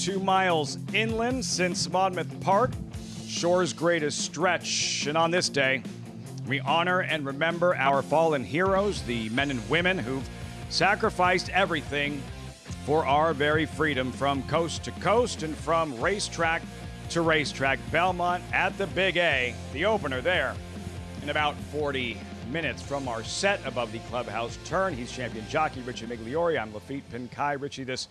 2 miles inland since Monmouth Park, shore's greatest stretch. And on this day, we honor and remember our fallen heroes, the men and women who've sacrificed everything for our very freedom from coast to coast and from racetrack to racetrack. Belmont at the Big A, the opener there in about 40 minutes from our set above the clubhouse turn. He's champion jockey Richie Migliori. I'm Lafitte Pinkai. Richie, this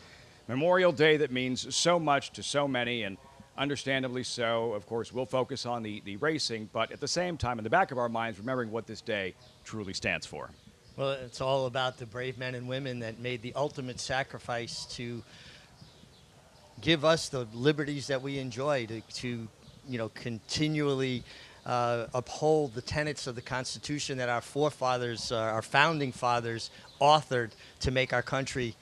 Memorial Day that means so much to so many, and understandably so. Of course, we'll focus on the racing, but at the same time, in the back of our minds, remembering what this day truly stands for. Well, it's all about the brave men and women that made the ultimate sacrifice to give us the liberties that we enjoy, to continually uphold the tenets of the Constitution that our forefathers, our founding fathers, authored to make our country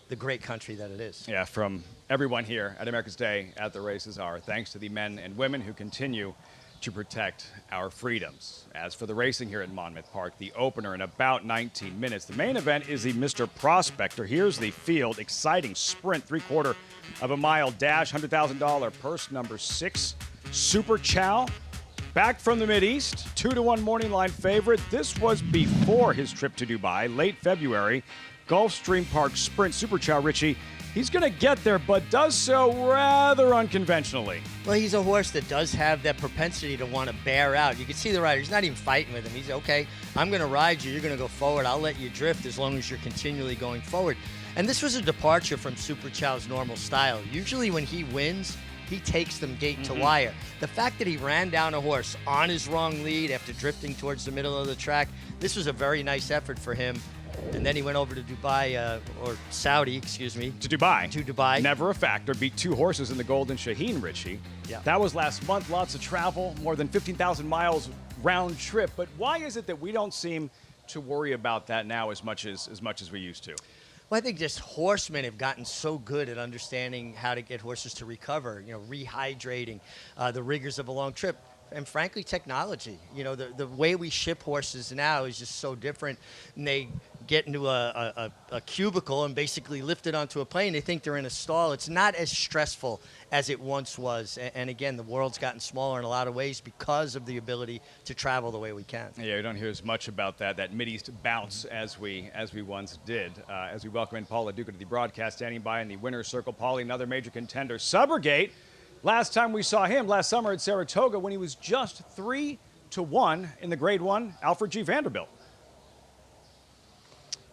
the great country that it is. Yeah, from everyone here at America's Day at the races, our thanks to the men and women who continue to protect our freedoms. As for the racing here at Monmouth Park, the opener in about 19 minutes. The main event is the Mr. Prospector. Here's the field. Exciting sprint, 3/4 of a mile dash, $100,000 purse, number 6, Super Chow. Back from the Mideast, 2-1 morning line favorite. This was before his trip to Dubai, late February. Gulfstream Park Sprint. Super Chow, Richie, he's going to get there, but does so rather unconventionally. Well, he's a horse that does have that propensity to want to bear out. You can see the rider. He's not even fighting with him. He's, okay, I'm going to ride you. You're going to go forward. I'll let you drift as long as you're continually going forward. And this was a departure from Super Chow's normal style. Usually when he wins, he takes them gate to wire. The fact that he ran down a horse on his wrong lead after drifting towards the middle of the track, this was a very nice effort for him. And then he went over to Dubai, or Saudi, excuse me. To Dubai. To Dubai. Never a factor. Beat 2 horses in the Golden Shaheen, Richie. Yeah. That was last month. Lots of travel, more than 15,000 miles round trip. But why is it that we don't seem to worry about that now as much as we used to? Well, I think just horsemen have gotten so good at understanding how to get horses to recover, rehydrating, the rigors of a long trip. And frankly, technology. The way we ship horses now is just so different. And they get into a cubicle and basically lift it onto a plane. They think they're in a stall. It's not as stressful as it once was. And again, the world's gotten smaller in a lot of ways because of the ability to travel the way we can. Yeah, we don't hear as much about that Mideast bounce as we once did. As we welcome in Paul LaDuca to the broadcast, standing by in the winner's circle. Paulie, another major contender. Subrogate. Last time we saw him, last summer at Saratoga, when he was just 3-1 in the Grade 1 Alfred G. Vanderbilt.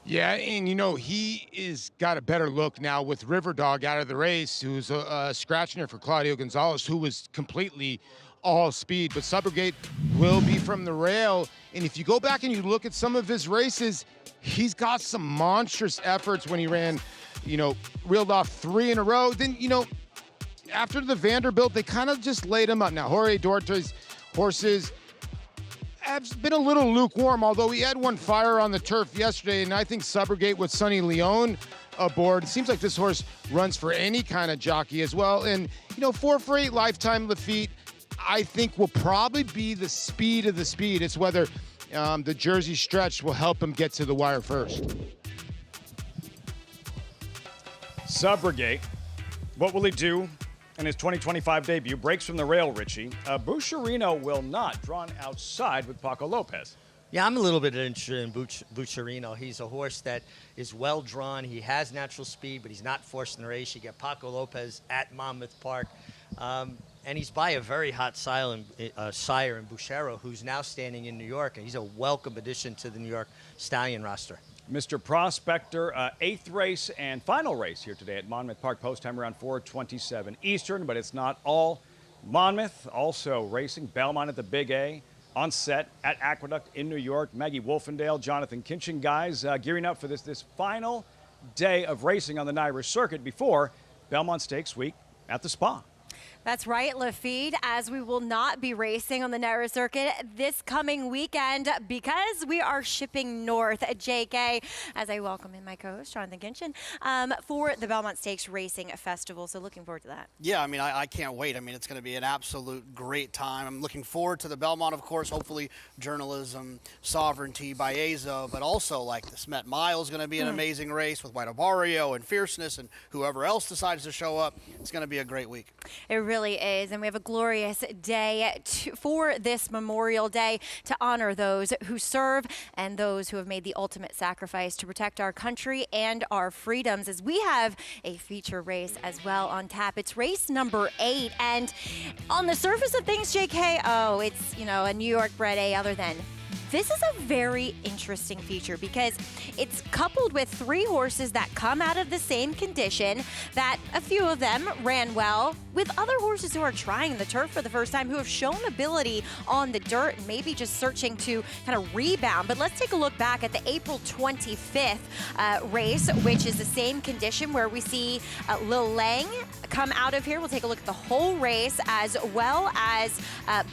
Yeah, and he is got a better look now with Riverdog out of the race, who's scratching her for Claudio Gonzalez, who was completely all speed. But Subrogate will be from the rail. And if you go back and you look at some of his races, he's got some monstrous efforts when he ran, reeled off 3 in a row. Then, after the Vanderbilt, they kind of just laid him up. Now, Jorge Duarte's horses have been a little lukewarm, although he had one fire on the turf yesterday, and I think Subrogate with Sonny Leone aboard. It seems like this horse runs for any kind of jockey as well. And, 4 for 8 lifetime Lafitte, I think will probably be the speed of the speed. It's whether the Jersey stretch will help him get to the wire first. Subrogate, what will he do in his 2025 debut? Breaks from the rail, Richie. Bucciarino will not. Drawn outside with Paco Lopez. Yeah, I'm a little bit interested in Bucciarino. He's a horse that is well drawn. He has natural speed, but he's not forced in the race. You get Paco Lopez at Monmouth Park. And he's by a very hot sire in Buchero, who's now standing in New York. And he's a welcome addition to the New York Stallion roster. Mr. Prospector, 8th race and final race here today at Monmouth Park. Post time around 4:27 Eastern, but it's not all Monmouth. Also racing Belmont at the Big A, on set at Aqueduct in New York. Maggie Wolfendale, Jonathan Kinchin, guys, gearing up for this final day of racing on the Irish circuit before Belmont Stakes Week at the Spa. That's right, Lafitte, as we will not be racing on the narrow circuit this coming weekend because we are shipping north. JK, as I welcome in my co-host, Jonathan Ginchin, for the Belmont Stakes Racing Festival. So looking forward to that. Yeah, I mean, I can't wait. I mean, it's going to be an absolute great time. I'm looking forward to the Belmont, of course, hopefully journalism, sovereignty, Baeza, but also like the Smet Mile is going to be an amazing race with White Obario and Fierceness and whoever else decides to show up. It's going to be a great week. It really is, and we have a glorious day for this Memorial Day to honor those who serve and those who have made the ultimate sacrifice to protect our country and our freedoms, as we have a feature race as well on tap. It's race number 8, and on the surface of things, JK, oh, it's, you know, a New York bred A other than. This is a very interesting feature because it's coupled with 3 horses that come out of the same condition, that a few of them ran well, with other horses who are trying the turf for the first time, who have shown ability on the dirt and maybe just searching to kind of rebound. But let's take a look back at the April 25th race, which is the same condition, where we see Lil Lang come out of here. We'll take a look at the whole race, as well as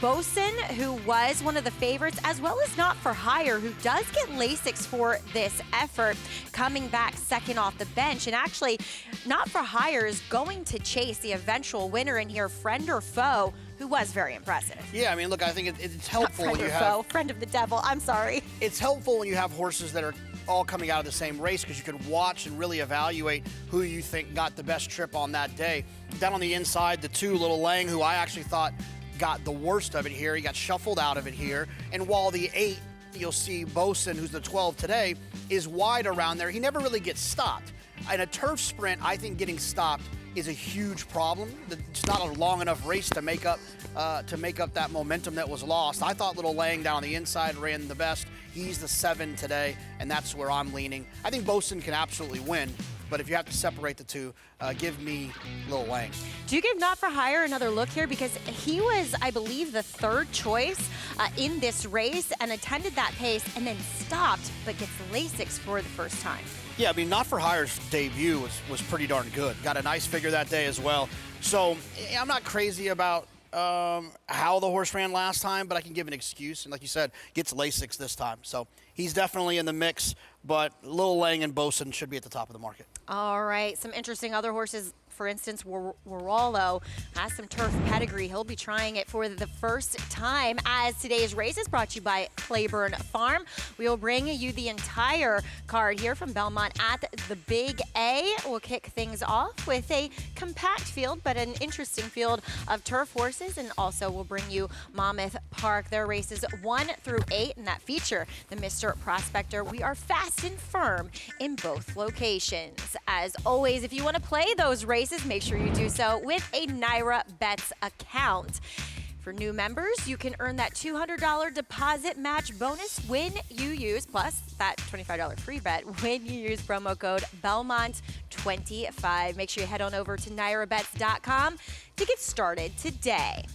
Bosun, who was one of the favorites, as well as Not for Hire, who does get Lasix for this effort, coming back second off the bench. And actually, Not for Hire is going to chase the eventual winner in here, Friend or Foe, who was very impressive. Yeah, I mean, look, I think it's helpful Friend when or you foe, have... friend of the devil, I'm sorry. It's helpful when you have horses that are all coming out of the same race, because you can watch and really evaluate who you think got the best trip on that day. Down on the inside, the 2, Little Lang, who I actually thought got the worst of it here. He got shuffled out of it here. And while the 8, you'll see Bosun, who's the 12 today, is wide around there, he never really gets stopped. In a turf sprint, I think getting stopped is a huge problem. It's not a long enough race to make up that momentum that was lost. I thought Little Lang down on the inside ran the best. He's the 7 today, and that's where I'm leaning. I think Bosun can absolutely win, but if you have to separate the 2, give me Lil Lang. Do you give Not for Hire another look here? Because he was, I believe, the 3rd choice in this race and attended that pace and then stopped, but gets Lasix for the first time. Yeah, I mean, Not for Hire's debut was pretty darn good. Got a nice figure that day as well. So I'm not crazy about how the horse ran last time, but I can give an excuse. And like you said, gets Lasix this time. So he's definitely in the mix, but Lil Lang and Bosun should be at the top of the market. All right, some interesting other horses. For instance, Warhorse has some turf pedigree. He'll be trying it for the first time, as today's race is brought to you by Claiborne Farm. We will bring you the entire card here from Belmont at the Big A. We'll kick things off with a compact field, but an interesting field of turf horses, and also we'll bring you Monmouth Park. Their races 1 through 8, and that feature the Mr. Prospector. We are fast and firm in both locations. As always, if you want to play those races, make sure you do so with a Naira Bets account. For new members, you can earn that $200 deposit match bonus when you use, plus that $25 free bet when you use promo code Belmont25. Make sure you head on over to NairaBets.com to get started today.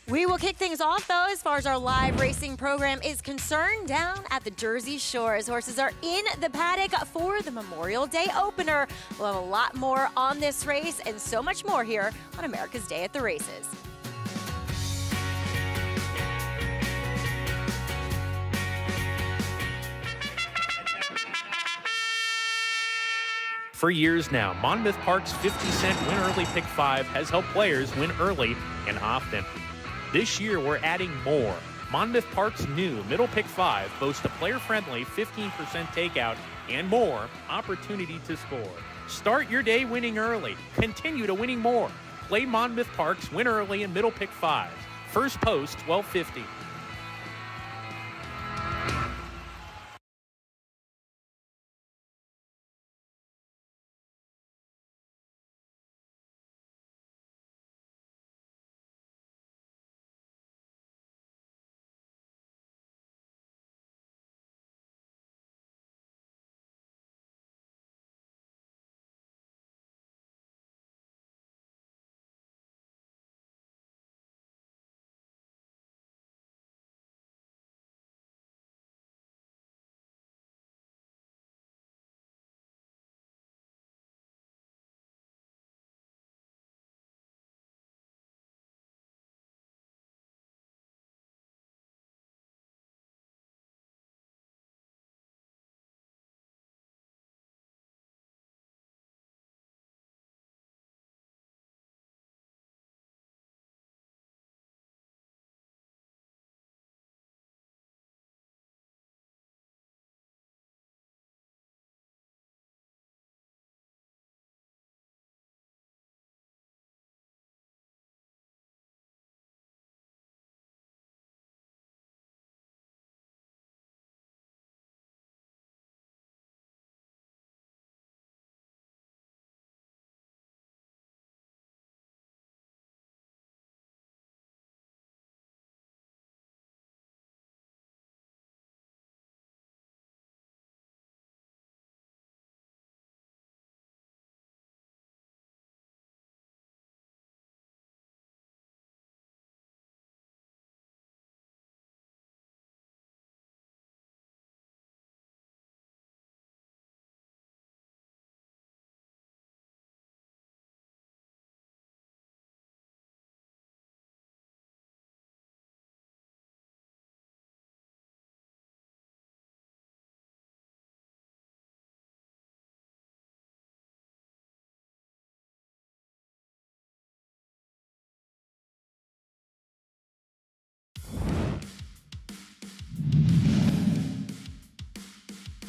We will kick things off, though, as far as our live racing program is concerned, down at the Jersey Shores. Horses are in the paddock for the Memorial Day opener. We'll have a lot more on this race and so much more here on America's Day at the Races. For years now, Monmouth Park's 50-cent win early pick 5 has helped players win early and often. This year, we're adding more. Monmouth Park's new middle pick 5 boasts a player-friendly 15% takeout and more opportunity to score. Start your day winning early. Continue to winning more. Play Monmouth Park's win early and middle pick 5. First post, 1250.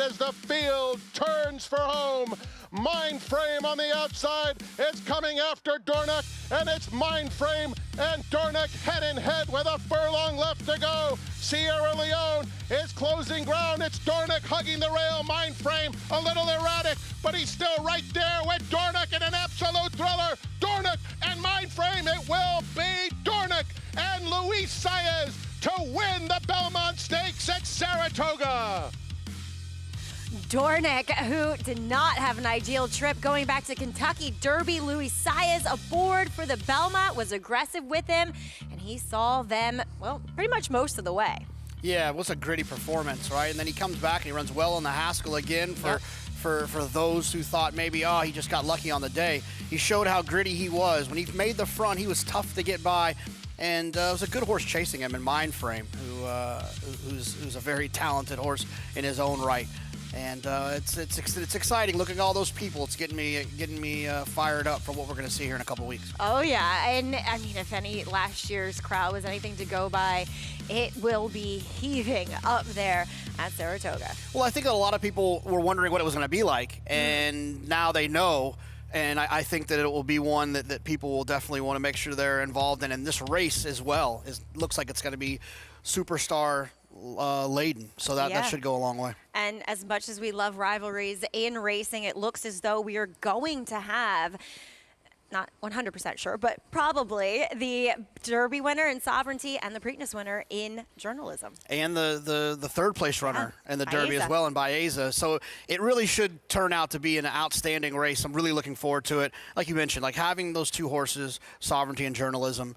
inside as the field turns for home. Mindframe on the outside is coming after Dornoch, and it's Mindframe and Dornoch head in head with a furlong left to go. Sierra Leone is closing ground. It's Dornoch hugging the rail. Mindframe a little erratic, but he's still right there with Dornoch in an absolute thriller. Dornoch and Mindframe. It will be Dornoch and Luis Saez to win the Belmont Stakes at Saratoga. Dornoch, who did not have an ideal trip going back to Kentucky Derby. Luis Saez aboard for the Belmont, was aggressive with him, and he saw them, well, pretty much most of the way. Yeah, it was a gritty performance, right? And then he comes back and he runs well on the Haskell again for those who thought maybe, oh, he just got lucky on the day. He showed how gritty he was. When he made the front, he was tough to get by. And it was a good horse chasing him in Mindframe, who's a very talented horse in his own right. And it's exciting looking at all those people. It's getting me fired up for what we're going to see here in a couple weeks. Oh yeah, and I mean, if any last year's crowd was anything to go by, it will be heaving up there at Saratoga. Well, I think a lot of people were wondering what it was going to be like, and now they know. And I think that it will be one that people will definitely want to make sure they're involved in. And this race as well looks like it's going to be superstar laden, so that should go a long way. And as much as we love rivalries in racing, it looks as though we are going to have, not 100% sure, but probably the Derby winner in Sovereignty and the Preakness winner in journalism. And the third place runner in the Derby as well in Baeza. So it really should turn out to be an outstanding race. I'm really looking forward to it. Like you mentioned, like having those two horses, Sovereignty and Journalism,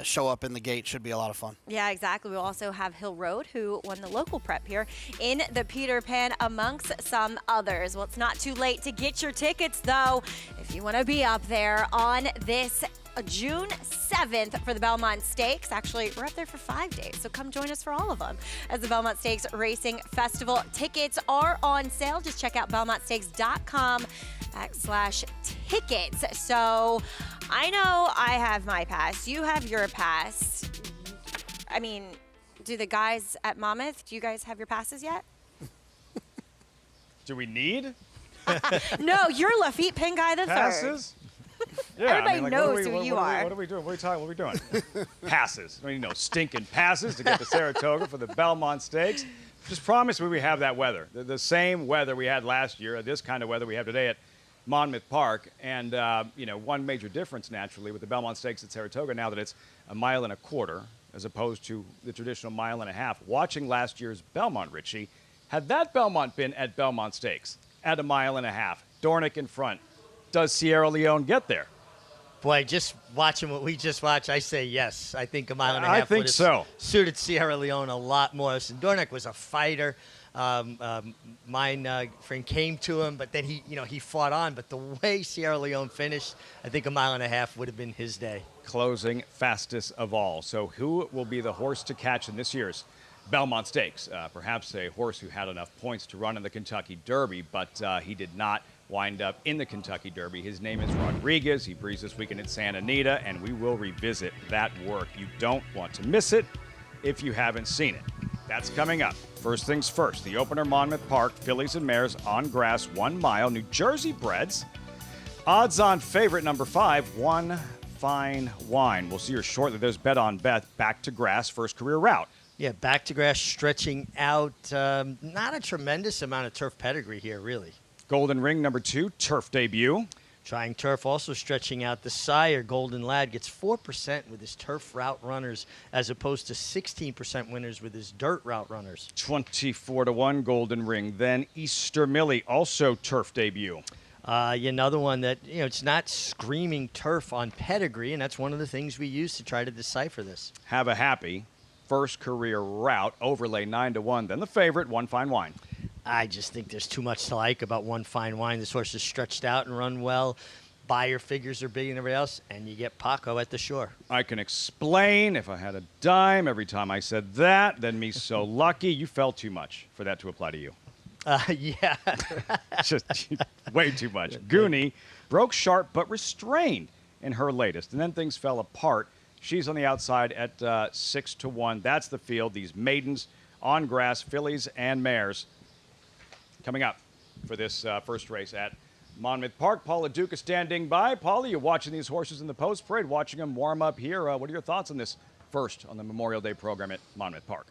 show up in the gate should be a lot of fun. Yeah, exactly. We'll also have Hill Road, who won the local prep here in the Peter Pan, amongst some others. Well, it's not too late to get your tickets, though, if you want to be up there on this June 7th for the Belmont Stakes. Actually, we're up there for 5 days, so come join us for all of them as the Belmont Stakes Racing Festival. Tickets are on sale. Just check out belmontstakes.com/tickets. So I know I have my pass. You have your pass. I mean, do the guys at Monmouth, do you guys have your passes yet? Do we need No, you're Lafitte Pin Guy the passes? Yeah, Everybody knows who you are. What are we doing? What are we doing? Passes. I mean, stinking passes to get to Saratoga for the Belmont Stakes. Just promise me we have that weather. The same weather we had last year, this kind of weather we have today at Monmouth Park. And, one major difference, naturally, with the Belmont Stakes at Saratoga, now that it's 1.25 miles as opposed to the traditional 1.5 miles. Watching last year's Belmont, Richie, had that Belmont been at Belmont Stakes at 1.5 miles, Dornoch in front, does Sierra Leone get there? Boy, just watching what we just watched, I say yes. I think 1.5 miles I think would have so. Suited Sierra Leone a lot more. So Dornoch was a fighter. Mine friend came to him, but then he fought on. But the way Sierra Leone finished, I think 1.5 miles would have been his day. Closing fastest of all. So who will be the horse to catch in this year's Belmont Stakes? Perhaps a horse who had enough points to run in the Kentucky Derby, but he did not wind up in the Kentucky Derby. His name is Rodriguez. He breezed this weekend at Santa Anita, and we will revisit that work. You don't want to miss it if you haven't seen it. That's coming up. First things first, the opener, Monmouth Park, fillies and mares on grass, 1 mile, New Jersey breds. Odds on favorite number 5, One Fine Wine. We'll see her shortly. There's Bet on Beth, back to grass, first career route. Yeah, back to grass, stretching out. Not a tremendous amount of turf pedigree here, really. Golden Ring, number 2, turf debut. Trying turf, also stretching out. The sire, Golden Lad, gets 4% with his turf route runners as opposed to 16% winners with his dirt route runners. 24-1, Golden Ring. Then Easter Millie, also turf debut. Another one that, it's not screaming turf on pedigree, and that's one of the things we use to try to decipher this. Have a Happy, first career route, overlay 9-1. Then the favorite, One Fine Wine. I just think there's too much to like about One Fine Wine. This horse is stretched out and run well. Buyer figures are big and everybody else, and you get Paco at the shore. I can explain if I had a dime every time I said that, then me so lucky. You felt too much for that to apply to you. Yeah. Just way too much. Goonie broke sharp but restrained in her latest, and then things fell apart. She's on the outside at 6-1. That's the field. These maidens on grass, fillies and mares. coming up for this first race at Monmouth Park. Paula Duke is standing by. Paula, you're watching these horses in the post parade, watching them warm up here. What are your thoughts on this first on the Memorial Day program at Monmouth Park?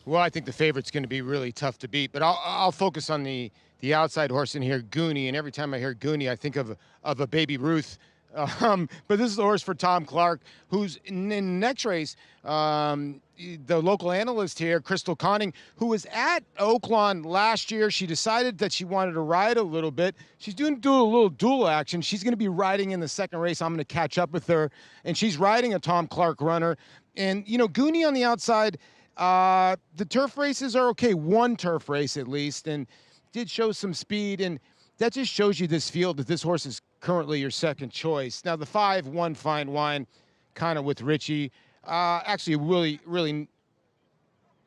Well, I think the favorite's going to be really tough to beat, but I'll focus on the outside horse in here, Goonie. And every time I hear Goonie, I think of a Baby Ruth. But this is the horse for Tom Clark, who's in the next race. The local analyst here, Crystal Cunning, who was at Oaklawn last year. She decided that she wanted to ride a little bit. She's doing a little dual action. She's going to be riding in the second race. I'm going to catch up with her. And she's riding a Tom Clark runner. And, you know, Goonie on the outside, the turf races are okay. One turf race at least, and did show some speed. And that just shows you this field that this horse is currently your second choice. Now, the 5, One Fine Wine, kind of with Richie. Actually, a really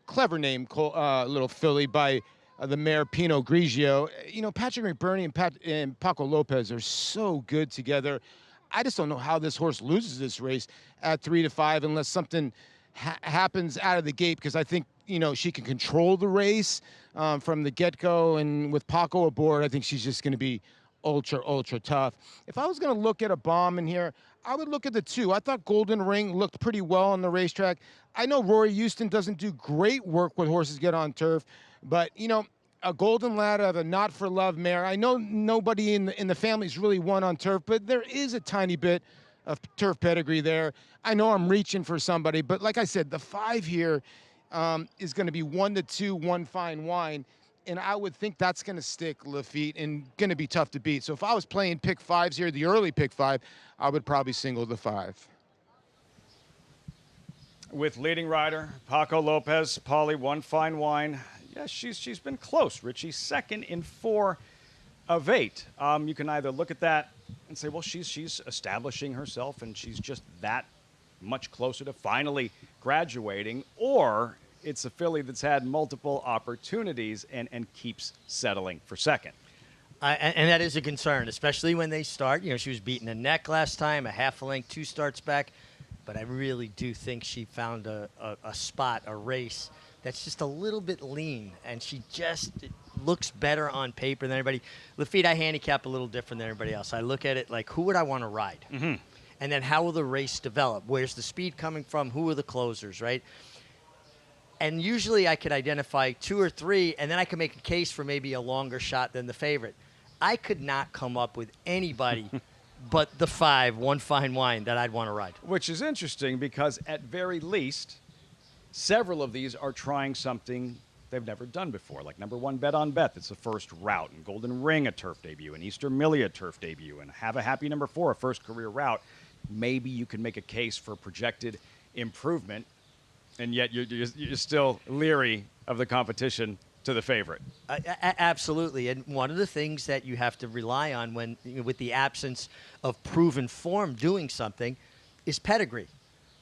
clever name, little filly by the mare Pinot Grigio. You know, Patrick McBurney and Paco Lopez are so good together. I just don't know how this horse loses this race at 3-5 unless something happens out of the gate, because I think, you know, she can control the race from the get-go, and with Paco aboard, I think she's just going to be ultra tough. If I was going to look at a bomb in here, I would look at the 2. I thought Golden Ring looked pretty well on the racetrack. I know Rory Houston doesn't do great work when horses get on turf, but, you know, a Golden Lad of a Not for Love mare. I know nobody in the family's really won on turf, but there is a tiny bit of turf pedigree there. I know I'm reaching for somebody, but like I said, the 5 here is going to be 1-2, One Fine Wine. And I would think that's going to stick, Lafitte, and going to be tough to beat. So if I was playing pick 5s here, the early pick 5, I would probably single the 5. With leading rider Paco Lopez, Polly, One Fine Wine. Yeah, she's been close. Richie, second in 4 of 8. You can either look at that and say, well, she's establishing herself and she's just that much closer to finally graduating, or it's a filly that's had multiple opportunities and keeps settling for second. And that is a concern, especially when they start. You know, she was beating a neck last time, a half a length, 2 starts back. But I really do think she found a spot, a race that's just a little bit lean, and she just looks better on paper than everybody. Lafitte, I handicap a little different than everybody else. I look at it like, who would I want to ride? Mm-hmm. And then how will the race develop? Where's the speed coming from? Who are the closers, right? And usually I could identify 2 or 3, and then I could make a case for maybe a longer shot than the favorite. I could not come up with anybody but the 5, One Fine Wine, that I'd want to ride. Which is interesting because at very least, several of these are trying something they've never done before. Like number 1, Bet on Beth, it's the first route, and Golden Ring, a turf debut, and Easter Millie, a turf debut, and Have a Happy number 4, a first career route. Maybe you can make a case for projected improvement, and yet you're still leery of the competition to the favorite. Absolutely. And one of the things that you have to rely on when, with the absence of proven form doing something, is pedigree.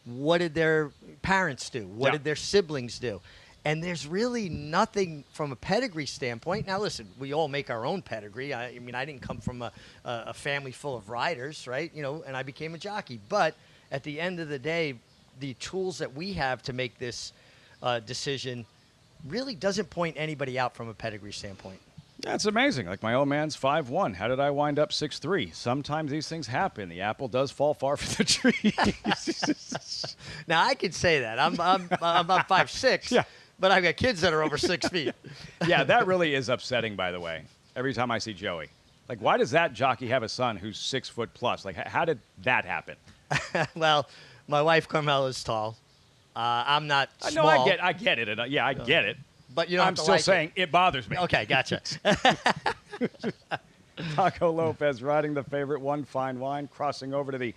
What did their parents do? What did their siblings do? And there's really nothing from a pedigree standpoint. Now, listen, we all make our own pedigree. I mean, I didn't come from a family full of riders, right? You know, and I became a jockey. But at the end of the day, the tools that we have to make this decision really doesn't point anybody out from a pedigree standpoint. That's amazing. Like my old man's 5'1". How did I wind up 6'3"? Sometimes these things happen. The apple does fall far from the tree. Now, I could say that. I'm about 5'6". Yeah. But I've got kids that are over 6 feet. Yeah, that really is upsetting, by the way, every time I see Joey. Like, why does that jockey have a son who's 6 foot plus? Like, how did that happen? Well, my wife, Carmela, is tall. I'm not small. No, I get it. Yeah, I get it. But you don't I'm still saying it bothers me. Okay, gotcha. Paco Lopez riding the favorite, One Fine Wine, crossing over to the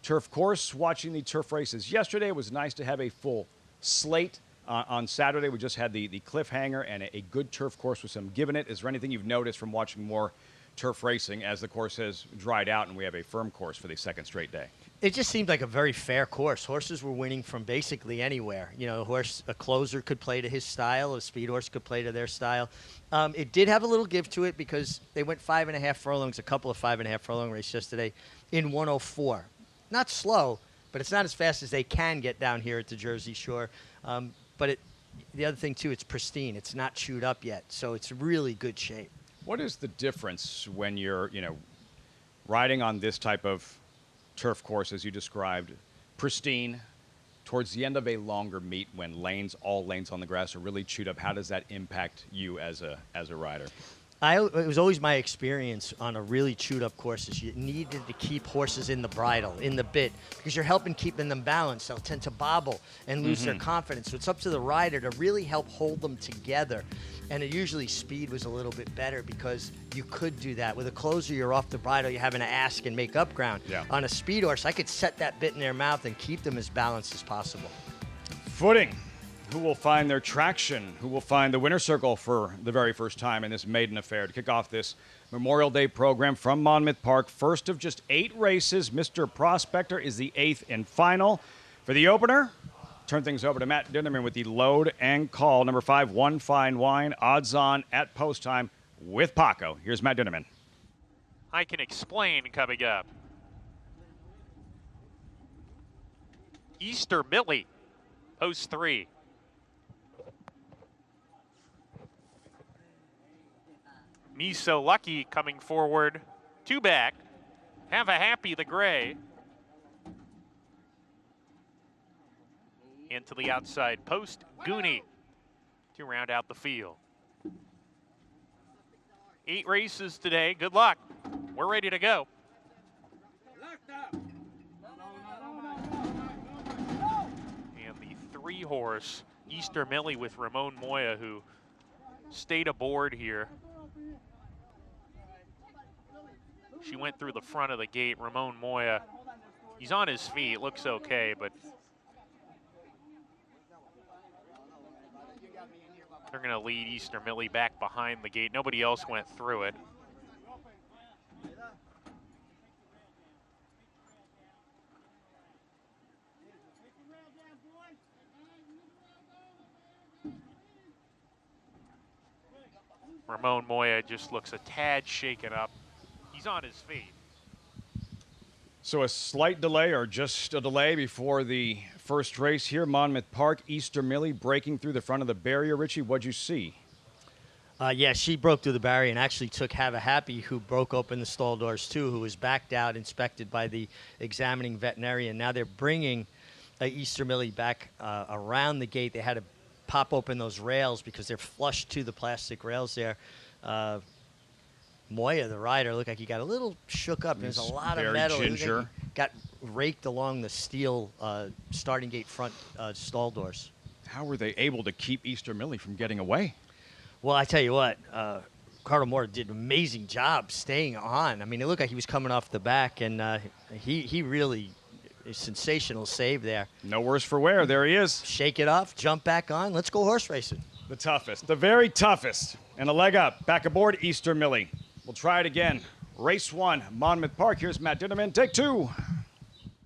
turf course, watching the turf races yesterday. It was nice to have a full slate. On Saturday, we just had the cliffhanger and a good turf course with some give in it. Is there anything you've noticed from watching more turf racing as the course has dried out and we have a firm course for the second straight day? It just seemed like a very fair course. Horses were winning from basically anywhere. You know, a closer could play to his style, a speed horse could play to their style. It did have a little give to it because they went 5.5 furlongs, a couple of 5.5 furlong races yesterday in 104. Not slow, but it's not as fast as they can get down here at the Jersey Shore. But the other thing too, it's pristine. It's not chewed up yet, so it's really good shape. What is the difference when you're, riding on this type of turf course as you described, pristine, towards the end of a longer meet when all lanes on the grass are really chewed up? How does that impact you as a rider? It was always my experience on a really chewed up courses. You needed to keep horses in the bridle, in the bit, because you're helping keeping them balanced. They'll tend to bobble and lose their confidence. So it's up to the rider to really help hold them together. And usually speed was a little bit better because you could do that. With a closer, you're off the bridle, you're having to ask and make up ground. Yeah. On a speed horse, I could set that bit in their mouth and keep them as balanced as possible. Footing. Who will find their traction? Who will find the winner's circle for the very first time in this maiden affair to kick off this Memorial Day program from Monmouth Park? First of just 8 races, Mr. Prospector is the 8th and final. For the opener, turn things over to Matt Dinnerman with the load and call. Number 5, One Fine Wine, odds on at post time with Paco. Here's Matt Dinnerman. I Can Explain coming up. Easter Millie, post 3. Me So Lucky coming forward, 2 back. Have a Happy the gray. Into the outside post, Goonie to round out the field. 8 races today. Good luck. We're ready to go. And the 3-horse Easter Millie with Ramon Moya, who stayed aboard here. She went through the front of the gate. Ramon Moya, he's on his feet, looks okay, but they're going to lead Easter Millie back behind the gate. Nobody else went through it. Ramon Moya just looks a tad shaken up. He's on his feet. So a slight delay or just a delay before the first race here, Monmouth Park. Easter Millie breaking through the front of the barrier. Richie, what'd you see? Yeah, she broke through the barrier and actually took Have a Happy, who broke open the stall doors too, who was backed out, inspected by the examining veterinarian. Now they're bringing Easter Millie back around the gate. They had to pop open those rails because they're flush to the plastic rails there. Moya, the rider, looked like he got a little shook up. There's a lot of metal. Ginger. Like he got raked along the steel starting gate front stall doors. How were they able to keep Easter Millie from getting away? Well, I tell you what, Carter Moore did an amazing job staying on. I mean, it looked like he was coming off the back, and he really a sensational save there. No worse for wear. There he is. Shake it off, jump back on. Let's go horse racing. The toughest, the very toughest. And a leg up. Back aboard Easter Millie. We'll try it again. Race 1, Monmouth Park. Here's Matt Dinnerman. Take 2.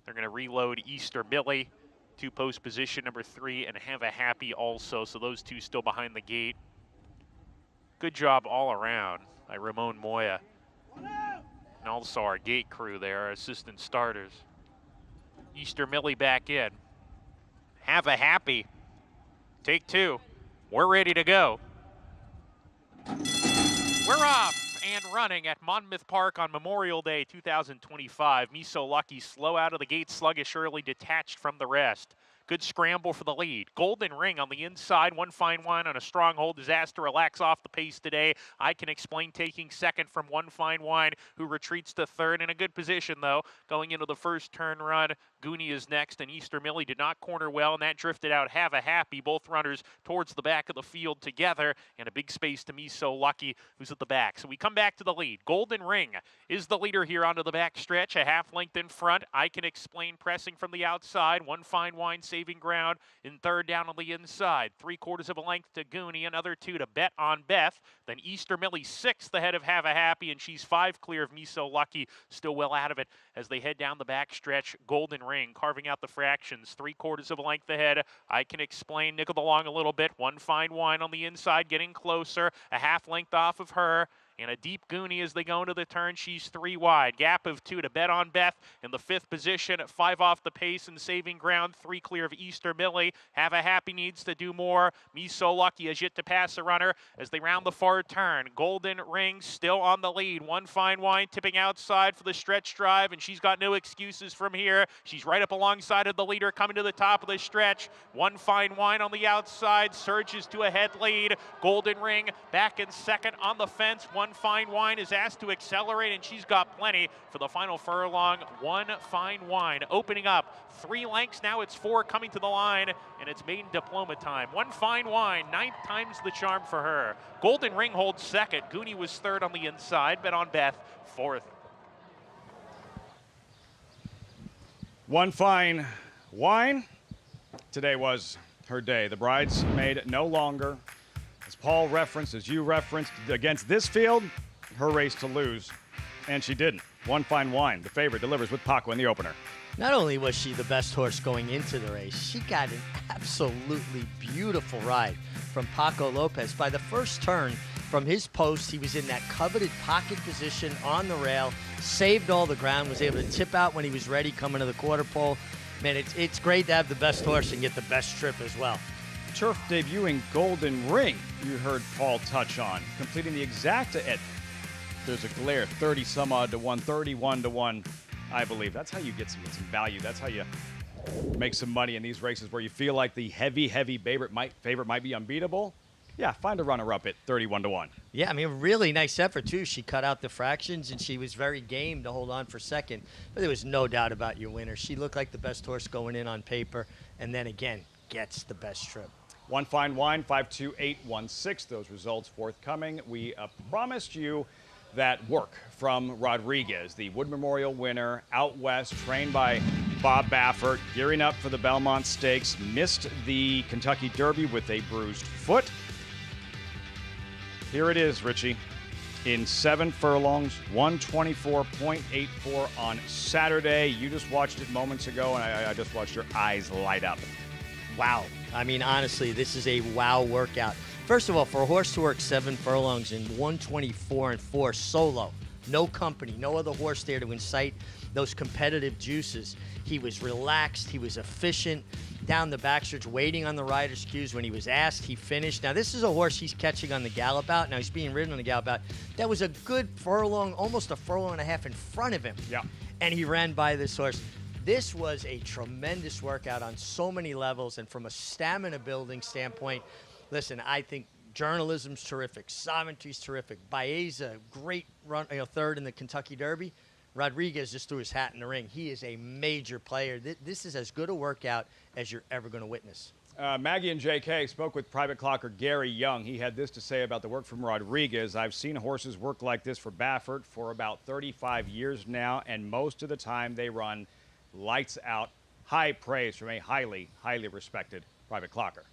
They're going to reload Easter Millie to post position number 3 and Have a Happy also. So those two still behind the gate. Good job all around by Ramon Moya. And also our gate crew there, our assistant starters. Easter Millie back in. Have a Happy. Take 2. We're ready to go. We're off and running at Monmouth Park on Memorial Day 2025. Me So Lucky, slow out of the gate, sluggish early, detached from the rest. Good scramble for the lead. Golden Ring on the inside. One Fine Wine on a stronghold. Disaster relax off the pace today. I Can Explain taking second from One Fine Wine, who retreats to third in a good position, though. Going into the first turn run, Goonie is next, and Easter Millie did not corner well, and that drifted out Have a Happy. Both runners towards the back of the field together, and a big space to Me So Lucky, who's at the back. So we come back to the lead. Golden Ring is the leader here onto the back stretch, a half length in front. I Can Explain pressing from the outside. One Fine Wine saving ground in third down on the inside. 3/4 of a length to Goonie, another 2 to Bet on Beth. Then Easter Millie 6th ahead of Have a Happy, and she's 5 clear of Me So Lucky, still well out of it as they head down the back stretch. Golden Ring carving out the fractions, 3/4 of a length ahead. I Can Explain nickeled along a little bit. One Fine Wine on the inside getting closer, a half length off of her. and a deep Goonie as they go into the turn. She's 3 wide. Gap of 2 to Bet on Beth in the 5th position at 5 off the pace and saving ground. 3 clear of Easter Millie. Have a Happy needs to do more. Me So Lucky has yet to pass a runner as they round the far turn. Golden Ring still on the lead. One Fine Wine tipping outside for the stretch drive, and she's got no excuses from here. She's right up alongside of the leader coming to the top of the stretch. One Fine Wine on the outside surges to a head lead. Golden Ring back in second on the fence. One Fine Wine is asked to accelerate, and she's got plenty for the final furlong. One Fine Wine opening up 3 lengths. Now it's 4 coming to the line, and it's maiden diploma time. One Fine Wine, 9th time's the charm for her. Golden Ring holds second. Goonie was 3rd on the inside. Bet on Beth 4th. One Fine Wine. Today was her day. The bridesmaid no longer, as Paul referenced, as you referenced, against this field, her race to lose, and she didn't. One Fine Wine, the favorite, delivers with Paco in the opener. Not only was she the best horse going into the race, she got an absolutely beautiful ride from Paco Lopez. By the first turn from his post, he was in that coveted pocket position on the rail, saved all the ground, was able to tip out when he was ready coming to the quarter pole. Man, it's great to have the best horse and get the best trip as well. Turf debuting Golden Ring, you heard Paul touch on, completing the exacta at, there's a glare, 30 some odd to 1, 31 to 1, I believe. That's how you get some value. That's how you make some money in these races where you feel like the heavy favorite might be unbeatable. Yeah, find a runner-up at 31 to 1. Yeah, I mean, really nice effort, too. She cut out the fractions, and she was very game to hold on for second. But there was no doubt about your winner. She looked like the best horse going in on paper, and then, again, gets the best trip. One Fine Wine, 52816. Those results forthcoming. We promised you that work from Rodriguez, the Wood Memorial winner, out west, trained by Bob Baffert, gearing up for the Belmont Stakes. Missed the Kentucky Derby with a bruised foot. Here it is, Richie. In 7 furlongs, 124.84 on Saturday. You just watched it moments ago, and I just watched your eyes light up. Wow. I mean, honestly, this is a wow workout. First of all, for a horse to work 7 furlongs in 124.4 solo, no company, no other horse there to incite those competitive juices. He was relaxed. He was efficient down the backstretch, waiting on the rider's cues. When he was asked, he finished. Now, this is a horse he's catching on the gallop out. Now, he's being ridden on the gallop out. That was a good furlong, almost a furlong and a half in front of him. Yeah. And he ran by this horse. This was a tremendous workout on so many levels. And from a stamina building standpoint, listen, I think journalism's terrific. Sovereignty's terrific. Baeza, great run, 3rd in the Kentucky Derby. Rodriguez just threw his hat in the ring. He is a major player. This is as good a workout as you're ever going to witness. Maggie and JK spoke with private clocker Gary Young. He had this to say about the work from Rodriguez. I've seen horses work like this for Baffert for about 35 years now, and most of the time they run lights out. High praise from a highly respected private clocker.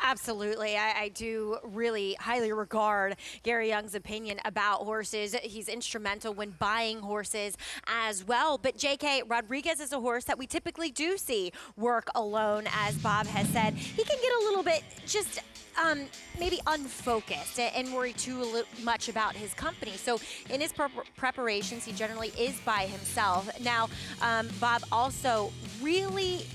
Absolutely. I do really highly regard Gary Young's opinion about horses. He's instrumental when buying horses as well. But JK, Rodriguez is a horse that we typically do see work alone, as Bob has said. He can get a little bit just maybe unfocused and worry too much about his company. So in his preparations, he generally is by himself. Now, Bob also really,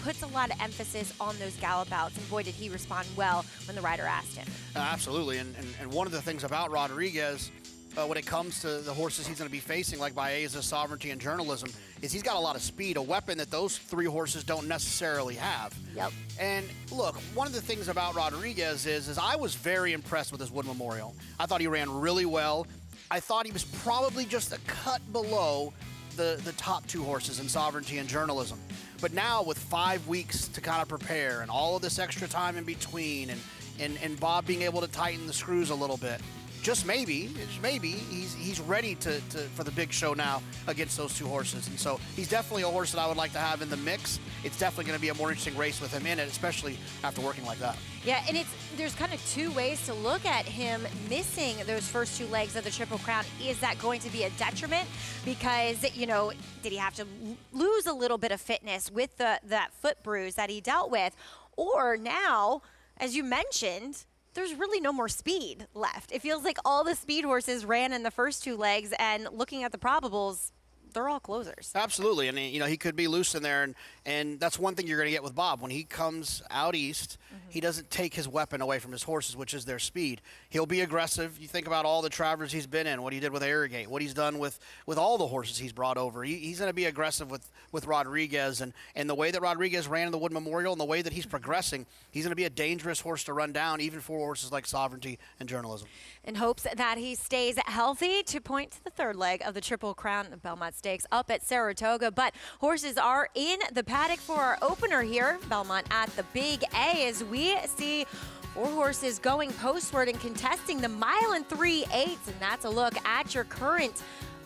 puts a lot of emphasis on those gallop outs, and boy, did he respond well when the rider asked him. Absolutely, and one of the things about Rodriguez, when it comes to the horses he's going to be facing, like Baeza, Sovereignty, and Journalism, is he's got a lot of speed, a weapon that those 3 horses don't necessarily have. Yep. And look, one of the things about Rodriguez is I was very impressed with his Wood Memorial. I thought he ran really well. I thought he was probably just a cut below the top 2 horses in Sovereignty and Journalism. But now with 5 weeks to kind of prepare and all of this extra time in between and Bob being able to tighten the screws a little bit, just maybe he's ready for the big show now against those 2 horses. And so he's definitely a horse that I would like to have in the mix. It's definitely going to be a more interesting race with him in it, especially after working like that. Yeah, and there's kind of 2 ways to look at him missing those first 2 legs of the Triple Crown. Is that going to be a detriment? Because, did he have to lose a little bit of fitness with that foot bruise that he dealt with? Or now, as you mentioned, there's really no more speed left. It feels like all the speed horses ran in the first 2 legs, and looking at the probables, they're all closers. Absolutely, and he could be loose in there, and that's one thing you're going to get with Bob. When he comes out east, he doesn't take his weapon away from his horses, which is their speed. He'll be aggressive. You think about all the Travers he's been in, what he did with Arrogate, what he's done with all the horses he's brought over. He's going to be aggressive with Rodriguez, and the way that Rodriguez ran in the Wood Memorial and the way that he's progressing, he's going to be a dangerous horse to run down, even for horses like Sovereignty and Journalism. In hopes that he stays healthy, to point to the 3rd leg of the Triple Crown Belmont Stakes up at Saratoga. But horses are in the paddock for our opener here. Belmont at the Big A, as we see 4 horses going postward and contesting the 1 3/8. And that's a look at your current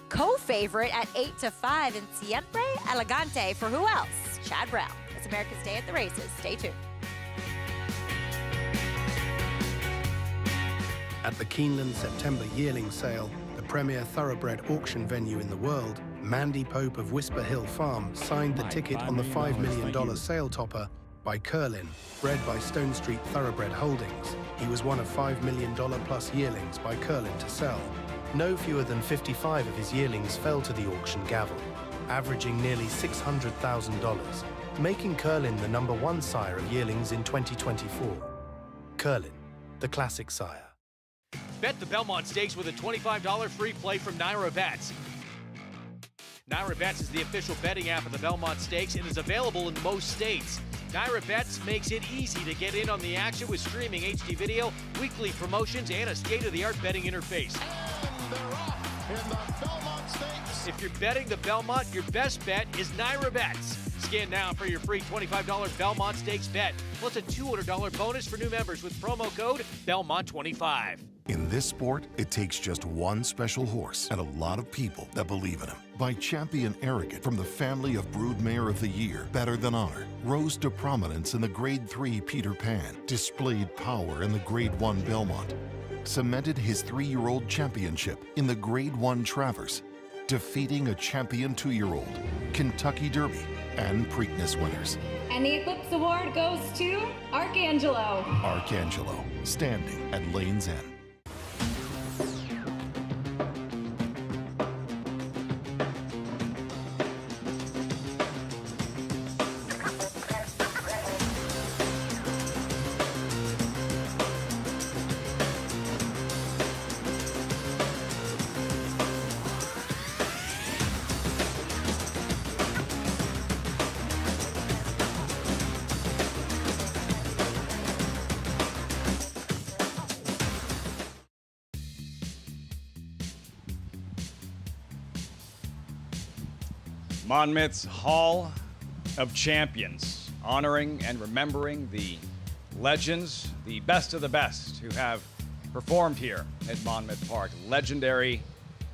co-favorite at 8-5 in Siempre Elegante. For who else? Chad Brown. It's America's Day at the Races. Stay tuned. At the Keeneland September yearling sale, the premier thoroughbred auction venue in the world, Mandy Pope of Whisper Hill Farm signed the ticket on the $5 million sale topper by Curlin, bred by Stone Street Thoroughbred Holdings. He was one of $5 million plus yearlings by Curlin to sell. No fewer than 55 of his yearlings fell to the auction gavel, averaging nearly $600,000, making Curlin the #1 sire of yearlings in 2024. Curlin, the classic sire. Bet the Belmont Stakes with a $25 free play from Naira Bets. Naira Bets is the official betting app of the Belmont Stakes and is available in most states. Naira Bets makes it easy to get in on the action with streaming HD video, weekly promotions, and a state-of-the-art betting interface. And they're off in the Belmont Stakes. If you're betting the Belmont, your best bet is Naira Bets. Scan now for your free $25 Belmont Stakes bet, plus a $200 bonus for new members with promo code Belmont25. In this sport, it takes just one special horse and a lot of people that believe in him. By Champion Arrogate from the family of Broodmare of the Year, Better Than Honor, rose to prominence in the Grade 3 Peter Pan, displayed power in the Grade 1 Belmont, cemented his 3-year-old championship in the Grade 1 Travers, defeating a champion 2-year-old, Kentucky Derby, and Preakness winners. And the Eclipse Award goes to Arcangelo. Arcangelo, standing at Lane's End. Monmouth's Hall of Champions, honoring and remembering the legends, the best of the best who have performed here at Monmouth Park. Legendary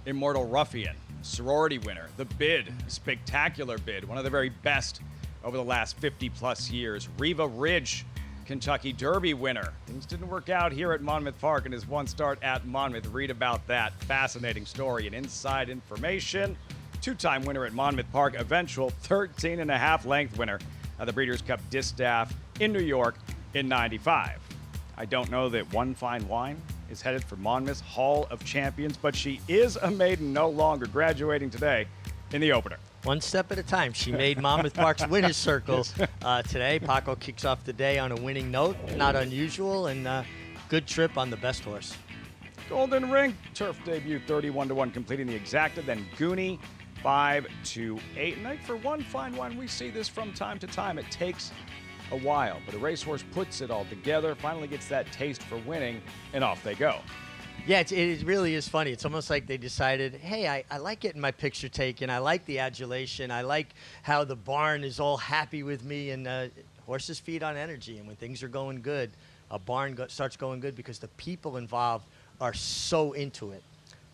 Immortal Ruffian, sorority winner, the Bid, spectacular Bid, one of the very best over the last 50-plus years. Riva Ridge, Kentucky Derby winner. Things didn't work out here at Monmouth Park in his one start at Monmouth. Read about that fascinating story and inside information. 2-time winner at Monmouth Park, eventual 13.5 length winner of the Breeders' Cup Distaff in New York in '95. I don't know that One Fine Wine is headed for Monmouth's Hall of Champions, but she is a maiden no longer, graduating today in the opener. One step at a time. She made Monmouth Park's winner's circle today. Paco kicks off the day on a winning note, not unusual, and good trip on the best horse. Golden Ring turf debut, 31-1, completing the exacta, then Goonie 5-8. And like for One Fine Wine, we see this from time to time. It takes a while, but a racehorse puts it all together, finally gets that taste for winning, and off they go. Yeah, it really is funny. It's almost like they decided, hey, I like getting my picture taken. I like the adulation. I like how the barn is all happy with me. And horses feed on energy. And when things are going good, a barn starts going good because the people involved are so into it.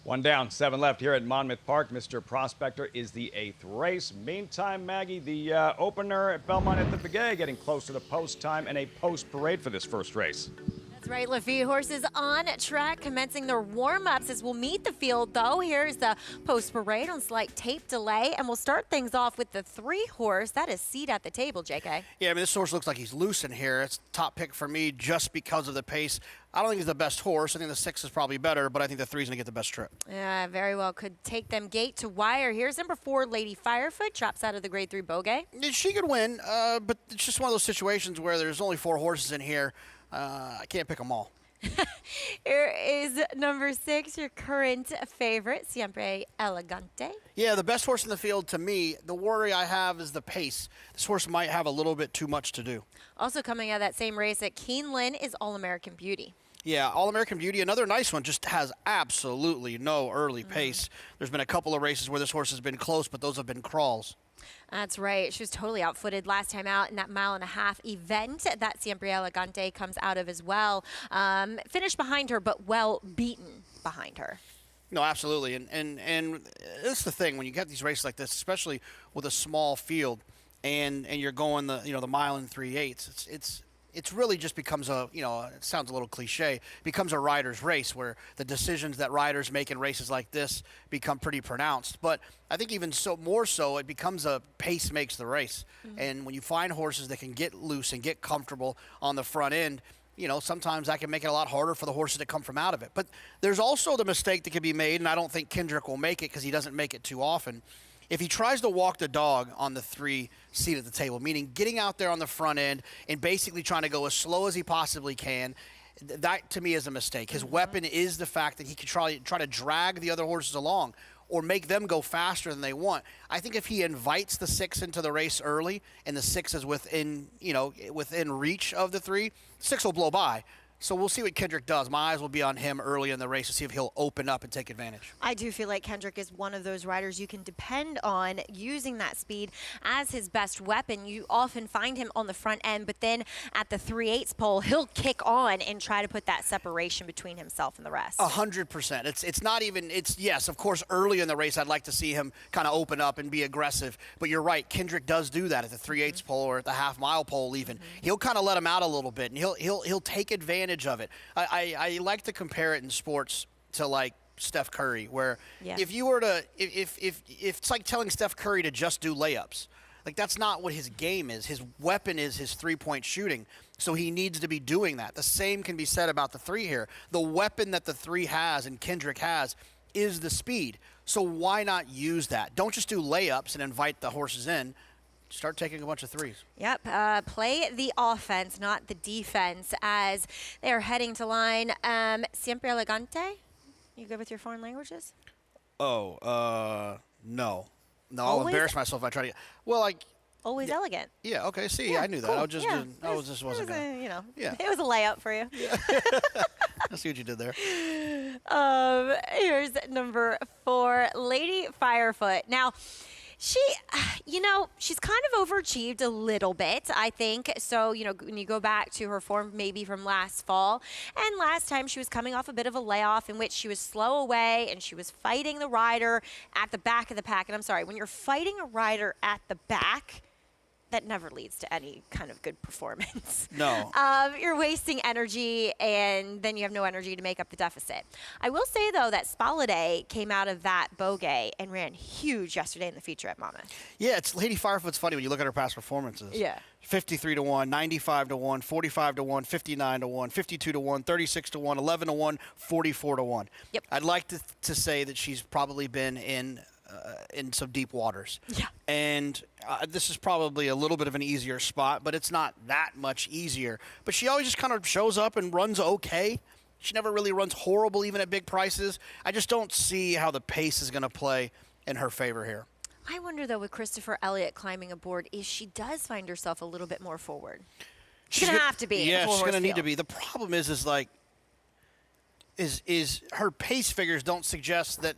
1 down, 7 left here at Monmouth Park. Mr. Prospector is the 8th race. Meantime, Maggie, the opener at Belmont at the Big A, getting close to the post time and a post parade for this first race. That's Right, Lafitte horses on track, commencing their warm-ups as we'll meet the field, though. Here's the post-parade on slight tape delay, and we'll start things off with the 3-horse. That is seat at the table, JK. Yeah, I mean, this horse looks like he's loose in here. It's top pick for me just because of the pace. I don't think he's the best horse. I think the 6 is probably better, but I think the 3 is going to get the best trip. Yeah, very well. Could take them gate to wire. Here's number 4, Lady Firefoot, drops out of the grade 3 bogey. She could win, but it's just one of those situations where there's only 4 horses in here. I can't pick them all. Here is number 6, your current favorite, Siempre Elegante. Yeah, the best horse in the field to me. The worry I have is the pace. This horse might have a little bit too much to do. Also coming out of that same race at Keeneland is All-American Beauty. Yeah, All-American Beauty, another nice one, just has absolutely no early pace. There's been a couple of races where this horse has been close, but those have been crawls. That's right. She was totally outfooted last time out in that 1.5-mile event that Siempre Elegante comes out of as well. Finished behind her, but well beaten behind her. No, absolutely. And that's the thing when you get these races like this, especially with a small field, and you're going the 1 mile and 3/8. It's really just becomes a, it sounds a little cliche, becomes a rider's race where the decisions that riders make in races like this become pretty pronounced. But I think even more so, it becomes a pace makes the race. And when you find horses that can get loose and get comfortable on the front end, sometimes that can make it a lot harder for the horses that come from out of it. But there's also the mistake that can be made, and I don't think Kendrick will make it because he doesn't make it too often. If he tries to walk the dog on the 3 seat at the table, meaning getting out there on the front end and basically trying to go as slow as he possibly can, that to me is a mistake. His weapon is the fact that he can try to drag the other horses along or make them go faster than they want. I think if he invites the 6 into the race early and the 6 is within reach of the 3, 6 will blow by. So we'll see what Kendrick does. My eyes will be on him early in the race to see if he'll open up and take advantage. I do feel like Kendrick is one of those riders you can depend on using that speed as his best weapon. You often find him on the front end, but then at the 3/8 pole, he'll kick on and try to put that separation between himself and the rest. 100%. It's not even, yes, of course, early in the race, I'd like to see him kind of open up and be aggressive. But you're right, Kendrick does do that at the 3/8 pole or at the half-mile pole even. He'll kind of let him out a little bit, and he'll take advantage of it. I like to compare it in sports to like Steph Curry, where if you were to if it's like telling Steph Curry to just do layups. Like that's not what his game is. His weapon is his 3-point shooting. So he needs to be doing that. The same can be said about the 3 here. The weapon that the 3 has and Kendrick has is the speed. So why not use that? Don't just do layups and invite the horses in. Start taking a bunch of 3s. Yep. Play the offense, not the defense, as they are heading to line. Siempre Elegante? You good with your foreign languages? No. No, I'll embarrass myself if I try to. Well, like. Always elegant. Yeah. Okay. See, I knew that. Cool. I just wasn't gonna. It was a layup for you. I see what you did there. Here's number 4, Lady Firefoot. Now. She's kind of overachieved a little bit, I think. So, when you go back to her form maybe from last fall, and last time she was coming off a bit of a layoff in which she was slow away and she was fighting the rider at the back of the pack. And I'm sorry, when you're fighting a rider at the back, that never leads to any kind of good performance. No. You're wasting energy, and then you have no energy to make up the deficit. I will say, though, that Spalade came out of that bogey and ran huge yesterday in the feature at Monmouth. Yeah, it's Lady Firefoot's funny when you look at her past performances. Yeah. 53-1, 95-1, 45-1, 59-1, 52-1, 36-1, 11-1, 44-1. Yep. I'd like to say that she's probably been in some deep waters. Yeah. And this is probably a little bit of an easier spot, but it's not that much easier. But she always just kind of shows up and runs okay. She never really runs horrible, even at big prices. I just don't see how the pace is going to play in her favor here. I wonder, though, with Christopher Elliott climbing aboard, if she does find herself a little bit more forward. She's going to have to be. Yeah, she's going to need to be. The problem is her pace figures don't suggest that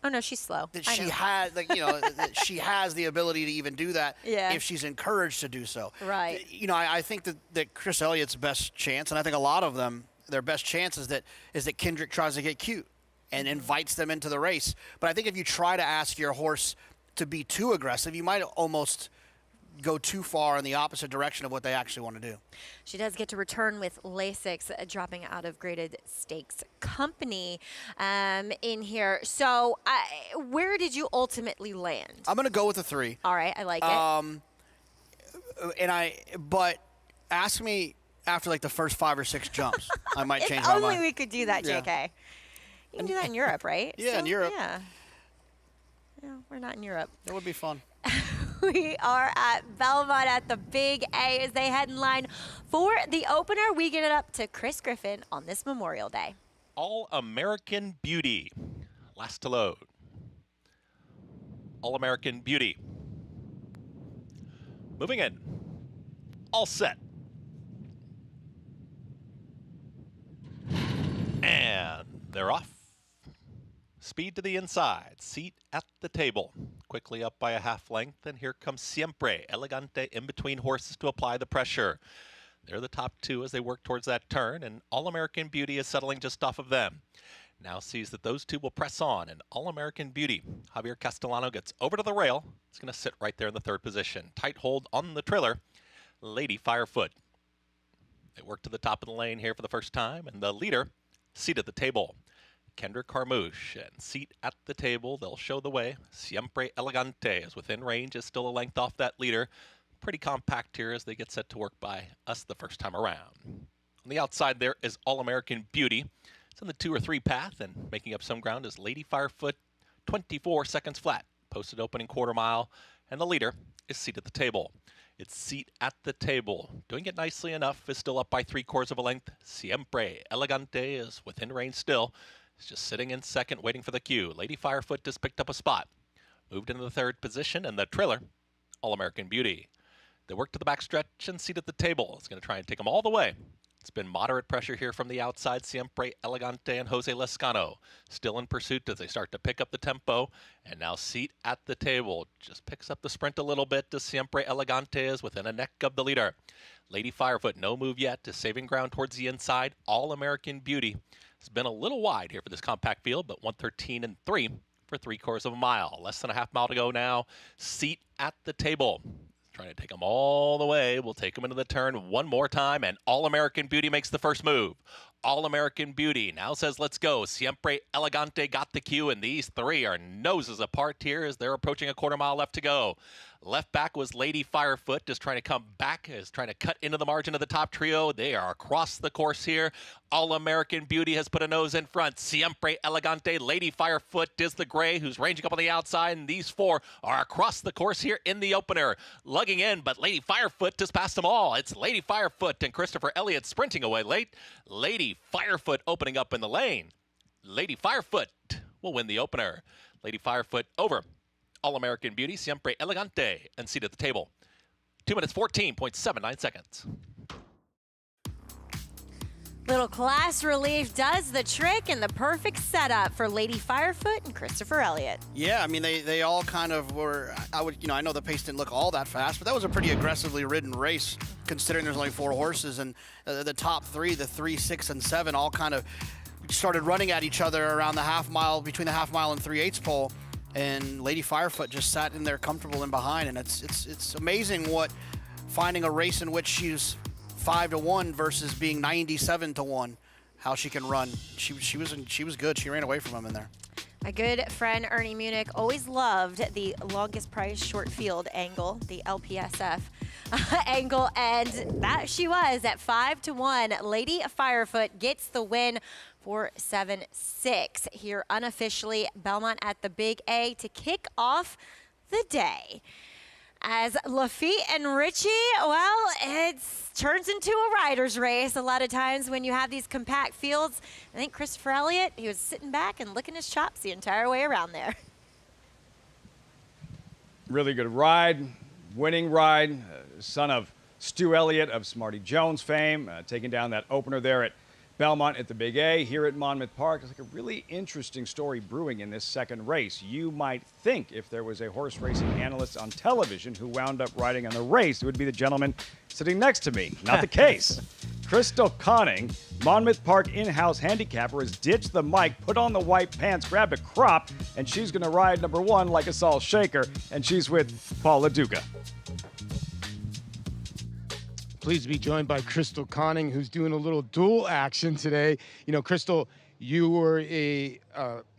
Oh no, she's slow. That she has, that she has the ability to even do that if she's encouraged to do so. Right. I think that Chris Elliott's best chance, and I think a lot of them, their best chance is that Kendrick tries to get cute and invites them into the race. But I think if you try to ask your horse to be too aggressive, you might almost go too far in the opposite direction of what they actually want to do. She does get to return with Lasix, dropping out of graded stakes company in here. So where did you ultimately land? I'm going to go with a 3. All right, I like it. But ask me after like the first 5 or 6 jumps. I might change my mind. Only we could do that, JK. You can do that in Europe, right? Yeah, so, in Europe. Yeah. We're not in Europe. That would be fun. We are at Belmont at the Big A as they head in line for the opener. We get it up to Chris Griffin on this Memorial Day. All-American Beauty. Last to load. All-American Beauty. Moving in. All set. And they're off. Speed to the inside, seat at the table. Quickly up by a half length, and here comes Siempre Elegante in between horses to apply the pressure. They're the top 2 as they work towards that turn, and All-American Beauty is settling just off of them. Now sees that those 2 will press on, and All-American Beauty, Javier Castellano gets over to the rail. It's going to sit right there in the 3rd position. Tight hold on the trailer, Lady Firefoot. They work to the top of the lane here for the first time, and the leader, seat at the table. Kendra Carmouche, and seat at the table. They'll show the way. Siempre Elegante is within range, is still a length off that leader. Pretty compact here as they get set to work by us the first time around. On the outside there is All-American Beauty. It's on the 2 or 3 path, and making up some ground is Lady Firefoot, 24 seconds flat. Posted opening quarter mile, and the leader is seat at the table. It's seat at the table. Doing it nicely enough, is still up by 3/4 of a length. Siempre Elegante is within range still. It's just sitting in second, waiting for the cue. Lady Firefoot just picked up a spot. Moved into the 3rd position, and the trailer, All-American Beauty. They work to the backstretch and seat at the table. It's going to try and take them all the way. It's been moderate pressure here from the outside. Siempre Elegante and Jose Lescano still in pursuit as they start to pick up the tempo. And now seat at the table. Just picks up the sprint a little bit as Siempre Elegante is within a neck of the leader. Lady Firefoot, no move yet, is saving ground towards the inside. All-American Beauty. It's been a little wide here for this compact field, but 1:13 and 3 for 3/4 of a mile. Less than a half mile to go now. Seat at the table. Trying to take them all the way. We'll take them into the turn one more time, and All-American Beauty makes the first move. All-American Beauty now says, let's go. Siempre Elegante got the cue, and these 3 are noses apart here as they're approaching a quarter mile left to go. Left back was Lady Firefoot, just trying to come back, is trying to cut into the margin of the top trio. They are across the course here. All-American Beauty has put a nose in front. Siempre Elegante, Lady Firefoot is the gray, who's ranging up on the outside, and these 4 are across the course here in the opener. Lugging in, but Lady Firefoot just passed them all. It's Lady Firefoot and Christopher Elliott sprinting away late. Lady Firefoot opening up in the lane. Lady Firefoot will win the opener. Lady Firefoot over All-American Beauty, Siempre Elegante, and seat at the table. 2 minutes, 14.79 seconds. Little class relief does the trick, and the perfect setup for Lady Firefoot and Christopher Elliott. Yeah, I mean, they all kind of were, I know the pace didn't look all that fast, but that was a pretty aggressively ridden race, considering there's only 4 horses, and the top 3, the 3, 6, and 7, all kind of started running at each other around the half mile, between the half mile and 3/8 pole, and Lady Firefoot just sat in there comfortable and behind, and it's amazing what finding a race in which she's 5-1 versus being 97-1, how she can run. She was good. She ran away from him in there. My good friend Ernie Munich always loved the longest price short field angle, the LPSF angle, and that she was at 5-1. Lady Firefoot gets the win for 7-6 here unofficially. Belmont at the Big A to kick off the day. As Lafitte and Richie, well, it turns into a rider's race a lot of times when you have these compact fields. I think Christopher Elliott, he was sitting back and licking his chops the entire way around there. Really good ride, winning ride. Son of Stu Elliott of Smarty Jones fame, taking down that opener there at Belmont at the Big A. Here at Monmouth Park, it's like a really interesting story brewing in this second race. You might think if there was a horse racing analyst on television who wound up riding on the race, it would be the gentleman sitting next to me. Not the case. Christophe Cunning, Monmouth Park in-house handicapper, has ditched the mic, put on the white pants, grabbed a crop, and she's going to ride number 1 like a salt shaker, and she's with Paul LaDuca. Pleased to be joined by Crystal Cunning, who's doing a little dual action today. You know, Crystal, you were a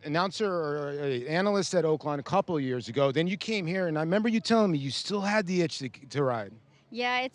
announcer or an analyst at Oakland a couple of years ago. Then you came here, and I remember you telling me you still had the itch to ride. Yeah,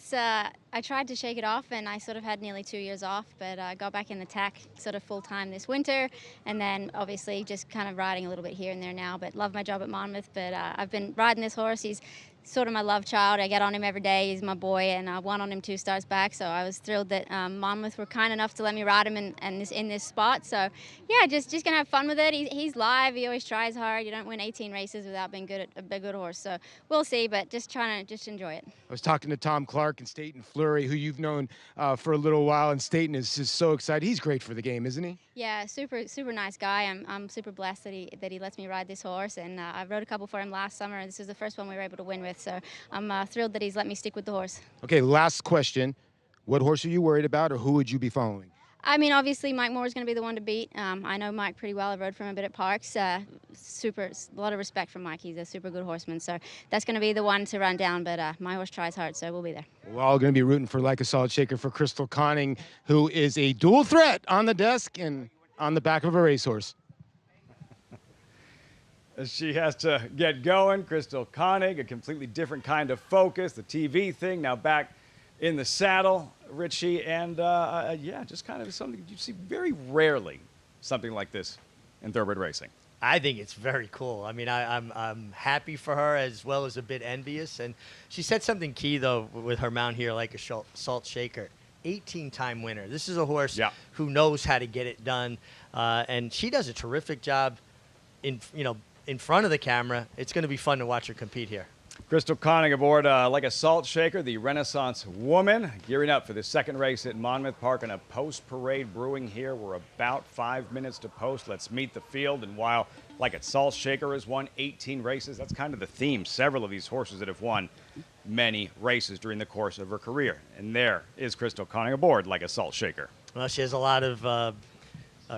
I tried to shake it off, and I sort of had nearly 2 years off, but I got back in the tack sort of full-time this winter, and then obviously just kind of riding a little bit here and there now, but love my job at Monmouth. But I've been riding this horse. He's sort of my love child. I get on him every day. He's my boy, and I won on him 2 starts back, so I was thrilled that Monmouth were kind enough to let me ride him in this spot. So yeah, just gonna have fun with it. He's live. He always tries hard. You don't win 18 races without being good at a good horse. So we'll see, but just trying to just enjoy it. I was talking to Tom Clark and Staten Fleury, who you've known for a little while, and Staten is just so excited. He's great for the game, isn't he? Yeah, super nice guy. I'm super blessed that he lets me ride this horse, and I rode a couple for him last summer, and this is the first one we were able to win with. So I'm thrilled that he's let me stick with the horse. Okay, last question. What horse are you worried about, or who would you be following? I mean, obviously, Mike Moore is going to be the one to beat. I know Mike pretty well. I rode for him a bit at Parks. A lot of respect for Mike. He's a super good horseman. So that's going to be the one to run down. But my horse tries hard, so we'll be there. We're all going to be rooting for Like a Solid Shaker for Crystal Cunning, who is a dual threat on the desk and on the back of a racehorse. She has to get going. Crystal Cunning, a completely different kind of focus. The TV thing, now back in the saddle, Richie. And yeah, just kind of something you see very rarely, something like this in thoroughbred racing. I think it's very cool. I mean, I'm happy for her as well as a bit envious. And she said something key, though, with her mount here, Like a Salt Shaker. 18-time winner. This is a horse who knows how to get it done. And she does a terrific job in front of the camera. It's going to be fun to watch her compete here. Crystal Cunning aboard Like a Salt Shaker, the Renaissance woman, gearing up for the second race at Monmouth Park in a post-parade brewing here. We're about 5 minutes to post. Let's meet the field. And while Like a Salt Shaker has won 18 races, that's kind of the theme. Several of these horses that have won many races during the course of her career. And there is Crystal Cunning aboard Like a Salt Shaker. Well, she has a lot of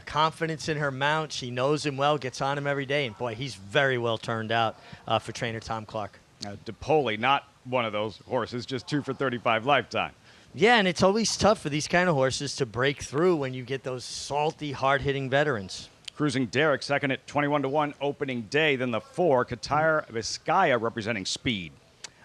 confidence in her mount. She knows him well, gets on him every day. And, boy, he's very well turned out for trainer Tom Clark. DePoli, not one of those horses, just 2 for 35 lifetime. Yeah, and it's always tough for these kind of horses to break through when you get those salty, hard-hitting veterans. Cruising Derek, second at 21-1 opening day. Then the 4, Katara Vizcaya, representing speed.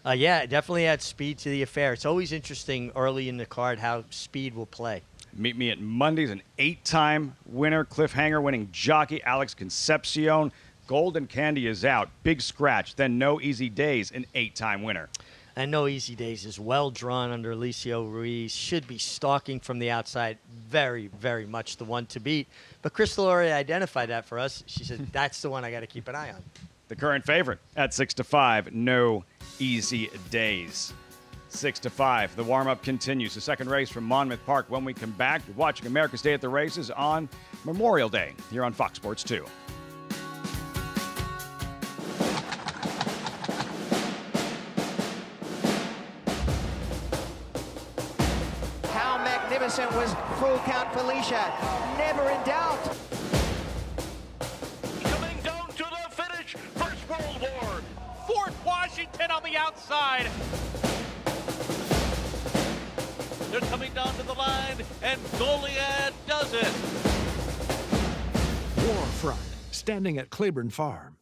Yeah, it definitely adds speed to the affair. It's always interesting early in the card how speed will play. Meet me at Mondays, an 8-time winner, cliffhanger winning jockey Alex Concepcion. Golden Candy is out. Big scratch. Then No Easy Days, an 8-time winner. And No Easy Days is well drawn under Alicio Ruiz. Should be stalking from the outside. Very, very much the one to beat. But Crystal already identified that for us. She said, that's the one I got to keep an eye on. The current favorite at 6-5, No Easy Days. 6-5. The warm-up continues. The second race from Monmouth Park. When we come back, you're watching America's Day at the Races on Memorial Day here on Fox Sports 2. How magnificent was Full Count Felicia. Never in doubt. Coming down to the finish. First World War. Fort Washington on the outside. They're coming down to the line, and Goliad does it. Warfront, standing at Claiborne Farm.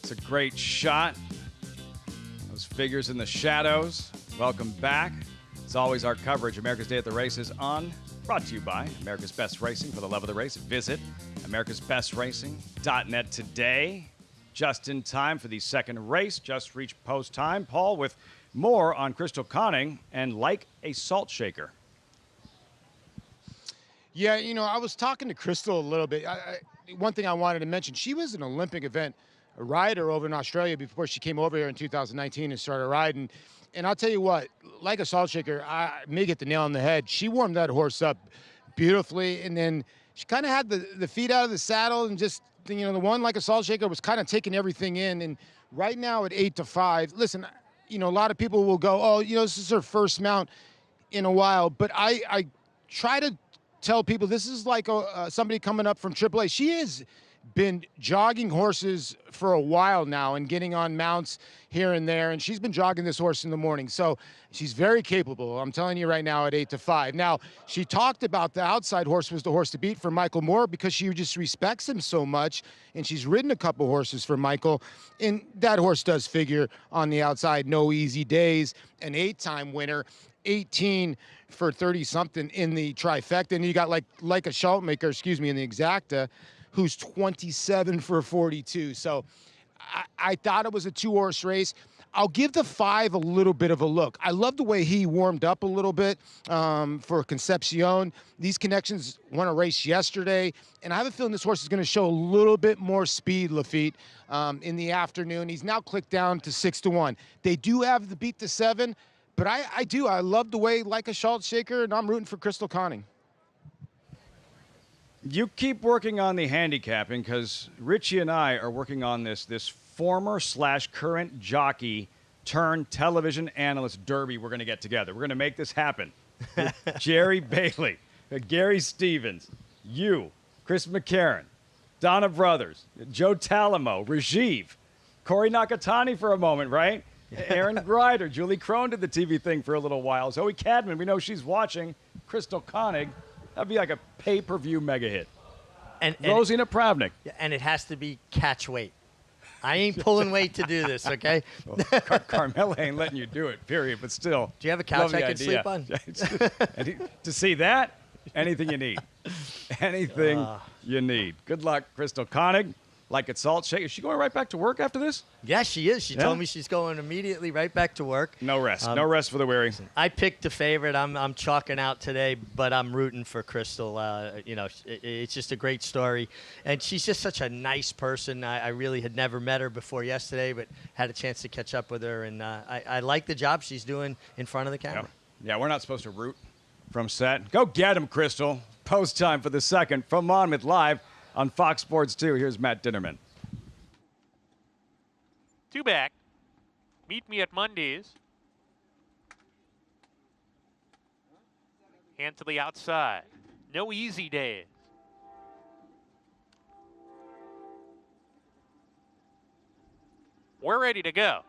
It's a great shot. Those figures in the shadows. Welcome back. As always, our coverage, America's Day at the Races on, brought to you by America's Best Racing. For the love of the race, visit americasbestracing.net today. Just in time for the second race. Just reached post time. Paul with more on Crystal Cunning and Like a Salt Shaker. Yeah, you know, I was talking to Crystal a little bit. One thing I wanted to mention, she was an Olympic event rider over in Australia before she came over here in 2019 and started riding. And I'll tell you what, Like a Salt Shaker, I may get the nail on the head. She warmed that horse up beautifully, and then she kind of had the feet out of the saddle and just, you know, the one Like a Salt Shaker was kind of taking everything in. And right now at 8-5, listen, you know, a lot of people will go, oh, you know, this is her first mount in a while. But I try to tell people this is like somebody coming up from AAA. She has been jogging horses for a while now and getting on mounts here and there, and she's been jogging this horse in the morning. So she's very capable, I'm telling you right now, at 8-5. Now, she talked about the outside horse was the horse to beat for Michael Moore because she just respects him so much, and she's ridden a couple horses for Michael, and that horse does figure on the outside. No Easy Days, an 8-time winner, 18 for 30-something in the trifecta, and you got like a Schultmaker, in the exacta, who's 27 for 42. So I thought it was a 2-horse race. I'll give the 5 a little bit of a look. I love the way he warmed up a little bit for Concepcion. These Connections won a race yesterday, and I have a feeling this horse is going to show a little bit more speed, Lafitte, in the afternoon. He's now clicked down to 6-1. They do have the beat to 7, but I love the way Like a Salt Shaker, and I'm rooting for Crystal Cunning. You keep working on the handicapping because Richie and I are working on this former/current jockey turned television analyst derby we're going to get together. We're going to make this happen. Jerry Bailey, Gary Stevens, you, Chris McCarron, Donna Brothers, Joe Talamo, Rajiv, Corey Nakatani for a moment, right? Aaron Grider, Julie Crone did the TV thing for a little while. Zoe Cadman, we know she's watching. Crystal Koenig. That'd be like a pay-per-view mega hit. And Rosina Pravnik. And it has to be catch weight. I ain't pulling weight to do this, okay? Well, Carmella ain't letting you do it, period, but still. Do you have a couch I can sleep on? To see that, anything you need. Anything you need. Good luck, Crystal Koenig. Like a Salt Shaker. Is she going right back to work after this? Yeah, she is. She told me she's going immediately right back to work. No rest. No rest for the weary. I picked the favorite. I'm chalking out today, but I'm rooting for Crystal. You know, it's just a great story. And she's just such a nice person. I really had never met her before yesterday, but had a chance to catch up with her. And I like the job she's doing in front of the camera. Yeah, we're not supposed to root from set. Go get him, Crystal. Post time for the second from Monmouth Live on Fox Sports 2. Here's Matt Dinnerman. 2 back. Meet me at Mondays. Hand to the outside. No Easy Days. We're ready to go.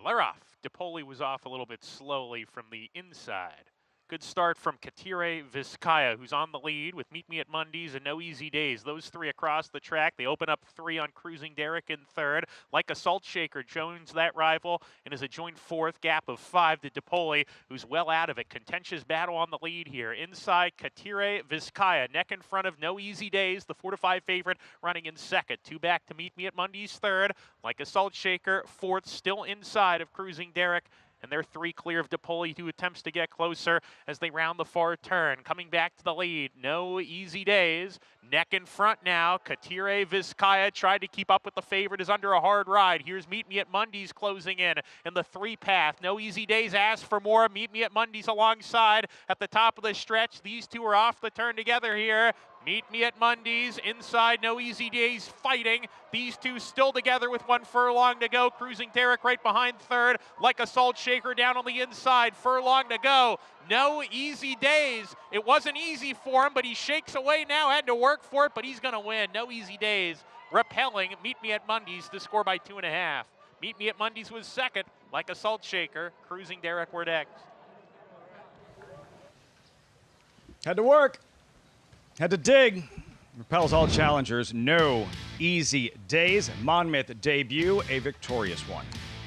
They're off. DePoli was off a little bit slowly from the inside. Good start from Katire Vizcaya, who's on the lead with Meet Me at Mondays and No Easy Days. Those 3 across the track. They open up 3 on Cruising Derrick in third. Like a Salt Shaker joins that rival and is a joint 4th, gap of 5 to DePoli, who's well out of it. Contentious battle on the lead here. Inside, Katire Vizcaya, neck in front of No Easy Days, the 4-5 favorite, running in second. 2 back to Meet Me at Mondays third. Like a Salt Shaker, 4th, still inside of Cruising Derrick. And they're 3 clear of DePoli, who attempts to get closer as they round the far turn. Coming back to the lead, No Easy Days. Neck in front now. Katire Vizcaya tried to keep up with the favorite, is under a hard ride. Here's Meet Me at Mondays closing in the 3 path. No Easy Days asks for more. Meet Me at Mondays alongside at the top of the stretch. These 2 are off the turn together here. Meet Me at Mondays, inside No Easy Days fighting. These 2 still together with 1 furlong to go. Cruising Derrick right behind third. Like a Salt Shaker down on the inside. Furlong to go. No Easy Days. It wasn't easy for him, but he shakes away now. Had to work for it, but he's going to win. No Easy Days repelling Meet Me at Mondays to score by 2.5. Meet Me at Mondays was second. Like a Salt Shaker. Cruising Derrick were next. Had to work. Had to dig. Repels all challengers. No easy days. Monmouth debut, a victorious one.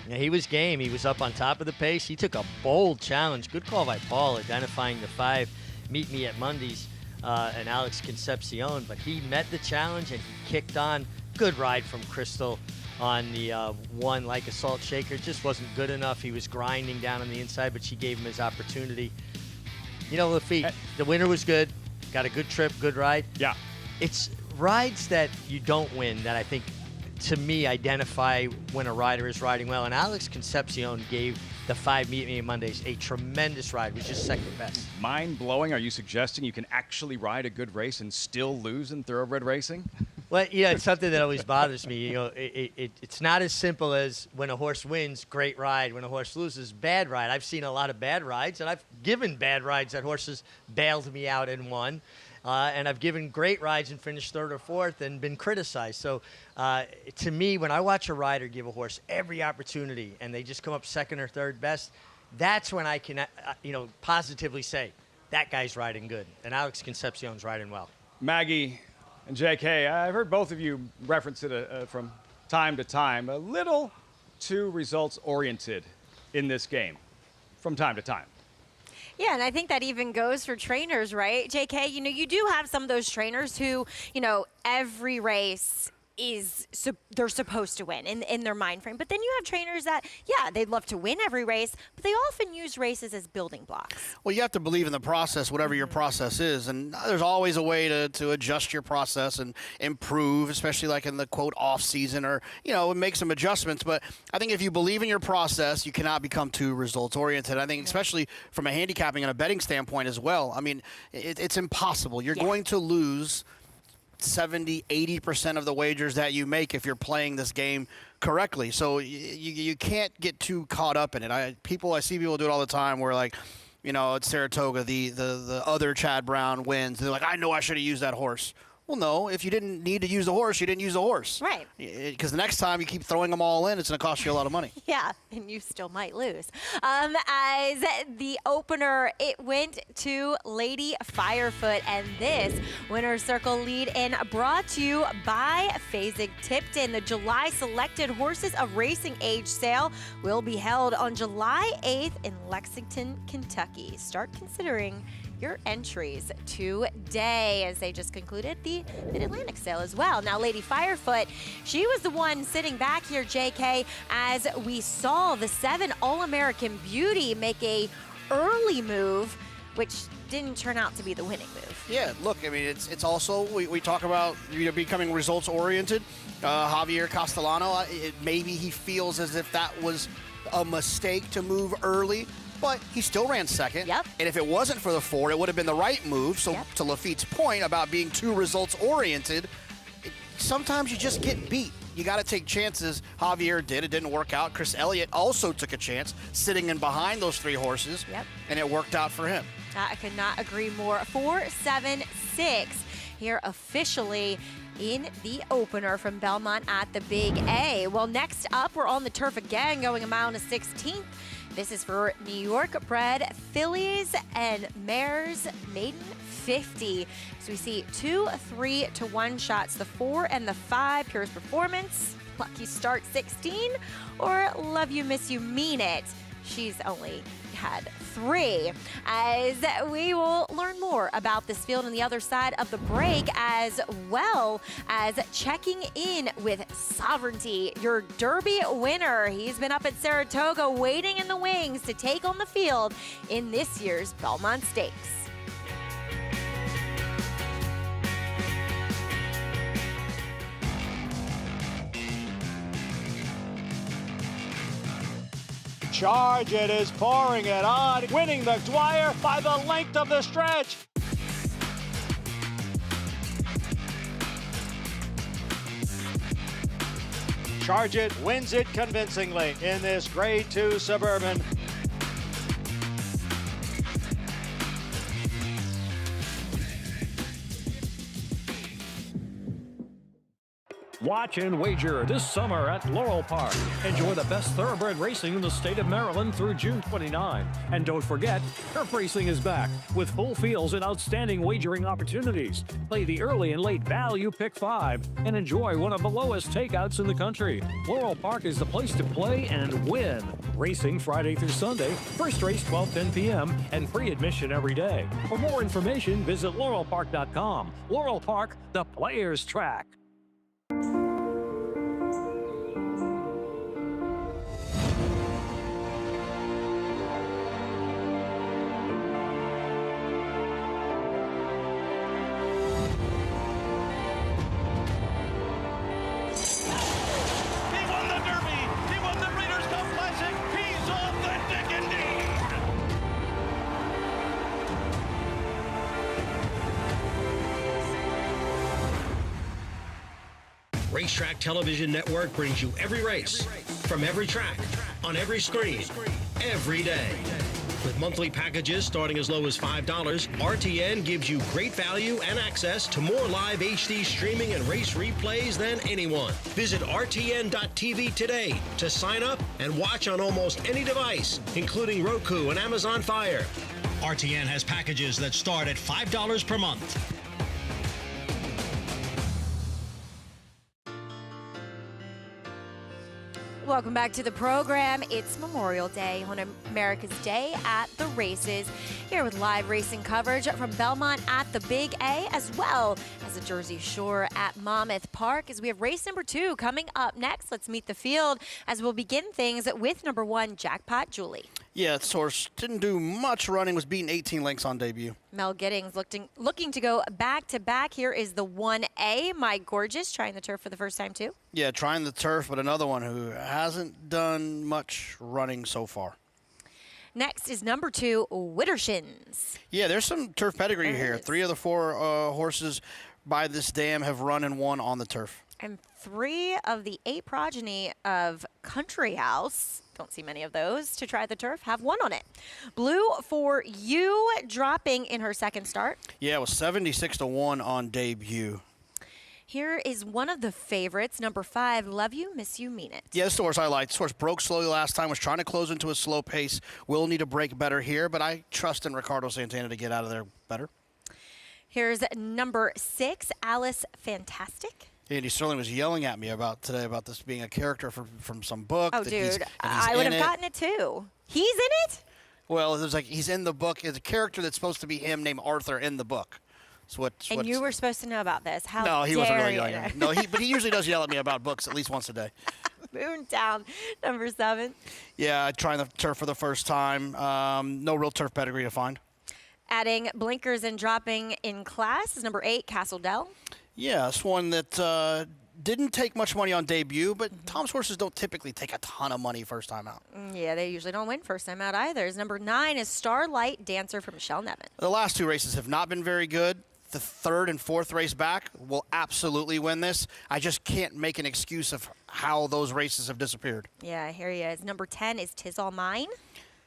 Yeah, he was game. He was up on top of the pace. He took a bold challenge. Good call by Paul, identifying the 5 Meet Me at Mondays and Alex Concepcion. But he met the challenge and he kicked on. Good ride from Crystal on the one like a salt shaker. Just wasn't good enough. He was grinding down on the inside, but she gave him his opportunity. You know, Lafitte, the winner was good. Got a good trip, good ride. Yeah. It's rides that you don't win that I think, to me, identify when a rider is riding well. And Alex Concepcion gave the 5 Meet Me Mondays a tremendous ride. It was just second best. Mind-blowing. Are you suggesting you can actually ride a good race and still lose in thoroughbred racing? Well, yeah, it's something that always bothers me. You know, it's not as simple as when a horse wins, great ride. When a horse loses, bad ride. I've seen a lot of bad rides, and I've given bad rides that horses bailed me out and won. And I've given great rides and finished 3rd or 4th and been criticized. So to me, when I watch a rider give a horse every opportunity and they just come up 2nd or 3rd best, that's when I can, positively say, that guy's riding good. And Alex Concepcion's riding well. Maggie and JK, I've heard both of you reference it from time to time. A little too results-oriented in this game from time to time. Yeah, and I think that even goes for trainers, right? JK, you do have some of those trainers who, every race they're supposed to win in their mind frame. But then you have trainers that, yeah, they'd love to win every race, but they often use races as building blocks. Well, you have to believe in the process, whatever your process is. And there's always a way to adjust your process and improve, especially like in the, quote, off season or, make some adjustments. But I think if you believe in your process, you cannot become too results oriented. I think especially from a handicapping and a betting standpoint as well. I mean, it's impossible. You're going to lose 70-80% of the wagers that you make if you're playing this game correctly. So you can't get too caught up in it. I see people do it all the time where, like, at Saratoga, the other Chad Brown wins. They're like, I know I should have used that horse. Well, no, if you didn't need to use the horse, you didn't use the horse. Right. Because the next time you keep throwing them all in, it's going to cost you a lot of money. Yeah, and you still might lose. As the opener, it went to Lady Firefoot, and this winner's circle lead-in brought to you by Fasig-Tipton. The July Selected Horses of Racing Age sale will be held on July 8th in Lexington, Kentucky. Start considering your entries today, as they just concluded the Mid-Atlantic sale as well. Now, Lady Firefoot, she was the one sitting back here, JK, as we saw the 7 All-American Beauty make a early move, which didn't turn out to be the winning move. Yeah, look, I mean, it's also, we talk about becoming results-oriented. Javier Castellano, maybe he feels as if that was a mistake to move early, but he still ran second. Yep. And if it wasn't for the Ford, it would have been the right move. So to Lafitte's point about being too results-oriented, sometimes you just get beat. You got to take chances. Javier did. It didn't work out. Chris Elliott also took a chance sitting in behind those 3 horses, and it worked out for him. I could not agree more. 4-7-6 here officially in the opener from Belmont at the Big A. Well, next up, we're on the turf again, going a mile and a 16th. This is for New York-bred fillies and mares, maiden 50. So we see 2 3-to-1 shots, the 4 and the 5, Purest Performance, Lucky Start 16, or Love You, Miss You, Mean It. She's only had 3. As we will learn more about this field on the other side of the break, as well as checking in with Sovereignty, your Derby winner. He's been up at Saratoga waiting in the wings to take on the field in this year's Belmont Stakes. Charge It is pouring it on, winning the Dwyer by the length of the stretch. Charge It wins it convincingly in this Grade 2 Suburban. Watch and wager this summer at Laurel Park. Enjoy the best thoroughbred racing in the state of Maryland through June 29. And don't forget, turf racing is back with full fields and outstanding wagering opportunities. Play the early and late value Pick 5 and enjoy one of the lowest takeouts in the country. Laurel Park is the place to play and win. Racing Friday through Sunday, first race 12:10 p.m. and free admission every day. For more information, visit laurelpark.com. Laurel Park, the players' track. Racetrack Television Network brings you every race, from every track, on every screen, every day. With monthly packages starting as low as $5, RTN gives you great value and access to more live HD streaming and race replays than anyone. Visit RTN.tv today to sign up and watch on almost any device, including Roku and Amazon Fire. RTN has packages that start at $5 per month. Welcome back to the program. It's Memorial Day on America's Day at the Races. Here with live racing coverage from Belmont at the Big A, as well as the Jersey Shore at Monmouth Park. As we have race number 2 coming up next, let's meet the field as we'll begin things with number 1, Jackpot Julie. Yeah, this horse didn't do much running, was beating 18 lengths on debut. Mel Giddings looking to go back-to-back. Here is the 1A, Mike Gorgeous, trying the turf for the first time too. Yeah, trying the turf, but another one who hasn't done much running so far. Next is number 2, Widdershins. Yeah, there's some turf pedigree here. 3 of the 4 horses by this dam have run and won on the turf. And 3 of the 8 progeny of Country House, don't see many of those, to try the turf, have won on it. Blue for You, dropping in her second start. Yeah, it was 76-1 on debut. Here is one of the favorites, number 5, Love You, Miss You, Mean It. Yeah, this is the horse I like. This horse broke slowly last time, was trying to close into a slow pace. Will need a break better here, but I trust in Ricardo Santana to get out of there better. Here's number 6, Alice Fantastic. Andy Sterling was yelling at me today about this being a character from some book. Oh, dude, I would have gotten it too. He's in it? Well, there's he's in the book. It's a character that's supposed to be him named Arthur in the book. And you were supposed to know about this. How No, he wasn't really yelling dare at me. No, but he usually does yell at me about books at least once a day. Moontown, number 7. Yeah, trying the turf for the first time. No real turf pedigree to find. Adding blinkers and dropping in class is number 8, Castle Dell. Yeah, it's one that didn't take much money on debut, but Tom's horses don't typically take a ton of money first time out. Yeah, they usually don't win first time out either. Number 9 is Starlight Dancer from Michelle Nevin. The last 2 races have not been very good. The 3rd and 4th race back will absolutely win this. I just can't make an excuse of how those races have disappeared. Yeah, here he is. Number 10 is 'Tis All Mine.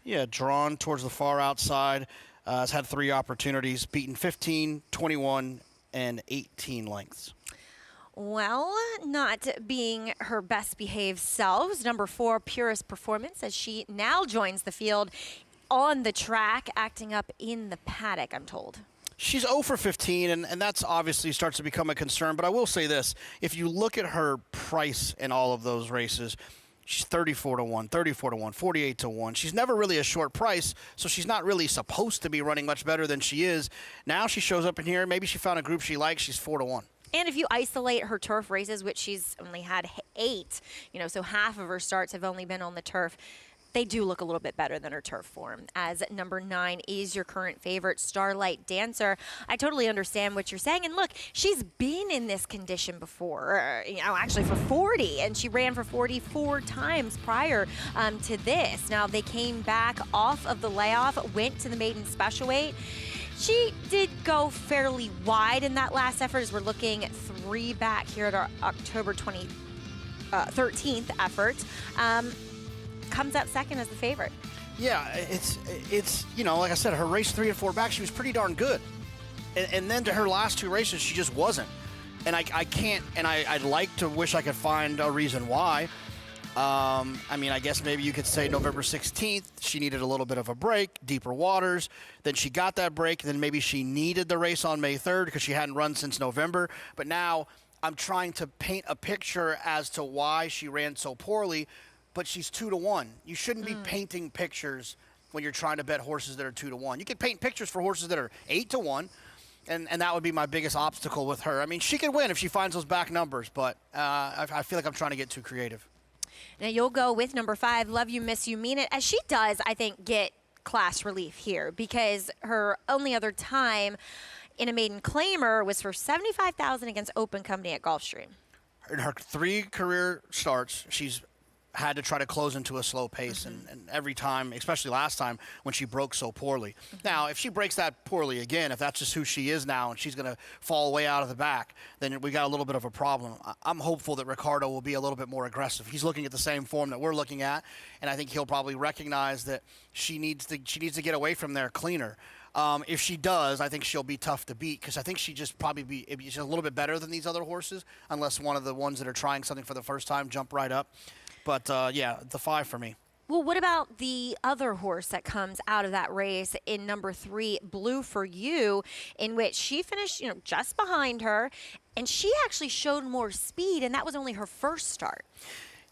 Yeah, drawn towards the far outside. Has had 3 opportunities, beaten 15, 21, and 18 lengths. Well, not being her best behaved selves. Number 4, Purest Performance, as she now joins the field on the track, acting up in the paddock, I'm told. She's 0 for 15, and that's obviously starts to become a concern. But I will say this. If you look at her price in all of those races, she's 34-1, 34-1, 48-1. She's never really a short price, so she's not really supposed to be running much better than she is. Now she shows up in here. Maybe she found a group she likes. She's 4-1. And if you isolate her turf races, which she's only had 8, so half of her starts have only been on the turf, they do look a little bit better than her turf form. As number 9 is your current favorite, Starlight Dancer. I totally understand what you're saying. And look, she's been in this condition before, actually for 40, and she ran for 44 times prior to this. Now, they came back off of the layoff, went to the maiden special weight. She did go fairly wide in that last effort, as we're looking 3 back here at our October 13th effort. Comes up second as the favorite. Yeah, it's like I said, her race 3 and 4 back, she was pretty darn good. And then to her last 2 races, she just wasn't. And I can't, and I'd like to wish I could find a reason why. I mean, I guess maybe you could say November 16th, she needed a little bit of a break, deeper waters. Then she got that break. Then maybe she needed the race on May 3rd because she hadn't run since November. But now I'm trying to paint a picture as to why she ran so poorly, but she's 2-1. You shouldn't be painting pictures when you're trying to bet horses that are 2-1. You could paint pictures for horses that are 8-1. And that would be my biggest obstacle with her. I mean, she could win if she finds those back numbers, but I feel like I'm trying to get too creative. Now you'll go with number 5, Love You, Miss You, Mean It, as she does, I think, get class relief here because her only other time in a maiden claimer was for $75,000 against Open Company at Gulfstream. In her 3 career starts, she's had to try to close into a slow pace, and every time, especially last time when she broke so poorly. Now, if she breaks that poorly again, if that's just who she is now and she's going to fall way out of the back, then we got a little bit of a problem. I'm hopeful that Ricardo will be a little bit more aggressive. He's looking at the same form that we're looking at, and I think he'll probably recognize that she needs to get away from there cleaner. If she does, I think she'll be tough to beat because I think she just probably she's a little bit better than these other horses, unless one of the ones that are trying something for the first time jump right up. But, yeah, the 5 for me. Well, what about the other horse that comes out of that race in number 3, Blue for You, in which she finished, just behind her, and she actually showed more speed, and that was only her first start.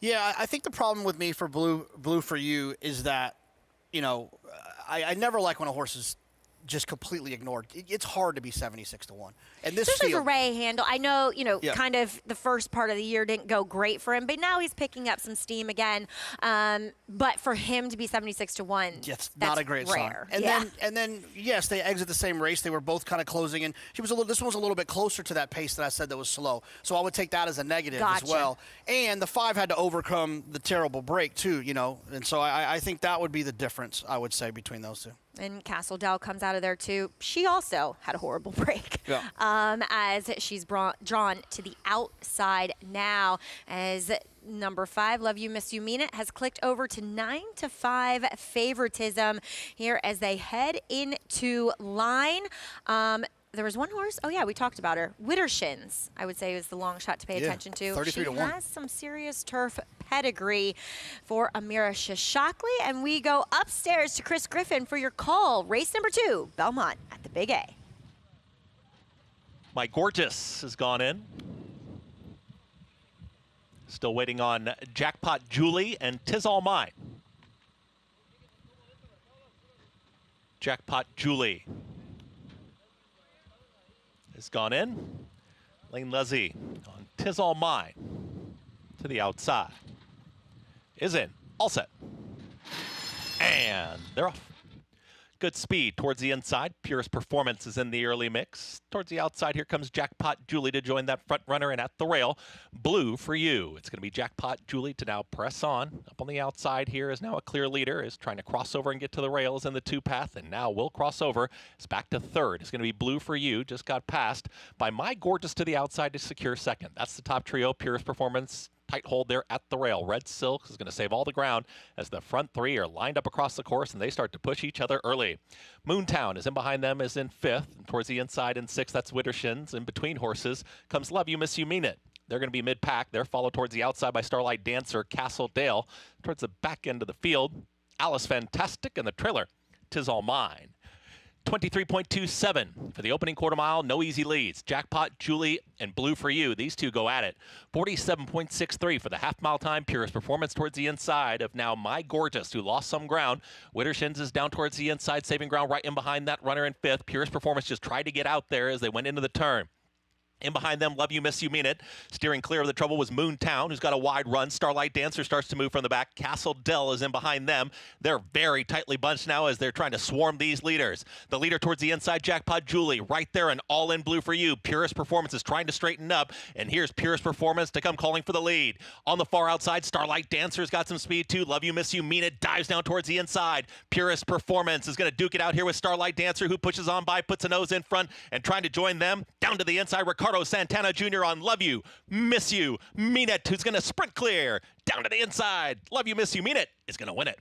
Yeah, I think the problem with me for Blue for You is that, I never like when a horse is just completely ignored. It's hard to be 76-1. And this especially field, for Ray Handel. I know, Yeah. kind of the first part of the year didn't go great for him, but now he's picking up some steam again. But for him to be 76-1, it's not a great rare. sign. And then yes, they exit the same race. They were both kind of closing in. This one was a little bit closer to that pace that I said that was slow. So I would take that as a negative as well. And the 5 had to overcome the terrible break too, And so I think that would be the difference, I would say, between those two. And Castle Dell comes out of there too. She also had a horrible break. Yeah. As she's drawn to the outside now, as number 5, Love You, Miss You, Mean It, has clicked over to 9-5 favoritism here as they head into line. There was one horse. Oh, yeah, we talked about her. Widdershins, I would say, was the long shot to pay attention to. 33-1. She has some serious turf pedigree for Amira Shishakli. And we go upstairs to Chris Griffin for your call. Race number 2, Belmont at the Big A. My Gorgeous has gone in. Still waiting on Jackpot Julie and 'Tis All Mine. Jackpot Julie has gone in. Lane Leslie on 'Tis All Mine to the outside. Is in. All set. And they're off. Good speed towards the inside. Purest Performance is in the early mix. Towards the outside, here comes Jackpot Julie to join that front runner, and at the rail, Blue for You. It's going to be Jackpot Julie to now press on. Up on the outside here is now a clear leader, is trying to cross over and get to the rails in the 2-path, and now will cross over. It's back to third. It's going to be Blue for You. Just got passed by My Gorgeous to the outside to secure second. That's the top trio. Purest Performance, tight hold there at the rail. Red Silk is going to save all the ground as the front 3 are lined up across the course and they start to push each other early. Moontown is in behind them, is in 5th. And towards the inside in 6th, that's Widdershins. In between horses comes Love You, Miss You, Mean It. They're going to be mid-pack. They're followed towards the outside by Starlight Dancer, Castle Dale. Towards the back end of the field, Alice Fantastic and the trailer, 'Tis All Mine. 23.27 for the opening quarter mile. No easy leads. Jackpot, Julie, and Blue for You. These two go at it. 47.63 for the half-mile time. Purest Performance towards the inside of now My Gorgeous, who lost some ground. Widdershins is down towards the inside, saving ground right in behind that runner in 5th. Purest Performance just tried to get out there as they went into the turn. In behind them, Love You, Miss You, Mean It. Steering clear of the trouble was Moontown, who's got a wide run. Starlight Dancer starts to move from the back. Castle Dell is in behind them. They're very tightly bunched now as they're trying to swarm these leaders. The leader towards the inside, Jackpot Julie, right there and all in Blue for You. Purest Performance is trying to straighten up, and here's Purest Performance to come calling for the lead. On the far outside, Starlight Dancer's got some speed too. Love You, Miss You, Mean It dives down towards the inside. Purest Performance is going to duke it out here with Starlight Dancer, who pushes on by, puts a nose in front, and trying to join them. Down to the inside, Ricardo Santana Jr. on Love You, Miss You, Mean It, who's going to sprint clear. Down to the inside, Love You, Miss You, Mean It is going to win it.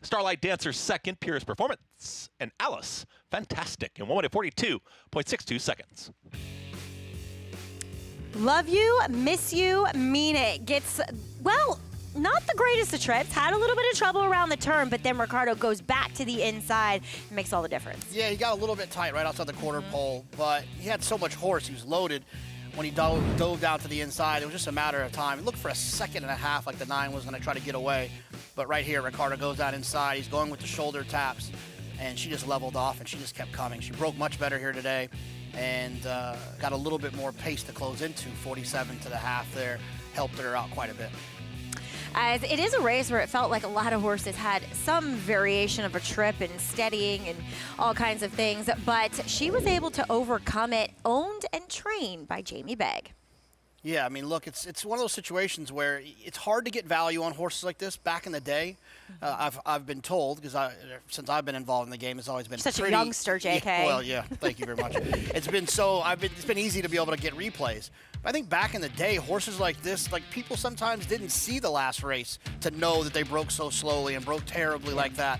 Starlight Dancer second, Purest Performance, and Alice Fantastic in 1 minute 42.62 seconds. Love you, miss you, mean it. Gets, well, not the greatest of trips. Had a little bit of trouble around the turn, but then Ricardo goes back to the inside and makes all the difference. Yeah, he got a little bit tight right outside the quarter pole, but he had so much horse. He was loaded when he dove down to the inside. It was just a matter of time. It looked for a second and a half like the 9 was going to try to get away. But right here, Ricardo goes out inside. He's going with the shoulder taps, and she just leveled off, and she just kept coming. She broke much better here today and got a little bit more pace to close into. 47 to the half there helped her out quite a bit. As it is a race where it felt like a lot of horses had some variation of a trip and steadying and all kinds of things, but she was able to overcome it, owned and trained by Jamie Begg. Yeah, I mean, look, it's one of those situations where it's hard to get value on horses like this. Back in the day, I've been told, because since I've been involved in the game, it's always been such pretty, a youngster, JK. Yeah, well, yeah, thank you very much. It's been easy to be able to get replays. But I think back in the day, horses like this, like people sometimes didn't see the last race to know that they broke so slowly and broke terribly like that.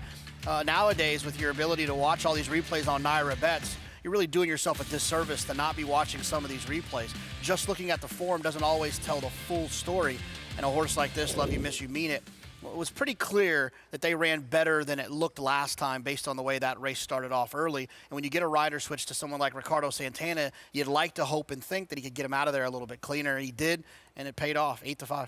Nowadays, with your ability to watch all these replays on Naira Bets, you're really doing yourself a disservice to not be watching some of these replays. Just looking at the form doesn't always tell the full story. And a horse like this, Love You, Miss You, Mean It, it was pretty clear that they ran better than it looked last time based on the way that race started off early. And when you get a rider switch to someone like Ricardo Santana, you'd like to hope and think that he could get him out of there a little bit cleaner. He did, and it paid off, 8-5.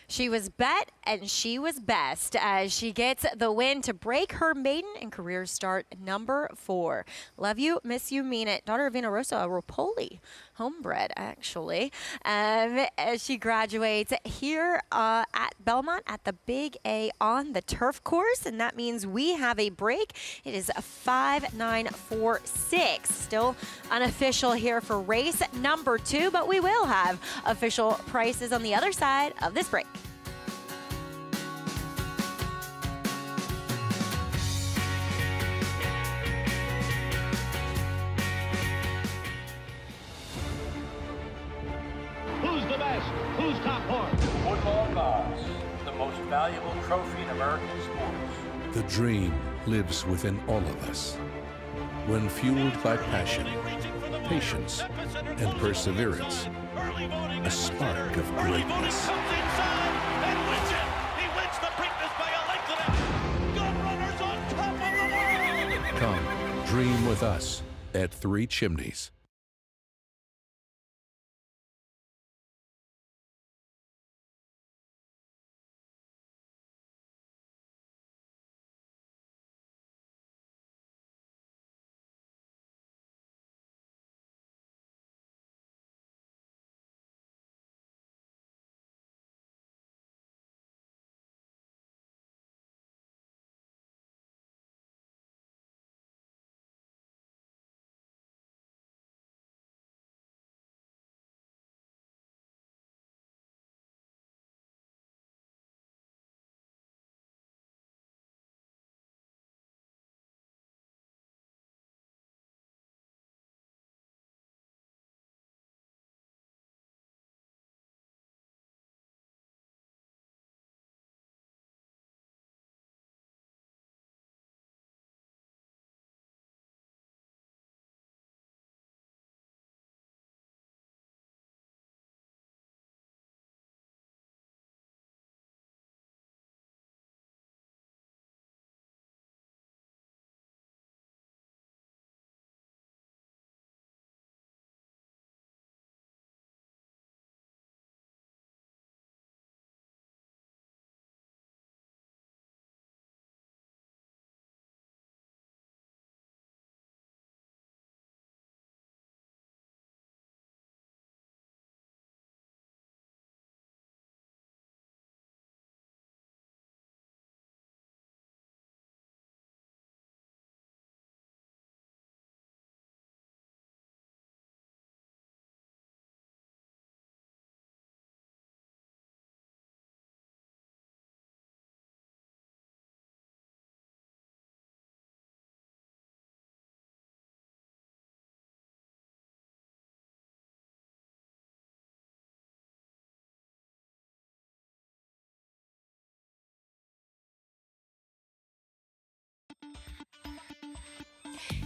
She was bet and she was best as she gets the win to break her maiden and career start number 4. Love You, Miss You, Mean It. Daughter of Vina Rosa, a Rapoli homebred, actually. As she graduates here at Belmont at the Big A on the turf course, and that means we have a break. It is a 5-9-4-6. Still unofficial here for race number 2, but we will have official prices on the other side of this break. Who's the best? Who's top horse? Football gods, the most valuable trophy in American sports. The dream lives within all of us. When fueled by passion, patience, and perseverance, a spark of greatness. Come, dream with us at Three Chimneys.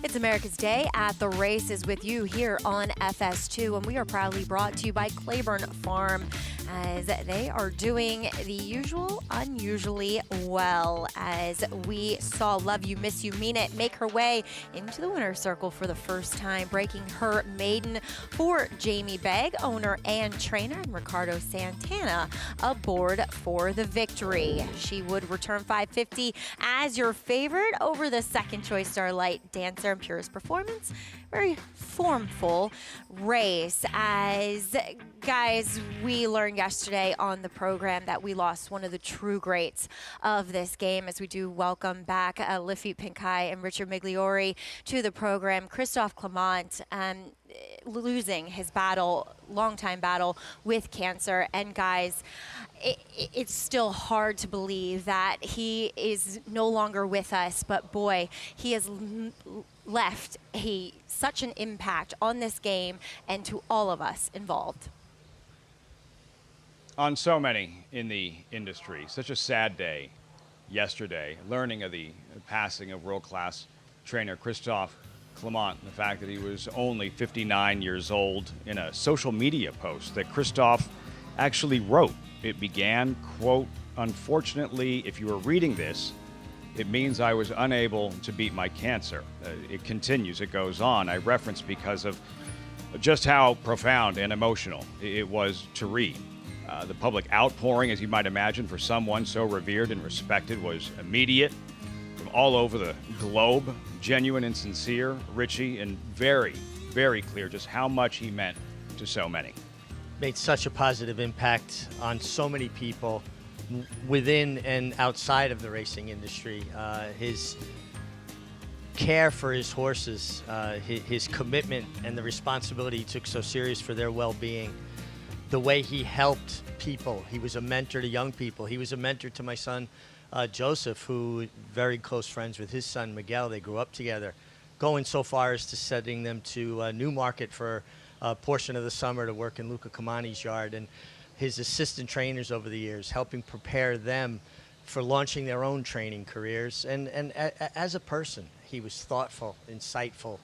It's America's Day at the Races with you here on FS2, and we are proudly brought to you by Claiborne Farm, as they are doing the usual unusually well, as we saw Love You, Miss You, Mean It make her way into the winner's circle for the first time, breaking her maiden for Jamie Begg, owner and trainer, and Ricardo Santana aboard for the victory. She would return $550 as your favorite over the second choice Starlight Dancer and Purest Performance. Very formful race, as guys, we learned yesterday on the program that we lost one of the true greats of this game, as we do welcome back Lafitte Pinkai and Richard Migliori to the program. Christophe Clement losing his longtime battle with cancer, and guys, it's still hard to believe that he is no longer with us, but boy, he has left such an impact on this game and to all of us involved. On so many in the industry, such a sad day yesterday, learning of the passing of world-class trainer Christophe Clement, and the fact that he was only 59 years old, in a social media post that Christophe actually wrote. It began, quote, "Unfortunately, if you are reading this, it means I was unable to beat my cancer." It continues, it goes on. I reference because of just how profound and emotional it was to read. The public outpouring, as you might imagine, for someone so revered and respected was immediate, from all over the globe, genuine and sincere, Richie, and very, very clear just how much he meant to so many. Made such a positive impact on so many people within and outside of the racing industry. His care for his horses, his commitment and the responsibility he took so serious for their well-being, the way he helped people. He was a mentor to young people. He was a mentor to my son, Joseph, who very close friends with his son, Miguel. They grew up together, going so far as to sending them to Newmarket for a portion of the summer to work in Luca Camani's yard, and his assistant trainers over the years, helping prepare them for launching their own training careers. And as a person, he was thoughtful, insightful.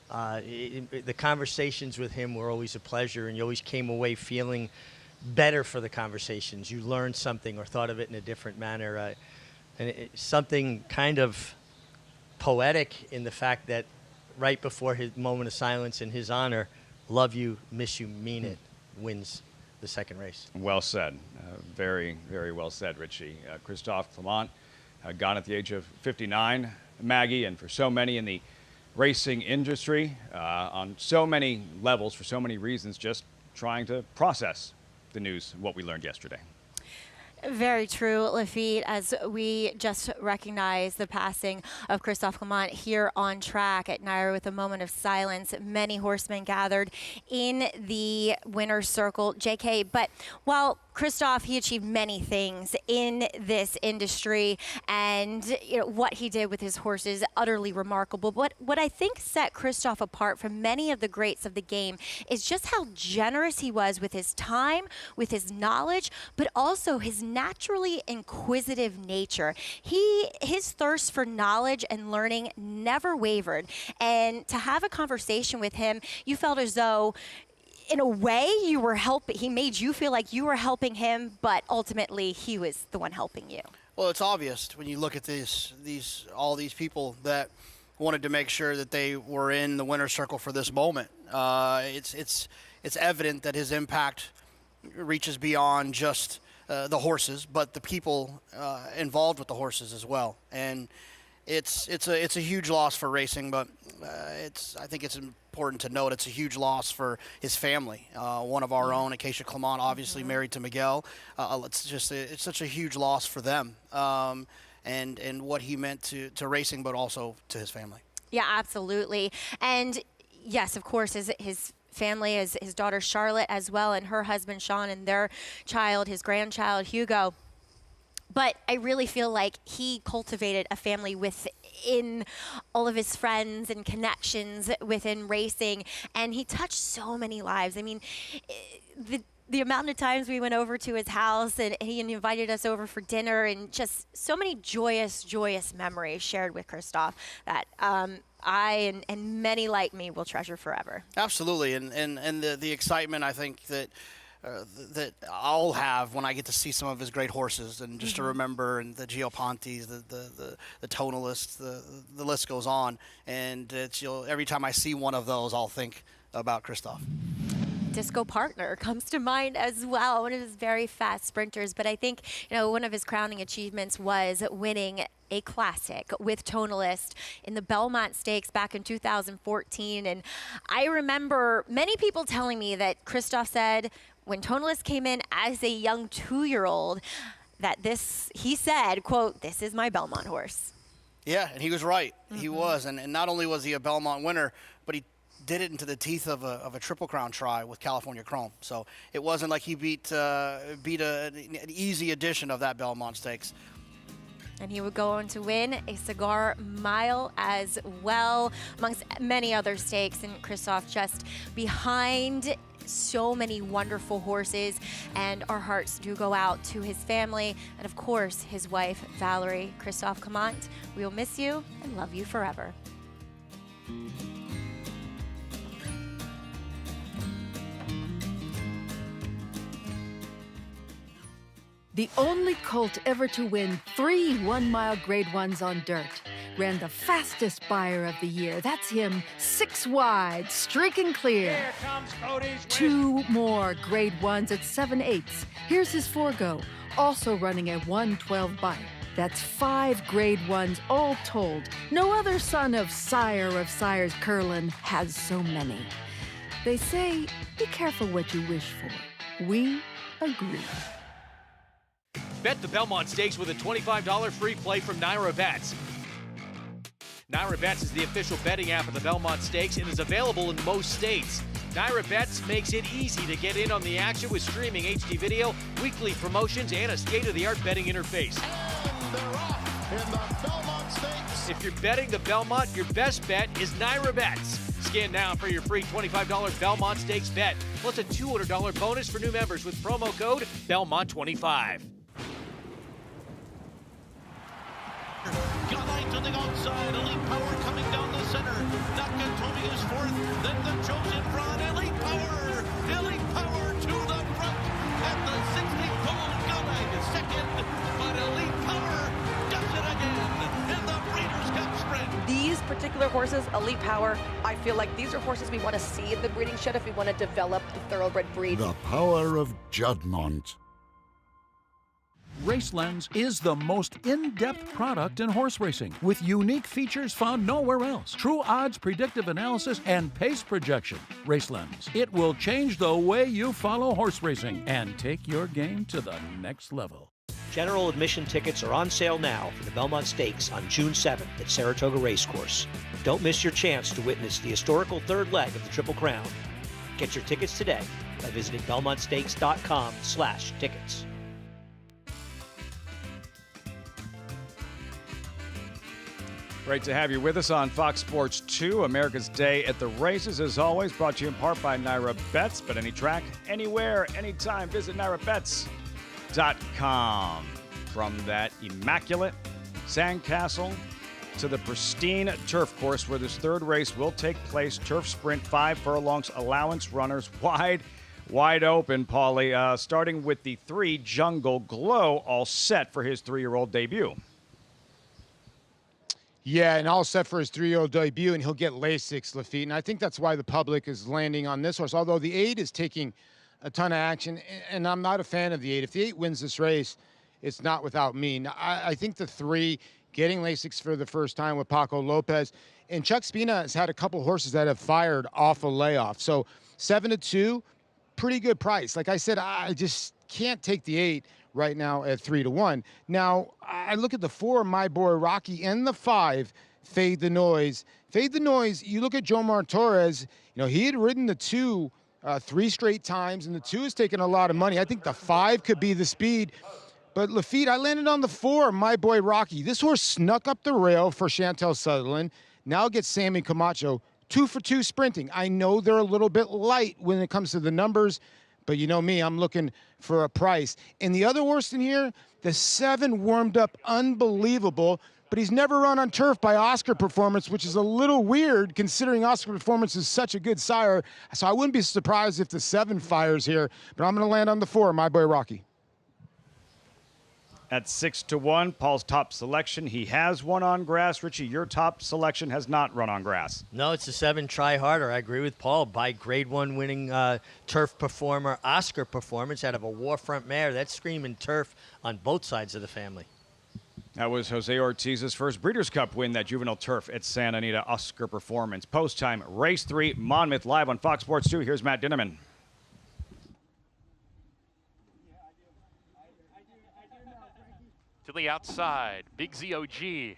The conversations with him were always a pleasure, and you always came away feeling better for the conversations. You learned something or thought of it in a different manner. And something kind of poetic in the fact that right before his moment of silence in his honor, "Love You, Miss You, Mean It" wins the second race. Well said. Very, very well said, Richie. Christophe Clement, gone at the age of 59, Maggie, and for so many in the racing industry, on so many levels, for so many reasons, just trying to process the news, what we learned yesterday. Very true, Lafitte, as we just recognize the passing of Christophe Clement here on track at Naira with a moment of silence. Many horsemen gathered in the winner's circle, JK. But while Christophe, he achieved many things in this industry, and what he did with his horses, utterly remarkable. But what I think set Christophe apart from many of the greats of the game is just how generous he was with his time, with his knowledge, but also his naturally inquisitive nature. His thirst for knowledge and learning never wavered. And to have a conversation with him, you felt as though, in a way, he made you feel like you were helping him, but ultimately he was the one helping you. Well, it's obvious when you look at all these people that wanted to make sure that they were in the winner's circle for this moment. It's evident that his impact reaches beyond just the horses, but the people involved with the horses as well. And it's a huge loss for racing, but I think it's important to note it's a huge loss for his family. One of our own, Acacia Clement, obviously married to Miguel. It's such a huge loss for them, and what he meant to racing, but also to his family. Yeah, absolutely. And yes, of course, his family, his daughter Charlotte as well, and her husband Sean, and their child, his grandchild Hugo. But I really feel like he cultivated a family within all of his friends and connections within racing, and he touched so many lives. I mean, the amount of times we went over to his house and he invited us over for dinner, and just so many joyous memories shared with Christophe that I and many like me will treasure forever. Absolutely, and the excitement I think that I'll have when I get to see some of his great horses, and just to remember, and the Geopontes, the Tonalists, the list goes on, and every time I see one of those, I'll think about Christophe. Disco Partner comes to mind as well, one of his very fast sprinters. But I think, one of his crowning achievements was winning a classic with Tonalist in the Belmont Stakes back in 2014. And I remember many people telling me that Christophe said when Tonalist came in as a young 2-year-old that he said, quote, "This is my Belmont horse." Yeah, and he was right. He was. And not only was he a Belmont winner, but he did it into the teeth of a Triple Crown try with California Chrome. So it wasn't like he beat an easy edition of that Belmont Stakes. And he would go on to win a Cigar Mile as well, amongst many other stakes. And Christophe just behind so many wonderful horses, and our hearts do go out to his family and, of course, his wife, Valerie. Christophe Clement, we will miss you and love you forever. The only colt ever to win 3 one-mile Grade 1s on dirt. Ran the fastest buyer of the year. That's him, 6 wide, streaking clear. Here comes Cody's 2 more Grade 1s at 7/8. Here's his Forgo, also running a 112 bite. That's 5 Grade 1s all told. No other son of Sires Curlin has so many. They say, be careful what you wish for. We agree. Bet the Belmont Stakes with a $25 free play from Naira Bets. Naira Bets is the official betting app of the Belmont Stakes and is available in most states. Naira Bets makes it easy to get in on the action with streaming HD video, weekly promotions, and a state-of-the-art betting interface. And they're off in the Belmont Stakes. If you're betting the Belmont, your best bet is Naira Bets. Scan now for your free $25 Belmont Stakes bet, plus a $200 bonus for new members with promo code Belmont25. Gunite to the outside, Elite Power coming down the center. Nakatomi is fourth, then the chosen front. Elite Power to the front. At the 60 pole, Gunite is second, but Elite Power does it again in the Breeders' Cup Sprint. These particular horses, Elite Power, I feel like these are horses we want to see in the breeding shed if we want to develop the thoroughbred breed. The power of Juddmonte. RaceLens is the most in-depth product in horse racing, with unique features found nowhere else. True odds, predictive analysis, and pace projection. RaceLens. It will change the way you follow horse racing and take your game to the next level. General admission tickets are on sale now for the Belmont Stakes on June 7th at Saratoga Racecourse. Don't miss your chance to witness the historical third leg of the Triple Crown. Get your tickets today by visiting belmontstakes.com/tickets. Great to have you with us on Fox Sports 2, America's Day at the Races. As always, brought to you in part by Naira Bets. Bet any track, anywhere, anytime. Visit NairaBets.com. From that immaculate sandcastle to the pristine turf course where this third race will take place. Turf Sprint, 5 furlongs, allowance runners wide open, Paulie. Starting with the 3, Jungle Glow, all set for his 3-year-old debut. Yeah, and all set for his 3-year-old debut, and he'll get Lasix, Lafitte. And I think that's why the public is landing on this horse, although the 8 is taking a ton of action, and I'm not a fan of the 8. If the 8 wins this race, it's not without me. Now, I think the 3, getting Lasix for the first time with Paco Lopez, and Chuck Spina has had a couple horses that have fired off a layoff. So 7-2, pretty good price. Like I said, I just can't take the 8 right now at 3-1. Now, I look at the 4, My Boy Rocky, and the 5, Fade the Noise. Fade the Noise, you look at Jomar Torres, he had ridden the 2 3 straight times, and the 2 has taken a lot of money. I think the 5 could be the speed. But Lafitte, I landed on the 4, My Boy Rocky. This horse snuck up the rail for Chantel Sutherland. Now gets Sammy Camacho 2 for 2 sprinting. I know they're a little bit light when it comes to the numbers, but you know me, I'm looking for a price. And the other horse in here, the 7 warmed up unbelievable. but he's never run on turf by Oscar Performance, which is a little weird considering Oscar Performance is such a good sire. So I wouldn't be surprised if the 7 fires here, but I'm going to land on the 4, My Boy Rocky. At 6-1, Paul's top selection. He has won on grass. Richie, your top selection has not run on grass. No, it's a 7 Try Harder. I agree with Paul. By Grade 1 winning turf performer, Oscar Performance out of a Warfront mare. That's screaming turf on both sides of the family. That was Jose Ortiz's first Breeders' Cup win, that juvenile turf at Santa Anita. Oscar Performance. Post time, race 3, Monmouth, live on Fox Sports 2. Here's Matt Dinneman. To the outside, Big ZOG.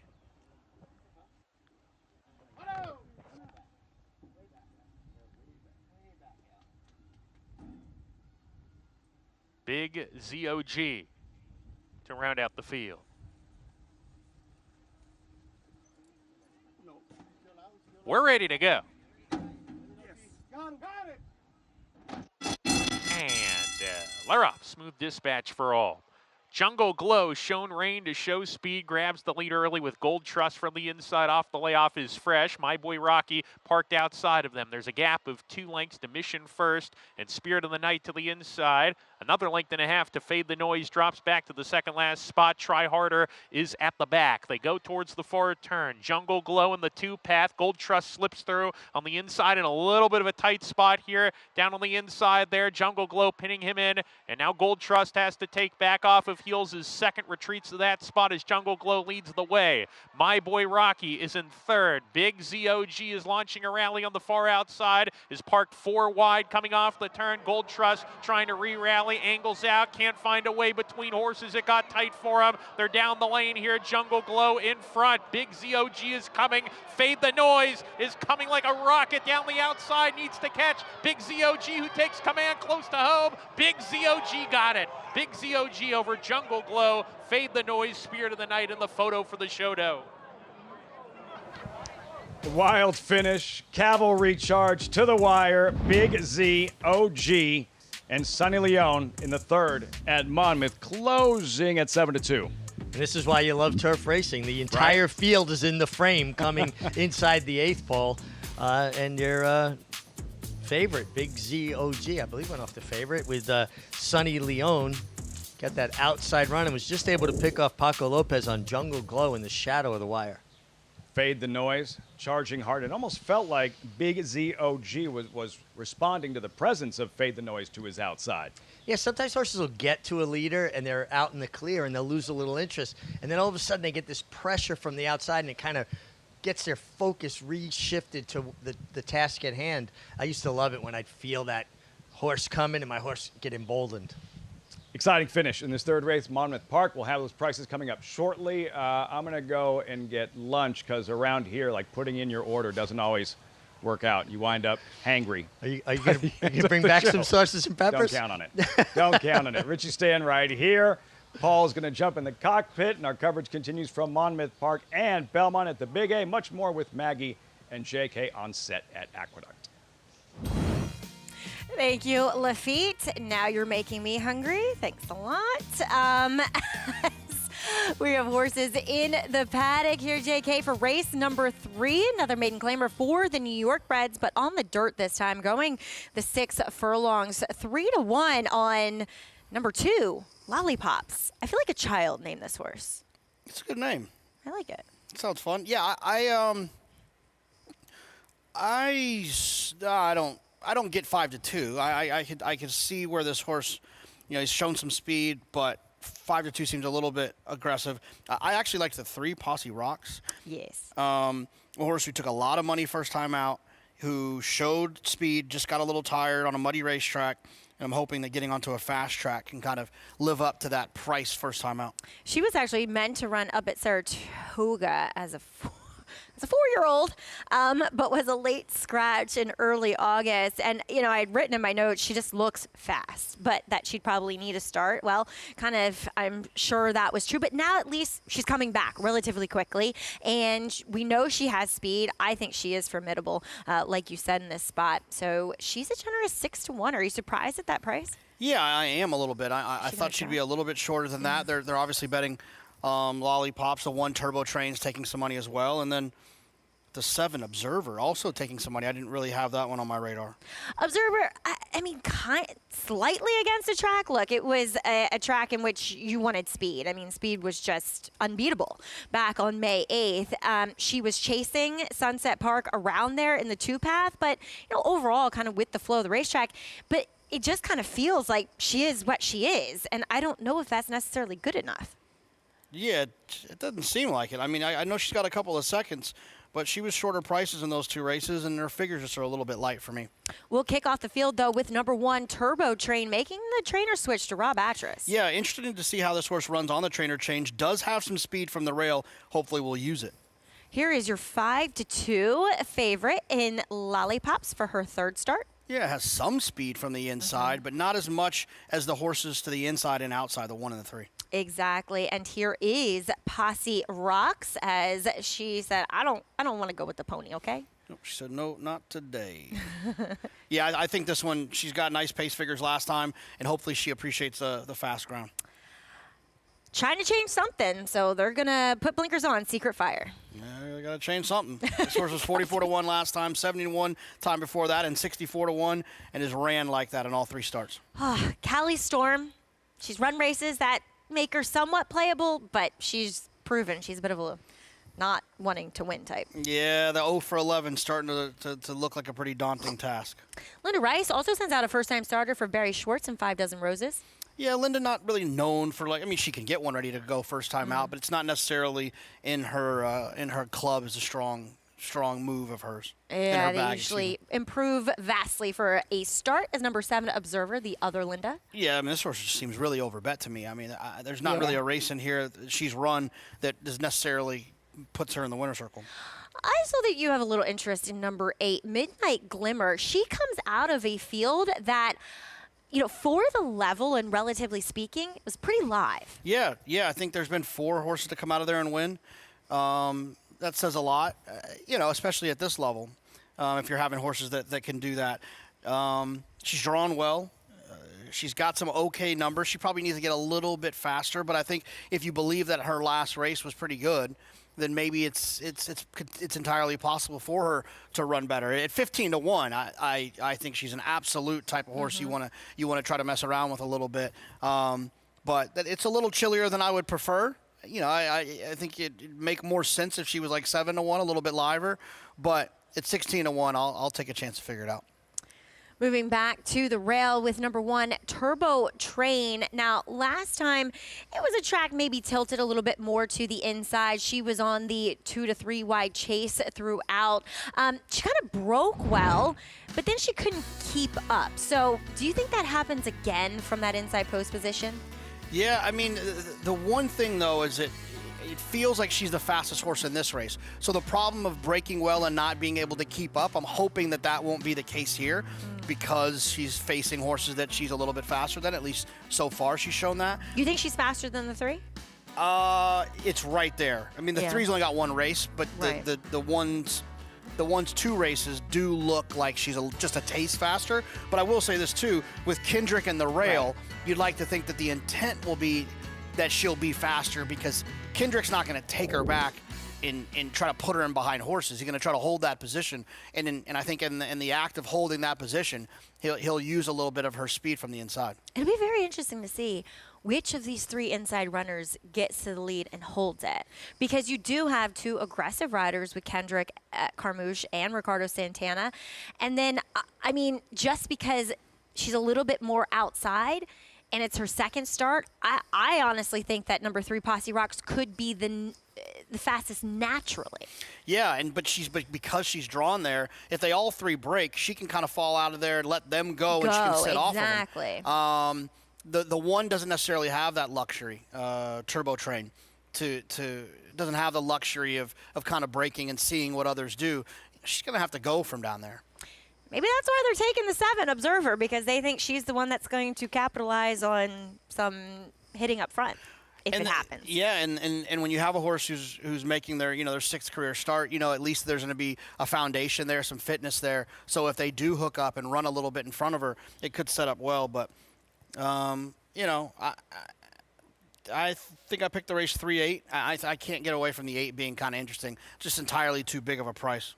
Big ZOG to round out the field. We're ready to go. And they're off. Smooth dispatch for all. Jungle Glow, shown rain to show speed, grabs the lead early with Gold Trust from the inside. Off the layoff is Fresh. My Boy Rocky parked outside of them. There's a gap of 2 lengths to Mission First and Spirit of the Night to the inside. Another length and a half to Fade the Noise, drops back to the second last spot. Try Harder is at the back. They go towards the forward turn. Jungle Glow in the 2 path. Gold Trust slips through on the inside in a little bit of a tight spot here. Down on the inside there, Jungle Glow pinning him in. And now Gold Trust has to take back off of heels. His second retreats to that spot as Jungle Glow leads the way. My Boy Rocky is in third. Big ZOG is launching a rally on the far outside. Is parked 4 wide coming off the turn. Gold Trust trying to re-rally. Angles out. Can't find a way between horses. It got tight for him. They're down the lane here. Jungle Glow in front. Big ZOG is coming. Fade the Noise is coming like a rocket down the outside. Needs to catch Big ZOG, who takes command close to home. Big ZOG got it. Big ZOG over Jungle Glow. Fade the Noise, Spirit of the Night in the photo for the Shodo. Wild finish, cavalry charge to the wire. Big Z, OG, and Sonny Leone in the third at Monmouth, closing at 7-2. This is why you love turf racing. The entire field is in the frame coming inside the 8th pole. And your favorite, Big ZOG, I believe went off the favorite with Sonny Leone. Got that outside run and was just able to pick off Paco Lopez on Jungle Glow in the shadow of the wire. Fade the Noise, charging hard. It almost felt like Big ZOG was responding to the presence of Fade the Noise to his outside. Yeah, sometimes horses will get to a leader and they're out in the clear and they'll lose a little interest. And then all of a sudden they get this pressure from the outside and it kind of gets their focus reshifted to the task at hand. I used to love it when I'd feel that horse coming and my horse get emboldened. Exciting finish in this third race, Monmouth Park. We'll have those prices coming up shortly. I'm going to go and get lunch because around here, like putting in your order doesn't always work out. You wind up hangry. Are you going to bring back some sauces and peppers? Don't count on it. Don't count on it. Richie staying right here. Paul's going to jump in the cockpit, and our coverage continues from Monmouth Park and Belmont at the Big A. Much more with Maggie and JK on set at Aqueduct. Thank you, Lafitte. Now you're making me hungry. Thanks a lot. We have horses in the paddock here, JK, for race number 3. Another maiden claimer for the New York breds, but on the dirt this time, going the 6 furlongs. 3-1 on number 2, Lollipops. I feel like a child named this horse. It's a good name. I like it. Sounds fun. Yeah, I don't get 5-2. I could see where this horse, he's shown some speed, but 5-2 seems a little bit aggressive. I actually like the 3, Posse Rocks. Yes. A horse who took a lot of money first time out, who showed speed, just got a little tired on a muddy racetrack. And I'm hoping that getting onto a fast track can kind of live up to that price first time out. She was actually meant to run up at Saratoga as a 4-year-old, but was a late scratch in early August. And, I had written in my notes, she just looks fast, but that she'd probably need a start. Well, I'm sure that was true. But now at least she's coming back relatively quickly. And we know she has speed. I think she is formidable, like you said, in this spot. So she's a generous 6-1. Are you surprised at that price? Yeah, I am a little bit. I thought she'd be a little bit shorter than that. They're obviously betting Lollipops, the 1 Turbo Train's taking some money as well. And then the 7 Observer also taking some money. I didn't really have that one on my radar. Observer, I mean, slightly against the track. Look, it was a track in which you wanted speed. I mean, speed was just unbeatable back on May 8th. She was chasing Sunset Park around there in the 2-path, but, overall kind of with the flow of the racetrack. But it just kind of feels like she is what she is, and I don't know if that's necessarily good enough. Yeah, it doesn't seem like it. I mean, I know she's got a couple of seconds, but she was shorter prices in those 2 races, and her figures just are a little bit light for me. We'll kick off the field, though, with number 1 Turbo Train, making the trainer switch to Rob Atras. Yeah, interesting to see how this horse runs on the trainer change. Does have some speed from the rail. Hopefully we'll use it. Here is your 5-2 favorite in Lollipops for her 3rd start. Yeah, it has some speed from the inside, but not as much as the horses to the inside and outside, the 1 and the 3. Exactly, and here is Posse Rocks, as she said, I don't want to go with the pony, okay? Nope, she said, no, not today. Yeah, I think this one, she's got nice pace figures last time, and hopefully she appreciates the fast ground. Trying to change something, so they're going to put blinkers on, Secret Fire. Yeah, they got to change something. This horse was 44-1 last time, 71 time before that, and 64-1, and has ran like that in all 3 starts. Callie Storm, she's run races that make her somewhat playable, but she's proven she's a bit of a not wanting to win type. Yeah, the 0 for 11 starting to look like a pretty daunting task. Linda Rice also sends out a first-time starter for Barry Schwartz and 5 Dozen Roses. Yeah, Linda not really known for she can get one ready to go first time out, but it's not necessarily in her club as a strong move of hers. Yeah, they usually improve vastly for a start as number 7 Observer, the other Linda. Yeah, I mean, this horse just seems really overbet to me. I mean, there's not really a race in here that she's run that does necessarily puts her in the winner's circle. I saw that you have a little interest in number 8, Midnight Glimmer. She comes out of a field that, for the level and relatively speaking, it was pretty live. Yeah, I think there's been 4 horses to come out of there and win. That says a lot, especially at this level, if you're having horses that can do that. She's drawn well. She's got some okay numbers. She probably needs to get a little bit faster, but I think if you believe that her last race was pretty good, then maybe it's entirely possible for her to run better. At 15-1, I think she's an absolute type of horse you want to try to mess around with a little bit. But it's a little chillier than I would prefer. I think it'd make more sense if she was like 7-1, a little bit liver. But at 16-1, I'll take a chance to figure it out. Moving back to the rail with number 1, Turbo Train. Now, last time, it was a track maybe tilted a little bit more to the inside. She was on the 2 to 3 wide chase throughout. She kind of broke well, but then she couldn't keep up. So do you think that happens again from that inside post position? Yeah, I mean, the one thing, though, is it feels like she's the fastest horse in this race. So the problem of breaking well and not being able to keep up, I'm hoping that won't be the case here because she's facing horses that she's a little bit faster than. At least so far she's shown that. You think she's faster than the 3? It's right there. I mean, the 3's only got 1 race, but the ones 2 races do look like she's just a taste faster. But I will say this, too. With Kendrick and the rail, you'd like to think that the intent will be that she'll be faster because Kendrick's not going to take her back and try to put her in behind horses. He's going to try to hold that position. And I think in the act of holding that position, he'll use a little bit of her speed from the inside. It'll be very interesting to see which of these 3 inside runners gets to the lead and holds it. Because you do have 2 aggressive riders with Kendrick Carmouche and Ricardo Santana. And then, I mean, just because she's a little bit more outside and it's her 2nd start, I honestly think that number 3, Posse Rocks, could be the fastest naturally. Yeah, but because she's drawn there, if they all 3 break, she can kind of fall out of there and let them go and she can sit off of them. Exactly. The 1 doesn't necessarily have that luxury, Turbo Train, doesn't have the luxury of kind of breaking and seeing what others do. She's going to have to go from down there. Maybe that's why they're taking the 7 Observer, because they think she's the one that's going to capitalize on some hitting up front if it happens. Yeah, and when you have a horse who's making their 6th career start, at least there's going to be a foundation there, some fitness there. So if they do hook up and run a little bit in front of her, it could set up well. But I I think I picked the race 3-8. I can't get away from the 8 being kind of interesting. Just entirely too big of a price.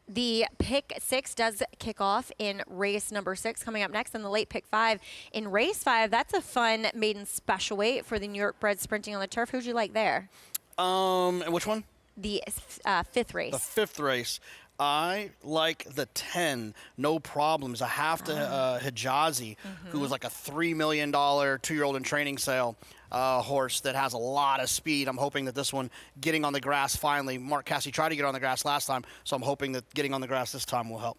The pick 6 does kick off in race number 6 coming up next, and the late pick 5 in race 5. That's a fun maiden special weight for the New York bred sprinting on the turf. Who'd you like there? And which one? The 5th race. The 5th race. I like the 10, no problems. I have to Hijazi, who was like a $3 million 2-year-old in training sale horse that has a lot of speed. I'm hoping that this one getting on the grass finally. Mark Cassidy tried to get on the grass last time, so I'm hoping that getting on the grass this time will help.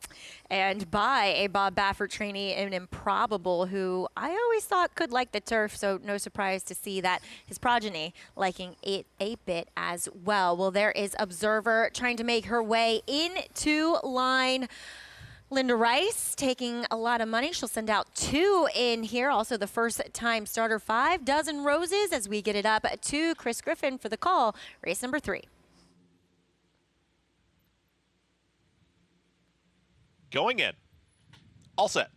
And by a Bob Baffert trainee, an Improbable, who I always thought could like the turf, so no surprise to see that his progeny liking 8-bit as well. Well, there is Observer trying to make her way into line. Linda Rice taking a lot of money. She'll send out 2 in here. Also the first-time starter 5 dozen roses as we get it up to Chris Griffin for the call, race number 3. Going in. All set.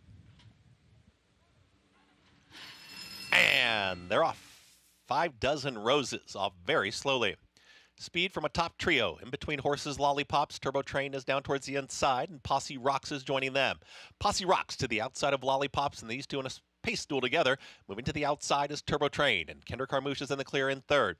And they're off. 5 dozen roses off very slowly. Speed from a top trio. In between horses, Lollipops. Turbo Train is down towards the inside, and Posse Rocks is joining them. Posse Rocks to the outside of Lollipops, and these two in a pace duel together. Moving to the outside is Turbo Train, and Kinder Carmouche is in the clear in 3rd.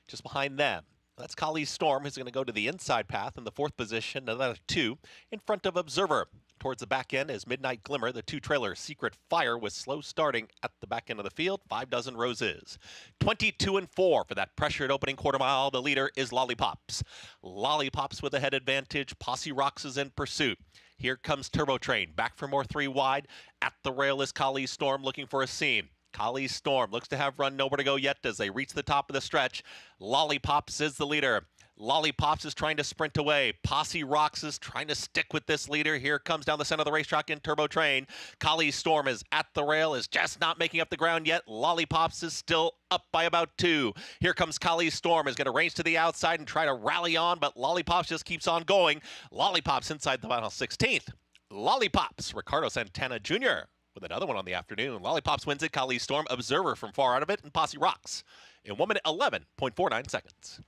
Just behind them, that's Kali's Storm, who's going to go to the inside path in the 4th position, another 2 in front of Observer. Towards the back end is Midnight Glimmer, the 2-trailer Secret Fire with slow starting at the back end of the field. 5 dozen roses. 22 and 4 for that pressured opening quarter mile. The leader is Lollipops. Lollipops with a head advantage. Posse Rocks is in pursuit. Here comes Turbo Train. Back for more 3 wide. At the rail is Kali's Storm looking for a seam. Kali's Storm looks to have run nowhere to go yet as they reach the top of the stretch. Lollipops is the leader. Lollipops is trying to sprint away. Posse Rocks is trying to stick with this leader. Here comes down the center of the racetrack in Turbo Train. Kali's Storm is at the rail, is just not making up the ground yet. Lollipops is still up by about 2. Here comes Kali's Storm, is going to race to the outside and try to rally on, but Lollipops just keeps on going. Lollipops inside the final 16th. Lollipops, Ricardo Santana Jr. with another one on the afternoon. Lollipops wins it. Kali's Storm, Observer from far out of it, and Posse Rocks in 1 minute 11.49 seconds.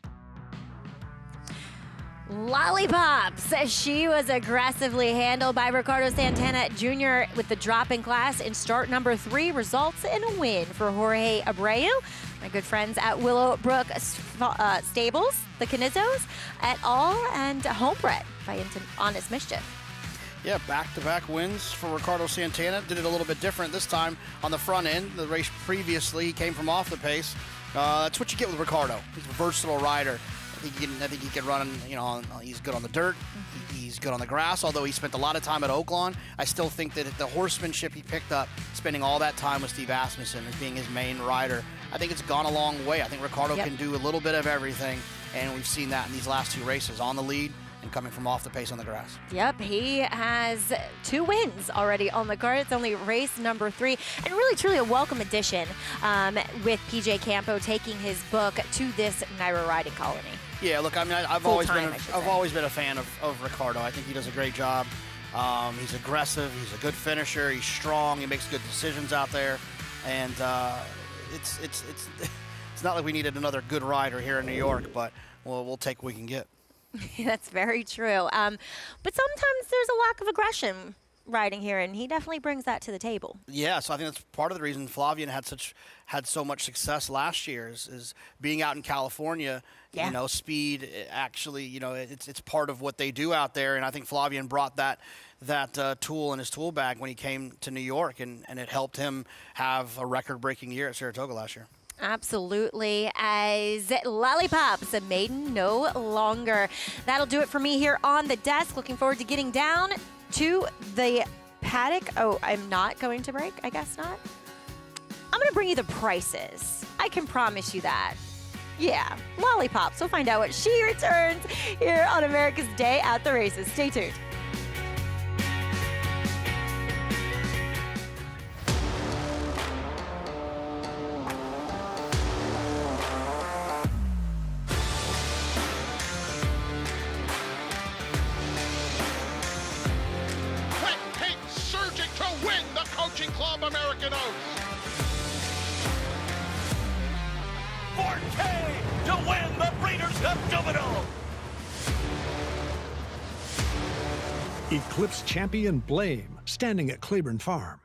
Lollipops. She was aggressively handled by Ricardo Santana Jr. with the drop in class in start number 3, results in a win for Jorge Abreu. My good friends at Willowbrook Stables, the Canizos et al., and Homebred by Honest Mischief. Yeah, back-to-back wins for Ricardo Santana. Did it a little bit different this time on the front end. The race previously, he came from off the pace. That's what you get with Ricardo. He's a versatile rider. I think he can run, he's good on the dirt. He's good on the grass, although he spent a lot of time at Oaklawn. I still think that the horsemanship he picked up, spending all that time with Steve Asmussen as being his main rider, I think it's gone a long way. I think Ricardo can do a little bit of everything, and we've seen that in these last 2 races, on the lead and coming from off the pace on the grass. Yep, he has 2 wins already on the card. It's only race number 3, and really truly a welcome addition with PJ Campo taking his book to this NYRA riding colony. Yeah, look, I mean, I've always been a fan of Ricardo. I think he does a great job. He's aggressive. He's a good finisher. He's strong. He makes good decisions out there, and it's not like we needed another good rider here in New York, but we'll take what we can get. That's very true. But sometimes there's a lack of aggression riding here, and he definitely brings that to the table. Yeah, so I think that's part of the reason Flavien had so much success last year is being out in California. Yeah. Speed actually, it's part of what they do out there, and I think Flavien brought that tool in his tool bag when he came to New York, and it helped him have a record-breaking year at Saratoga last year. Absolutely, as Lollipops, a maiden no longer. That'll do it for me here on the desk. Looking forward to getting down to the paddock. Oh, I'm not going to break? I guess not. I'm going to bring you the prices. I can promise you that. Yeah, Lollipops. We'll find out what she returns here on America's Day at the Races. Stay tuned. Club American Oaks. K to win the Breeders' Cup Juvenile. Eclipse champion Blame, standing at Claiborne Farm.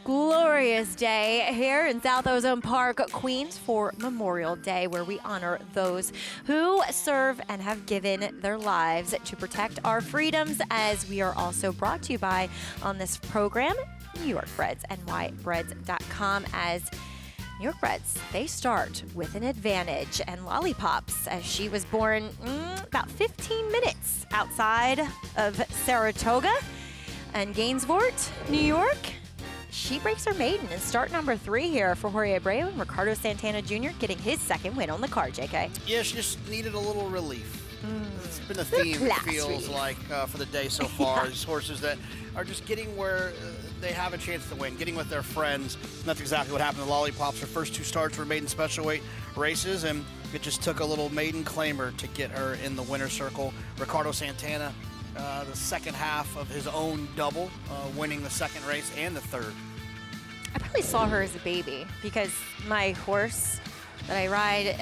Glorious day here in South Ozone Park, Queens, for Memorial Day, where we honor those who serve and have given their lives to protect our freedoms, as we are also brought to you by, on this program, New York Breads, nybreads.com, as New York Breads, they start with an advantage. And Lollipops, as she was born about 15 minutes outside of Saratoga and Gainsport, New York, she breaks her maiden and start number 3 here for Jorge Abreu and Ricardo Santana Jr. getting his second win on the card, JK. Yeah, she just needed a little relief. It's been a theme, it feels like, for the day so far. These horses that are just getting where they have a chance to win, getting with their friends. And that's exactly what happened to Lollipops. Her first 2 starts were maiden special weight races, and it just took a little maiden claimer to get her in the winner's circle. Ricardo Santana, the second half of his own double, winning the second race and the third. I probably saw her as a baby because my horse that I ride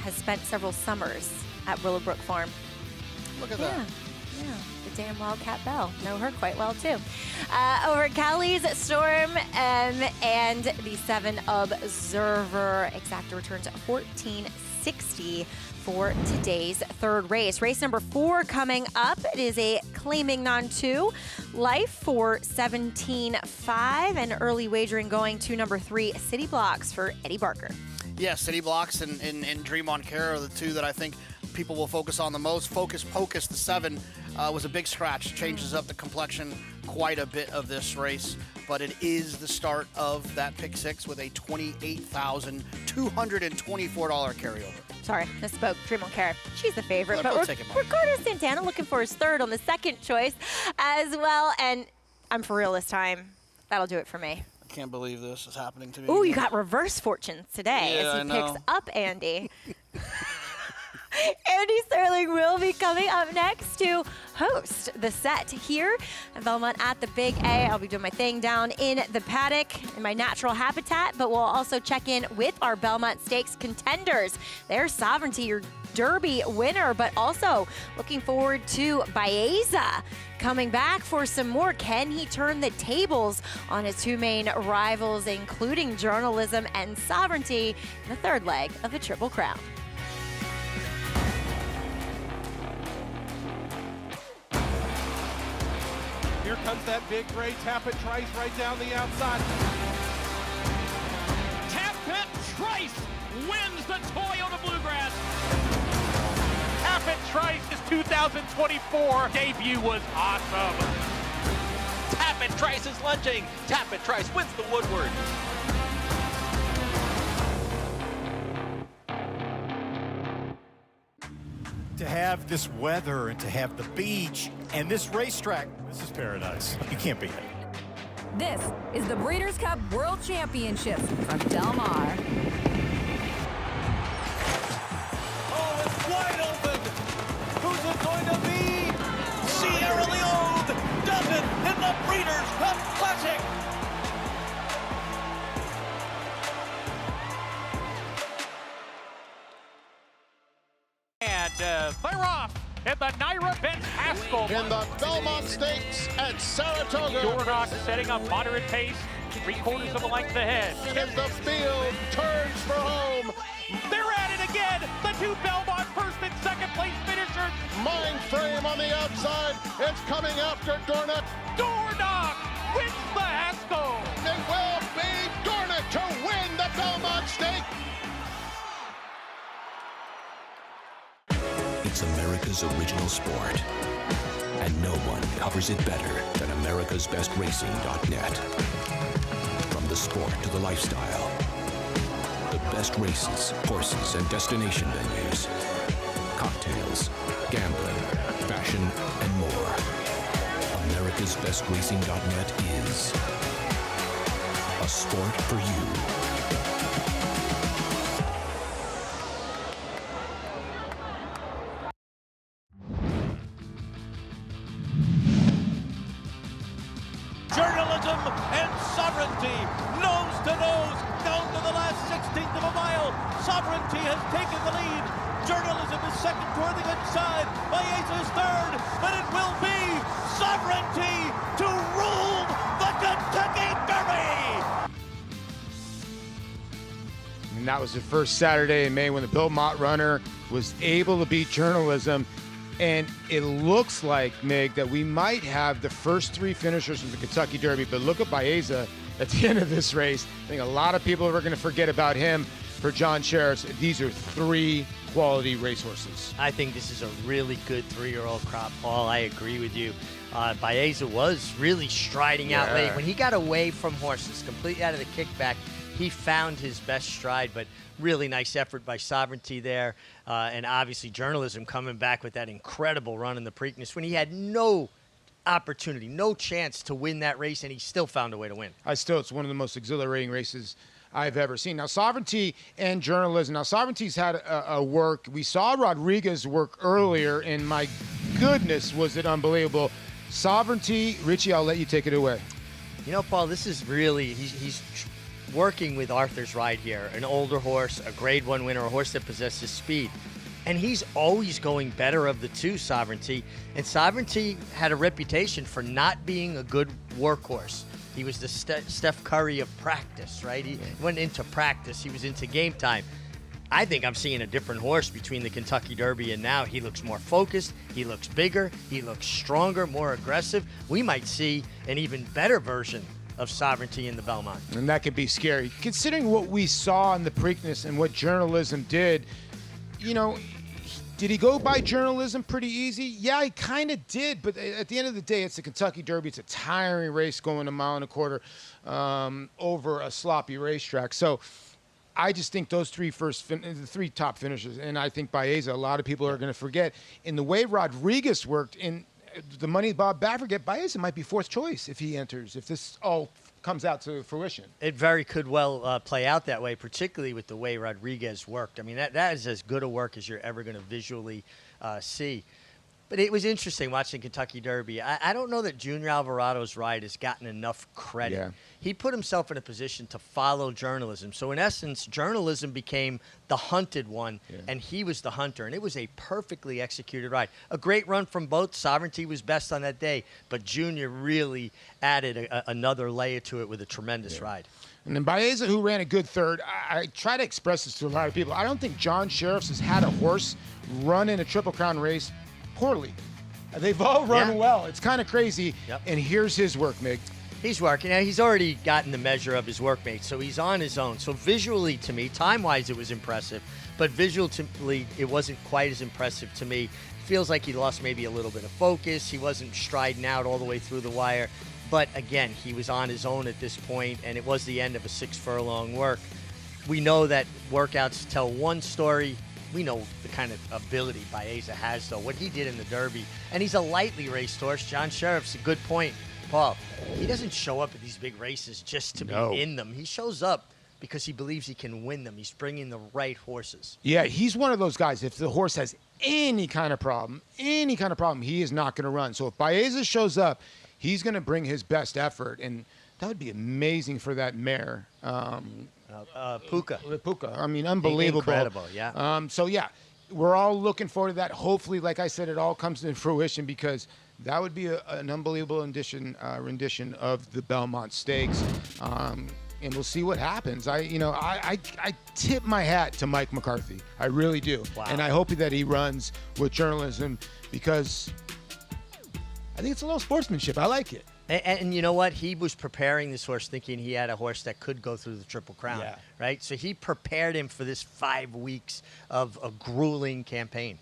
has spent several summers at Willowbrook Farm. Look at that. Yeah, the damn Wildcat Belle. Know her quite well, too. Over at Callie's Storm and the 7 Observer. Exacta returns at 1460 for today's third race. Race number 4 coming up. It is a claiming non-2 life for 17.5, and early wagering going to number 3 City Blocks for Eddie Barker. Yeah, City Blocks and Dream on Care are the 2 that I think people will focus on the most. Focus Pocus, the 7, was a big scratch. Changes up the complexion quite a bit of this race, but it is the start of that pick 6 with a $28,224 carryover. Sorry, misspoke. Dream on Care. She's the favorite. Well, but Ricardo Santana looking for his 3rd on the second choice as well. And I'm for real this time. That'll do it for me. I can't believe this is happening to me. Ooh, you got reverse fortunes today as he picks up Andy. Andy Sterling will be coming up next to host the set here at Belmont at the Big A. I'll be doing my thing down in the paddock in my natural habitat, but we'll also check in with our Belmont Stakes contenders. Their Sovereignty, your Derby winner, but also looking forward to Baeza coming back for some more. Can he turn the tables on his 2 main rivals, including Journalism and Sovereignty, in the 3rd leg of the Triple Crown? comes that big gray Tappet Trice right down the outside. Tappet Trice wins the Toyota Bluegrass. Tappet Trice's 2024 debut was awesome. Tappet Trice is lunging. Tappet Trice wins the Woodward. To have this weather and to have the beach and this racetrack, this is paradise. You can't beat it. This is the Breeders' Cup World Championships from Del Mar. Oh, it's wide open. Who's it going to be? Sierra Leone does it in the Breeders' Cup Classic. And they're off at the Naira Benz Haskell. In the Belmont Stakes at Saratoga. Dornoch setting up moderate pace, 3/4 of a length ahead. As the field turns for home. They're at it again. The two Belmont first and second place finishers. Mind Frame on the outside. It's coming after Dornoch. Dornoch wins the Haskell. It will be Dornoch to win the Belmont Stake. It's America's original sport, and no one covers it better than americasbestracing.net. From the sport to the lifestyle, the best races, horses, and destination venues, cocktails, gambling, fashion, and more. americasbestracing.net is a sport for you. Journalism and sovereignty, nose to nose, down to the last 16th of a mile. Sovereignty has taken the lead. Journalism is second toward the inside. Baeza's third, but it will be sovereignty to rule the Kentucky Derby. And that was the first Saturday in May when the Belmont runner was able to beat Journalism. And it looks like, Mig, that we might have the first three finishers from the Kentucky Derby. But look at Baeza at the end of this race. I think a lot of people are going to forget about him for John Sheriffs. These are three quality racehorses. I think this is a really good three-year-old crop, Paul. I agree with you. Baeza was really striding out late. When he got away from horses, completely out of the kickback, he found his best stride, but really nice effort by Sovereignty there. And obviously Journalism coming back with that incredible run in the Preakness when he had no opportunity, no chance to win that race, and he still found a way to win. It's one of the most exhilarating races I've ever seen. Now, Sovereignty and Journalism. Now, Sovereignty's had a work. We saw Rodriguez work earlier, and my goodness, was it unbelievable. Sovereignty, Richie, I'll let you take it away. You know, Paul, this is really, he's working with Arthur's Ride here, an older horse, a Grade 1 winner, a horse that possesses speed. And he's always going better of the two, Sovereignty. And Sovereignty had a reputation for not being a good workhorse. He was the Steph Curry of practice, right? He went into practice. He was into game time. I think I'm seeing a different horse between the Kentucky Derby and now. He looks more focused. He looks bigger. He looks stronger, more aggressive. We might see an even better version of Sovereignty in the Belmont. And that could be scary. Considering what we saw in the Preakness and what Journalism did, you know, did he go by Journalism pretty easy? Yeah, he kind of did, but at the end of the day, it's the Kentucky Derby. It's a tiring race going a mile and a quarter over a sloppy racetrack. So I just think those the three top finishers, and I think Baeza, a lot of people are going to forget. In the way Rodriguez worked in the money Bob Bafferget, Baeza might be fourth choice if he enters, if this all comes out to fruition. It very could well play out that way, particularly with the way Rodriguez worked. I mean, that is as good a work as you're ever going to visually see. But it was interesting watching Kentucky Derby. I don't know that Junior Alvarado's ride has gotten enough credit. Yeah. He put himself in a position to follow Journalism. So in essence, Journalism became the hunted one, and he was the hunter. And it was a perfectly executed ride. A great run from both. Sovereignty was best on that day, but Junior really added another layer to it with a tremendous ride. And then Baeza, who ran a good third, I try to express this to a lot of people. I don't think John Sheriffs has had a horse run in a Triple Crown race poorly. They've all run Yeah. well. It's kind of crazy. Yep. And here's his work, Mig. He's working. Now, he's already gotten the measure of his workmates, so he's on his own. So visually, to me, time-wise, it was impressive. But visually, it wasn't quite as impressive to me. Feels like he lost maybe a little bit of focus. He wasn't striding out all the way through the wire. But again, he was on his own at this point, and it was the end of a 6-furlong work. We know that workouts tell one story. We know the kind of ability Baeza has, though. What he did in the Derby, and he's a lightly raced horse. John Sheriff's a good point, Paul. He doesn't show up at these big races just to be in them. He shows up because he believes he can win them. He's bringing the right horses. Yeah, he's one of those guys. If the horse has any kind of problem, he is not going to run. So if Baeza shows up, he's going to bring his best effort, and that would be amazing for that mare. Puka. I mean, unbelievable. Incredible, yeah. So, yeah, we're all looking forward to that. Hopefully, like I said, it all comes to fruition because that would be an unbelievable rendition of the Belmont Stakes. And we'll see what happens. I tip my hat to Mike McCarthy. I really do. Wow. And I hope that he runs with journalism because I think it's a little sportsmanship. I like it. And you know what? He was preparing this horse thinking he had a horse that could go through the Triple Crown, right? So he prepared him for this 5 weeks of a grueling campaign.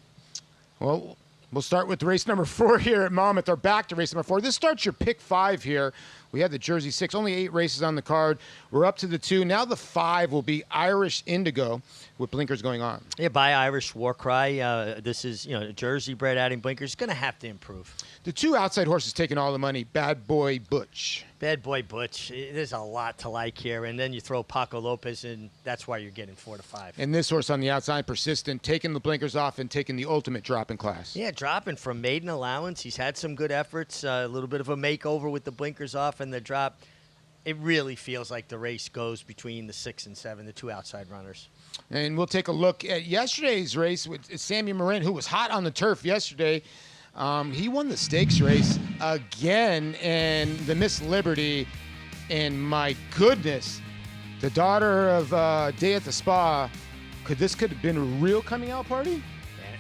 Well, we'll start with race number 4 here at Monmouth. Or back to race number 4. This starts your pick 5 here. We had the Jersey 6, only 8 races on the card. We're up to the 2. Now the 5 will be Irish Indigo with blinkers going on. Yeah, by Irish War Cry. This is, Jersey bred adding blinkers. Going to have to improve. The 2 outside horses taking all the money. Bad Boy Butch. Bad Boy Butch. There's a lot to like here. And then you throw Paco Lopez in. That's why you're getting 4 to 5. And this horse on the outside, Persistent, taking the blinkers off and taking the ultimate drop in class. Yeah, dropping from maiden allowance. He's had some good efforts. A little bit of a makeover with the blinkers off and the drop. It really feels like the race goes between the 6 and 7, the 2 outside runners. And we'll take a look at yesterday's race with Sammy Marin, who was hot on the turf yesterday. He won the stakes race again, and the Miss Liberty, and my goodness, the daughter of Day at the Spa, could have been a real coming out party?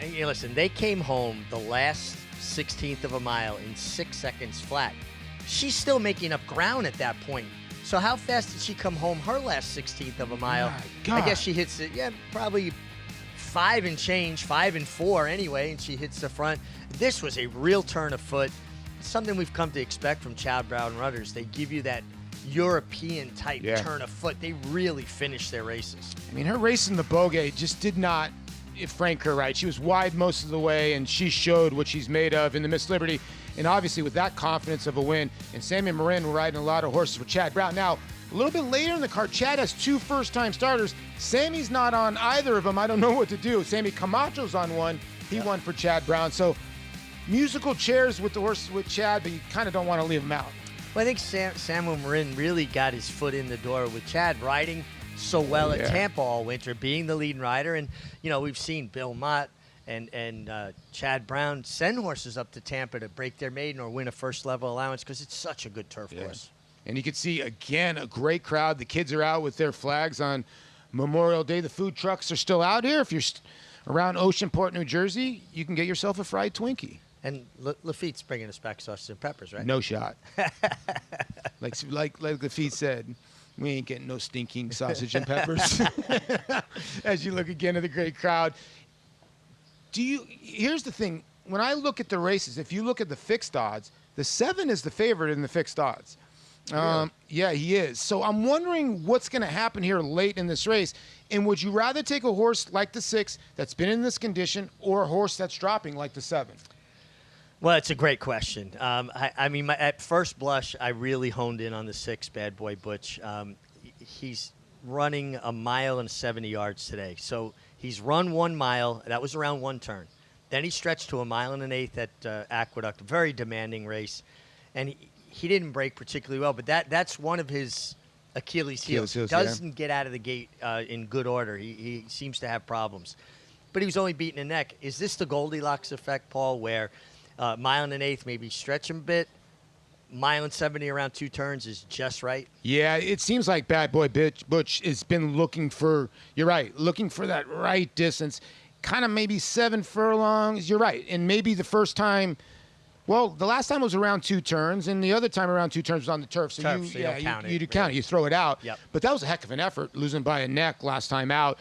And listen, they came home the last 16th of a mile in 6 seconds flat. She's still making up ground at that point. So how fast did she come home her last 16th of a mile? I guess she hits it, probably 5 and change, 5 and 4 anyway, and she hits the front. This was a real turn of foot. Something we've come to expect from Chad Brown runners. They give you that European type turn of foot. They really finish their races. I mean, her race in the Bogey just did not frank her right. She was wide most of the way, and she showed what she's made of in the Miss Liberty. And obviously with that confidence of a win, and Sammy Marin riding a lot of horses for Chad Brown. Now, a little bit later in the card, Chad has 2 first-time starters. Sammy's not on either of them. I don't know what to do. Sammy Camacho's on one. He won for Chad Brown. So musical chairs with the horses with Chad, but you kind of don't want to leave him out. Well, I think Samuel Marin really got his foot in the door with Chad riding so well at Tampa all winter, being the leading rider. And, we've seen Belmont and Chad Brown send horses up to Tampa to break their maiden or win a first-level allowance because it's such a good turf course. And you can see, again, a great crowd. The kids are out with their flags on Memorial Day. The food trucks are still out here. If you're around Oceanport, New Jersey, you can get yourself a fried Twinkie. And Lafitte's bringing us back sausage and peppers, right? No shot. like Lafitte said, we ain't getting no stinking sausage and peppers. As you look again at the great crowd. Here's the thing. When I look at the races, if you look at the fixed odds, the 7 is the favorite in the fixed odds. Really? Yeah, he is. So I'm wondering what's going to happen here late in this race. And would you rather take a horse like the 6 that's been in this condition or a horse that's dropping like the 7? Well, it's a great question. I mean, at first blush, I really honed in on the 6, Bad Boy Butch. He's running 1 mile and 70 yards today. So he's run 1 mile. That was around 1 turn. Then he stretched to 1 mile and an eighth at Aqueduct. A very demanding race. And he didn't break particularly well, but that's one of his Achilles heels. He doesn't get out of the gate in good order. He seems to have problems. But he was only beaten a neck. Is this the Goldilocks effect, Paul, where mile and an eighth maybe stretch him a bit, mile and 70 around 2 turns is just right? Yeah, it seems like Bad Boy Butch has been looking for, you're right, looking for that right distance. Kind of maybe 7 furlongs, you're right. And maybe the first time Well, the last time was around 2 turns, and the other time around 2 turns was on the turf. So Turf, you, so you don't count it, you do count it. You throw it out. Yep. But that was a heck of an effort, losing by a neck last time out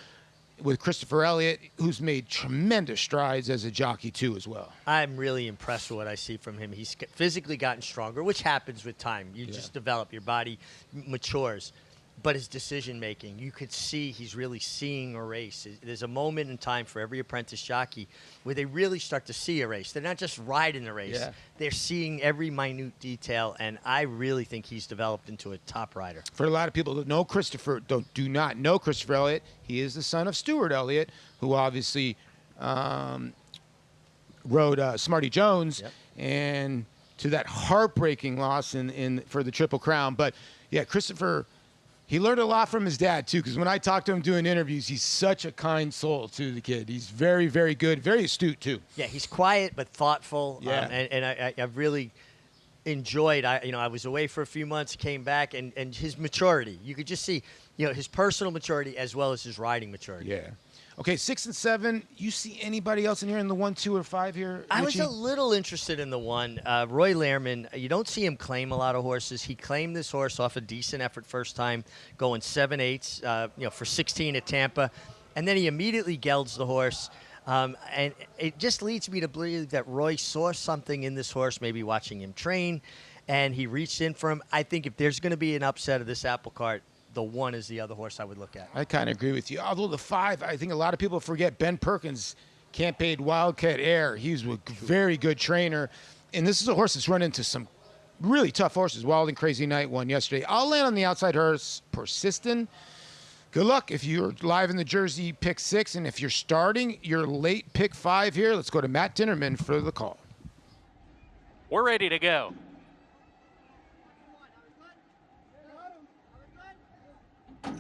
with Christopher Elliott, who's made tremendous strides as a jockey, too, as well. I'm really impressed with what I see from him. He's physically gotten stronger, which happens with time. You just develop. Your body matures. But his decision-making, you could see he's really seeing a race. There's a moment in time for every apprentice jockey where they really start to see a race. They're not just riding the race. Yeah. They're seeing every minute detail, and I really think he's developed into a top rider. For a lot of people that know Christopher, do not know Christopher Elliott, he is the son of Stuart Elliott, who obviously rode Smarty Jones, and to that heartbreaking loss for the Triple Crown. But, yeah, Christopher, he learned a lot from his dad, too, because when I talked to him doing interviews, he's such a kind soul to the kid. He's very, very good, very astute, too. Yeah, he's quiet but thoughtful, Yeah. and I've really enjoyed. I was away for a few months, came back, and his maturity. You could just see, his personal maturity as well as his riding maturity. Yeah. Okay, 6 and 7. You see anybody else in here in the 1, 2, or 5 here? I was Richie? a little interested in the 1. Roy Lehrman, you don't see him claim a lot of horses. He claimed this horse off a decent effort first time, going 7/8, for 16 at Tampa. And then he immediately gelds the horse. And it just leads me to believe that Roy saw something in this horse, maybe watching him train, and he reached in for him. I think if there's going to be an upset of this apple cart, the 1 is the other horse I would look at. I kind of agree with you. Although the 5, I think a lot of people forget Ben Perkins campaigned Wildcat Air. He's a very good trainer. And this is a horse that's run into some really tough horses. Wild and Crazy Night won yesterday. I'll land on the outside horse, Persistent. Good luck if you're live in the Jersey, pick 6. And if you're starting your late pick 5 here, let's go to Matt Dinnerman for the call. We're ready to go. And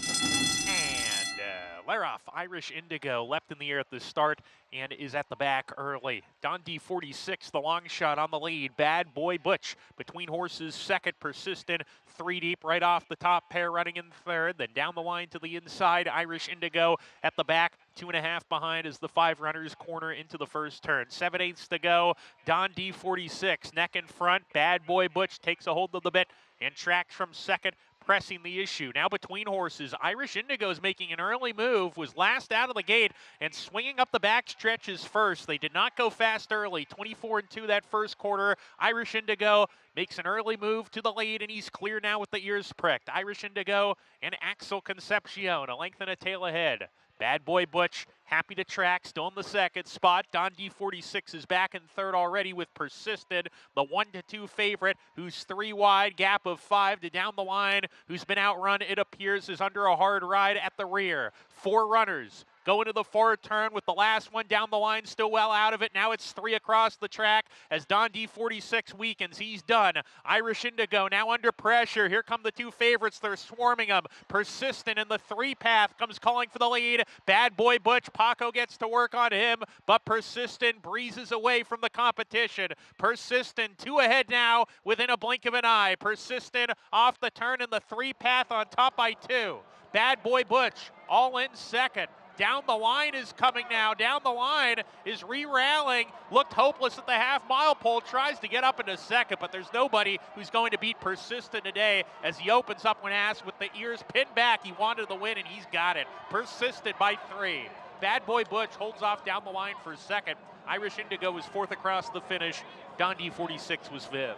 Laroff, Irish Indigo, leapt in the air at the start and is at the back early. Don D46, the long shot on the lead. Bad Boy Butch between horses, second. Persistent, 3 deep right off the top pair running in third. Then down the line to the inside, Irish Indigo at the back. 2.5 behind as the 5 runners corner into the first turn. 7/8 to go. Don D46, neck in front. Bad Boy Butch takes a hold of the bit and tracks from second, pressing the issue. Now between horses, Irish Indigo is making an early move, was last out of the gate and swinging up the back stretches first. They did not go fast early. 24-2 that first quarter. Irish Indigo makes an early move to the lead, and he's clear now with the ears pricked. Irish Indigo and Axel Concepcion, a length and a tail ahead. Bad Boy Butch, happy to track, still in the second spot. Don D46 is back in third already with Persisted, the 1-2 favorite, who's 3 wide, gap of 5 to down the line, who's been outrun, it appears, is under a hard ride at the rear. 4 runners go into the forward turn with the last one down the line, still well out of it. Now it's 3 across the track as Don D46 weakens. He's done. Irish Indigo now under pressure. Here come the 2 favorites. They're swarming them. Persistent in the 3 path comes calling for the lead. Bad Boy Butch. Paco gets to work on him, but Persistent breezes away from the competition. Persistent 2 ahead now within a blink of an eye. Persistent off the turn in the 3 path on top by 2. Bad Boy Butch all in second. Down the line is coming now. Down the line is re-rallying. Looked hopeless at the half-mile pole. Tries to get up into second, but there's nobody who's going to beat Persistent today as he opens up when asked with the ears pinned back. He wanted the win, and he's got it. Persistent by 3. Bad Boy Butch holds off down the line for second. Irish Indigo was 4th across the finish. Don D46 was 5th.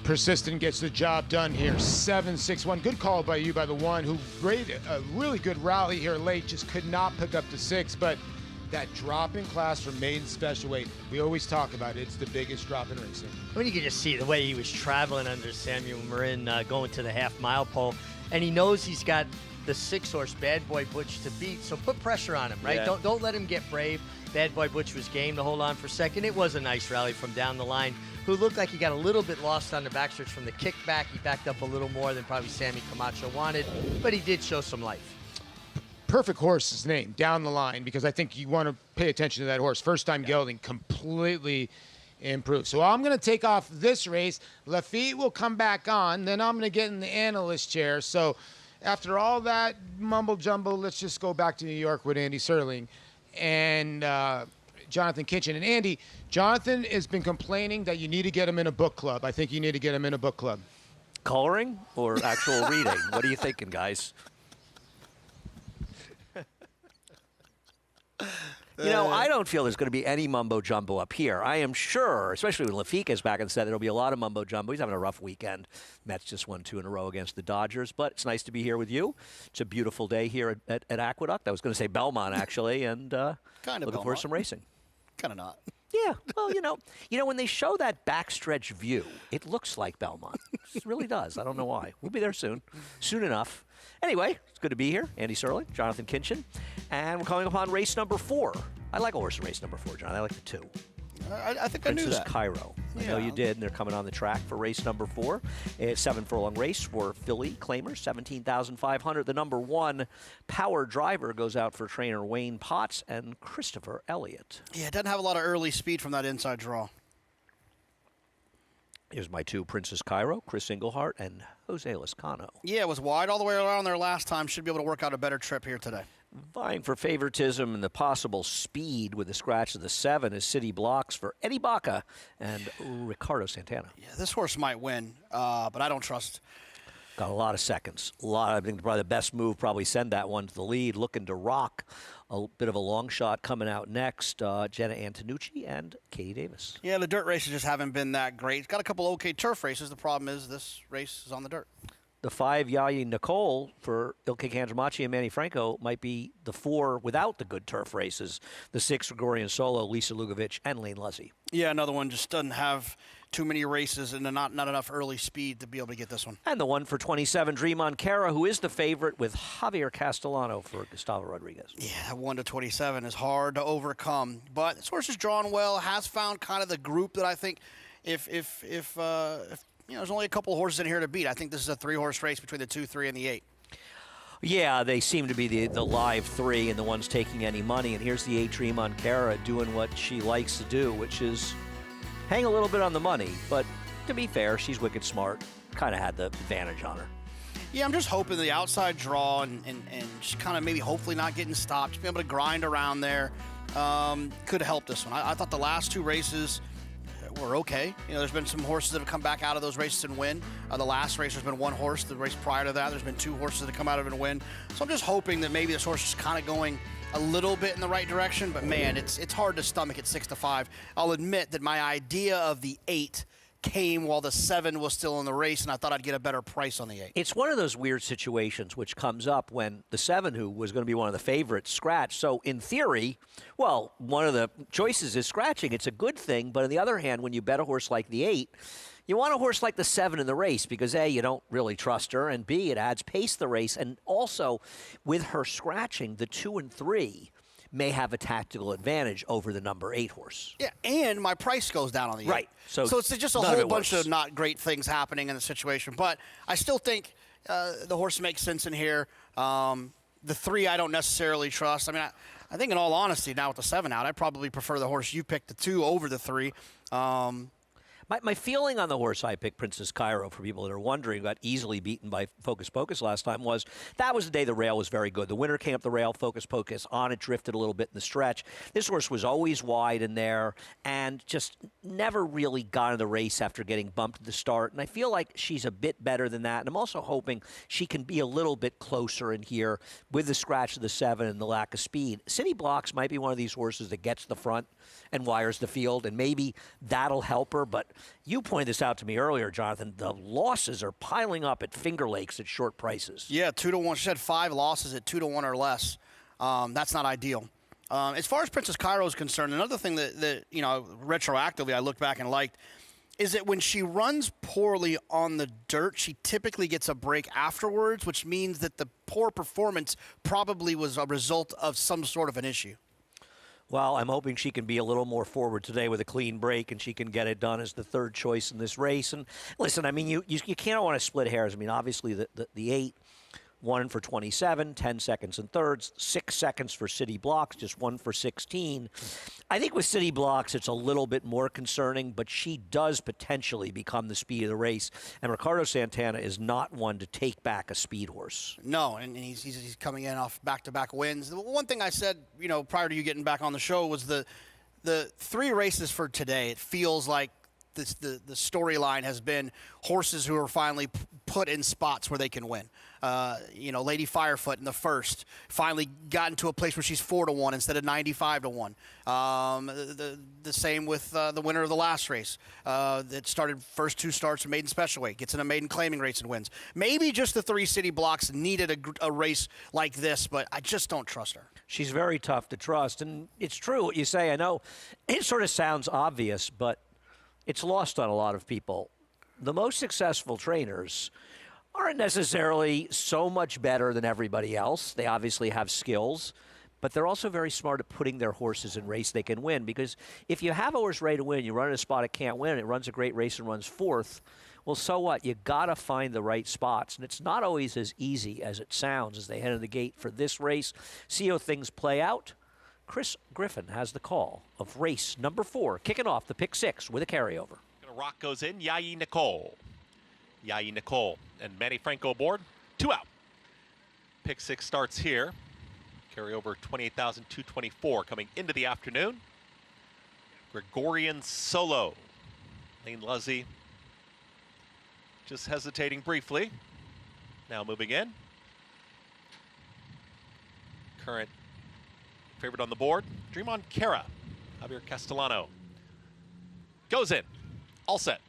Persistent gets the job done here. 7-6-1. Good call by you by the 1 who made a really good rally here late. Just could not pick up the 6. But that drop in class from maiden special weight, we always talk about it. It's the biggest drop in racing. I mean, you can just see the way he was traveling under Samuel Marin going to the half-mile pole. And he knows he's got the 6-horse Bad Boy Butch to beat. So put pressure on him, right? Yeah. Don't let him get brave. Bad Boy Butch was game to hold on for second. It was a nice rally from down the line, who looked like he got a little bit lost on the backstretch from the kickback. He backed up a little more than probably Sammy Camacho wanted, but he did show some life. Perfect horse's name, down the line, because I think you want to pay attention to that horse. First time gelding, completely improved. So I'm going to take off this race. Lafitte will come back on. Then I'm going to get in the analyst chair. So after all that mumble jumble, let's just go back to New York with Andy Serling. And Jonathan Kitchen. And Andy, Jonathan has been complaining that you need to get him in a book club. I think you need to get him in a book club. Coloring or actual reading? What are you thinking, guys? You know, I don't feel there's going to be any mumbo-jumbo up here. I am sure, especially when Lafika's back and said there'll be a lot of mumbo-jumbo. He's having a rough weekend. Mets just won 2 in a row against the Dodgers, but it's nice to be here with you. It's a beautiful day here at Aqueduct. I was going to say Belmont, actually, and looking forward to some racing. Kind of not. Yeah, well, you know, when they show that backstretch view, it looks like Belmont. It really does. I don't know why. We'll be there soon enough. Anyway, it's good to be here. Andy Serling, Jonathan Kinchin, and we're calling upon race number 4. I like a horse in race number 4, John. I like the 2. I think Princess I knew that. Cairo. I know you did, and they're coming on the track for race number 4. It's 7 furlong race for filly claimers, 17,500. The number 1 power driver goes out for trainer Wayne Potts and Christopher Elliott. Yeah, it doesn't have a lot of early speed from that inside draw. Here's my 2, Princess Cairo, Chris Englehart, and Jose Lascano. Yeah, it was wide all the way around there last time. Should be able to work out a better trip here today. Vying for favoritism and the possible speed with the scratch of the 7 is City Blocks for Eddie Baca and Ricardo Santana. Yeah, this horse might win, but I don't trust. Got a lot of seconds. I think probably the best move, probably send that one to the lead, looking to rock. A bit of a long shot coming out next. Jenna Antonucci and Katie Davis. Yeah, the dirt races just haven't been that great. It's got a couple okay turf races. The problem is this race is on the dirt. The 5 Yayi Nicole for Ilke Kanjamachi and Manny Franco might be the 4 without the good turf races. The 6 Gregorian Solo, Lisa Lugovic, and Lane Luzzy. Yeah, another one just doesn't have too many races and not enough early speed to be able to get this one. And the 1 for 27, Dream on Cara, who is the favorite with Javier Castellano for Gustavo Rodriguez. Yeah, that 1 to 27 is hard to overcome. But this horse is drawn well, has found kind of the group that I think if there's only a couple of horses in here to beat. I think this is a 3-horse race between the 2, 3, and the 8. Yeah, they seem to be the live 3 and the ones taking any money. And here's the 8 Dream on Cara doing what she likes to do, which is hang a little bit on the money. But to be fair, she's wicked smart. Kind of had the advantage on her. Yeah, I'm just hoping the outside draw and just kind of maybe hopefully not getting stopped, just being able to grind around there could help this one. I thought the last 2 races were okay. You know, there's been some horses that have come back out of those races and win. The last race, there's been 1 horse. The race prior to that, there's been 2 horses that have come out of it and win. So I'm just hoping that maybe this horse is kind of going a little bit in the right direction. But, man, it's hard to stomach at 6 to 5. I'll admit that my idea of the 8 came while the 7 was still in the race, and I thought I'd get a better price on the 8. It's one of those weird situations which comes up when the 7, who was going to be one of the favorites, scratched. So in theory, well, one of the choices is scratching. It's a good thing. But on the other hand, when you bet a horse like the 8, you want a horse like the 7 in the race because, A, you don't really trust her, and B, it adds pace to the race. And also, with her scratching, the 2 and 3 may have a tactical advantage over the number 8 horse. Yeah, and my price goes down on the 8. Right. So it's just a whole bunch of not great things happening in the situation. But I still think the horse makes sense in here. The 3 I don't necessarily trust. I mean, I think in all honesty, now with the 7 out, I probably prefer the horse you picked, the 2, over the 3. My feeling on the horse I picked, Princess Cairo, for people that are wondering, got easily beaten by Focus Pocus last time, was that was the day the rail was very good. The winner came up the rail, Focus Pocus on it, drifted a little bit in the stretch. This horse was always wide in there and just never really got in the race after getting bumped at the start. And I feel like she's a bit better than that. And I'm also hoping she can be a little bit closer in here with the scratch of the 7 and the lack of speed. City Blocks might be one of these horses that gets the front and wires the field, and maybe that'll help her. But you pointed this out to me earlier, Jonathan. The losses are piling up at Finger Lakes at short prices. Yeah, 2 to 1. She had 5 losses at 2 to 1 or less. That's not ideal. As far as Princess Cairo is concerned, another thing that retroactively I looked back and liked is that when she runs poorly on the dirt, she typically gets a break afterwards, which means that the poor performance probably was a result of some sort of an issue. Well, I'm hoping she can be a little more forward today with a clean break, and she can get it done as the 3rd choice in this race. And listen, I mean, you can't want to split hairs. I mean, obviously the 8, 1 for 27, 10 seconds and thirds, 6 seconds for City Blocks, just 1 for 16. I think with City Blocks, it's a little bit more concerning, but she does potentially become the speed of the race. And Ricardo Santana is not one to take back a speed horse. No, and he's coming in off back-to-back wins. The one thing I said, prior to you getting back on the show was the the 3 races for today, it feels like the storyline has been horses who are finally put in spots where they can win. Lady Firefoot in the first finally got into a place where she's 4-1 instead of 95-1. The same with the winner of the last race that started first 2 starts in maiden special weight, gets in a maiden claiming race and wins. Maybe just the 3 city blocks needed a race like this, but I just don't trust her. She's very tough to trust, and it's true what you say. I know it sort of sounds obvious, but it's lost on a lot of people. The most successful trainers aren't necessarily so much better than everybody else. They obviously have skills, but they're also very smart at putting their horses in race they can win. Because if you have a horse ready to win, you run in a spot it can't win, it runs a great race and runs 4th, well, so what? You got to find the right spots. And it's not always as easy as it sounds as they head in the gate for this race. See how things play out. Chris Griffin has the call of race number 4, kicking off the pick 6 with a carryover. Rock goes in, Yayi Nicole. Yayi Nicole and Manny Franco aboard, 2 out. Pick 6 starts here. Carryover 28,224 coming into the afternoon. Gregorian Solo. Lane Luzzy just hesitating briefly. Now moving in. Current favorite on the board, Dream on Cara. Javier Castellano. Goes in. All set.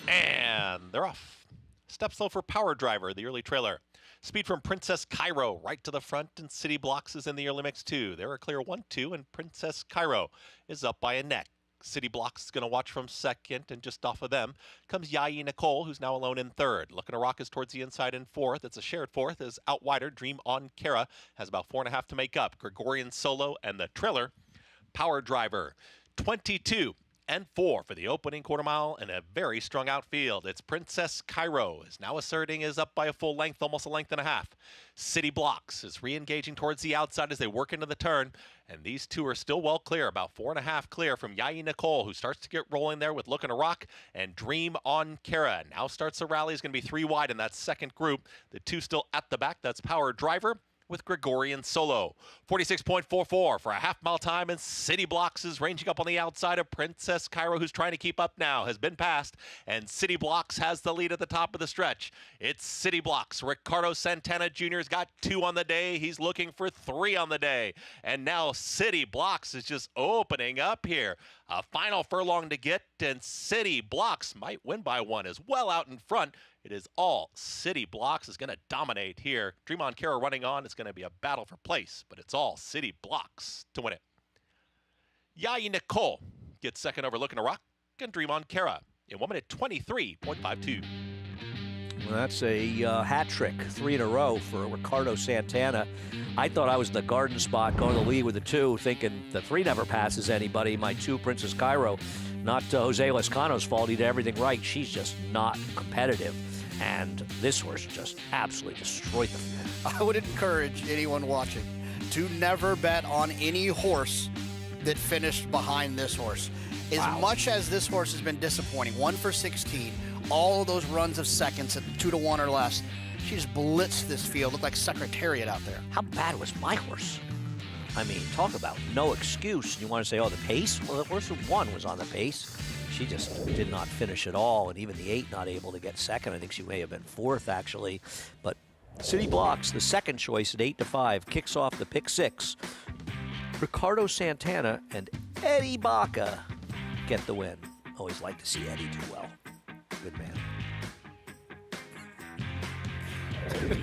And they're off. Step slow for Power Driver, the early trailer. Speed from Princess Cairo, right to the front, and City Blocks is in the early mix too. They're a clear 1-2, and Princess Cairo is up by a neck. City Blocks is going to watch from second, and just off of them comes Yayi Nicole, who's now alone in third. Looking to rock is towards the inside in 4th. It's a shared 4th as out wider. Dream on Cara has about 4.5 to make up. Gregorian Solo and the trailer, Power Driver. 22 and 4 for the opening quarter mile and a very strong outfield. It's Princess Cairo is now asserting is up by a full length, almost a length and a half. City Blocks is re-engaging towards the outside as they work into the turn, and these 2 are still well clear, about 4.5 clear from Yayi Nicole, who starts to get rolling there with Looking to Rock, and Dream on Cara. Now starts the rally, is going to be 3 wide in that second group. The 2 still at the back, that's Power Driver with Gregorian Solo. 46.44 for a half-mile time, and City Blocks is ranging up on the outside of Princess Cairo, who's trying to keep up now, has been passed, and City Blocks has the lead at the top of the stretch. It's City Blocks. Ricardo Santana Jr.'s got 2 on the day. He's looking for 3 on the day. And now City Blocks is just opening up here. A final furlong to get, and City Blocks might win by 1 as well out in front. It is all City Blocks is going to dominate here. Dream on Cara running on. It's going to be a battle for place, but it's all City Blocks to win it. Yayi Nicole gets second over Looking to Rock, and Dream on Cara in 1 minute 23.52. Well, that's a hat trick, 3 in a row for Ricardo Santana. I thought I was in the garden spot going to lead with the 2, thinking the 3 never passes anybody. My 2, Princess Cairo, not Jose Lescano's fault. He did everything right. She's just not competitive. And this horse just absolutely destroyed the field. I would encourage anyone watching to never bet on any horse that finished behind this horse. As much as this horse has been disappointing, 1 for 16, all of those runs of seconds at 2-1 or less, she just blitzed this field. Looked like Secretariat out there. How bad was my horse? I mean, talk about no excuse. You want to say, oh, the pace? Well, the horse who won was on the pace. She just did not finish at all, and even the 8 not able to get second. I think she may have been 4th, actually. But City Blocks, the second choice at 8-5, kicks off the pick 6. Ricardo Santana and Eddie Baca get the win. Always like to see Eddie do well. Good man.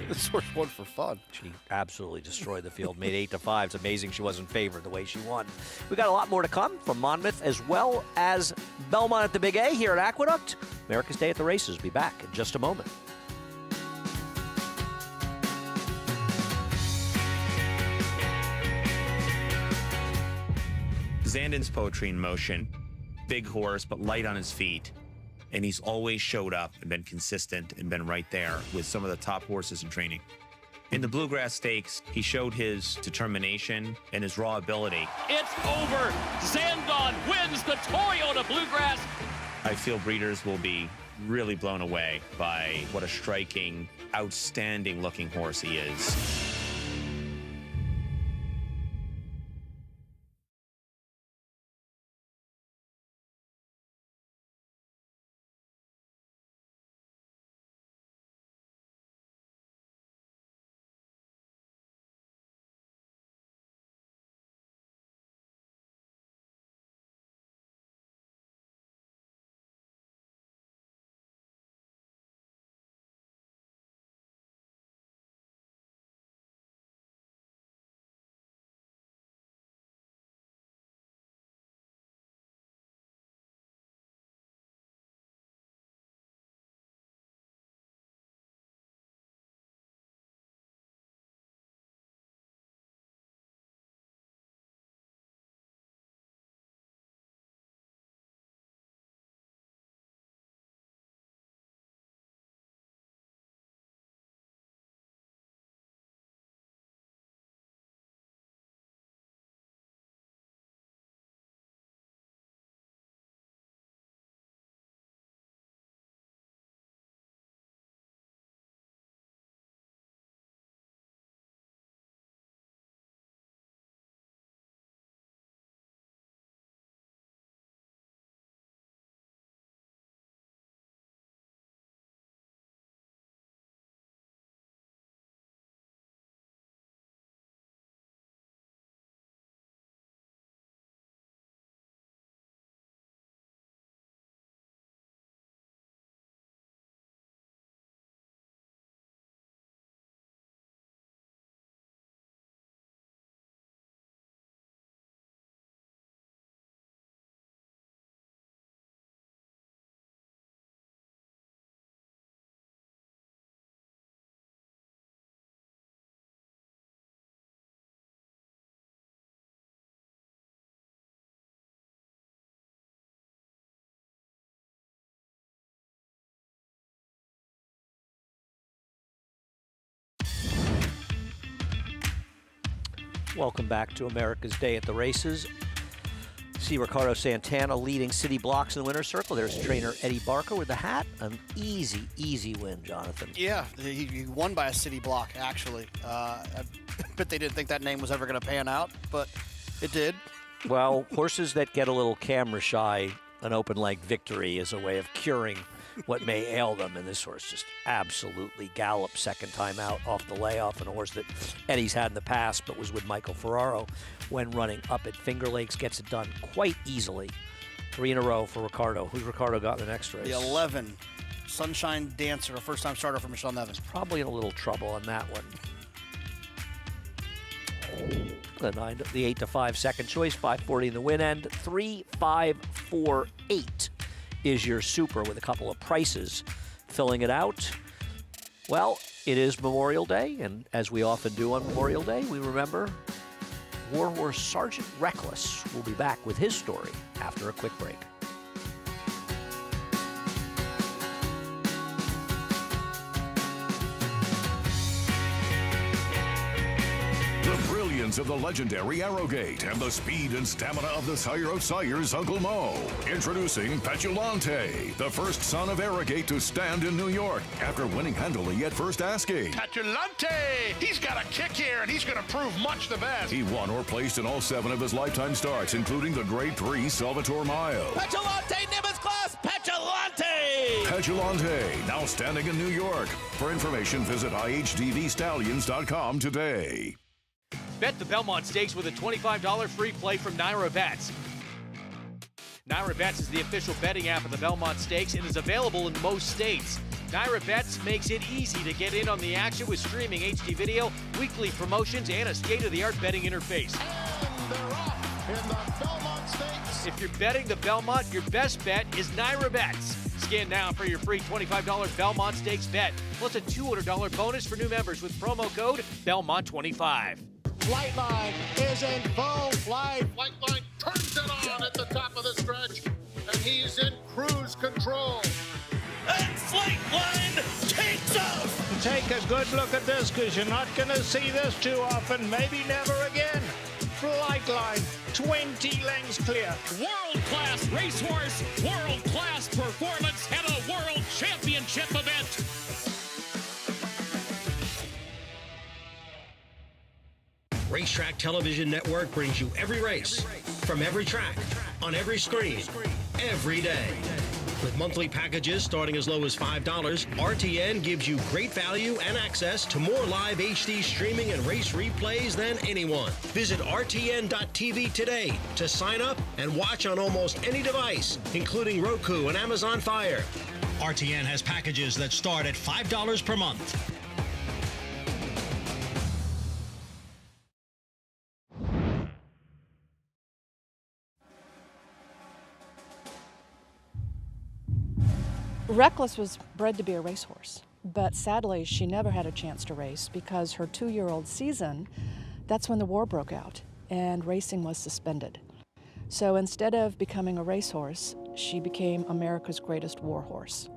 This horse won for fun. She absolutely destroyed the field, made 8-5. It's amazing she wasn't favored the way she won. We got a lot more to come from Monmouth as well as Belmont at the Big A here at Aqueduct. America's Day at the Races will be back in just a moment. Zandon's poetry in motion. Big horse, but light on his feet. And he's always showed up and been consistent and been right there with some of the top horses in training. In the Bluegrass Stakes, he showed his determination and his raw ability. It's over. Zandon wins the Toyota Bluegrass. I feel breeders will be really blown away by what a striking, outstanding-looking horse he is. Welcome back to America's Day at the Races. See Ricardo Santana leading City Blocks in the winner's circle. There's trainer Eddie Barker with the hat. An easy, easy win, Jonathan. Yeah, he won by a City Block, actually. I bet they didn't think that name was ever going to pan out, but it did. Well, horses that get a little camera shy, an open leg victory is a way of curing what may ail them, and this horse just absolutely galloped second time out off the layoff, and a horse that Eddie's had in the past but was with Michael Ferraro when running up at Finger Lakes. Gets it done quite easily. 3 in a row for Ricardo. Who's Ricardo got in the next race? The 11, Sunshine Dancer, a first-time starter for Michelle Nevins. Probably in a little trouble on that one. The 8-5 second choice, 540 in the win end, 3-5-4-8 is your super with a couple of prices filling it out. Well, it is Memorial Day, and as we often do on Memorial Day, we remember warhorse Sergeant Reckless. Will be back with his story after a quick break. Of the legendary Arrowgate and the speed and stamina of the sire of sires, Uncle Mo. Introducing Petulante, the first son of Arrowgate to stand in New York after winning handily at first asking. Petulante! He's got a kick here, and he's going to prove much the best. He won or placed in all 7 of his lifetime starts, including the Grade 3 Salvatore Mile. Petulante, Nimbus class, Petulante! Petulante, now standing in New York. For information, visit IHDVStallions.com today. Bet the Belmont Stakes with a $25 free play from Naira Bets. Naira Bets is the official betting app of the Belmont Stakes and is available in most states. Naira Bets makes it easy to get in on the action with streaming HD video, weekly promotions, and a state-of-the-art betting interface. And they're off in the Belmont Stakes. If you're betting the Belmont, your best bet is Naira Bets. Scan now for your free $25 Belmont Stakes bet, plus a $200 bonus for new members with promo code Belmont25. Flightline is in full flight. Flightline turns it on at the top of the stretch, and he's in cruise control. And Flightline takes off! Take a good look at this, because you're not going to see this too often, maybe never again. Flightline 20 lengths clear. World-class racehorse, world-class performance at a world championship event. Racetrack Television Network brings you every race, from every track, on every screen, every day. With monthly packages starting as low as $5, RTN gives you great value and access to more live HD streaming and race replays than anyone. Visit RTN.tv today to sign up and watch on almost any device, including Roku and Amazon Fire. RTN has packages that start at $5 per month. Reckless was bred to be a racehorse, but sadly she never had a chance to race because her 2-year-old season, that's when the war broke out and racing was suspended. So instead of becoming a racehorse, she became America's greatest warhorse.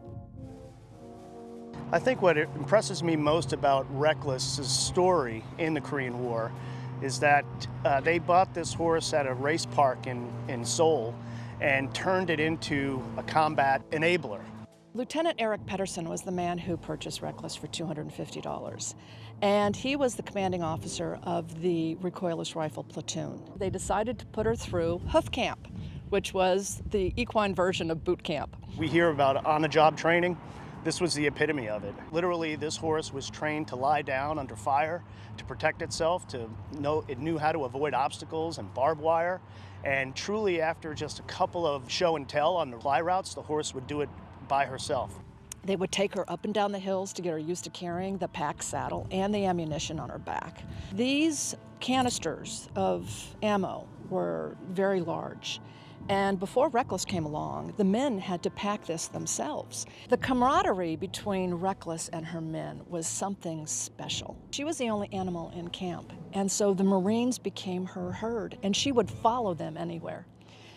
I think what impresses me most about Reckless's story in the Korean War is that they bought this horse at a race park in Seoul and turned it into a combat enabler. Lieutenant Eric Pedersen was the man who purchased Reckless for $250, and he was the commanding officer of the recoilless rifle platoon. They decided to put her through hoof camp, which was the equine version of boot camp. We hear about on-the-job training. This was the epitome of it. Literally, this horse was trained to lie down under fire, to protect itself, it knew how to avoid obstacles and barbed wire, and truly after just a couple of show and tell on the fly routes, the horse would do it by herself. They would take her up and down the hills to get her used to carrying the pack saddle and the ammunition on her back. These canisters of ammo were very large, and before Reckless came along, the men had to pack this themselves. The camaraderie between Reckless and her men was something special. She was the only animal in camp, and so the Marines became her herd, and she would follow them anywhere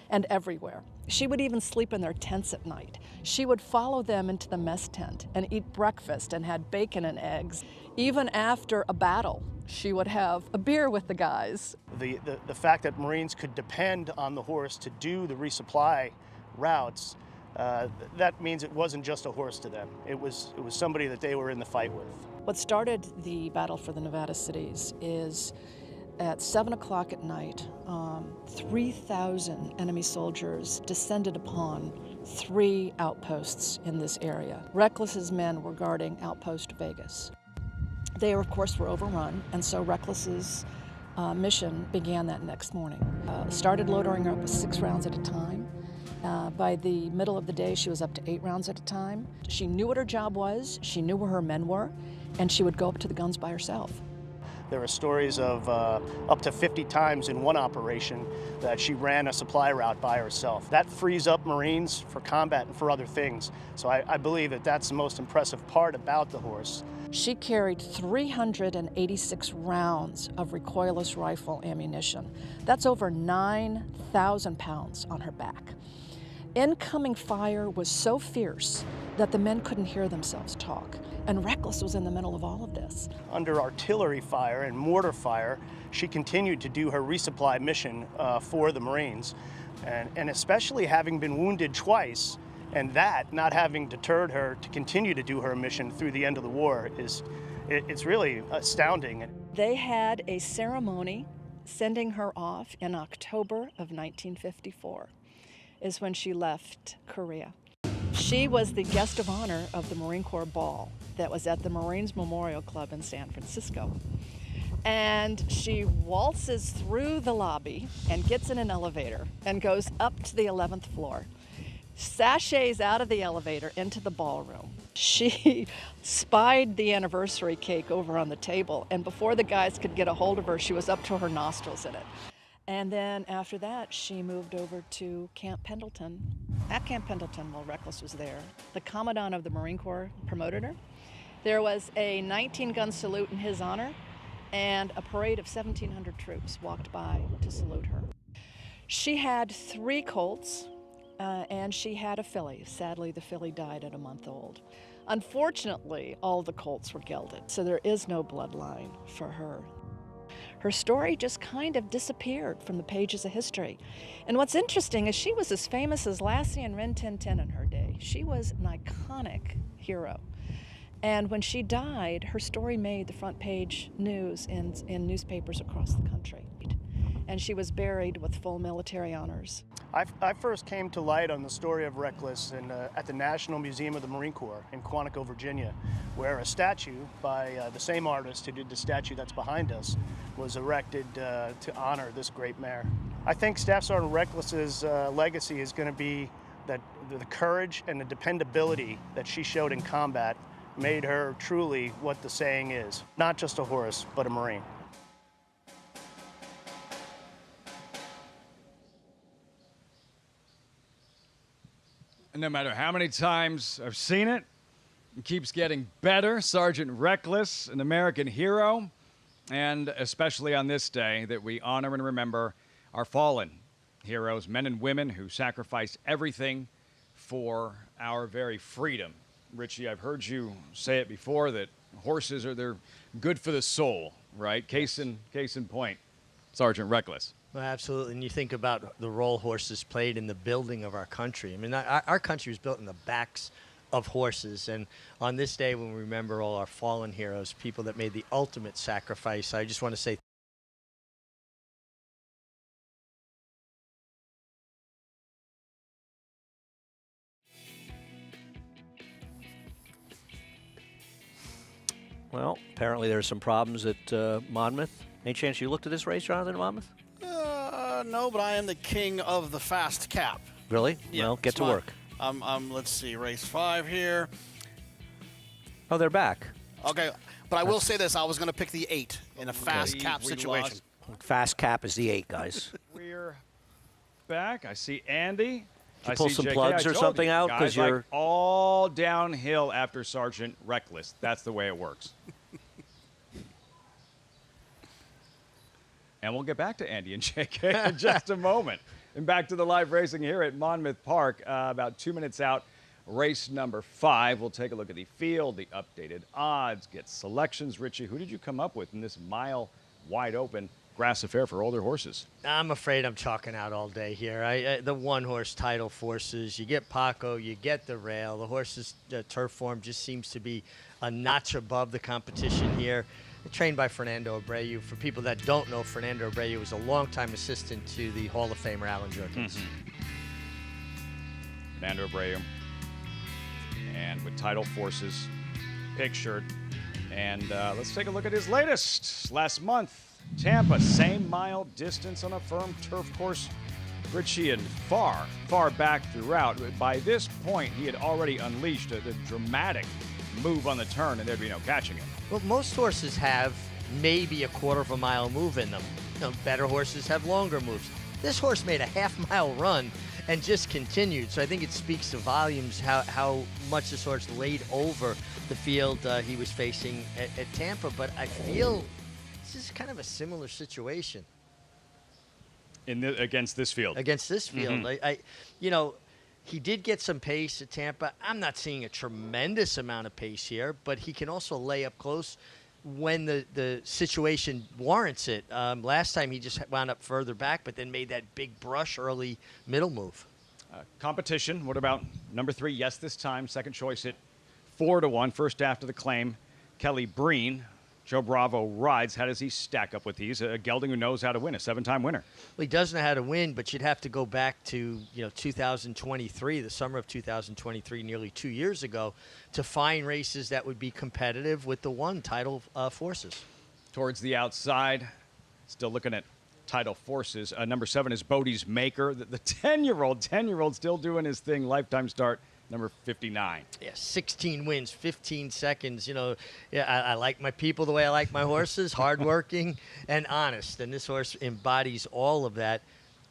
and everywhere. She would even sleep in their tents at night. She would follow them into the mess tent and eat breakfast and had bacon and eggs. Even after a battle, she would have a beer with the guys. The fact that Marines could depend on the horse to do the resupply routes, that means it wasn't just a horse to them. It was somebody that they were in the fight with. What started the battle for the Nevada cities is at 7 o'clock at night, 3,000 enemy soldiers descended upon 3 outposts in this area. Reckless's men were guarding Outpost Vegas. They, of course, were overrun, and so Reckless's mission began that next morning. Started loading her up with 6 rounds at a time. By the middle of the day, she was up to 8 rounds at a time. She knew what her job was, she knew where her men were, and she would go up to the guns by herself. There were stories of up to 50 times in one operation that she ran a supply route by herself. That frees up Marines for combat and for other things. So I believe that that's the most impressive part about the horse. She carried 386 rounds of recoilless rifle ammunition. That's over 9,000 pounds on her back. Incoming fire was so fierce that the men couldn't hear themselves talk. And Reckless was in the middle of all of this. Under artillery fire and mortar fire, she continued to do her resupply mission for the Marines. And especially having been wounded twice, and that not having deterred her to continue to do her mission through the end of the war, it's really astounding. They had a ceremony sending her off in October of 1954, is when she left Korea. She was the guest of honor of the Marine Corps Ball that was at the Marines Memorial Club in San Francisco. And she waltzes through the lobby and gets in an elevator and goes up to the 11th floor, sachets out of the elevator into the ballroom. She spied the anniversary cake over on the table, and before the guys could get a hold of her, she was up to her nostrils in it. And then after that, she moved over to Camp Pendleton. At Camp Pendleton, while Reckless was there, the Commandant of the Marine Corps promoted her. There was a 19-gun salute in his honor, and a parade of 1,700 troops walked by to salute her. She had 3 colts, and she had a filly. Sadly, the filly died at a month old. Unfortunately, all the colts were gelded, so there is no bloodline for her. her story just kind of disappeared from the pages of history. And what's interesting is she was as famous as Lassie and Rin Tin Tin in her day. She was an iconic hero. And when she died, her story made the front page news in newspapers across the country. And she was buried with full military honors. I first came to light on the story of Reckless at the National Museum of the Marine Corps in Quantico, Virginia, where a statue by the same artist who did the statue that's behind us was erected to honor this great mare. I think Staff Sergeant Reckless's legacy is going to be that the courage and the dependability that she showed in combat made her truly what the saying is, not just a horse, but a Marine. And no matter how many times I've seen it, it keeps getting better. Sergeant Reckless, an American hero, and especially on this day that we honor and remember our fallen heroes, men and women who sacrificed everything for our very freedom. Richie, I've heard you say it before that horses they're good for the soul, right? Case in point, Sergeant Reckless. Well, absolutely. And you think about the role horses played in the building of our country. I mean, our country was built in the backs of horses. And on this day, when we remember all our fallen heroes, people that made the ultimate sacrifice, I just want to say Well, apparently there are some problems at Monmouth. Any chance you looked at this race, Jonathan, at Monmouth? No, but I am the king of the fast cap. Really? Yeah, well, get to work. Let's see, race 5 here. Oh, they're back. Okay, but I will say this. I was going to pick the 8 in a fast cap We situation. Fast cap is the 8, guys. We're back. I see Andy. Did you pull some plugs or I told something you, out? Guys, You're like all downhill after Sergeant Reckless. That's the way it works. And we'll get back to Andy and JK in just a moment. And back to the live racing here at Monmouth Park. About 2 minutes out, race number 5. We'll take a look at the field, the updated odds, get selections. Richie, who did you come up with in this mile wide open grass affair for older horses? I'm afraid I'm chalking out all day here. The one-horse title forces, you get Paco, you get the rail. The horse's turf form just seems to be a notch above the competition here. Trained by Fernando Abreu. For people that don't know, Fernando Abreu was a longtime assistant to the Hall of Famer Alan Jerkins. Fernando Abreu. And with title forces pictured. And let's take a look at his latest. Last month, Tampa, same mile distance on a firm turf course. Richie, and far, far back throughout. By this point, he had already unleashed a dramatic move on the turn, and there'd be no catching him. Well, most horses have maybe a quarter of a mile move in them. Better horses have longer moves. This horse made a half-mile run and just continued. So I think it speaks to volumes how much this horse laid over the field he was facing at Tampa. But I feel this is kind of a similar situation. Against this field. Against this field. He did get some pace at Tampa. I'm not seeing a tremendous amount of pace here, but he can also lay up close when the situation warrants it. Last time he just wound up further back, but then made that big brush early middle move. Competition, what about number 3? Yes, this time, second choice hit 4-1. First after the claim, Kelly Breen. Joe Bravo rides. How does he stack up with these? A gelding who knows how to win, a 7-time winner. Well, he does know how to win, but you'd have to go back to 2023, the summer of 2023, nearly 2 years ago, to find races that would be competitive with the one title forces. Towards the outside, still looking at title forces. Number 7 is Bodie's Maker. The 10-year-old still doing his thing. Lifetime start. Number 59. Yeah, 16 wins, 15 seconds. I like my people the way I like my horses, hardworking and honest. And this horse embodies all of that.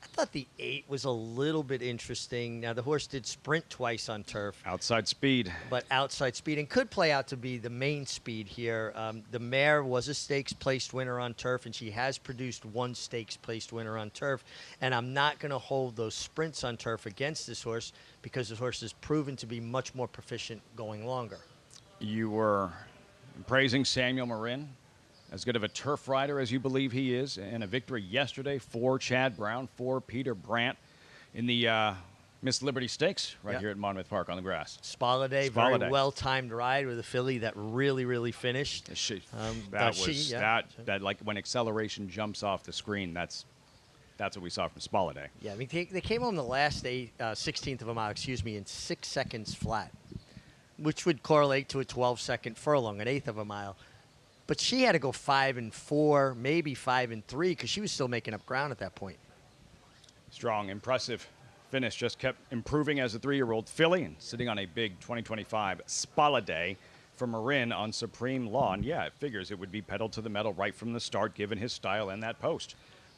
I thought the 8 was a little bit interesting. Now, the horse did sprint twice on turf. Outside speed. But outside speed, and could play out to be the main speed here. The mare was a stakes-placed winner on turf, and she has produced one stakes-placed winner on turf. And I'm not going to hold those sprints on turf against this horse because this horse has proven to be much more proficient going longer. You were praising Samuel Marin as good of a turf rider as you believe he is, and a victory yesterday for Chad Brown, for Peter Brandt in the Miss Liberty Stakes here at Monmouth Park on the grass. Spaladay, very well-timed ride with a filly that really finished. That like when acceleration jumps off the screen, that's what we saw from Spaladay. Yeah, I mean, they came home the last 16th of a mile, in 6 seconds flat, which would correlate to a 12-second furlong, an eighth of a mile. But she had to go 5 and 4, maybe 5 and 3, because she was still making up ground at that point. Strong, impressive finish. Just kept improving as a 3-year-old filly and sitting on a big 2025 Spaladay for Marin on Supreme Law. And yeah, it figures it would be pedal to the metal right from the start, given his style and that post.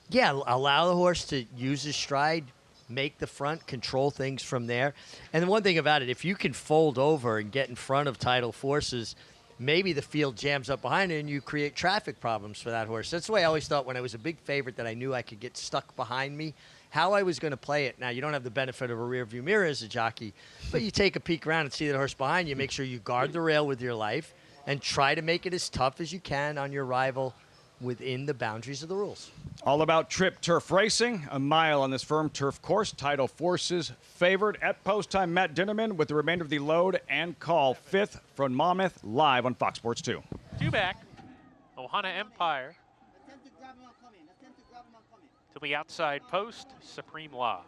Yeah, allow the horse to use his stride, make the front, control things from there. And the one thing about it, if you can fold over and get in front of tidal forces, maybe the field jams up behind it and you create traffic problems for that horse. That's the way I always thought when I was a big favorite that I knew I could get stuck behind me, how I was going to play it. Now, you don't have the benefit of a rear view mirror as a jockey, but you take a peek around and see that horse behind you, make sure you guard the rail with your life and try to make it as tough as you can on your rival within the boundaries of the rules. All about trip turf racing, a mile on this firm turf course. Tidal Forces favored at post time. Matt Dinnerman with the remainder of the load and call. 5th from Monmouth, live on Fox Sports 2. 2 back. Ohana Empire to the outside post. Supreme Law.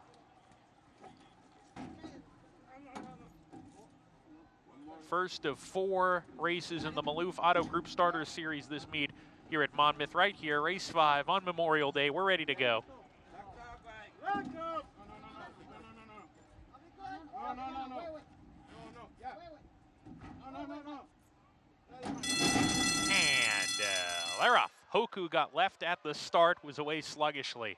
First of 4 races in the Maloof Auto Group Starter Series this meet here at Monmouth, right here, race 5 on Memorial Day. We're ready to go. And they're off. Hoku got left at the start, was away sluggishly.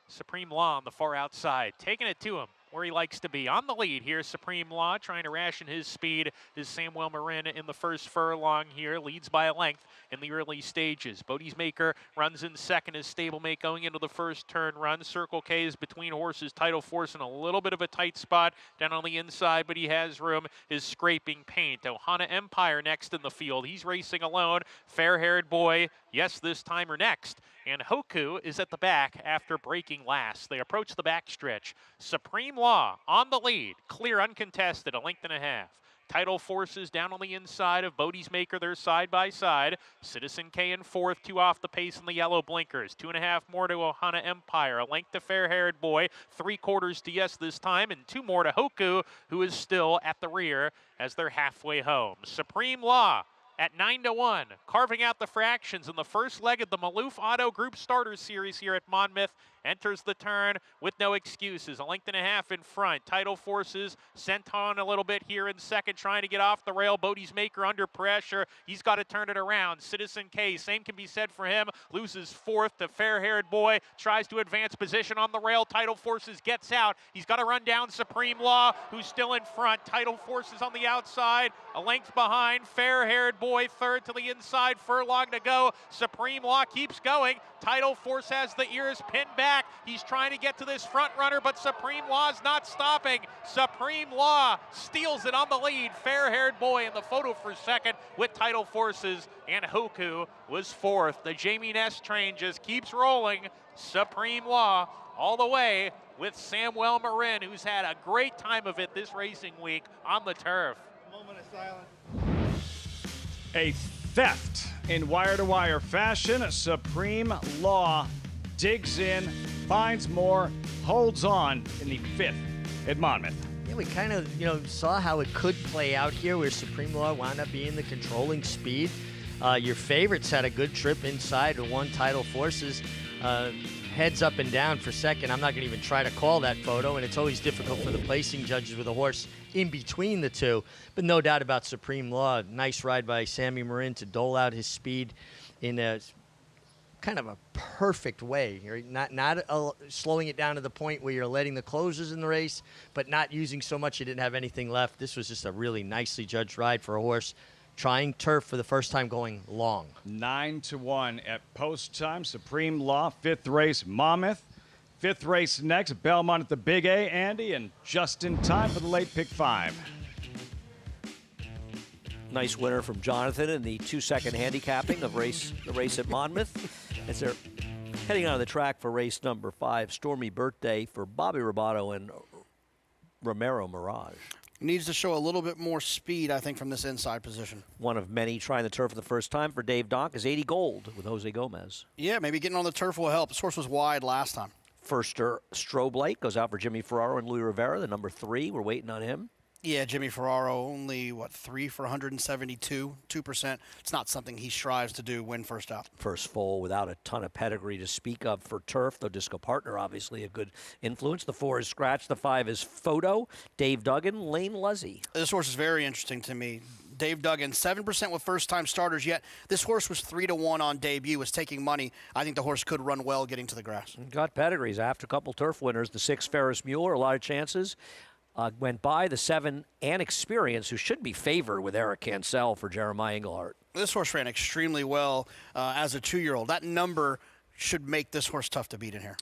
Supreme Law on the far outside, taking it to him where he likes to be. On the lead here, Supreme Law trying to ration his speed is Samuel Marin in the first furlong here, leads by a length in the early stages. Bodie's Maker runs in second as Stablemate going into the first turn run. Circle K is between horses. Tidal Force in a little bit of a tight spot down on the inside, but he has room, is scraping paint. Ohana Empire next in the field. He's racing alone. Fair-haired boy, yes, this time or next. And Hoku is at the back after breaking last. They approach the backstretch. Supreme Law on the lead, clear uncontested, a length and a half. Tidal Forces down on the inside of Bodie's Maker. They're side by side. Citizen K in 4th, 2 off the pace in the yellow blinkers. 2.5 more to Ohana Empire. A length to Fair-haired boy. 3/4 to Yes this time, and 2 more to Hoku, who is still at the rear as they're halfway home. Supreme Law at 9-1, carving out the fractions in the first leg of the Maloof Auto Group Starter Series here at Monmouth. Enters the turn with no excuses. A length and a half in front. Tidal Forces sent on a little bit here in second, trying to get off the rail. Bodie's Maker under pressure. He's got to turn it around. Citizen K, same can be said for him. Loses 4th to Fair-haired boy. Tries to advance position on the rail. Tidal Forces gets out. He's got to run down Supreme Law, who's still in front. Tidal Forces on the outside. A length behind. Fair-haired boy 3rd to the inside. Furlong to go. Supreme Law keeps going. Tidal Force has the ears pinned back. He's trying to get to this front runner, but Supreme Law's not stopping. Supreme Law steals it on the lead. Fair-haired boy in the photo for second with Tidal Forces, and Hoku was 4th. The Jamie Ness train just keeps rolling. Supreme Law all the way with Samuel Marin, who's had a great time of it this racing week on the turf. Moment of silence. A theft in wire-to-wire fashion. Supreme Law digs in, finds more, holds on in the 5th at Monmouth. Yeah, we kind of, saw how it could play out here where Supreme Law wound up being the controlling speed. Your favorites had a good trip inside and won. Tidal Forces. Heads up and down for second. I'm not going to even try to call that photo, and it's always difficult for the placing judges with a horse in between the two. But no doubt about Supreme Law. Nice ride by Sammy Marin to dole out his speed in a kind of a perfect way. You're not slowing it down to the point where you're letting the closers in the race, but not using so much you didn't have anything left. This was just a really nicely judged ride for a horse trying turf for the first time going long. 9-1 at post time. Supreme Law, 5th race, Monmouth. 5th race next, Belmont at the Big A, Andy, and just in time for the late pick 5. Nice winner from Jonathan in the 2-second handicapping of the race at Monmouth. As they're heading on the track for race number 5, Stormy Birthday for Bobby Roboto and Romero Mirage. Needs to show a little bit more speed, I think, from this inside position. One of many trying the turf for the first time for Dave Donk is 80 gold with Jose Gomez. Yeah, maybe getting on the turf will help. This horse was wide last time. Firster Strobe Light goes out for Jimmy Ferraro and Louis Rivera, the number 3. We're waiting on him. Yeah, Jimmy Ferraro only, 3 for 172, 2%. It's not something he strives to do, win first out. First foal without a ton of pedigree to speak of for turf, though Disco Partner obviously a good influence. The 4 is Scratch, the 5 is Photo, Dave Duggan, Lane Luzzy. This horse is very interesting to me. Dave Duggan, 7% with first-time starters, yet this horse was 3-1 on debut, was taking money. I think the horse could run well getting to the grass. Got pedigrees after a couple turf winners. The 6 Ferris Mueller, a lot of chances. Went by the 7 and Experience, who should be favored with Eric Cancel for Jeremiah Englehart. This horse ran extremely well as a 2-year-old. That number should make this horse tough to beat in here.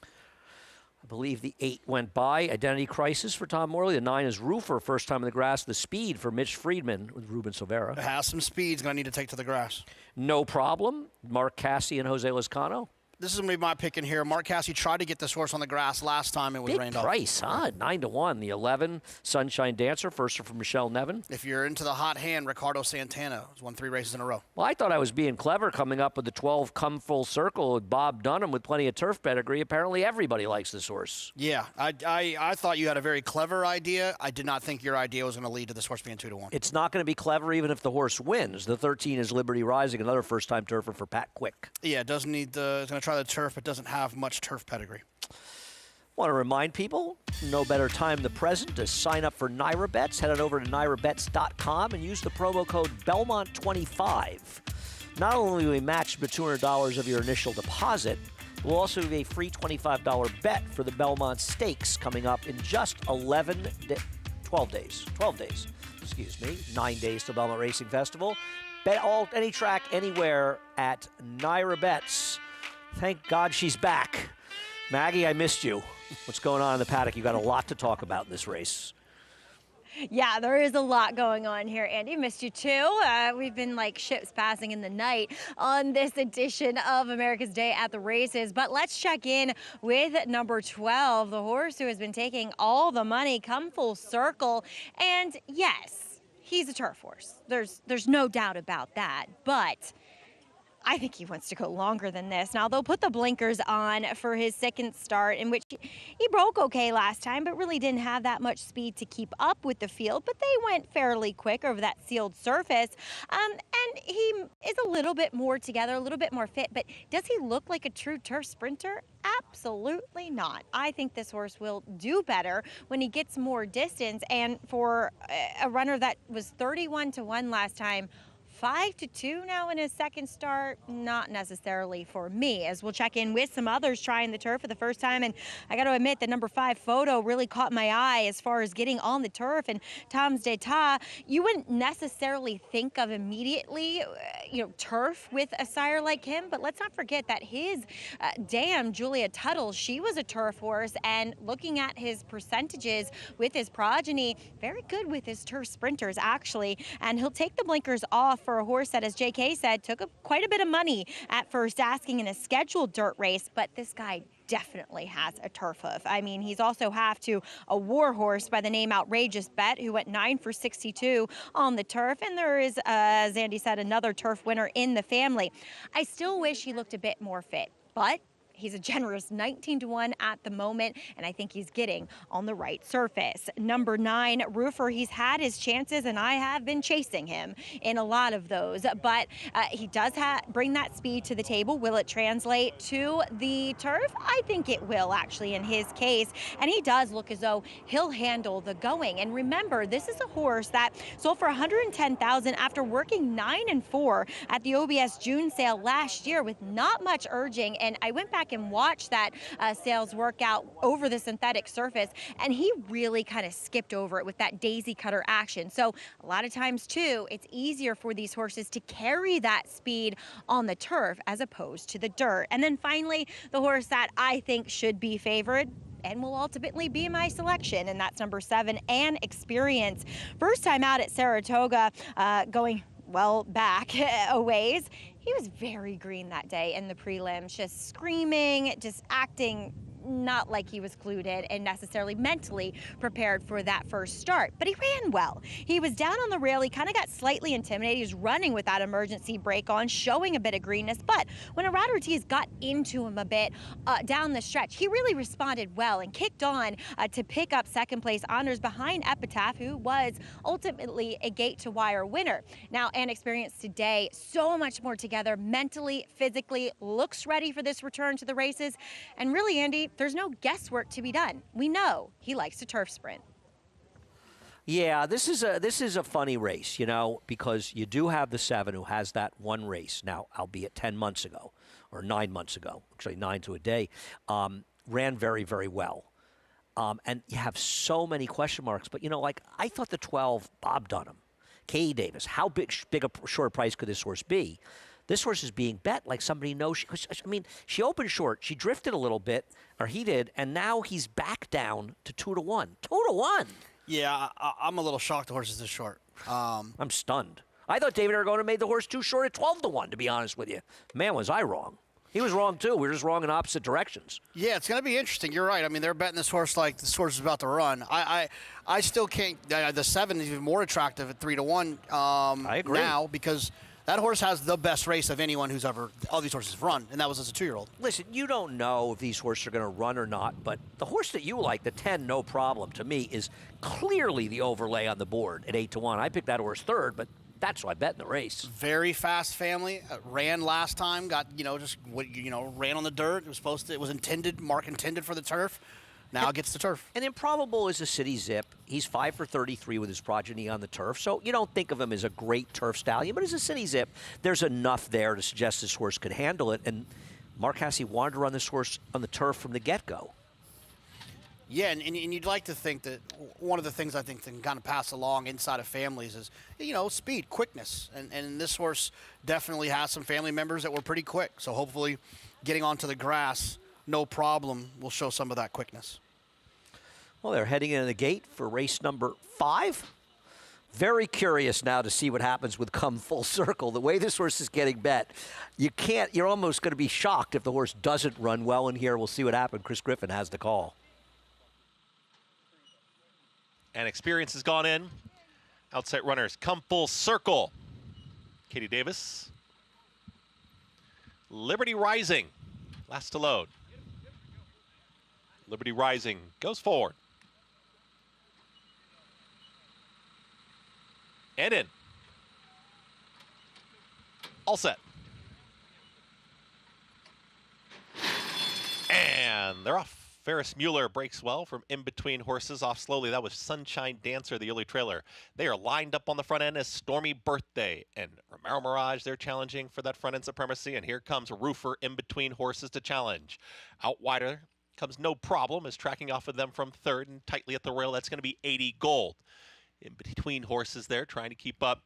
I believe the 8 went by. Identity Crisis for Tom Morley. The 9 is Roofer, first time in the grass. The Speed for Mitch Friedman with Ruben Silvera. It has some speed. It's going to need to take to the grass. No Problem. Mark Cassie and Jose Lezcano. This is going to be my pick in here. Mark Cassie tried to get this horse on the grass last time. It was Big rained price, off. huh? 9-1. The 11, Sunshine Dancer, first from Michelle Nevin. If you're into the hot hand, Ricardo Santana has won 3 races in a row. Well, I thought I was being clever coming up with the 12 Come Full Circle with Bob Dunham with plenty of turf pedigree. Apparently everybody likes this horse. Yeah, I thought you had a very clever idea. I did not think your idea was going to lead to this horse being 2-1. It's not going to be clever even if the horse wins. The 13 is Liberty Rising, another first-time turfer for Pat Quick. Yeah, it doesn't need it's going to try the turf, but doesn't have much turf pedigree. Want to remind people, no better time than the present to sign up for Naira Bets. Head on over to nairabets.com and use the promo code Belmont25. Not only will we match the $200 of your initial deposit, we'll also have a free $25 bet for the Belmont Stakes coming up in just 12 days. 9 days to Belmont Racing Festival. Bet any track, anywhere at Naira Bets. Thank God she's back. Maggie, I missed you. What's going on in the paddock? You got a lot to talk about in this race. Yeah, there is a lot going on here, Andy. Missed you too. We've been like ships passing in the night on this edition of America's Day at the Races. But let's check in with number 12, the horse who has been taking all the money, Come Full Circle. And yes, he's a turf horse. There's no doubt about that. But I think he wants to go longer than this. Now, they'll put the blinkers on for his second start, in which he broke okay last time, but really didn't have that much speed to keep up with the field. But they went fairly quick over that sealed surface. And he is a little bit more together, a little bit more fit. But does he look like a true turf sprinter? Absolutely not. I think this horse will do better when he gets more distance. And for a runner that was 31-1 last time, 5-2 now in his second start, not necessarily for me, as we'll check in with some others trying the turf for the first time. And I got to admit, the number 5 Photo really caught my eye as far as getting on the turf. And Tom's d'Etat, you wouldn't necessarily think of immediately, turf with a sire like him. But let's not forget that his dam, Julia Tuttle, she was a turf horse. And looking at his percentages with his progeny, very good with his turf sprinters, actually. And he'll take the blinkers off for a horse that, as JK said, took quite a bit of money at first asking in a scheduled dirt race, but this guy definitely has a turf hoof. I mean, he's also half to a war horse by the name Outrageous Bet, who went 9 for 62 on the turf, and there is, as Andy said, another turf winner in the family. I still wish he looked a bit more fit, but he's a generous 19-1 at the moment, and I think he's getting on the right surface. Number 9, Roofer, he's had his chances, and I have been chasing him in a lot of those, but he does bring that speed to the table. Will it translate to the turf? I think it will, actually, in his case, and he does look as though he'll handle the going. And remember, this is a horse that sold for $110,000 after working 9-4 at the OBS June sale last year with not much urging, and I went back and watch that sales workout over the synthetic surface, and he really kind of skipped over it with that daisy cutter action. So a lot of times too, it's easier for these horses to carry that speed on the turf as opposed to the dirt. And then finally, the horse that I think should be favored and will ultimately be my selection, and that's number 7, And Experience. First time out at Saratoga, going well, back a ways. He was very green that day in the prelims, just screaming, just acting not like he was clued in and necessarily mentally prepared for that first start, but he ran well. He was down on the rail. He kind of got slightly intimidated. He was running with that emergency brake on, showing a bit of greenness, but when Arad Ortiz got into him a bit down the stretch, he really responded well and kicked on to pick up second place honors behind Epitaph, who was ultimately a gate to wire winner. Now, An Experience today, so much more together mentally, physically, looks ready for this return to the races. And really, Andy, there's no guesswork to be done. We know he likes to turf sprint. Yeah, this is a funny race, you know, because you do have the 7 who has that one race now, albeit 10 months ago or 9 months ago, actually 9 to a day, ran very, very well. And you have so many question marks. But, you know, like I thought the 12, Bob Dunham, Katie Davis, how big a short price could this horse be? This horse is being bet like somebody knows. She opened short. She drifted a little bit, or he did, and now he's back down to 2-1. 2-1. Yeah, I'm a little shocked the horse is this short. I'm stunned. I thought David Aragona made the horse too short at 12-1, to be honest with you. Man, was I wrong. He was wrong, too. We were just wrong in opposite directions. Yeah, it's going to be interesting. You're right. I mean, they're betting this horse like this horse is about to run. I still can't. The 7 is even more attractive at 3-1 I agree. now because that horse has the best race of anyone who's ever, all these horses have run, and that was as a 2-year-old. Listen, you don't know if these horses are going to run or not, but the horse that you like, the 10, no problem, to me, is clearly the overlay on the board at 8-1. I picked that horse third, but that's who I bet in the race. Very fast family. Ran last time, got, ran on the dirt. It was intended, Mark intended for the turf. Now it gets the turf. And Improbable is a city zip. He's 5 for 33 with his progeny on the turf. So you don't think of him as a great turf stallion, but as a city zip, there's enough there to suggest this horse could handle it. And Mark Hasse wanted to run this horse on the turf from the get-go. Yeah, and you'd like to think that one of the things I think that can kind of pass along inside of families is, speed, quickness. And this horse definitely has some family members that were pretty quick. So hopefully getting onto the grass, no problem, will show some of that quickness. Well, they're heading into the gate for race number 5. Very curious now to see what happens with Come Full Circle. The way this horse is getting bet, you're almost going to be shocked if the horse doesn't run well in here. We'll see what happens. Chris Griffin has the call. And Experience has gone in. Outside runners Come Full Circle. Katie Davis. Liberty Rising, last to load. Liberty Rising goes forward. And in. All set. And they're off. Ferris Mueller breaks well from in between horses, off slowly. That was Sunshine Dancer, the early trailer. They are lined up on the front end as Stormy Birthday and Romero Mirage. They're challenging for that front end supremacy. And here comes Roofer in between horses to challenge. Out wider comes No Problem, is tracking off of them from third and tightly at the rail. That's going to be 80 Gold. In between horses there, trying to keep up.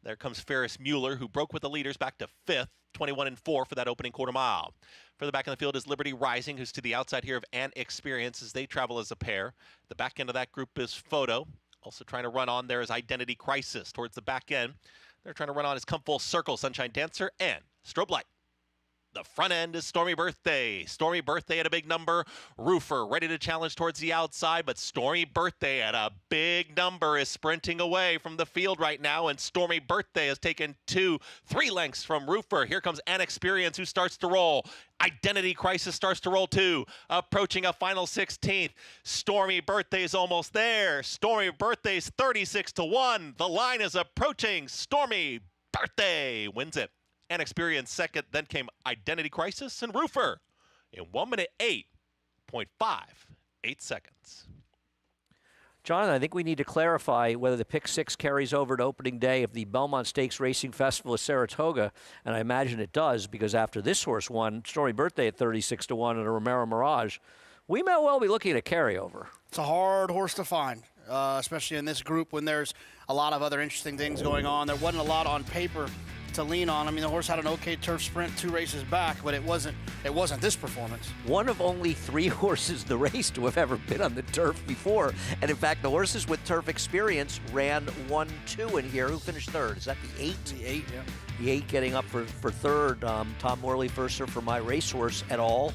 There comes Ferris Mueller, who broke with the leaders back to 5th, 21-4 for that opening quarter mile. Further back in the field is Liberty Rising, who's to the outside here of An Experience as they travel as a pair. The back end of that group is Photo. Also trying to run on there is Identity Crisis towards the back end. They're trying to run on is Come Full Circle, Sunshine Dancer, and Strobe Light. The front end is Stormy Birthday. Stormy Birthday at a big number. Roofer ready to challenge towards the outside, but Stormy Birthday at a big number is sprinting away from the field right now, and Stormy Birthday has taken 2-3 lengths from Roofer. Here comes An Experience, who starts to roll. Identity Crisis starts to roll too, approaching a final 16th. Stormy Birthday is almost there. Stormy Birthday's 36-1. The line is approaching. Stormy Birthday wins it. An Experience second, then came Identity Crisis and Roofer in 1:08.58 seconds. Jonathan, I think we need to clarify whether the pick 6 carries over to opening day of the Belmont Stakes Racing Festival of Saratoga, and I imagine it does, because after this horse won, Stormy Birthday at 36-1 and a Romero Mirage, we may well be looking at a carryover. It's a hard horse to find, especially in this group when there's a lot of other interesting things going on. There wasn't a lot on paper to lean on. I mean, the horse had an okay turf sprint 2 races back, but it wasn't this performance. One of only 3 horses in the race to have ever been on the turf before. And in fact, the horses with turf experience ran 1-2 in here. Who finished third? Is that the 8? The 8, yeah. The 8 getting up for third. Tom Morley, firster for My Racehorse et al.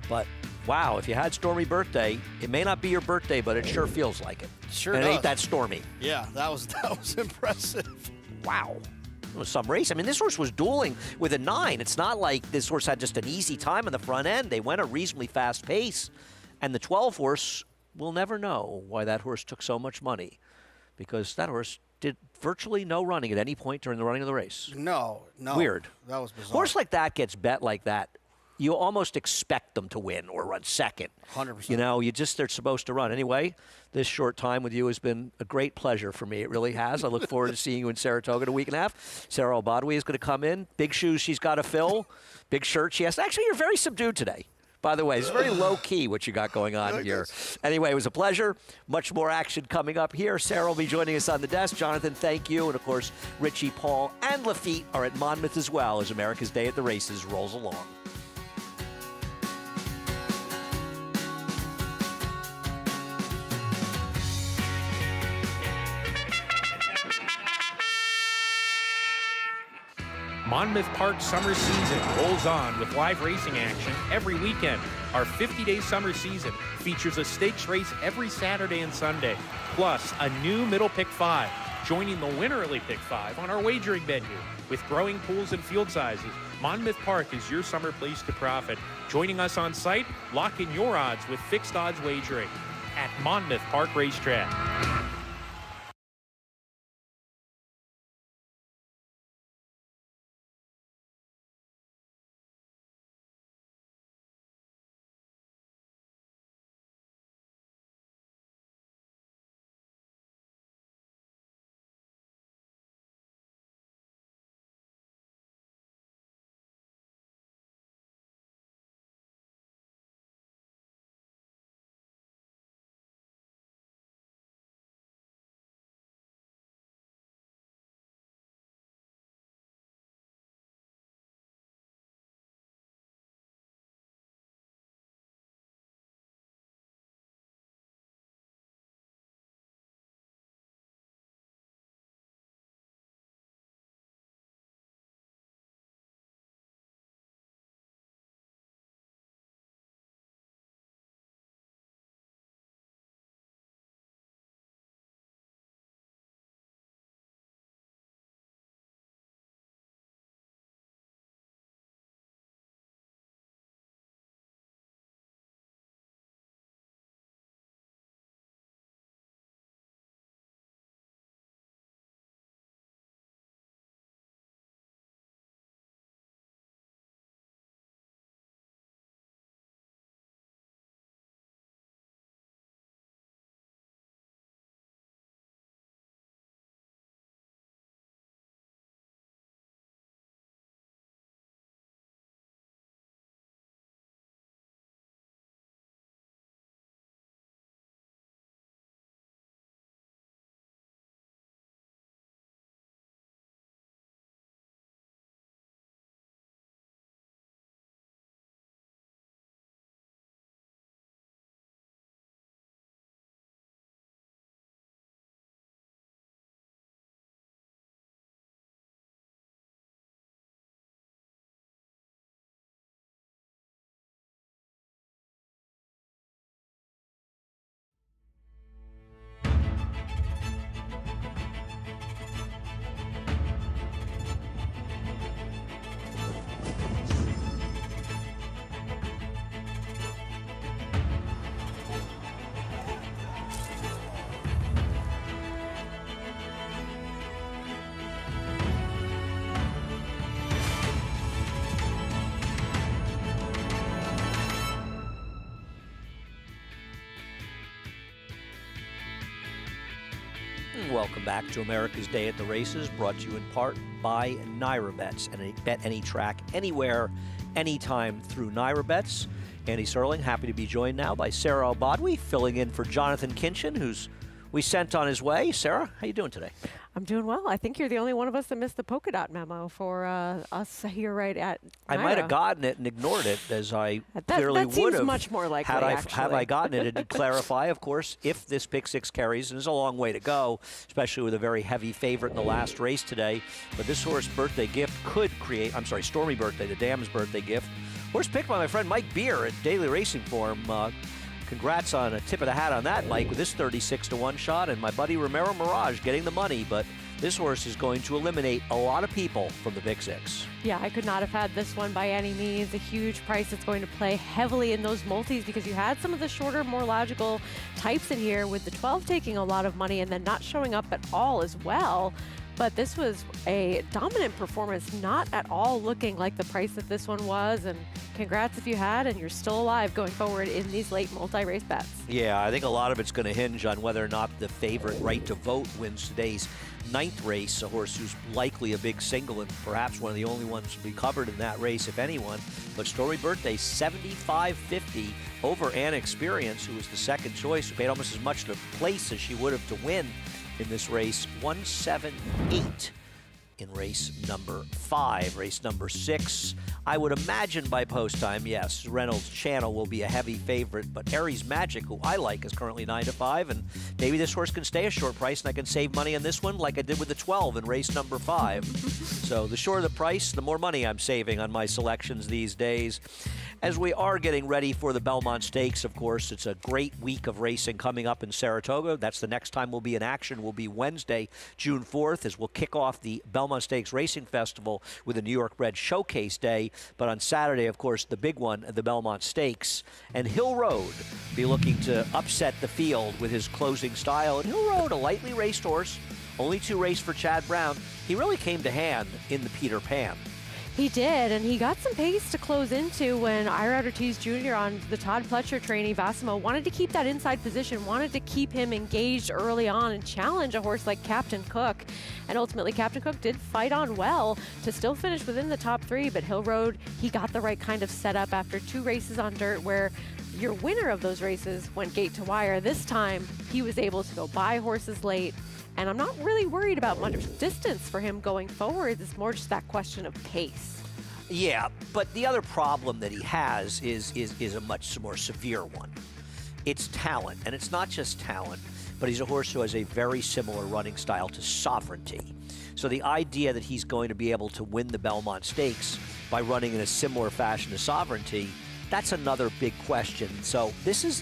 But wow, if you had Stormy birthday, it may not be your birthday, but it sure feels like it. Sure and does. it ain't that stormy. Yeah, that was impressive. Wow. It was some race. I mean, this horse was dueling with a 9. It's not like this horse had just an easy time in the front end. They went a reasonably fast pace. And the 12 horse, we'll never know why that horse took so much money, because that horse did virtually no running at any point during the running of the race. No. Weird. That was bizarre. Horse like that gets bet like that, you almost expect them to win or run second. 100%. You know, they're supposed to run. Anyway, this short time with you has been a great pleasure for me. It really has. I look forward to seeing you in Saratoga in a week and a half. Sarah Obadwi is going to come in. Big shoes she's got to fill. Big shirt she has. Actually, you're very subdued today. By the way, it's very low-key what you got going on here. Anyway, it was a pleasure. Much more action coming up here. Sarah will be joining us on the desk. Jonathan, thank you. And, of course, Richie, Paul, and Lafitte are at Monmouth as well as America's Day at the Races rolls along. Monmouth Park summer season rolls on with live racing action every weekend. Our 50-day summer season features a stakes race every Saturday and Sunday, plus a new Middle Pick 5, joining the Win Early Pick 5 on our wagering menu. With growing pools and field sizes, Monmouth Park is your summer place to profit. Joining us on site, lock in your odds with fixed odds wagering at Monmouth Park Racetrack. Welcome back to America's Day at the Races, brought to you in part by NyraBets. And bet any track, anywhere, anytime through NyraBets. Andy Serling, happy to be joined now by Sarah Obadwi, filling in for Jonathan Kinchin, who's we sent on his way. Sarah, how you doing today? I'm doing well. I think you're the only one of us that missed the polka dot memo for us here right at I Naira. might have gotten it and ignored it, as I clearly that would have. seems much more likely, Have I gotten it? It did clarify, of course, if this pick six carries, and there's a long way to go, especially with a very heavy favorite in the last race today. But this horse birthday gift could create, Stormy birthday, the dam's birthday gift. Horse picked by my friend Mike Beer at Daily Racing Form. Congrats on a tip of the hat on that, Mike, with this 36-1 shot, and my buddy Romero Mirage getting the money. But this horse is going to eliminate a lot of people from the Big Six. Yeah, I could not have had this one by any means. A huge price that's going to play heavily in those multis because you had some of the shorter, more logical types in here, with the 12 taking a lot of money and then not showing up at all as well. But this was a dominant performance, not at all looking like the price that this one was. And congrats if you had, and you're still alive going forward in these late multi-race bets. Yeah, I think a lot of it's going to hinge on whether or not the favorite Right to Vote wins today's 9th race, a horse who's likely a big single and perhaps one of the only ones to be covered in that race, if anyone. But Stormy Birthday, $75.50 over Ann Experience, who was the second choice, who paid almost as much to place as she would have to win in this race. 178 in race number 5. Race number 6, I would imagine by post time, yes, Reynolds Channel will be a heavy favorite, but Aries Magic, who I like, is currently 9-5, and maybe this horse can stay a short price and I can save money on this one like I did with the 12 in race number 5. So the shorter the price, the more money I'm saving on my selections these days. As we are getting ready for the Belmont Stakes, of course, it's a great week of racing coming up in Saratoga. That's the next time we'll be in action. Will be Wednesday, June 4th, as we'll kick off the Belmont Stakes Racing Festival with a New York Bred Showcase Day. But on Saturday, of course, the big one, the Belmont Stakes. And Hill Road be looking to upset the field with his closing style. And Hill Road, a lightly raced horse, only 2 races for Chad Brown. He really came to hand in the Peter Pan. He did, and he got some pace to close into when Ira Ortiz Jr. on the Todd Pletcher trainee, Vassimo, wanted to keep that inside position, wanted to keep him engaged early on and challenge a horse like Captain Cook. And ultimately, Captain Cook did fight on well to still finish within the top 3, but Hill Road, he got the right kind of setup after 2 races on dirt where your winner of those races went gate to wire. This time, he was able to go by horses late. And I'm not really worried about much distance for him going forward. It's more just that question of pace. Yeah, but the other problem that he has is a much more severe one. It's talent, and it's not just talent, but he's a horse who has a very similar running style to Sovereignty. So the idea that he's going to be able to win the Belmont Stakes by running in a similar fashion to Sovereignty, that's another big question. So this is,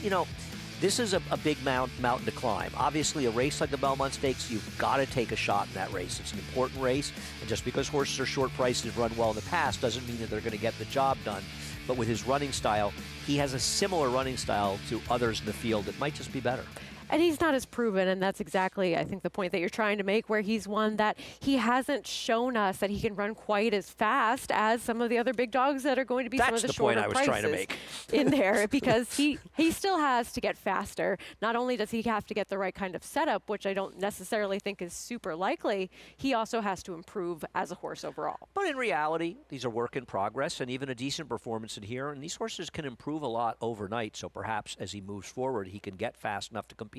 this is a big mountain to climb. Obviously, a race like the Belmont Stakes, you've got to take a shot in that race. It's an important race, and just because horses are short priced and run well in the past doesn't mean that they're going to get the job done. But with his running style, he has a similar running style to others in the field that might just be better. And he's not as proven, and that's exactly, I think, the point that you're trying to make, where he's one that he hasn't shown us that he can run quite as fast as some of the other big dogs that are going to be some of the shorter prices. That's the point I was trying to make. In there, because he still has to get faster. Not only does he have to get the right kind of setup, which I don't necessarily think is super likely, he also has to improve as a horse overall. But in reality, these are work in progress, and even a decent performance in here, and these horses can improve a lot overnight, so perhaps as he moves forward, he can get fast enough to compete.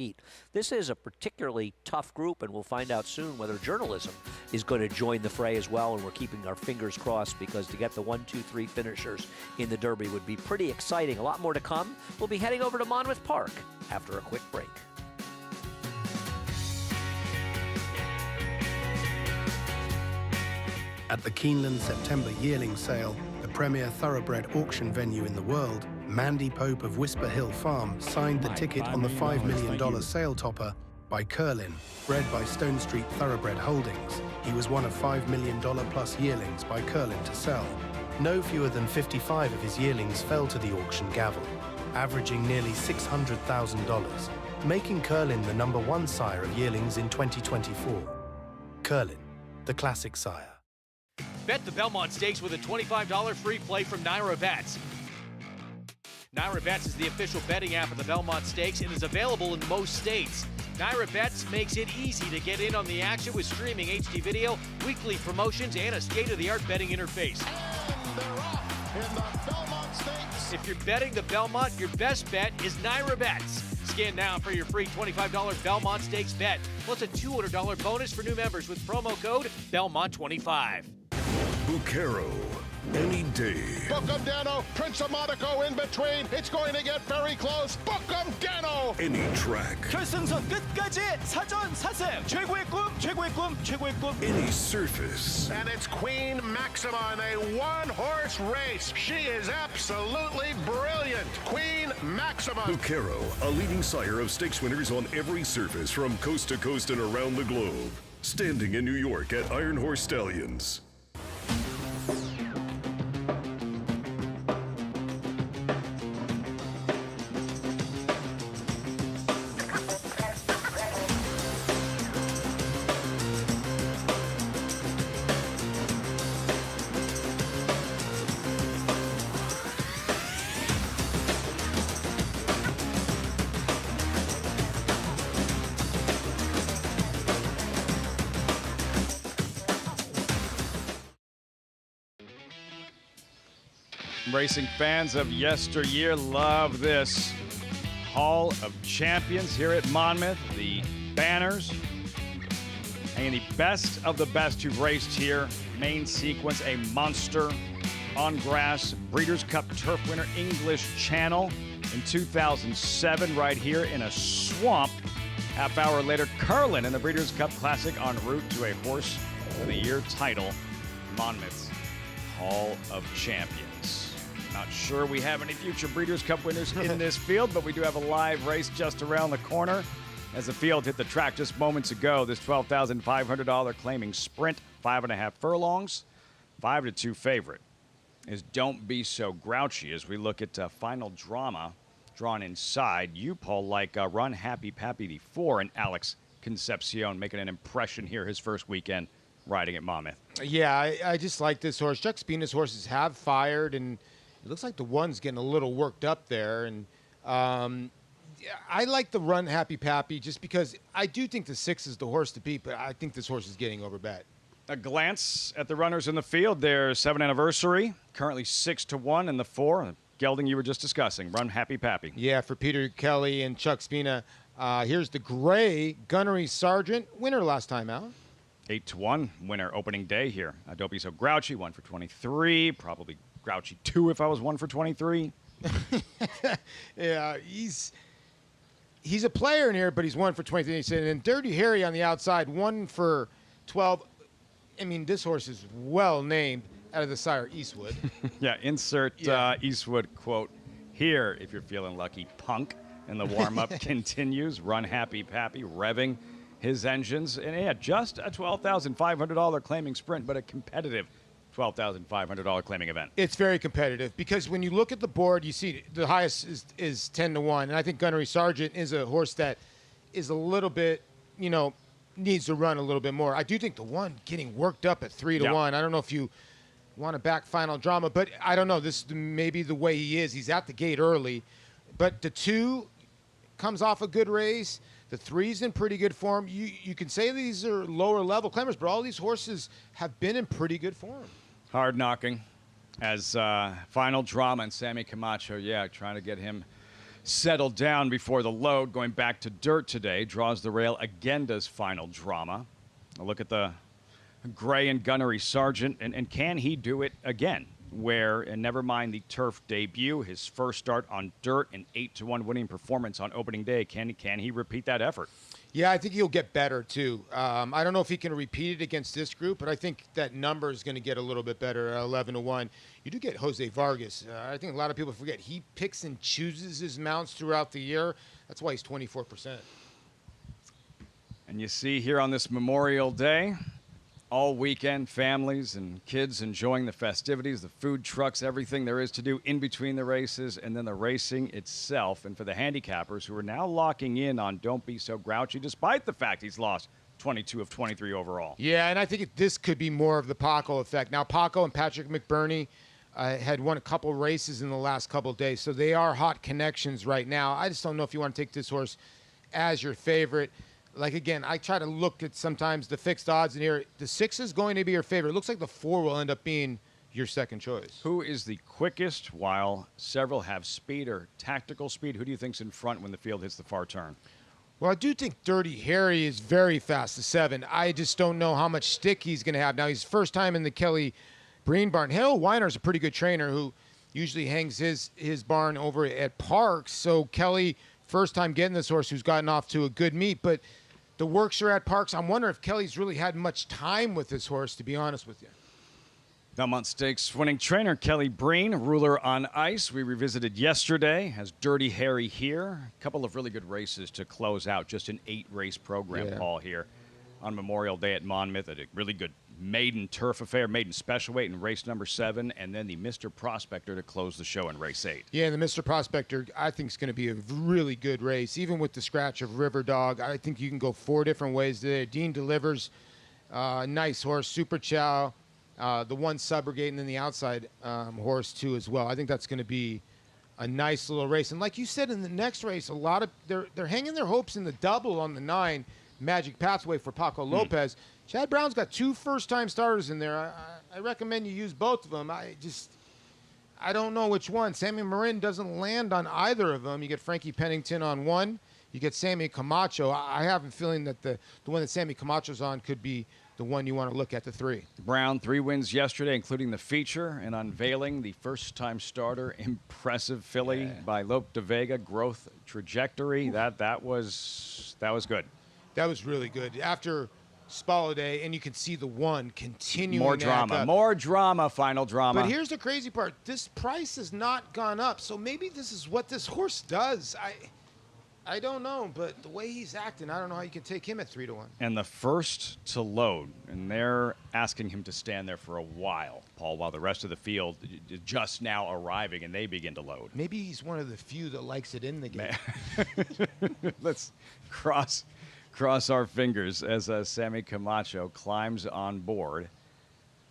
This is a particularly tough group, and we'll find out soon whether journalism is going to join the fray as well, and we're keeping our fingers crossed, because to get the 1, 2, 3 finishers in the Derby would be pretty exciting. A lot more to come. We'll be heading over to Monmouth Park after a quick break. At the Keeneland September yearling sale, the premier thoroughbred auction venue in the world, Mandy Pope of Whisper Hill Farm signed the ticket on the $5 million sale topper by Curlin, bred by Stone Street Thoroughbred Holdings. He was one of $5 million plus yearlings by Curlin to sell. No fewer than 55 of his yearlings fell to the auction gavel, averaging nearly $600,000, making Curlin the #1 sire of yearlings in 2024. Curlin, the classic sire. Bet the Belmont Stakes with a $25 free play from Naira Bets. Naira Bets is the official betting app of the Belmont Stakes and is available in most states. Naira Bets makes it easy to get in on the action with streaming HD video, weekly promotions, and a state-of-the-art betting interface. And they're off in the Belmont Stakes. If you're betting the Belmont, your best bet is Naira Bets. Log in now for your free $25 Belmont Stakes bet, plus a $200 bonus for new members with promo code Belmont25. Bucaro, any day. Book 'em, Dano. Prince of Monaco in between. It's going to get very close. Book 'em, Dano. Any track. 결승선 끝까지 사전 사생. 최고의 꿈, 최고의 꿈, 최고의 꿈. Any surface. And it's Queen Maxima in a one-horse race. She is absolutely brilliant. Queen Maxima. Bucaro, a leading sire of stakes winners on every surface from coast to coast and around the globe. Standing in New York at Iron Horse Stallions. Racing fans of yesteryear love this. Hall of Champions here at Monmouth. The banners hanging the best of the best who've raced here. Main sequence, a monster on grass. Breeders' Cup Turf winner, English Channel in 2007 right here in a swamp. Half hour later, Curlin in the Breeders' Cup Classic en route to a Horse of the Year title. Monmouth's Hall of Champions. Not sure we have any future Breeders' Cup winners in this field, but we do have a live race just around the corner. As the field hit the track just moments ago, this $12,500 claiming sprint, 5.5 furlongs, 5-2 favorite is Don't Be So Grouchy. As we look at final drama drawn inside, you, Paul, like Run Happy Pappy the 4 and Alex Concepcion making an impression here his first weekend riding at Monmouth. Yeah, I just like this horse. Chuck Spina's horses have fired, and it looks like the one's getting a little worked up there. And I like the Run Happy Pappy just because I do think the 6 is the horse to beat, but I think this horse is getting overbet. A glance at the runners in the field. Their 7th anniversary, currently 6-1 in the 4. Gelding you were just discussing, Run Happy Pappy. Yeah, for Peter Kelly and Chuck Spina. Here's the gray Gunnery Sergeant, winner last time out. 8-1 winner opening day here. Don't Be So Grouchy, 1 for 23. Probably Grouchy 2 if I was 1 for 23. Yeah, he's a player in here, but he's 1 for 23. And then Dirty Harry on the outside, 1 for 12. I mean, this horse is well named out of the sire Eastwood. Yeah, insert Eastwood quote here if you're feeling lucky, punk. And the warm-up continues. Run Happy Pappy revving his engines. And yeah, just a $12,500 claiming sprint, but a competitive $12,500 claiming event. It's very competitive because when you look at the board, you see the highest is 10-1. And I think Gunnery Sergeant is a horse that is a little bit, needs to run a little bit more. I do think the 1 getting worked up at 3-1. I don't know if you want to back Final Drama, but I don't know. This may be the way he is. He's at the gate early. But the 2 comes off a good race. The 3's in pretty good form. You can say these are lower level claimers, but all these horses have been in pretty good form. Hard knocking as Final Drama and Sammy Camacho, trying to get him settled down before the load. Going back to dirt today, draws the rail again, does Final Drama. A look at the gray and Gunnery Sergeant, and can he do it again? Where, and never mind the turf debut, his first start on dirt, an 8-1 winning performance on opening day. Can he repeat that effort? Yeah, I think he'll get better, too. I don't know if he can repeat it against this group, but I think that number is going to get a little bit better at 11-1. You do get Jose Vargas. I think a lot of people forget he picks and chooses his mounts throughout the year. That's why he's 24%. And you see here on this Memorial Day, all weekend, families and kids enjoying the festivities, the food trucks, everything there is to do in between the races, and then the racing itself. And for the handicappers who are now locking in on Don't Be So Grouchy, despite the fact he's lost 22 of 23 overall. Yeah, and I think this could be more of the Paco effect. Now, Paco and Patrick McBurney had won a couple races in the last couple of days, so they are hot connections right now. I just don't know if you want to take this horse as your favorite. Like, again, I try to look at sometimes the fixed odds in here. The 6 is going to be your favorite. It looks like the 4 will end up being your second choice. Who is the quickest while several have speed or tactical speed? Who do you think's in front when the field hits the far turn? Well, I do think Dirty Harry is very fast to 7. I just don't know how much stick he's going to have. Now, he's first time in the Kelly Breen barn. Harold Weiner's a pretty good trainer who usually hangs his barn over at Parks. So Kelly, first time getting this horse who's gotten off to a good meet. But the works are at Parks. I'm wondering if Kelly's really had much time with this horse, to be honest with you. Belmont Stakes winning trainer Kelly Breen, ruler on ice. We revisited yesterday. Has Dirty Harry here. A couple of really good races to close out just an 8-race program, Paul, here on Memorial Day at Monmouth. A really good maiden turf affair, maiden special weight in race number 7, and then the Mr. Prospector to close the show in race 8. Yeah, and the Mr. Prospector, I think, is going to be a really good race. Even with the scratch of River Dog, I think you can go 4 different ways there. Dean Delivers, nice horse, Super Chow. The one subrogate, and then the outside horse too as well. I think that's going to be a nice little race. And like you said, in the next race, a lot of they're hanging their hopes in the double on the 9 Magic Pathway for Paco Lopez. Chad Brown's got 2 first-time starters in there. I recommend you use both of them. I don't know which one. Sammy Marin doesn't land on either of them. You get Frankie Pennington on 1. You get Sammy Camacho. I have a feeling that the one that Sammy Camacho's on could be the one you want to look at, the 3. Brown, 3 wins yesterday, including the feature and unveiling the first-time starter, Impressive Filly by Lope de Vega, Growth Trajectory. That was good. That was really good. After Spalliday, and you can see the 1 continuing. More drama, final drama. But here's the crazy part. This price has not gone up, so maybe this is what this horse does. I don't know, but the way he's acting, I don't know how you can take him at 3-1. And the first to load, and they're asking him to stand there for a while, Paul, while the rest of the field is just now arriving and they begin to load. Maybe he's one of the few that likes it in the game. Let's cross our fingers as Sammy Camacho climbs on board.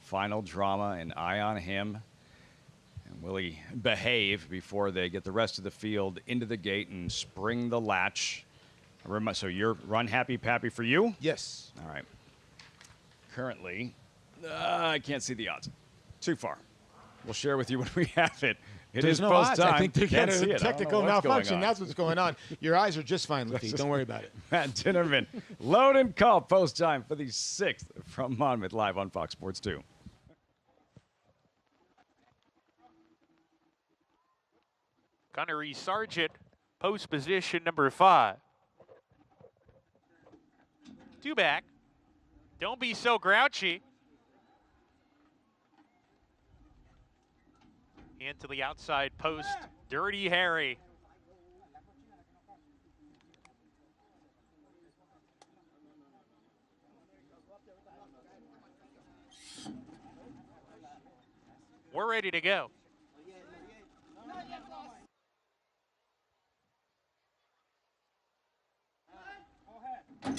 Final drama, and eye on him. Will he behave before they get the rest of the field into the gate and spring the latch? So you're run happy, Pappy, for you? Yes. All right. Currently, I can't see the odds. Too far. We'll share with you when we have it. There's no odds. I think they got a technical malfunction. That's what's going on. Your eyes are just fine, Lafitte. Don't worry about it. Matt Dinnerman, load and call post time for the 6th from Monmouth, live on Fox Sports 2. Gunnery Sargent, post position number 5. 2 back. Don't be so grouchy. Into the outside post, Dirty Harry. We're ready to go. And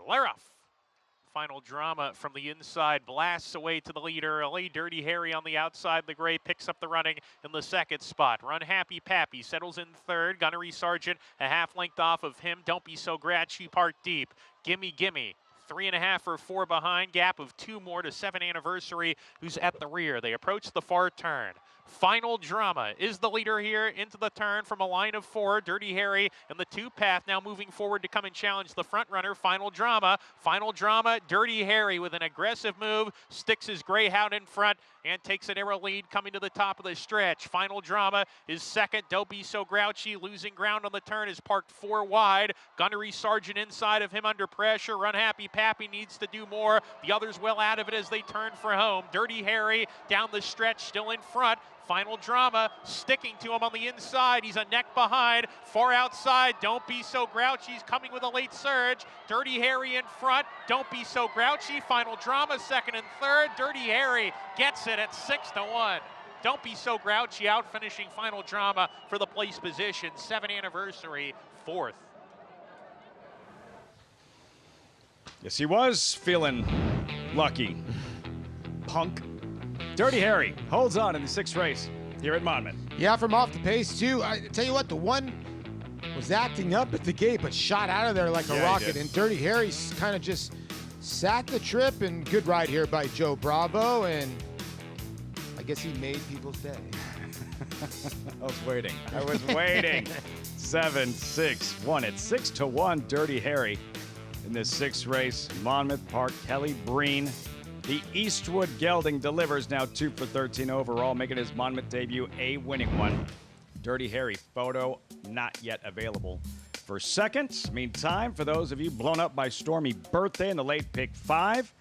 Laroff. Final drama from the inside, blasts away to the lead early. Dirty Harry on the outside. The gray picks up the running in the 2nd spot. Run Happy Pappy settles in 3rd. Gunnery Sargent a half length off of him. Don't Be So Grouchy, Park Deep. Gimme Gimme. 3.5 or 4 behind. Gap of 2 more to 7 Anniversary, who's at the rear. They approach the far turn. Final drama is the leader here into the turn from a line of 4. Dirty Harry and the 2 path now moving forward to come and challenge the front runner. Final drama. Dirty Harry with an aggressive move sticks his Greyhound in front and takes an arrow lead coming to the top of the stretch. Final drama is 2nd. Don't Be So Grouchy losing ground on the turn is parked 4 wide. Gunnery Sargent inside of him under pressure. Run Happy Pappy needs to do more. The others well out of it as they turn for home. Dirty Harry down the stretch still in front. Final drama, sticking to him on the inside. He's a neck behind, far outside. Don't Be So Grouchy. He's coming with a late surge. Dirty Harry in front. Don't Be So Grouchy. Final drama, 2nd and 3rd. Dirty Harry gets it at 6-1. Don't Be So Grouchy out finishing final drama for the place position. 7 Anniversary, 4th. Yes, he was feeling lucky. Punk. Dirty Harry holds on in the 6th race here at Monmouth. Yeah, from off the pace, too. I tell you what, the 1 was acting up at the gate, but shot out of there like a rocket. And Dirty Harry's kind of just Sat the trip, and good ride here by Joe Bravo, and I guess he made people's day. I was waiting. 7-6-1. It's 6-1. Dirty Harry in this sixth race. Monmouth Park. Kelly Breen. The Eastwood Gelding delivers now 2 for 13 overall, making his Monmouth debut a winning one. Dirty Harry photo not yet available for second. Meantime, for those of you blown up by Stormy Birthday in the late pick 5,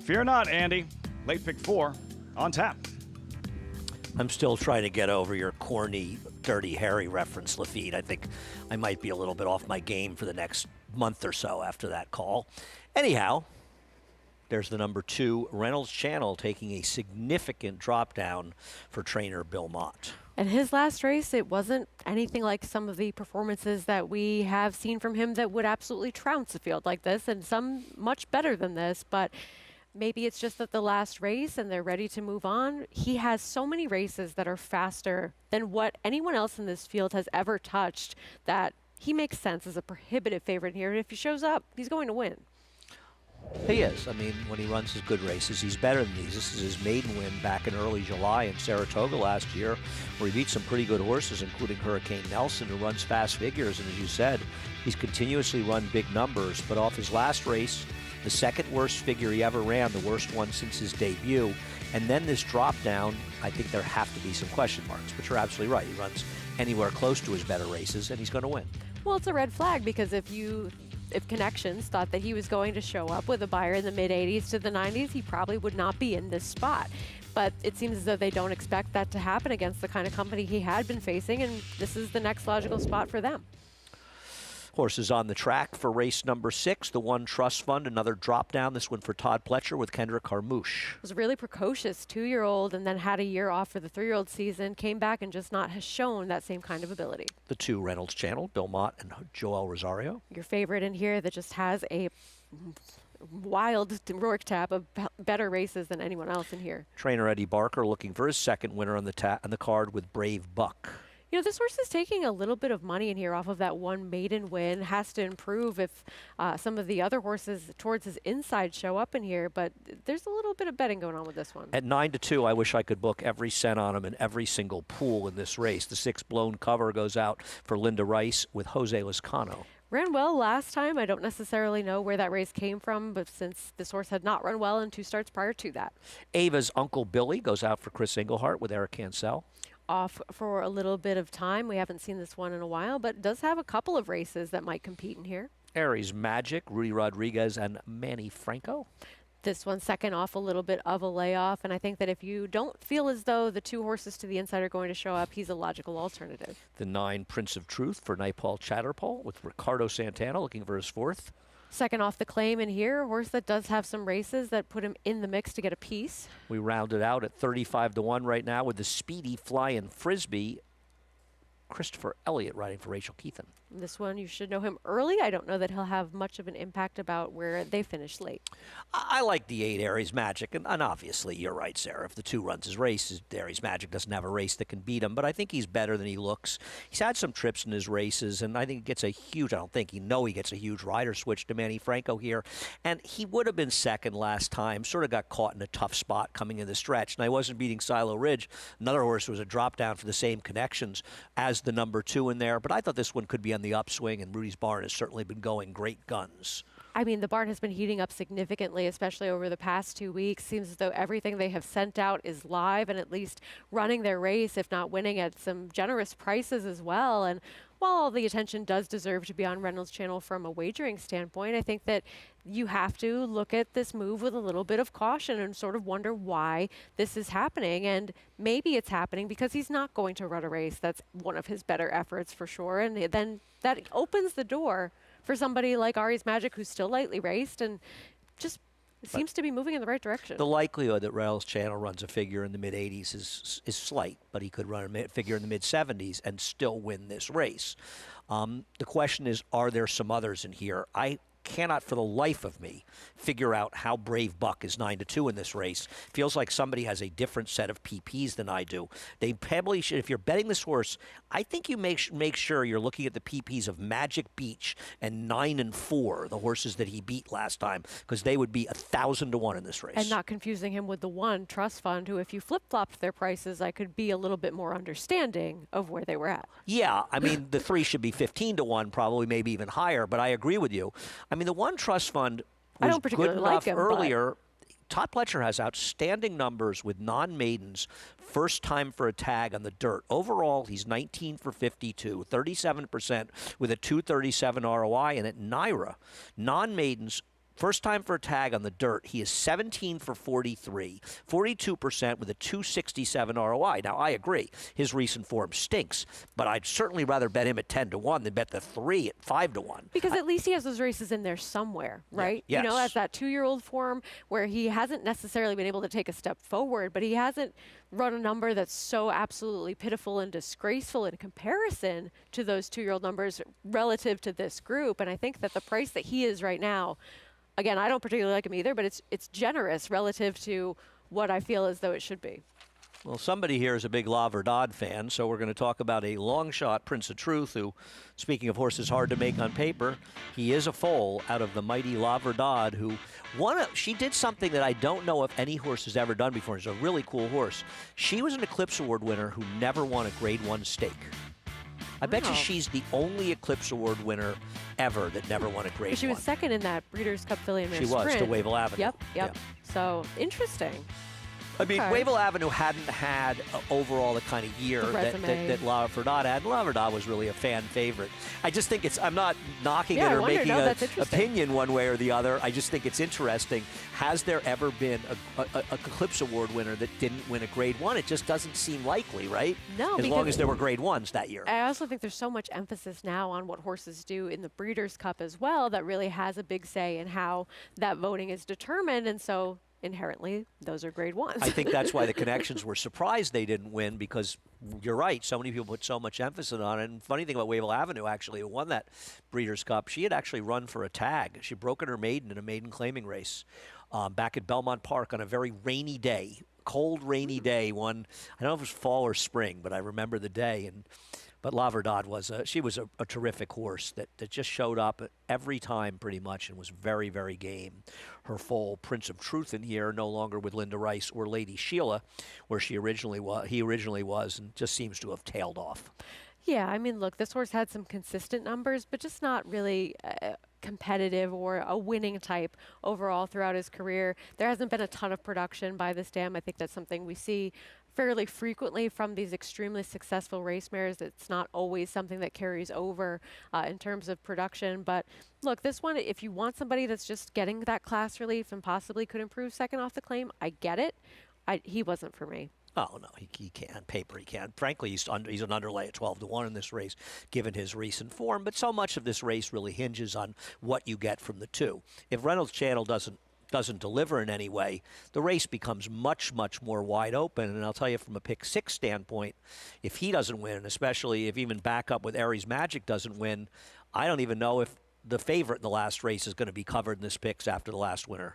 fear not, Andy. Late pick 4 on tap. I'm still trying to get over your corny Dirty Harry reference, Lafitte. I think I might be a little bit off my game for the next month or so after that call. Anyhow, there's the number 2, Reynolds Channel, taking a significant drop down for trainer Belmont. And his last race, it wasn't anything like some of the performances that we have seen from him that would absolutely trounce a field like this, and some much better than this. But maybe it's just that the last race and they're ready to move on. He has so many races that are faster than what anyone else in this field has ever touched that he makes sense as a prohibitive favorite here. And if he shows up, he's going to win. He is. I mean, when he runs his good races, he's better than these. This is his maiden win back in early July in Saratoga last year, where he beat some pretty good horses, including Hurricane Nelson, who runs fast figures. And as you said, he's continuously run big numbers. But off his last race, the second worst figure he ever ran, the worst one since his debut. And then this drop down, I think there have to be some question marks. But you're absolutely right. He runs anywhere close to his better races, and he's going to win. Well, it's a red flag because if Connections thought that he was going to show up with a buyer in the mid-80s to the 90s, he probably would not be in this spot. But it seems as though they don't expect that to happen against the kind of company he had been facing, and this is the next logical spot for them. Horses on the track for race number 6, the One Trust Fund, another drop down, this one for Todd Pletcher with Kendrick Harmouche. Was a really precocious 2-year-old and then had a year off for the 3-year-old season, came back and just not has shown that same kind of ability. The 2 Reynolds Channel, Belmont and Joel Rosario. Your favorite in here that just has a wild Rourke tap of better races than anyone else in here. Trainer Eddie Barker looking for his second winner on the card with Brave Buck. You know, this horse is taking a little bit of money in here off of that one maiden win. Has to improve if some of the other horses towards his inside show up in here, but there's a little bit of betting going on with this one. At 9-2, I wish I could book every cent on him in every single pool in this race. The 6 blown cover goes out for Linda Rice with Jose Lizcano. Ran well last time. I don't necessarily know where that race came from, but since this horse had not run well in 2 starts prior to that. Ava's Uncle Billy goes out for Chris Englehart with Eric Cancel. Off for a little bit of time. We haven't seen this one in a while, but does have a couple of races that might compete in here. Aries Magic, Rudy Rodriguez, and Manny Franco. This one second off a little bit of a layoff, and I think that if you don't feel as though the 2 horses to the inside are going to show up, he's a logical alternative. The 9 Prince of Truth for Naipaul Chatterpaul with Ricardo Santana looking for his 4th. Second off the claim in here, a horse that does have some races that put him in the mix to get a piece. We rounded out at 35-1 right now with the speedy Flying Frisbee. Christopher Elliott riding for Rachel Keithan. This one, you should know him early. I don't know that he'll have much of an impact about where they finish late. I like the 8 Aries Magic, and obviously you're right, Sarah. If the 2 runs his race, Aries Magic doesn't have a race that can beat him, but I think he's better than he looks. He's had some trips in his races, and I think he gets a huge, he gets a huge rider switch to Manny Franco here, and he would have been second last time, sort of got caught in a tough spot coming in the stretch, and I wasn't beating Silo Ridge. Another horse was a drop down for the same connections as the number 2 in there, but I thought this one could be on the upswing, and Rudy's Barn has certainly been going great guns. I mean, the barn has been heating up significantly, especially over the past 2 weeks. Seems as though everything they have sent out is live and at least running their race, if not winning at some generous prices as well. And while all the attention does deserve to be on Reynolds Channel from a wagering standpoint, I think that you have to look at this move with a little bit of caution and sort of wonder why this is happening. And maybe it's happening because he's not going to run a race. That's one of his better efforts for sure. And then that opens the door for somebody like Aries Magic, who's still lightly raced and just seems to be moving in the right direction. The likelihood that Reynolds Channel runs a figure in the mid-80s is slight, but he could run a figure in the mid-70s and still win this race. The question is, are there some others in here? I cannot for the life of me figure out how Brave Buck is 9-2 in this race. Feels like somebody has a different set of PPs than I do. They probably should, if you're betting this horse, I think you make sure you're looking at the PPs of Magic Beach and 9-4, the horses that he beat last time, because they would be 1,000-1 in this race. And not confusing him with the one trust fund, who, if you flip-flopped their prices, I could be a little bit more understanding of where they were at. Yeah, I mean, the 3 should be 15-1, probably, maybe even higher, but I agree with you. I mean, the one trust fund was I don't particularly good enough like him, earlier. Todd Pletcher has outstanding numbers with non-maidens, first time for a tag on the dirt. Overall, he's 19 for 52, 37% with a 237 ROI. And at NYRA, non-maidens, first time for a tag on the dirt, he is 17 for 43, 42% with a 267 ROI. Now, I agree, his recent form stinks, but I'd certainly rather bet him at 10-1 than bet the 3 at 5-1. Because at least he has those races in there somewhere, right? Yeah. You know, Yes. as that 2-year-old form where he hasn't necessarily been able to take a step forward, but he hasn't run a number that's so absolutely pitiful and disgraceful in comparison to those 2-year-old numbers relative to this group. And I think that the price that he is right now, again, I don't particularly like him either, but it's generous relative to what I feel as though it should be. Well, somebody here is a big La Verdad fan, so we're going to talk about a long shot Prince of Truth, who, speaking of horses hard to make on paper, he is a foal out of the mighty La Verdad, who she did something that I don't know if any horse has ever done before. It's a really cool horse. She was an Eclipse Award winner who never won a Grade 1 stake. I bet you she's the only Eclipse Award winner ever that never won a Grade 1. She was second in that Breeders' Cup Filly and Mare She was, Sprint. to Wavell Avenue. Yep. Yeah. So, interesting. I mean, Okay. Wavell Avenue hadn't had overall the kind of year that La Verdad had. La Verdad was really a fan favorite. I just think I'm not knocking it or making an opinion one way or the other. I just think it's interesting. Has there ever been a Eclipse Award winner that didn't win a Grade 1? It just doesn't seem likely, right? No, as long as there were Grade 1s that year. I also think there's so much emphasis now on what horses do in the Breeders' Cup as well that really has a big say in how that voting is determined. And so inherently, those are Grade 1s. I think that's why the Connections were surprised they didn't win, because you're right, so many people put so much emphasis on it. And funny thing about Wavell Avenue, actually, who won that Breeders' Cup, she had actually run for a tag. She'd broken her maiden in a maiden claiming race back at Belmont Park on a very rainy day, cold, rainy day. I don't know if it was fall or spring, but I remember the day. But La Verdad was a terrific horse that just showed up every time pretty much and was very, very game. Her foal, Prince of Truth, in here, no longer with Linda Rice or Lady Sheila, where he originally was, and just seems to have tailed off. Yeah, I mean, look, this horse had some consistent numbers, but just not really competitive or a winning type overall throughout his career. There hasn't been a ton of production by this dam. I think that's something we see fairly frequently from these extremely successful race mares. It's not always something that carries over in terms of production. But look, this one, if you want somebody that's just getting that class relief and possibly could improve second off the claim, I get it. He wasn't for me. Oh, no, he can't. On paper, he can't. Frankly, he's an underlay at 12-1 in this race, given his recent form. But so much of this race really hinges on what you get from the two. If Reynolds Channel doesn't deliver in any way, the race becomes much, much more wide open. And I'll tell you, from a pick 6 standpoint, if he doesn't win, especially if even backup with Aries Magic doesn't win, I don't even know if the favorite in the last race is going to be covered in this picks after the last winner.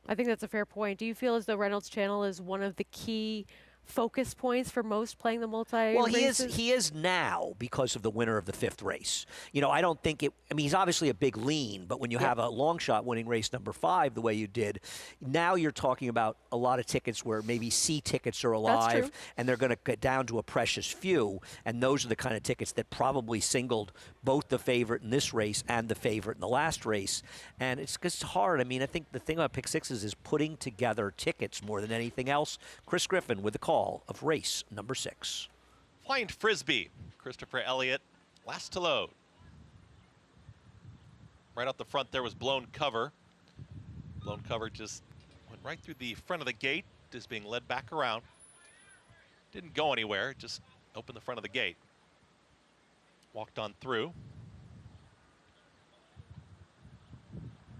I think that's a fair point. Do you feel as though Reynolds Channel is one of the key focus points for most playing the multi Well, races? he is now because of the winner of the 5th race. You know, I don't think he's obviously a big lean, but when you have a long shot winning race number 5 the way you did, now you're talking about a lot of tickets where maybe C tickets are alive and they're going to get down to a precious few, and those are the kind of tickets that probably singled both the favorite in this race and the favorite in the last race. And it's hard. I mean, I think the thing about pick 6s is putting together tickets more than anything else. Chris Griffin with the call of race number 6. Flying Frisbee, Christopher Elliott, last to load. Right out the front there was Blown Cover. Blown Cover just went right through the front of the gate, just being led back around. Didn't go anywhere, just opened the front of the gate. Walked on through.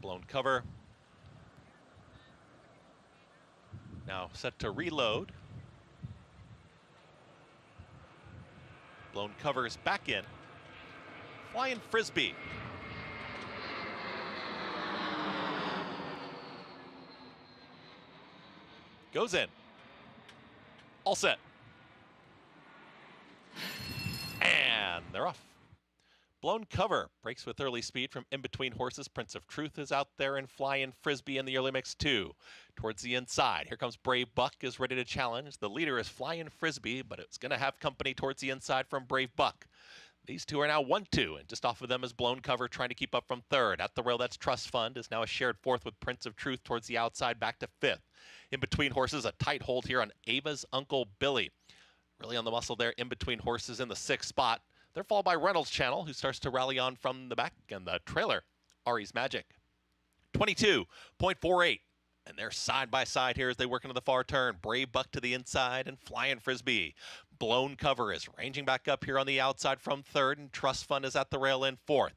Blown Cover. Now set to reload. Blown Cover is back in. Flying Frisbee. goes in. All set. And they're off. Blown Cover breaks with early speed from in between horses. Prince of Truth is out there and Flying Frisbee in the early mix too. Towards the inside, here comes Brave Buck is ready to challenge. The leader is Flying Frisbee, but it's going to have company towards the inside from Brave Buck. These two are now 1-2, and just off of them is Blown Cover trying to keep up from third. At the rail, that's Trust Fund, is now a shared fourth with Prince of Truth towards the outside, back to fifth. In between horses, a tight hold here on Ava's Uncle Billy. Really on the muscle there, in between horses in the sixth spot. They're followed by Reynolds Channel, who starts to rally on from the back, and the trailer, Ari's Magic. 22.48. And they're side by side here as they work into the far turn. Brave Buck to the inside and Flying Frisbee. Blown Cover is ranging back up here on the outside from third, and Trust Fund is at the rail in fourth.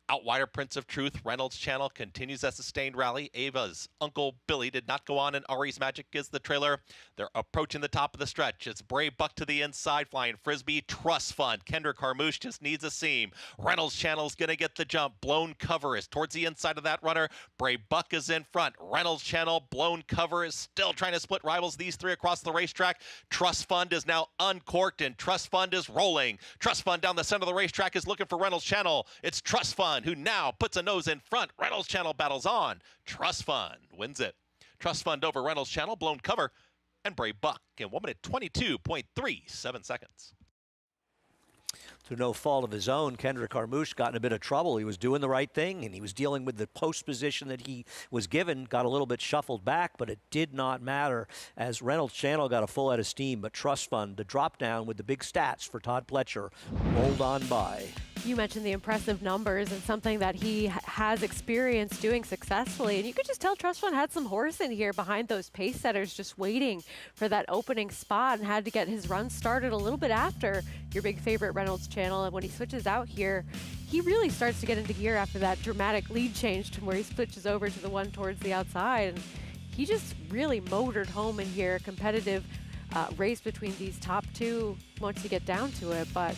Outwider Prince of Truth, Reynolds Channel continues that sustained rally. Ava's Uncle Billy did not go on, and Ari's Magic is the trailer. They're approaching the top of the stretch. It's Brave Buck to the inside, Flying Frisbee, Trust Fund. Kendrick Carmouche just needs a seam. Reynolds Channel's going to get the jump. Blown Cover is towards the inside of that runner. Brave Buck is in front. Reynolds Channel, Blown Cover is still trying to split rivals. These three across the racetrack. Trust Fund is now uncorked, and Trust Fund is rolling. Trust Fund down the center of the racetrack is looking for Reynolds Channel. It's Trust Fund who now puts a nose in front. Reynolds Channel battles on. Trust Fund wins it. Trust Fund over Reynolds Channel, Blown Cover, and Brave Buck in 1 minute 22.37 seconds. Through no fault of his own, Kendrick Carmouche got in a bit of trouble. He was doing the right thing, and he was dealing with the post position that he was given. Got a little bit shuffled back, but it did not matter as Reynolds Channel got a full head of steam. But Trust Fund, the drop down with the big stats for Todd Pletcher, rolled on by. You mentioned the impressive numbers and something that he has experience doing successfully. And you could just tell Trust Fund had some horse in here behind those pace setters just waiting for that opening spot and had to get his run started a little bit after your big favorite Reynolds Channel. And when he switches out here, he really starts to get into gear after that dramatic lead change to where he switches over to the one towards the outside. And he just really motored home in here, competitive race between these top two once you get down to it. But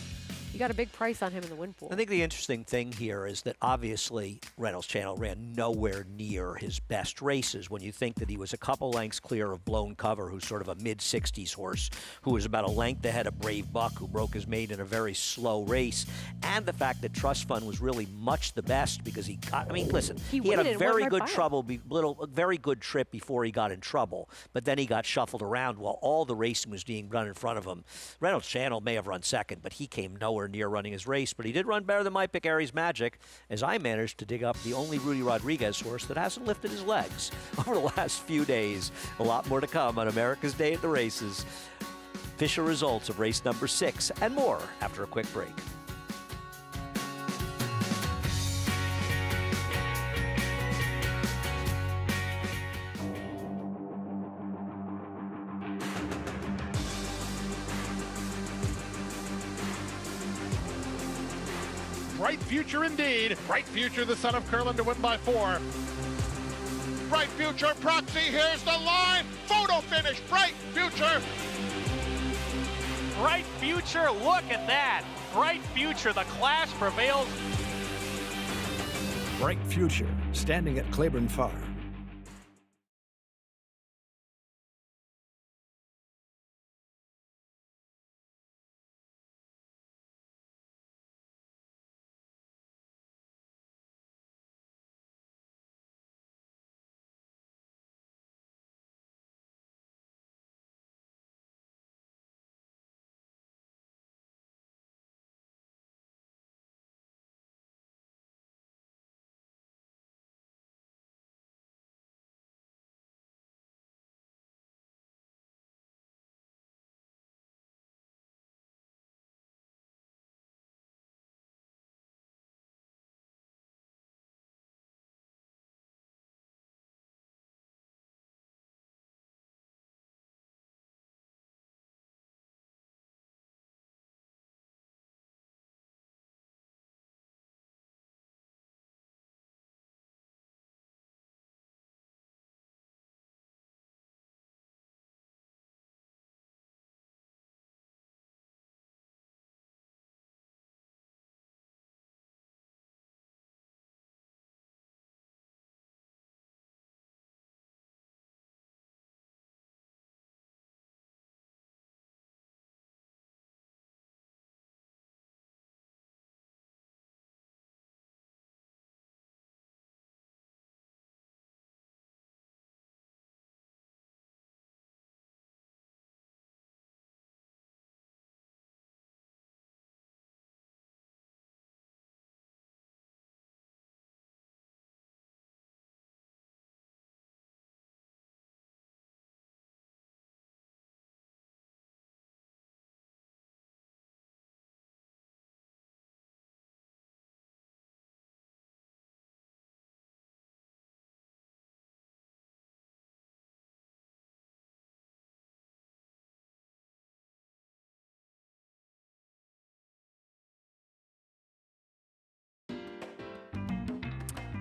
you got a big price on him in the win pool. I think the interesting thing here is that obviously Reynolds Channel ran nowhere near his best races when you think that he was a couple lengths clear of Blown Cover, who's sort of a mid-60s horse, who was about a length ahead of Brave Buck, who broke his maiden in a very slow race, and the fact that Trust Fund was really much the best because he got, I mean, listen, he had a very good very good trip before he got in trouble, but then he got shuffled around while all the racing was being run in front of him. Reynolds Channel may have run second, but he came nowhere near running his race, but he did run better than my pick, Ari's Magic, as I managed to dig up the only Rudy Rodriguez horse that hasn't lifted his legs over the last few days. A lot more to come on America's Day at the Races. Official results of race number 6 and more after a quick break. Bright future indeed. Bright future, the son of Curlin to win by 4. Bright future, Proxy, here's the line. Photo finish, Bright future. Bright future, look at that. Bright future, the class prevails. Bright future, standing at Claiborne Farm.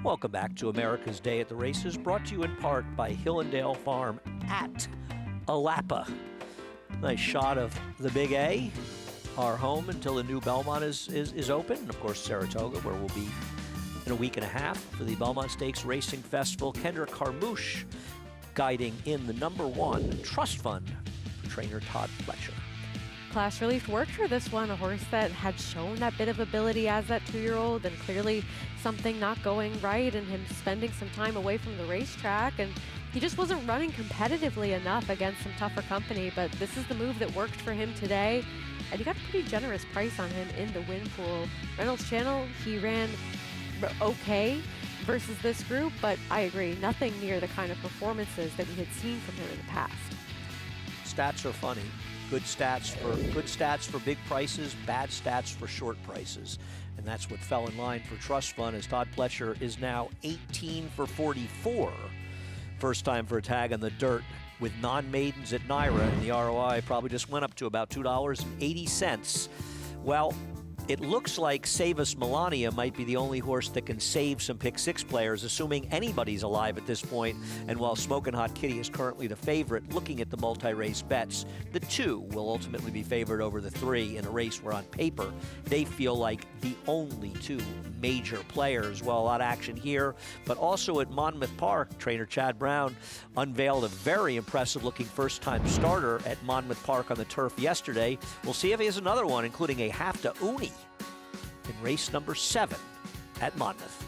Welcome back to America's Day at the Races, brought to you in part by Hillendale Farm at Alapa. Nice shot of the Big A, our home until the new Belmont is open. And of course, Saratoga, where we'll be in a week and a half for the Belmont Stakes Racing Festival. Kendra Carmouche guiding in the #1 Trust Fund for trainer Todd Fletcher. Class relief worked for this one, a horse that had shown that bit of ability as that 2-year-old, and clearly something not going right and him spending some time away from the racetrack, and he just wasn't running competitively enough against some tougher company. But this is the move that worked for him today, and he got a pretty generous price on him in the win pool. Reynolds Channel, he ran okay versus this group, but I agree, nothing near the kind of performances that we had seen from him in the past. Stats are funny. Good stats for big prices, bad stats for short prices. And that's what fell in line for Trust Fund, as Todd Fletcher is now 18 for 44. First time for a tag on the dirt with non-maidens at Naira, and the ROI probably just went up to about $2.80. Well, it looks like Save Us Melania might be the only horse that can save some pick 6 players, assuming anybody's alive at this point. And while Smokin' Hot Kitty is currently the favorite, looking at the multi-race bets, the 2 will ultimately be favored over the 3 in a race where on paper they feel like the only 2 major players. Well, a lot of action here, but also at Monmouth Park. Trainer Chad Brown unveiled a very impressive looking first-time starter at Monmouth Park on the turf yesterday. We'll see if he has another one, including a half to Uni in race number 7 at Monmouth.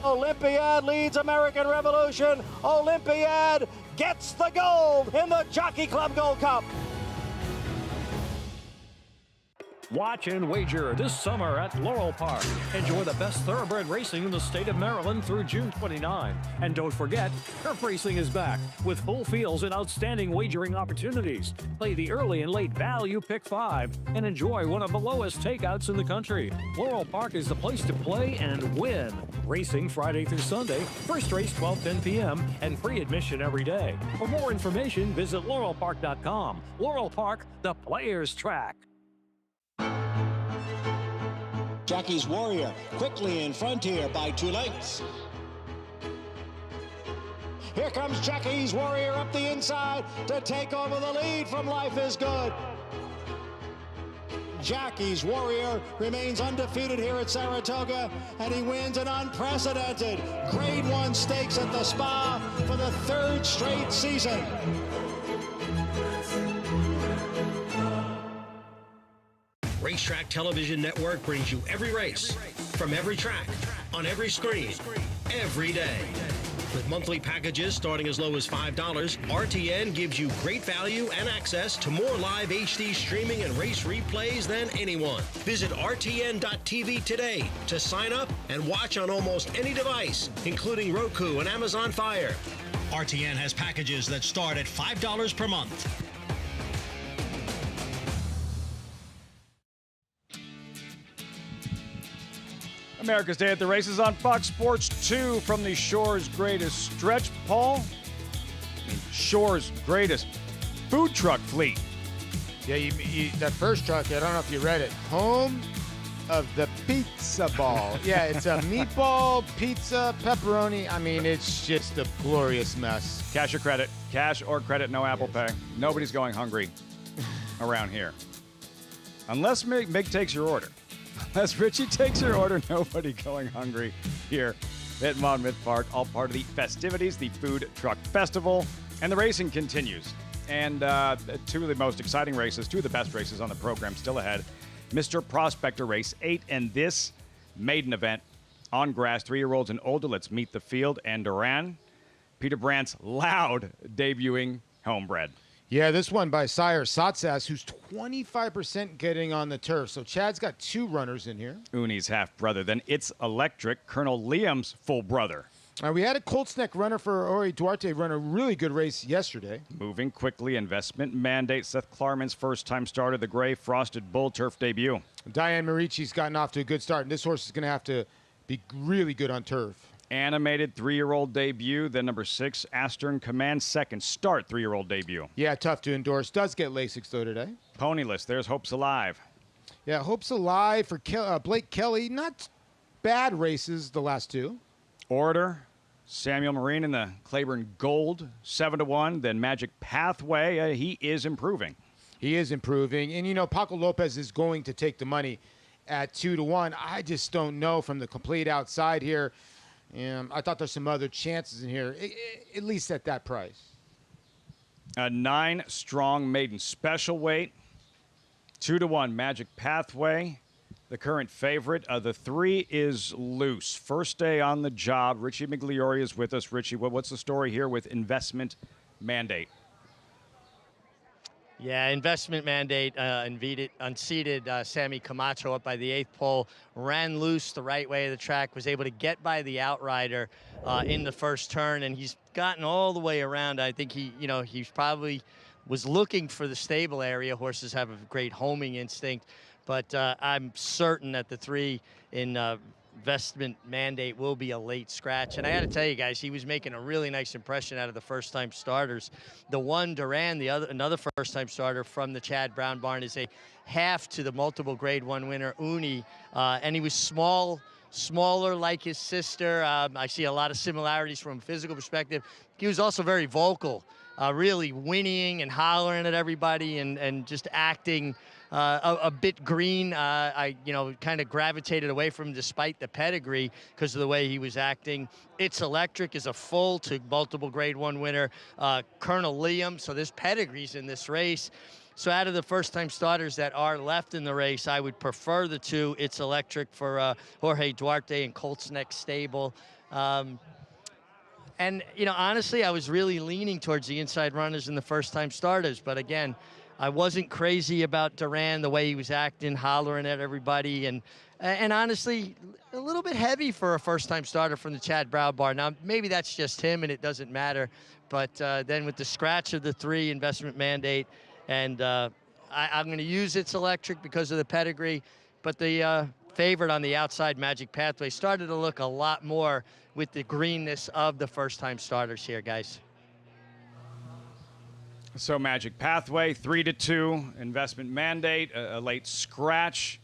Olympiad leads American Revolution. Olympiad gets the gold in the Jockey Club Gold Cup. Watch and wager this summer at Laurel Park. Enjoy the best thoroughbred racing in the state of Maryland through June 29. And don't forget, turf racing is back with full fields and outstanding wagering opportunities. Play the early and late value pick 5 and enjoy one of the lowest takeouts in the country. Laurel Park is the place to play and win. Racing Friday through Sunday, first race 12:10 p.m. and free admission every day. For more information, visit laurelpark.com. Laurel Park, the player's track. Jackie's Warrior quickly in front here by 2 lengths. Here comes Jackie's Warrior up the inside to take over the lead from Life is Good. Jackie's Warrior remains undefeated here at Saratoga, and he wins an unprecedented Grade 1 stakes at the Spa for the 3rd straight season. Racetrack Television Network brings you every race, from every track, on every screen, every day. With monthly packages starting as low as $5, RTN gives you great value and access to more live HD streaming and race replays than anyone. Visit RTN.tv today to sign up and watch on almost any device, including Roku and Amazon Fire. RTN has packages that start at $5 per month. America's Day at the Races on Fox Sports 2 from the Shore's greatest stretch, Paul. Shore's greatest food truck fleet. Yeah, that first truck, I don't know if you read it. Home of the pizza ball. Yeah, it's a meatball, pizza, pepperoni. I mean, it's just a glorious mess. Cash or credit. Cash or credit, no Apple Pay. Nobody's going hungry around here. Unless Mig takes your order. Unless Richie takes your order, nobody going hungry here at Monmouth Park. All part of the festivities, the Food Truck Festival, and the racing continues. And 2 of the most exciting races, 2 of the best races on the program still ahead. Mr. Prospector Race 8 and this maiden event on grass. 3-year-olds and older. Let's meet the field. And Duran, Peter Brandt's loud debuting homebred. Yeah, this one by sire Satsas, who's 25% getting on the turf. So Chad's got 2 runners in here. Uni's half brother. Then It's Electric, Colonel Liam's full brother. We had a Colts Neck runner for Jorge Duarte run a really good race yesterday. Moving quickly, Investment Mandate. Seth Klarman's first-time starter, the Gray Frosted Bull Turf debut. Diane Marici's gotten off to a good start, and this horse is going to have to be really good on turf. Animated 3-year-old debut. Then number 6, Astern Command, second start 3-year-old debut. Yeah, tough to endorse. Does get Lasix though today. Ponyless. There's Hopes Alive. Yeah, Hopes Alive for Blake Kelly. Not bad races the last 2. Order. Samuel Marine in the Claiborne Gold, 7-1. Then Magic Pathway. He is improving. He is improving. And, you know, Paco Lopez is going to take the money at 2-1. I just don't know from the complete outside here. I thought there's some other chances in here, at least at that price. A 9-strong maiden special weight. 2-1 Magic Pathway. The current favorite. The 3 is Loose. First day on the job. Richie Migliori is with us. Richie, what's the story here with Investment Mandate? Yeah, Investment Mandate unseated Sammy Camacho up by the 8th pole, ran loose the right way of the track, was able to get by the outrider in the first turn, and he's gotten all the way around. I think he's probably was looking for the stable area. Horses have a great homing instinct, but I'm certain that the 3 in Investment Mandate will be a late scratch. And I got to tell you guys, he was making a really nice impression out of the first-time starters. The 1 Duran, another first-time starter from the Chad Brown barn, is a half to the multiple Grade 1 winner Uni, and he was smaller like his sister. I see a lot of similarities from a physical perspective. He was also very vocal, really whinnying and hollering at everybody and just acting a bit green. I kind of gravitated away from him despite the pedigree because of the way he was acting. It's Electric is a full to multiple Grade 1 winner. Colonel Liam, so there's pedigrees in this race. So out of the first-time starters that are left in the race, I would prefer the 2. It's Electric for Jorge Duarte and Colts Neck Stable. And, honestly, I was really leaning towards the inside runners and the first-time starters. But, again, I wasn't crazy about Duran, the way he was acting, hollering at everybody. And honestly, a little bit heavy for a first-time starter from the Chad Brown barn. Now, maybe that's just him and it doesn't matter. But then with the scratch of the 3 Investment Mandate, and I'm going to use It's Electric because of the pedigree. But the favorite on the outside, Magic Pathway, started to look a lot more with the greenness of the first-time starters here, guys. So Magic Pathway, 3-2. Investment Mandate, a late scratch.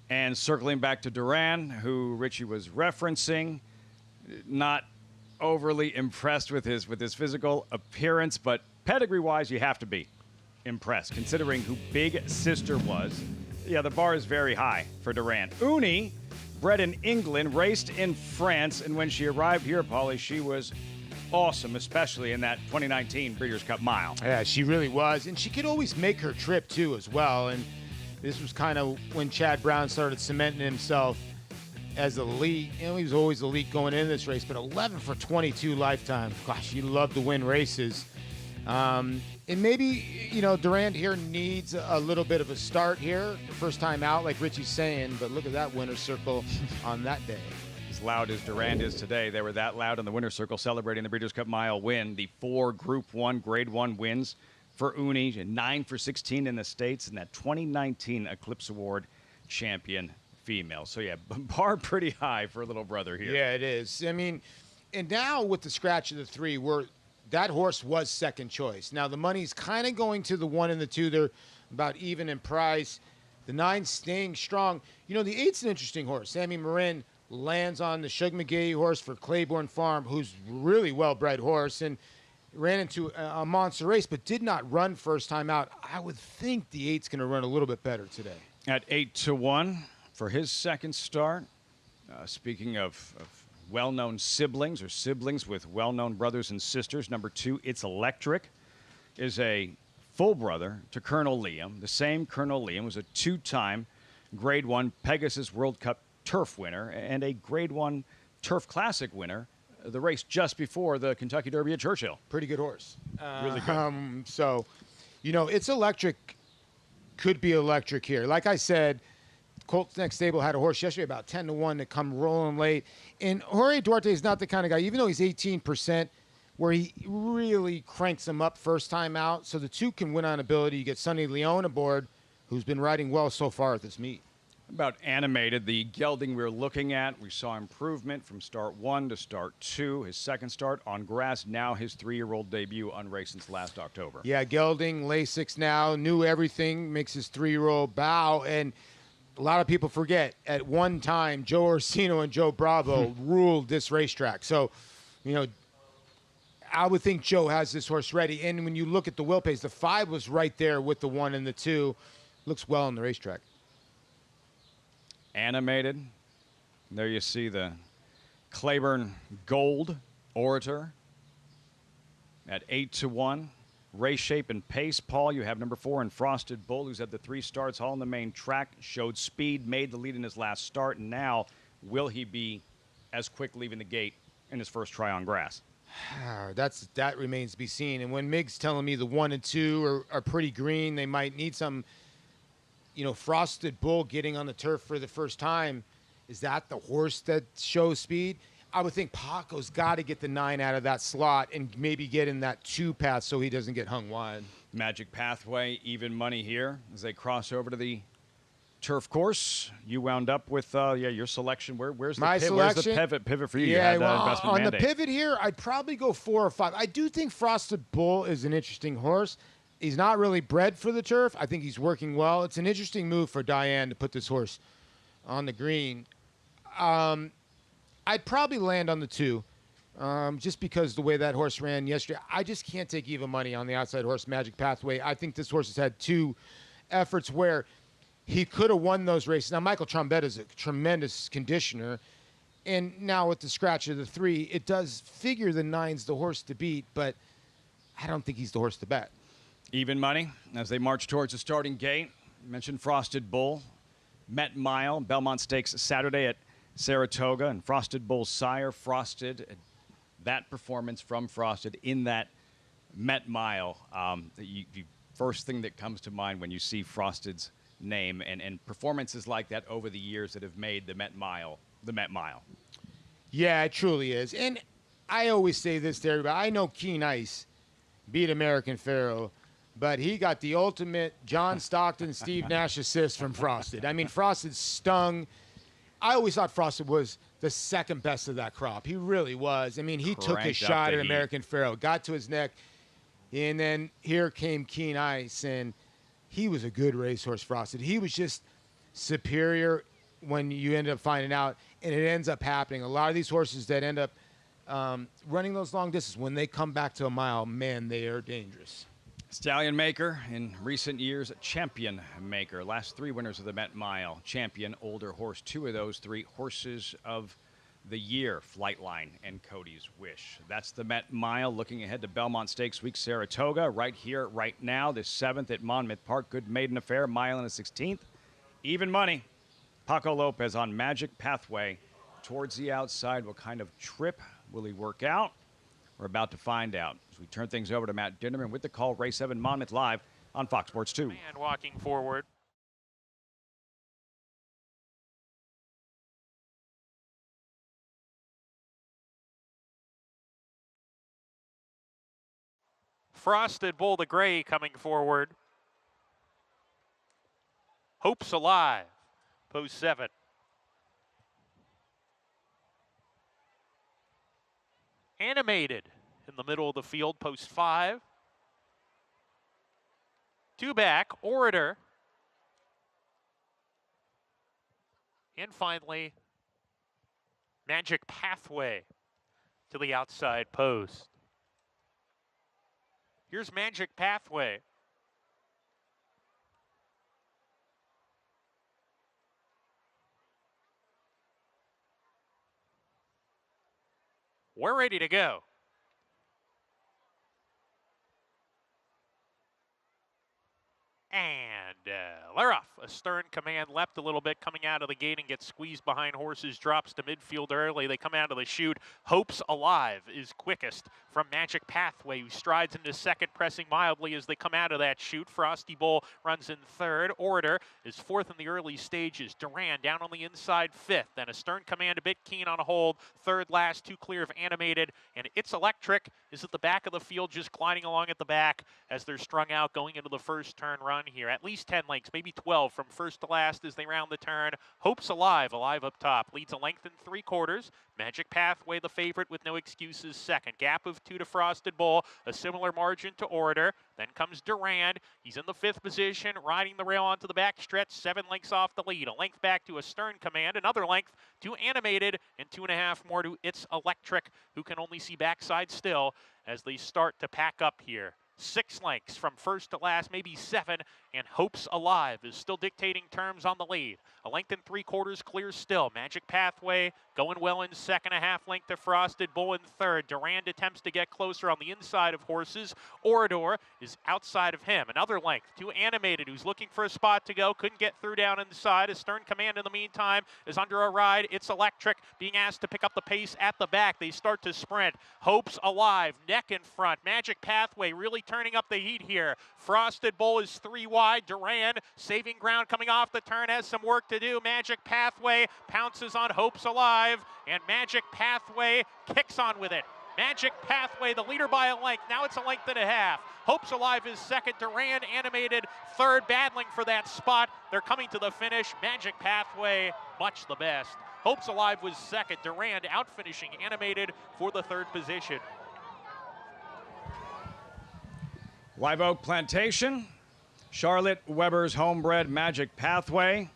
And circling back to Duran, who Richie was referencing, not overly impressed with his physical appearance, but pedigree-wise, you have to be impressed, considering who Big Sister was. Yeah, the bar is very high for Duran. Uni, bred in England, raced in France, and when she arrived here, Paulie, she was awesome, especially in that 2019 Breeders' Cup Mile. Yeah, she really was, and she could always make her trip, too, as well, and this was kind of when Chad Brown started cementing himself as elite. He was always elite going into this race, but 11 for 22 lifetime. Gosh, you love to win races. And maybe, Durant here needs a little bit of a start here. First time out, like Richie's saying, but look at that winner's circle on that day. As loud as Durand is today, they were that loud in the winner's circle celebrating the Breeders' Cup Mile win. The 4 Group 1 Grade 1 wins for Uni, 9 for 16 in the States, and that 2019 Eclipse Award champion female. So, yeah, bar pretty high for a little brother here. Yeah, it is. I mean, and now with the scratch of the 3, that horse was second choice. Now, the money's kind of going to the 1 and the 2. They're about even in price. The 9 staying strong. The 8's an interesting horse. Sammy Marin lands on the Shug McGee horse for Claiborne Farm, who's really well-bred horse, and ran into a monster race, but did not run first time out. I would think the 8's going to run a little bit better today. At 8-1 for his second start. Speaking of well-known siblings or siblings with well-known brothers and sisters, number 2, It's Electric, is a full brother to Colonel Liam. The same Colonel Liam was a 2-time Grade 1 Pegasus World Cup Turf winner and a Grade 1 Turf Classic winner, the race just before the Kentucky Derby at Churchill. Pretty good horse. Really good. So, It's Electric could be electric here. Like I said, Colts Next Stable had a horse yesterday about 10-1 to come rolling late. And Jorge Duarte is not the kind of guy, even though he's 18%, where he really cranks him up first time out. So the two can win on ability. You get Sonny Leone aboard, who's been riding well so far at this meet. About Animated, the gelding we're looking at, we saw improvement from start 1 to start 2. His second start on grass, now his 3-year-old debut unraced since last October. Yeah, gelding, Lasix now, knew everything, makes his 3-year-old bow. And a lot of people forget, at one time, Joe Orsino and Joe Bravo ruled this racetrack. So, you know, I would think Joe has this horse ready. And when you look at the wheel pace, the 5 was right there with the 1 and the 2. Looks well on the racetrack. Animated. There you see the Claiborne Gold Orator at 8-1. Race shape and pace. Paul, you have number 4 in Frosted Bull, who's had the 3 starts all on the main track, showed speed, made the lead in his last start, and now will he be as quick leaving the gate in his first try on grass? That remains to be seen. And when Mig's telling me the 1 and 2 are pretty green, they might need some, you know, Frosted Bull getting on the turf for the first time. Is that the horse that shows speed? I would think Paco's got to get the 9 out of that slot and maybe get in that 2 path so he doesn't get hung wide. Magic Pathway, even money here as they cross over to the turf course. You wound up with your selection. Where's the My pivot? selection? Where's the pivot for you? Yeah, you had, well, investment on mandate. the pivot here, I'd probably go 4 or 5. I do think Frosted Bull is an interesting horse. He's not really bred for the turf. I think he's working well. It's an interesting move for Diane to put this horse on the green. I'd probably land on the 2, just because the way that horse ran yesterday. I just can't take even money on the outside horse, Magic Pathway. I think this horse has had 2 efforts where he could have won those races. Now, Michael Trombetta is a tremendous conditioner, and now with the scratch of the 3, it does figure the 9's the horse to beat, but I don't think he's the horse to bet. Even money as they march towards the starting gate. You mentioned Frosted Bull, Met Mile, Belmont Stakes Saturday at Saratoga, and Frosted Bull's sire, Frosted. That performance from Frosted in that Met Mile, the first thing that comes to mind when you see Frosted's name, and performances like that over the years that have made the Met Mile the Met Mile. Yeah, it truly is. And I always say this to everybody. I know Keen Ice beat American Pharaoh, but he got the ultimate John Stockton, Steve Nash assist from Frosted. I mean, Frosted stung. I always thought Frosted was the second best of that crop. He really was. I mean, he took his shot at American Pharaoh, got to his neck, and then here came Keen Ice, and he was a good racehorse, Frosted. He was just superior when you end up finding out, and it ends up happening. A lot of these horses that end up running those long distances, when they come back to a mile, man, they are dangerous. Stallion Maker, in recent years, Champion Maker. Last 3 winners of the Met Mile. Champion, older horse. 2 of those 3 horses of the year, Flightline and Cody's Wish. That's the Met Mile. Looking ahead to Belmont Stakes Week, Saratoga. Right here, right now, the 7th at Monmouth Park. Good maiden affair, mile and a 16th. Even money. Paco Lopez on Magic Pathway towards the outside. What kind of trip will he work out? We're about to find out as we turn things over to Matt Dinnerman with the call. Race 7 Monmouth live on Fox Sports 2. And walking forward. Frosted Bull the Gray coming forward. Hope's Alive, post 7. Animated in the middle of the field, post 5. 2 back, Orator. And finally, Magic Pathway to the outside post. Here's Magic Pathway. We're ready to go. And they're off. A stern command leapt a little bit coming out of the gate and gets squeezed behind horses, drops to midfield early. They come out of the chute. Hopes Alive is quickest from Magic Pathway, who strides into second, pressing mildly as they come out of that chute. Frosty Bull runs in third. Order is fourth in the early stages. Duran down on the inside fifth. Then a stern command a bit keen on a hold. Third last, two clear of Animated. And It's Electric is at the back of the field, just gliding along at the back as they're strung out going into the first turn run here. At least 10 lengths, maybe 12 from first to last as they round the turn. Hopes Alive up top. Leads a length and 3/4. Magic Pathway, the favorite with no excuses, second. Gap of 2 to Frosted Bull, a similar margin to Order. Then comes Durand. He's in the 5th position, riding the rail onto the back stretch, 7 lengths off the lead. A length back to a stern command, another length to Animated, and 2.5 more to It's Electric, who can only see backside still as they start to pack up here. 6 lengths from first to last, maybe 7, and Hopes Alive is still dictating terms on the lead. A length and 3/4 clear still. Magic Pathway going well in second, a half length to Frosted Bull in third. Durand attempts to get closer on the inside of horses. Orador is outside of him. Another length to Animated, who's looking for a spot to go. Couldn't get through down inside. A stern command in the meantime is under a ride. It's Electric being asked to pick up the pace at the back. They start to sprint. Hopes Alive, neck in front. Magic Pathway really turning up the heat here. Frosted Bull is 3 wide. Durand saving ground coming off the turn, has some work to do. Magic Pathway pounces on Hopes Alive, and Magic Pathway kicks on with it. Magic Pathway, the leader by a length. Now it's a length and a half. Hopes Alive is second. Durand Animated third, battling for that spot. They're coming to the finish. Magic Pathway, much the best. Hopes Alive was second. Durand out finishing Animated for the 3rd position. Live Oak Plantation, Charlotte Weber's homebred Magic Pathway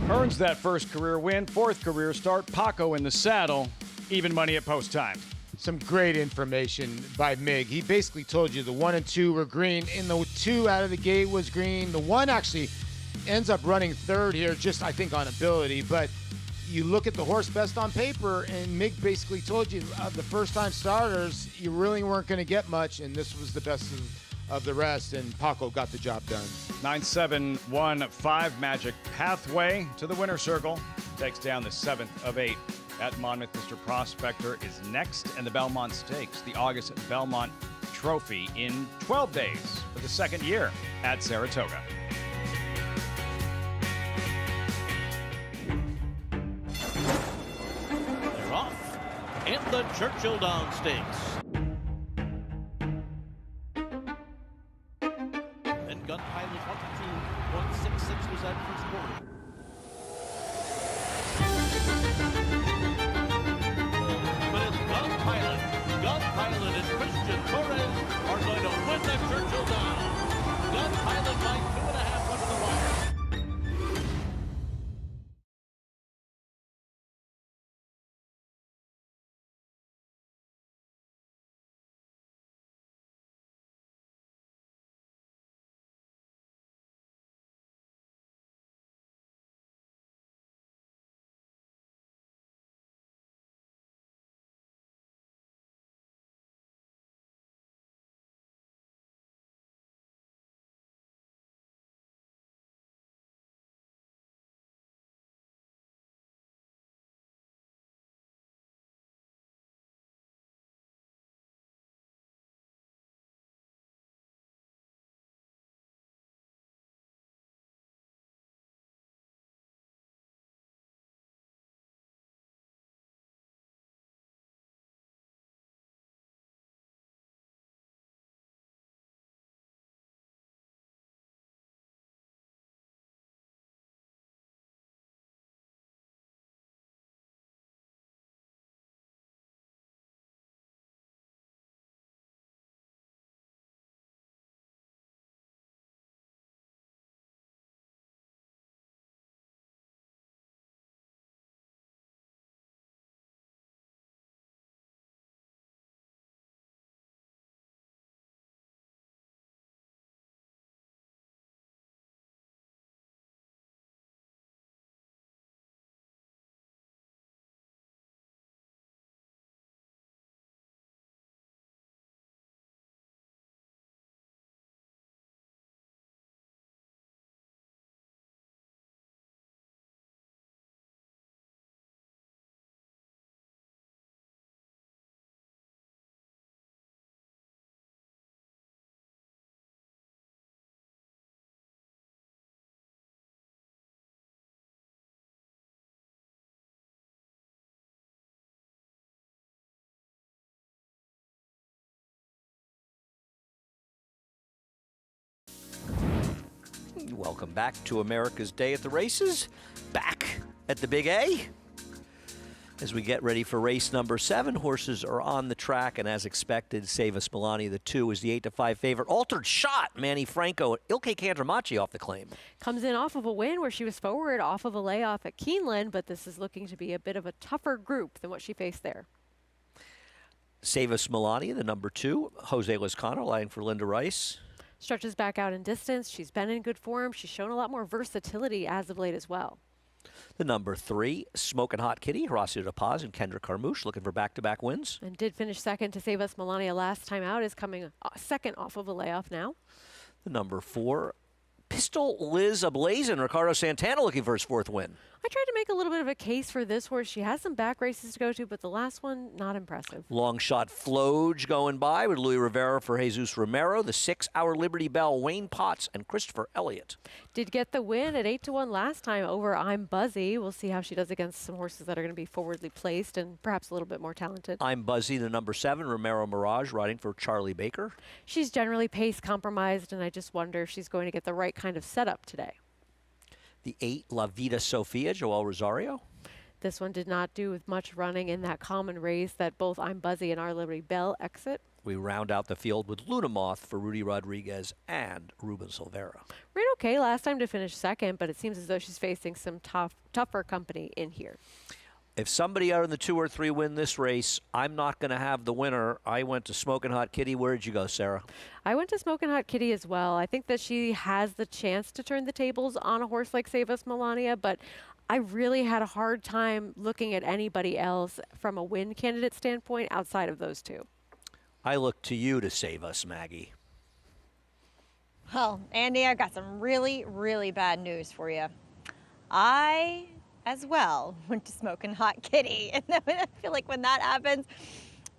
earns that first career win, 4th career start. Paco in the saddle, even money at post time. Some great information by Mig. He basically told you the 1 and 2 were green, and the 2 out of the gate was green. The 1 actually ends up running 3rd here, just I think on ability, but you look at the horse best on paper, and Mig basically told you the first-time starters, you really weren't going to get much, and this was the best of the rest, and Paco got the job done. 9-7-1-5 Magic Pathway to the winner's circle. Takes down the 7th of 8 at Monmouth. Mr. Prospector is next, and the Belmont Stakes, the August Belmont Trophy in 12 days for the 2nd year at Saratoga. They're off in the Churchill Downs Stakes. Gun Pilot 1-2-1-6-6 was that first quarter. But it's Gun Pilot and Christian Torres are going to win the Churchill Downs. Gun Pilot by 2.5 under the wire. Welcome back to America's Day at the Races. Back at the Big A. As we get ready for race number 7, horses are on the track, and as expected, Save Us Melania, the 2, is the 8-5 favorite. Altered Shot, Manny Franco, Ilke Candramachi off the claim. Comes in off of a win where she was forward off of a layoff at Keeneland, but this is looking to be a bit of a tougher group than what she faced there. Save Us Melania, the number 2, Jose Lezcano, lying for Linda Rice. Stretches back out in distance. She's been in good form. She's shown a lot more versatility as of late as well. The number 3, Smokin' Hot Kitty, Horacio De Paz and Kendra Carmouche, looking for back-to-back wins. And did finish second to Save Us Melania last time out, is coming second off of a layoff now. The number 4, Pistol Liz Ablazin, Ricardo Santana looking for his 4th win. I tried to make a little bit of a case for this horse. She has some back races to go to, but the last one, not impressive. Long shot Floge going by with Louis Rivera for Jesus Romero. The 6-hour Liberty Bell, Wayne Potts and Christopher Elliott. Did get the win at 8-1 last time over I'm Buzzy. We'll see how she does against some horses that are going to be forwardly placed and perhaps a little bit more talented. I'm Buzzy, the number 7, Romero Mirage, riding for Charlie Baker. She's generally pace compromised, and I just wonder if she's going to get the right kind of setup today. The 8, La Vida Sofia, Joel Rosario. This one did not do with much running in that common race that both I'm Buzzy and Our Liberty Bell exit. We round out the field with Luna Moth for Rudy Rodriguez and Ruben Silvera. Ran okay last time to finish second, but it seems as though she's facing some tougher company in here. If somebody out in the 2 or 3 win this race, I'm not going to have the winner. I went to Smokin' Hot Kitty. Where did you go, Sarah? I went to Smokin' Hot Kitty as well. I think that she has the chance to turn the tables on a horse like Save Us Melania, but I really had a hard time looking at anybody else from a win candidate standpoint outside of those 2. I look to you to save us, Maggie. Well, Andy, I've got some really, really bad news for you. I, as well, went to Smokin' Hot Kitty. And I feel like when that happens,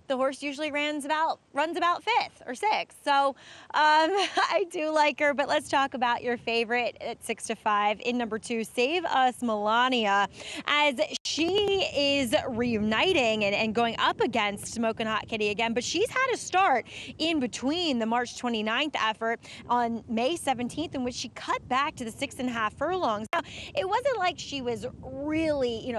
the horse usually runs about 5th or 6th. So I do like her, but let's talk about your favorite at 6-5 in number 2, Save Us Melania, as she is reuniting and going up against Smokin' Hot Kitty again, but she's had a start in between the March 29th effort on May 17th, in which she cut back to the 6.5 furlongs. Now, it wasn't like she was really,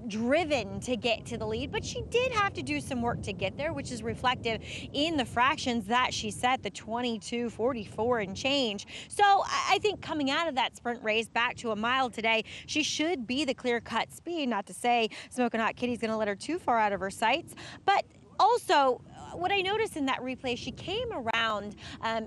driven to get to the lead, but she did have to do some work to get there, which is reflective in the fractions that she set, the 22:44 and change. So I think coming out of that sprint race back to a mile today, she should be the clear-cut speed. Not to say Smokin' Hot Kitty's going to let her too far out of her sights, but also what I noticed in that replay, she came around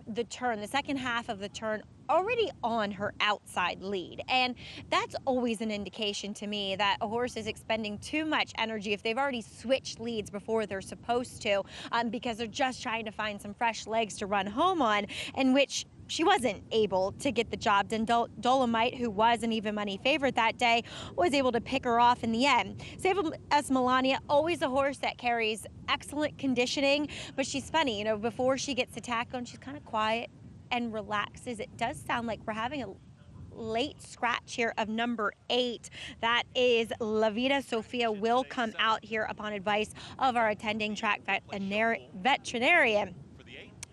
the turn, the second half of the turn, already on her outside lead. And that's always an indication to me that a horse is expending too much energy if they've already switched leads before they're supposed to, because they're just trying to find some fresh legs to run home on, in which she wasn't able to get the job done. Dolomite, who was an even money favorite that day, was able to pick her off in the end. Save Us Melania, always a horse that carries excellent conditioning, but she's funny, before she gets the tack on, she's kind of quiet and relaxes. It does sound like we're having a late scratch here of number 8. That is La Vida Sofia, will come out here upon advice of our attending track veterinarian.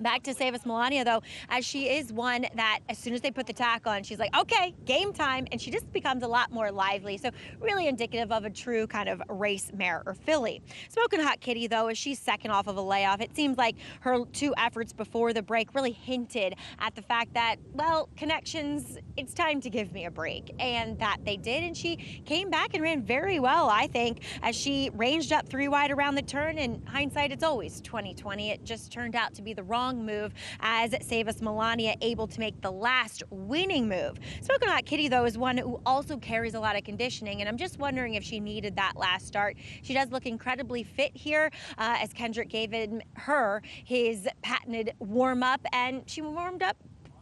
Back to Save Us Melania, though, as she is one that as soon as they put the tack on, she's like, okay, game time, and she just becomes a lot more lively. So really indicative of a true kind of race mare or filly. Smokin' Hot Kitty, though, as she's second off of a layoff, it seems like her 2 efforts before the break really hinted at the fact that, well, connections, it's time to give me a break. And that they did, and she came back and ran very well, I think, as she ranged up 3 wide around the turn. In hindsight, it's always 20/20. It just turned out to be the wrong move, as Save Us Melania able to make the last winning move. Smokin' Hot Kitty, though, is one who also carries a lot of conditioning, and I'm just wondering if she needed that last start. She does look incredibly fit here, as Kendrick gave her his patented warm-up, and she warmed up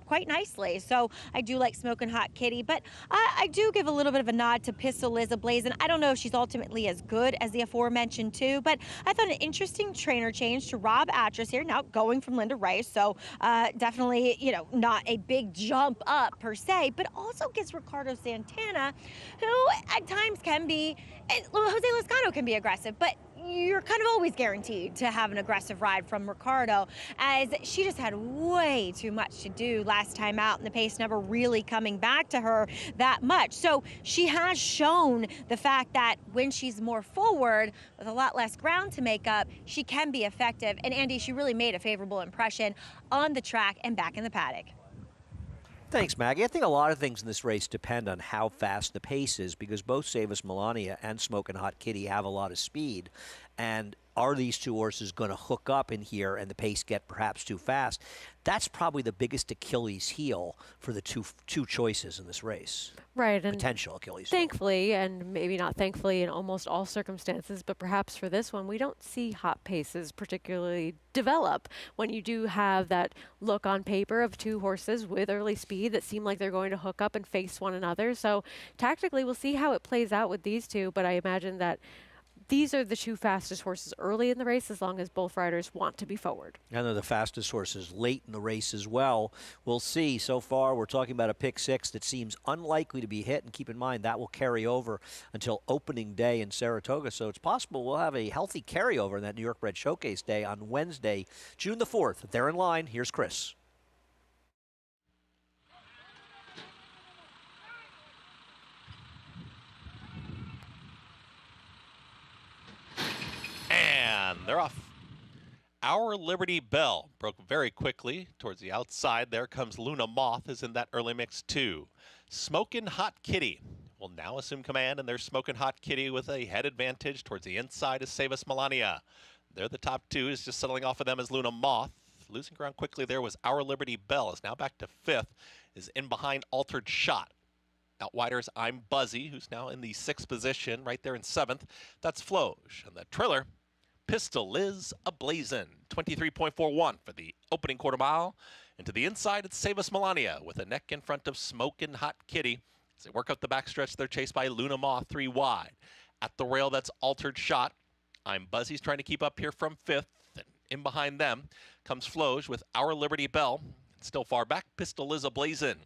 quite nicely. So I do like Smokin' Hot Kitty, but I do give a little bit of a nod to Pistol Liz Ablazin. I don't know if she's ultimately as good as the aforementioned 2, but I thought an interesting trainer change to Rob Atras here, now going from Linda Rice. So definitely, not a big jump up per se, but also gives Ricardo Santana, who at times can be, and Jose Lezcano can be aggressive, but you're kind of always guaranteed to have an aggressive ride from Ricardo, as she just had way too much to do last time out, and the pace never really coming back to her that much. So she has shown the fact that when she's more forward with a lot less ground to make up, she can be effective. And Andy, she really made a favorable impression on the track and back in the paddock. Thanks, Maggie. I think a lot of things in this race depend on how fast the pace is, because both Savas Melania and Smokin' Hot Kitty have a lot of speed. And are these two horses going to hook up in here and the pace get perhaps too fast? That's probably the biggest Achilles heel for the two choices in this race. Right. And potential Achilles heel. Thankfully, and maybe not thankfully in almost all circumstances, but perhaps for this one, we don't see hot paces particularly develop when you do have that look on paper of two horses with early speed that seem like they're going to hook up and face one another. So tactically, we'll see how it plays out with these two, but I imagine that these are the two fastest horses early in the race, as long as both riders want to be forward. And they're the fastest horses late in the race as well. We'll see. So far, we're talking about a pick 6 that seems unlikely to be hit. And keep in mind, that will carry over until opening day in Saratoga. So it's possible we'll have a healthy carryover in that New York Bred Showcase Day on Wednesday, June the 4th. They're in line. Here's Chris. And they're off. Our Liberty Bell broke very quickly towards the outside. There comes Luna Moth, is in that early mix too. Smokin' Hot Kitty will now assume command, and there's Smokin' Hot Kitty with a head advantage. Towards the inside is Savas Melania. They're the top two. Is just settling off of them as Luna Moth. Losing ground quickly there was Our Liberty Bell. Is now back to 5th. Is in behind Altered Shot. Outwiders, I'm Buzzy, who's now in the 6th position, right there in 7th. That's Floge. And the trailer, Pistol is ablazing. 23.41 for the opening quarter mile. And to the inside, it's Savas Melania with a neck in front of Smokin' Hot Kitty. As they work up the backstretch, they're chased by Luna Moth 3 wide. At the rail, that's Altered Shot. I'm Buzzy's trying to keep up here from 5th. And in behind them comes Floge with Our Liberty Bell. Still far back, Pistol is ablazing.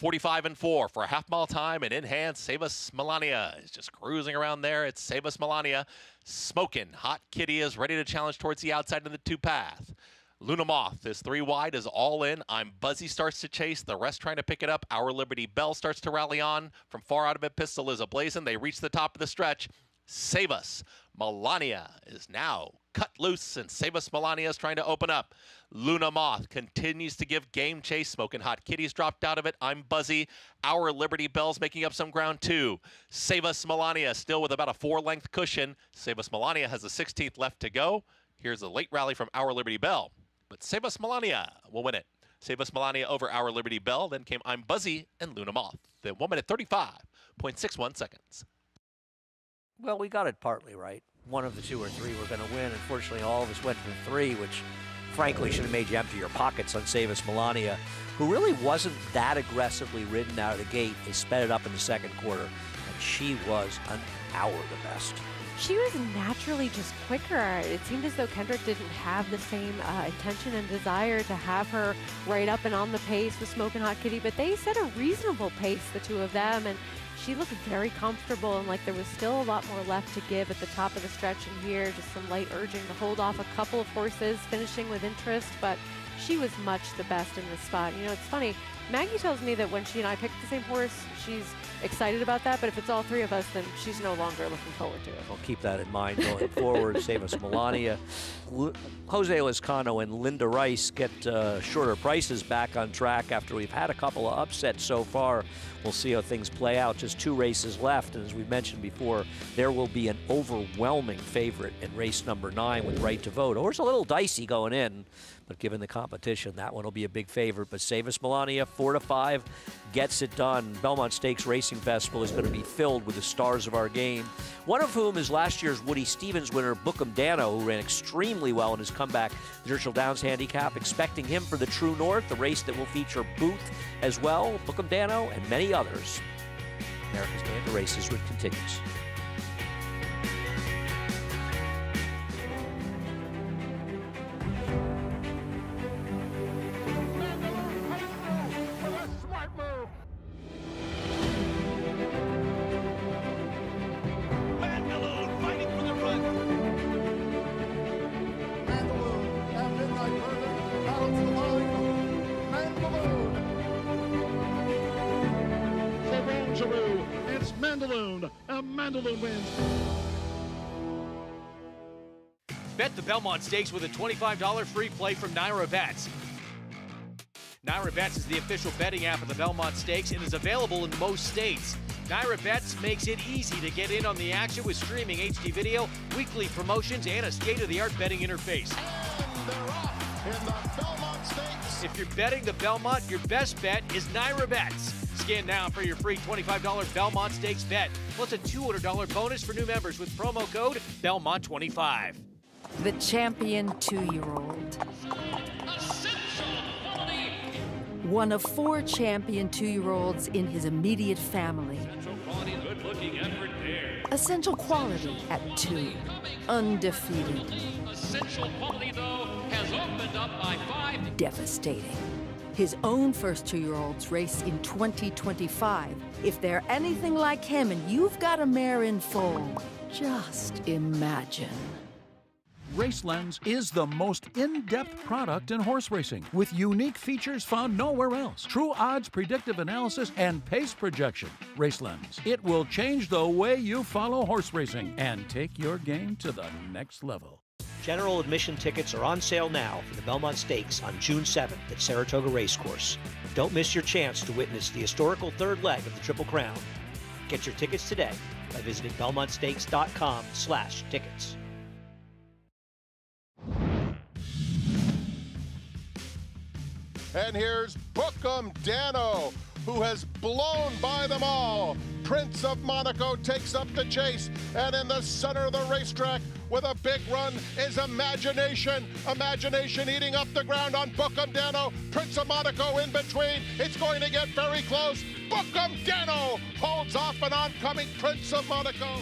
45-4 for a half-mile time, and in hand, Savas Melania is just cruising around there. It's Savas Melania. Smokin' Hot Kitty is ready to challenge towards the outside of the 2-path. Luna Moth is 3 wide, is all in. I'm Buzzy starts to chase. The rest trying to pick it up. Our Liberty Bell starts to rally on. From far out of it, Pistol is ablazing. They reach the top of the stretch. Savas Melania is now cut loose, and Savas Melania is trying to open up. Luna Moth continues to give game chase. Smokin' Hot Kitty's dropped out of it. I'm Buzzy. Our Liberty Bell's making up some ground too. Savas Melania still with about a 4-length cushion. Savas Melania has the 16th left to go. Here's a late rally from Our Liberty Bell, but Savas Melania will win it. Savas Melania over Our Liberty Bell. Then came I'm Buzzy and Luna Moth. Then 1 minute 35.61 seconds. Well, we got it partly right. One of the 2 or 3 were going to win. Unfortunately, all of us went for 3, which frankly should have made you empty your pockets on Savas Melania, who really wasn't that aggressively ridden out of the gate. They sped it up in the second quarter, and she was an hour the best. She was naturally just quicker. It seemed as though Kendrick didn't have the same intention and desire to have her right up and on the pace with Smokin' Hot Kitty, but they set a reasonable pace, the two of them, and she looked very comfortable, and like there was still a lot more left to give at the top of the stretch in here. Just some light urging to hold off a couple of horses, finishing with interest, but she was much the best in this spot. You know, it's funny. Maggie tells me that when she and I picked the same horse, she's excited about that, but if it's all 3 of us, then she's no longer looking forward to it. I'll keep that in mind going forward. Savas Melania. Jose Lizcano and Linda Rice get shorter prices back on track after we've had a couple of upsets so far. We'll see how things play out. Just 2 races left, and as we mentioned before, there will be an overwhelming favorite in race number 9 with Right to Vote. A horse a little dicey going in, but given the competition, that one will be a big favorite. But Savas Melania, 4-5, gets it done. Belmont Stakes Racing Festival is going to be filled with the stars of our game, one of whom is last year's Woody Stevens winner, Bookham Dano, who ran extremely well in his comeback to Churchill Downs Handicap. Expecting him for the True North, the race that will feature Booth as well, Bookham Dano, and many others. America's Day of the Races continues. Mandaloun. And Mandaloun wins. Bet the Belmont Stakes with a $25 free play from Naira Bets. Naira Bets is the official betting app of the Belmont Stakes and is available in most states. Naira Bets makes it easy to get in on the action with streaming HD video, weekly promotions, and a state-of-the-art betting interface. And they're off in the Belmont Stakes. If you're betting the Belmont, your best bet is Naira Bets. Scan now for your free $25 Belmont Stakes bet, plus a $200 bonus for new members with promo code Belmont25. The champion 2-year-old. One of 4 champion 2-year-olds in his immediate family. Essential quality at 2. Undefeated. Essential quality, though, has opened up by 5. Devastating. His own first 2-year-olds race in 2025. If they're anything like him and you've got a mare in foal, just imagine. RaceLens is the most in-depth product in horse racing, with unique features found nowhere else. True odds, predictive analysis, and pace projection. RaceLens. It will change the way you follow horse racing and take your game to the next level. General admission tickets are on sale now for the Belmont Stakes on June 7th at Saratoga Racecourse. Don't miss your chance to witness the historical third leg of the Triple Crown. Get your tickets today by visiting belmontstakes.com/tickets. And here's Bookham Dano, who has blown by them all. Prince of Monaco takes up the chase, and in the center of the racetrack with a big run is Imagination. Imagination eating up the ground on Bookham Dano. Prince of Monaco in between. It's going to get very close. Bookham Dano holds off an oncoming Prince of Monaco.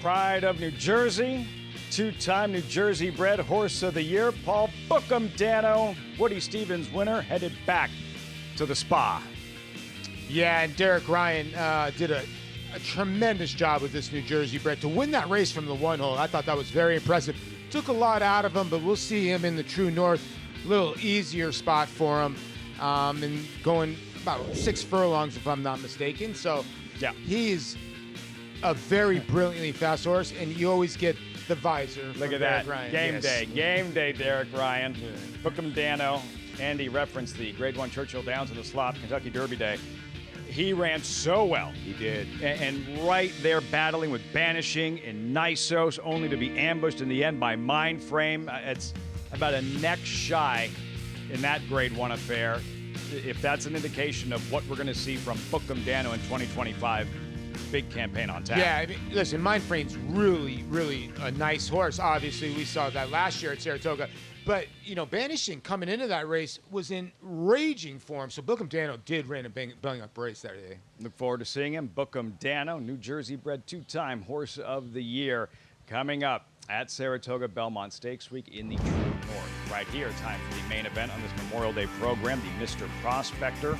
Pride of New Jersey. 2-time New Jersey bred horse of the year, Paul Bookham Dano, Woody Stevens winner, headed back to the Spa. Yeah, and Derek Ryan did a tremendous job with this New Jersey bred. To win that race from the 1 hole, I thought that was very impressive. Took a lot out of him, but we'll see him in the True North. A little easier spot for him, and going about 6 furlongs, if I'm not mistaken. So, yeah, he's a very brilliantly fast horse, and you always get the visor. Look at Derek that. Ryan. Game Yes. day. Game day, Derek Ryan. Bookham Dano. Andy referenced the Grade 1 Churchill Downs in the slot, Kentucky Derby Day. He ran so well. He did. And right there battling with Banishing and Nisos, only to be ambushed in the end by Mindframe. It's about a neck shy in that Grade 1 affair. If that's an indication of what we're going to see from Bookham Dano in 2025, big campaign on tap. Yeah, I mean, listen, Mindframe's really, really a nice horse. Obviously, we saw that last year at Saratoga. But, you know, Banishing coming into that race was in raging form. So Bookham Dano did run a bang-up race that day. Look forward to seeing him. Bookham Dano, New Jersey bred 2-time horse of the year, coming up at Saratoga Belmont Stakes Week in the True North. Right here, time for the main event on this Memorial Day program, the Mr. Prospector,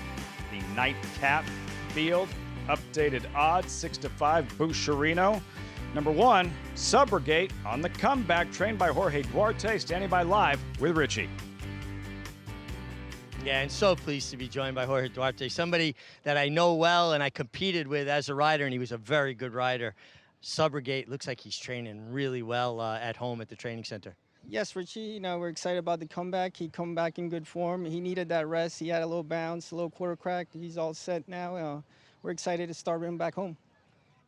the Nightcap Field. Updated odds, 6-5, Boucherino. Number 1, Subrogate on the comeback, trained by Jorge Duarte, standing by live with Richie. Yeah, and so pleased to be joined by Jorge Duarte, somebody that I know well and I competed with as a rider, and he was a very good rider. Subrogate looks like he's training really well at home at the training center. Yes, Richie, you know, we're excited about the comeback. He come back in good form. He needed that rest. He had a little bounce, a little quarter crack. He's all set now. We're excited to start him back home.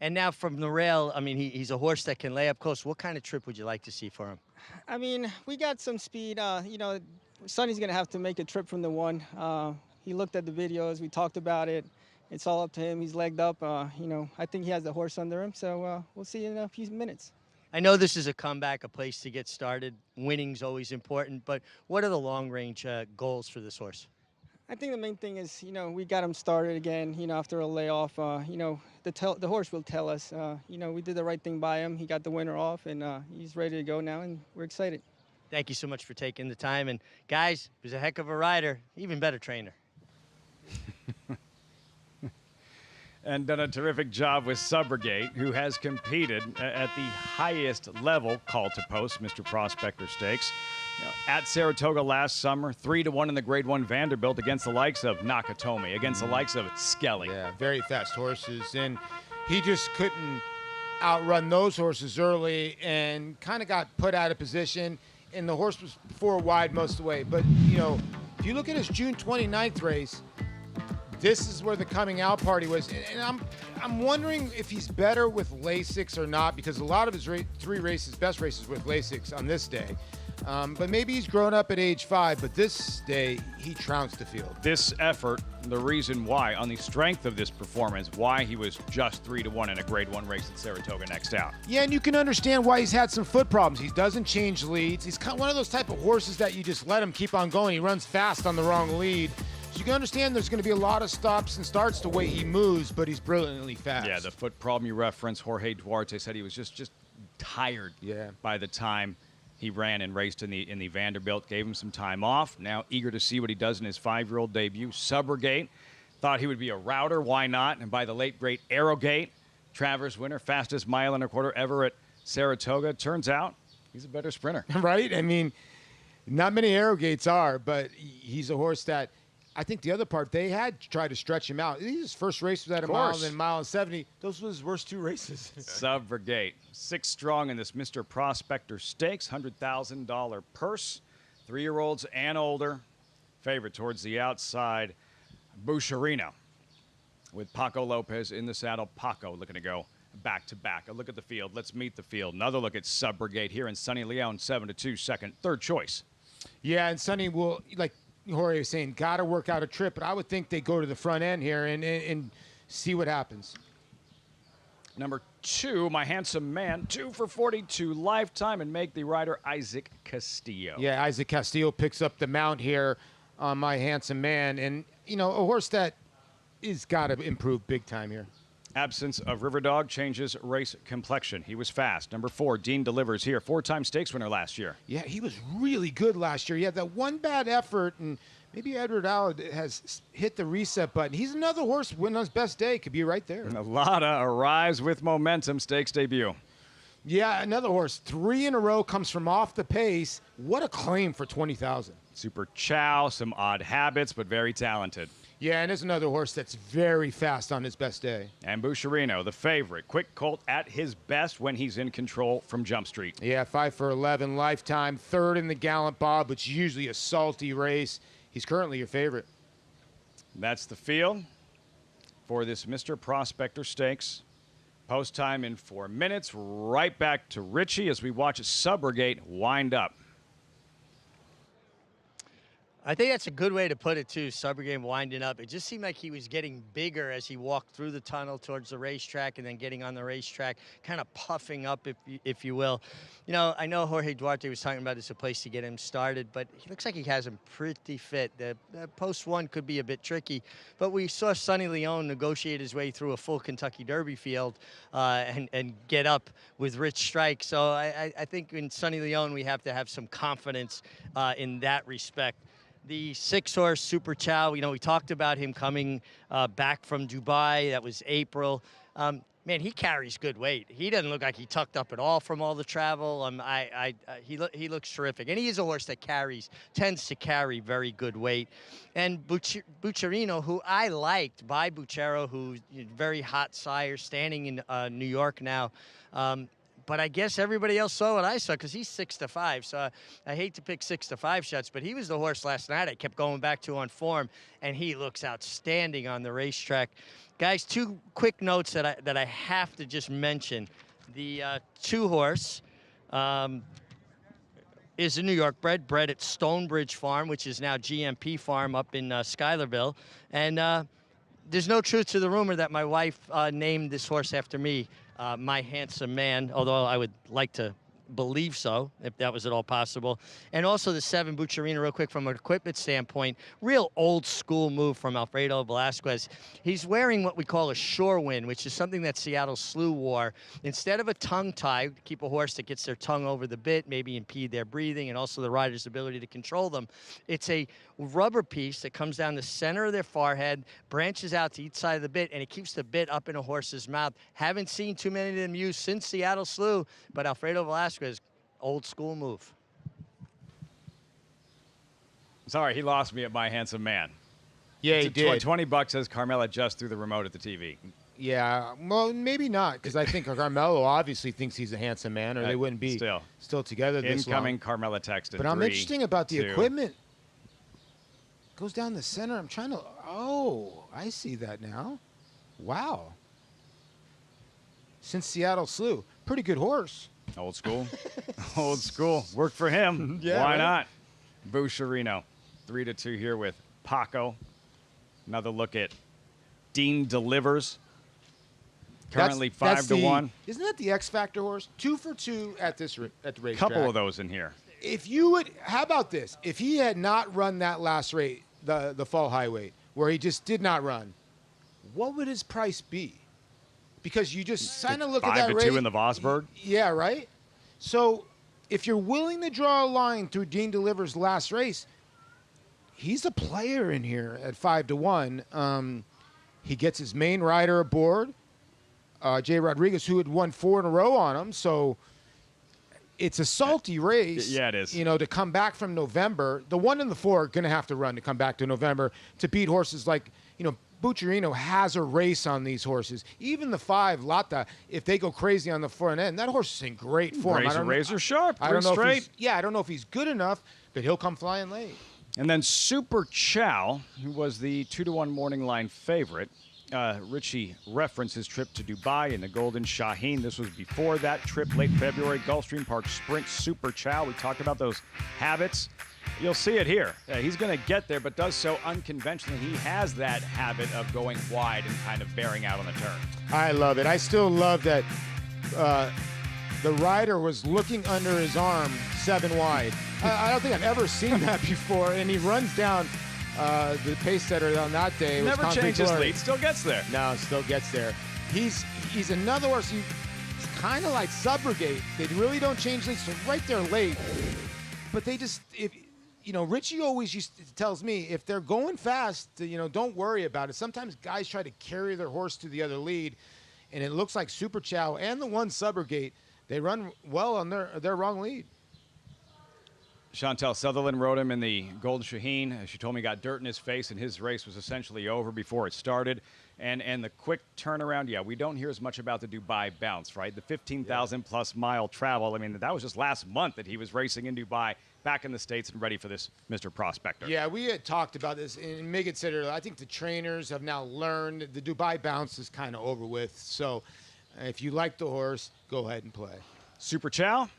And now from the rail, I mean, he's a horse that can lay up close. What kind of trip would you like to see for him? I mean, we got some speed. You know, Sonny's going to have to make a trip from the 1. He looked at the videos. We talked about it. It's all up to him. He's legged up. You know, I think he has the horse under him. So we'll see in a few minutes. I know this is a comeback, a place to get started. Winning's always important. But what are the long-range goals for this horse? I think the main thing is, you know, we got him started again, you know, after a layoff. You know, the horse will tell us, you know, we did the right thing by him. He got the winner off, and he's ready to go now, and we're excited. Thank you so much for taking the time. And, guys, he was a heck of a rider, even better trainer. And done a terrific job with Subrogate, who has competed at the highest level, call to post, Mr. Prospector Stakes. At Saratoga last summer, 3-1 in the Grade 1 Vanderbilt against the likes of Nakatomi, against the likes of Skelly. Yeah, very fast horses. And he just couldn't outrun those horses early and kind of got put out of position. And the horse was 4 wide most of the way. But, you know, if you look at his June 29th race, this is where the coming out party was. And I'm wondering if he's better with Lasix or not, because a lot of his 3 races, best races with Lasix on this day. But maybe he's grown up at age 5, but this day he trounced the field. This effort, the reason why, on the strength of this performance, why he was just 3-1 in a Grade 1 race at Saratoga next out. Yeah, and you can understand why he's had some foot problems. He doesn't change leads. He's kind of one of those type of horses that you just let him keep on going. He runs fast on the wrong lead. So you can understand there's going to be a lot of stops and starts the way he moves, but he's brilliantly fast. Yeah, the foot problem you referenced, Jorge Duarte said he was just tired by the time he ran and raced in the Vanderbilt, gave him some time off. Now eager to see what he does in his 5-year-old debut. Subrogate, thought he would be a router. Why not? And by the late, great Arrowgate, Travers winner, fastest 1.25 miles ever at Saratoga. Turns out he's a better sprinter. Right? I mean, not many Arrowgates are, but he's a horse that I think the other part, they had tried to stretch him out. His first race was at a mile and then 1.70 miles. Those were his worst 2 races. Subrogate, 6 strong in this Mr. Prospector Stakes, $100,000 purse. 3-year-olds and older. Favorite towards the outside, Boucherino. With Paco Lopez in the saddle. Paco looking to go back-to-back. A look at the field. Let's meet the field. Another look at Subrogate here in Sonny Leon, 7-2, second, third choice. Yeah, and Sonny will, like Jorge was saying, got to work out a trip, but I would think they go to the front end here and see what happens. Number 2, My Handsome Man, 2 for 42 lifetime, and make the rider Isaac Castillo. Yeah, Isaac Castillo picks up the mount here on My Handsome Man, and, you know, a horse that is got to improve big time here. Absence of Riverdog changes race complexion. He was fast. Number 4, Dean Delivers here. 4-time stakes winner last year. Yeah, he was really good last year. He had that one bad effort, and maybe Edward Allard has hit the reset button. He's another horse winning on his best day. Could be right there. And a lot of arrives with momentum stakes debut. Yeah, another horse. 3 in a row, comes from off the pace. What a claim for $20,000. Super chow, some odd habits, but very talented. Yeah, and there's another horse that's very fast on his best day. And Boucherino, the favorite. Quick colt at his best when he's in control from Jump Street. Yeah, 5 for 11 lifetime. 3rd in the Gallant Bob, which is usually a salty race. He's currently your favorite. That's the field for this Mr. Prospector Stakes. Post time in 4 minutes. Right back to Richie as we watch Subrogate wind up. I think that's a good way to put it, too, Subrogate winding up. It just seemed like he was getting bigger as he walked through the tunnel towards the racetrack and then getting on the racetrack, kind of puffing up, if you will. You know, I know Jorge Duarte was talking about it's a place to get him started, but he looks like he has him pretty fit. The post 1 could be a bit tricky, but we saw Sonny Leon negotiate his way through a full Kentucky Derby field and get up with Rich Strike. So I think in Sonny Leon we have to have some confidence in that respect. The 6-horse Super Chow, you know, we talked about him coming back from Dubai. That was April. Man, he carries good weight. He doesn't look like he tucked up at all from all the travel. He looks terrific. And he is a horse that tends to carry very good weight. And Boucherino, who I liked by Buchero, who's very hot sire, standing in New York now. But I guess everybody else saw what I saw because he's 6-5. So I hate to pick 6-5 shots, but he was the horse last night I kept going back to on form, and he looks outstanding on the racetrack. Guys, 2 quick notes that I have to just mention. The 2-horse is a New York bred at Stonebridge Farm, which is now GMP Farm up in Schuylerville. And there's no truth to the rumor that my wife named this horse after me. My Handsome Man, although I would like to believe so, if that was at all possible. And also the 7 Boucherino, real quick, from an equipment standpoint, real old school move from Alfredo Velasquez. He's wearing what we call a shore wind, which is something that Seattle Slew wore. Instead of a tongue tie, to keep a horse that gets their tongue over the bit, maybe impede their breathing and also the rider's ability to control them. It's a rubber piece that comes down the center of their forehead, branches out to each side of the bit, and it keeps the bit up in a horse's mouth. Haven't seen too many of them used since Seattle Slew, but Alfredo Velasquez, old school move. Sorry, he lost me at My Handsome Man. Yeah, he did. $20 says Carmella just threw the remote at the TV. Yeah, well, maybe not, because I think Carmelo obviously thinks he's a handsome man, or they wouldn't be still together this long. Incoming Carmella text. But I'm interesting about the equipment. Goes down the center. I'm trying to. Oh, I see that now. Wow. Since Seattle Slew, pretty good horse. Old school. Old school. Worked for him. Yeah, Why right? not? Boucherino. 3-2 here with Paco. Another look at Dean Delivers. Currently 5-1. Isn't that the X Factor horse? 2 for 2 at the racetrack. Couple of those in here. If you would, how about this? If he had not run that last race, the fall highway, where he just did not run, what would his price be? Because you just kind of look at that race. 5-2 in the Vosburg. Yeah, right? So if you're willing to draw a line through Dean Delivers' last race, he's a player in here at 5-1. He gets his main rider aboard, Jay Rodriguez, who had won 4 in a row on him. So it's a salty race. Yeah, it is. You know, to come back from November. The 1 and the 4 are going to have to run to come back to November to beat horses like, you know, Boucherino has a race on these horses. Even the 5, Lata, if they go crazy on the front end, that horse is in great form. Razor sharp. I don't know straight. I don't know if he's good enough, but he'll come flying late. And then Super Chow, who was the 2-1 morning line favorite. Richie referenced his trip to Dubai in the Golden Shaheen. This was before that trip, late February, Gulfstream Park Sprint. Super Chow. We talked about those habits. You'll see it here. He's going to get there, but does so unconventionally. He has that habit of going wide and kind of bearing out on the turn. I love it. I still love that the rider was looking under his arm 7 wide. I don't think I've ever seen that before, and he runs down the pace setter on that day. Never changes lead, still gets there. No, still gets there. He's another horse. He's kind of like Subrogate. They really don't change leads, so right there late. But they just, Richie always tells me, if they're going fast, don't worry about it. Sometimes guys try to carry their horse to the other lead, and it looks like Super Chow and the 1 Subrogate, they run well on their wrong lead. Chantel Sutherland rode him in the Golden Shaheen. She told me he got dirt in his face, and his race was essentially over before it started. And the quick turnaround, we don't hear as much about the Dubai bounce, right? The 15,000-plus mile travel. I mean, that was just last month that he was racing in Dubai, back in the States and ready for this Mr. Prospector. Yeah, we had talked about this, and Megan said earlier, I think the trainers have now learned the Dubai bounce is kind of over with. So if you like the horse, go ahead and play. Super Chow.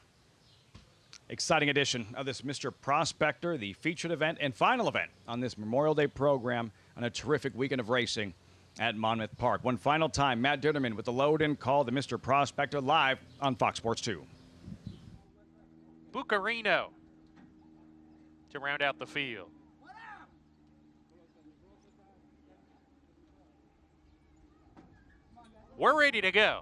Exciting edition of this Mr. Prospector, the featured event and final event on this Memorial Day program on a terrific weekend of racing at Monmouth Park. One final time, Matt Ditterman with the load-in call, the Mr. Prospector, live on Fox Sports 2. Boucherino to round out the field. We're ready to go.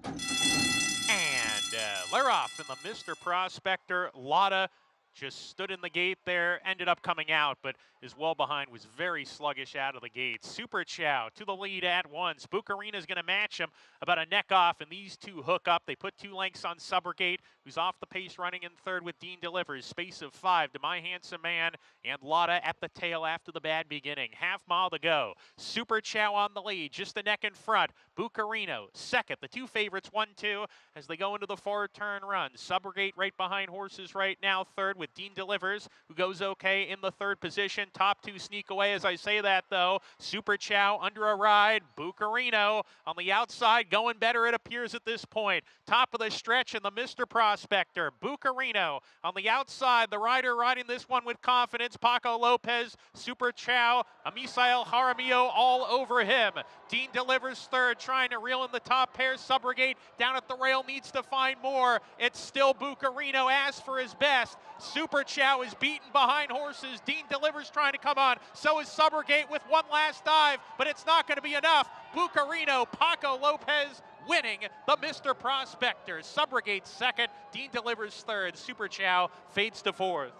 And they're off in the Mr. Prospector. Lotta just stood in the gate there, ended up coming out, but is well behind, was very sluggish out of the gate. Super Chow to the lead at once. Boucherino's going to match him about a neck off, and these two hook up. They put 2 lengths on Subrogate, who's off the pace running in third with Dean Delivers. Space of 5 to My Handsome Man, and Lotta at the tail after the bad beginning. Half mile to go. Super Chow on the lead, just a neck in front. Boucherino second. The 2 favorites 1-2 as they go into the 4-turn run. Subrogate right behind horses right now, third with Dean Delivers, who goes okay in the 3rd position. Top 2 sneak away as I say that, though. Super Chow under a ride. Boucherino on the outside, going better it appears at this point. Top of the stretch in the Mr. Prospector. Boucherino on the outside. The rider riding this one with confidence. Paco Lopez, Super Chow, Amisael Jaramillo all over him. Dean Delivers third, trying to reel in the top pair. Subrogate down at the rail, needs to find more. It's still Boucherino, asks for his best. Super Chow is beaten behind horses. Dean Delivers trying to come on. So is Subrogate with one last dive, but it's not going to be enough. Boucherino, Paco Lopez winning the Mr. Prospector. Subrogate second, Dean Delivers third. Super Chow fades to 4th.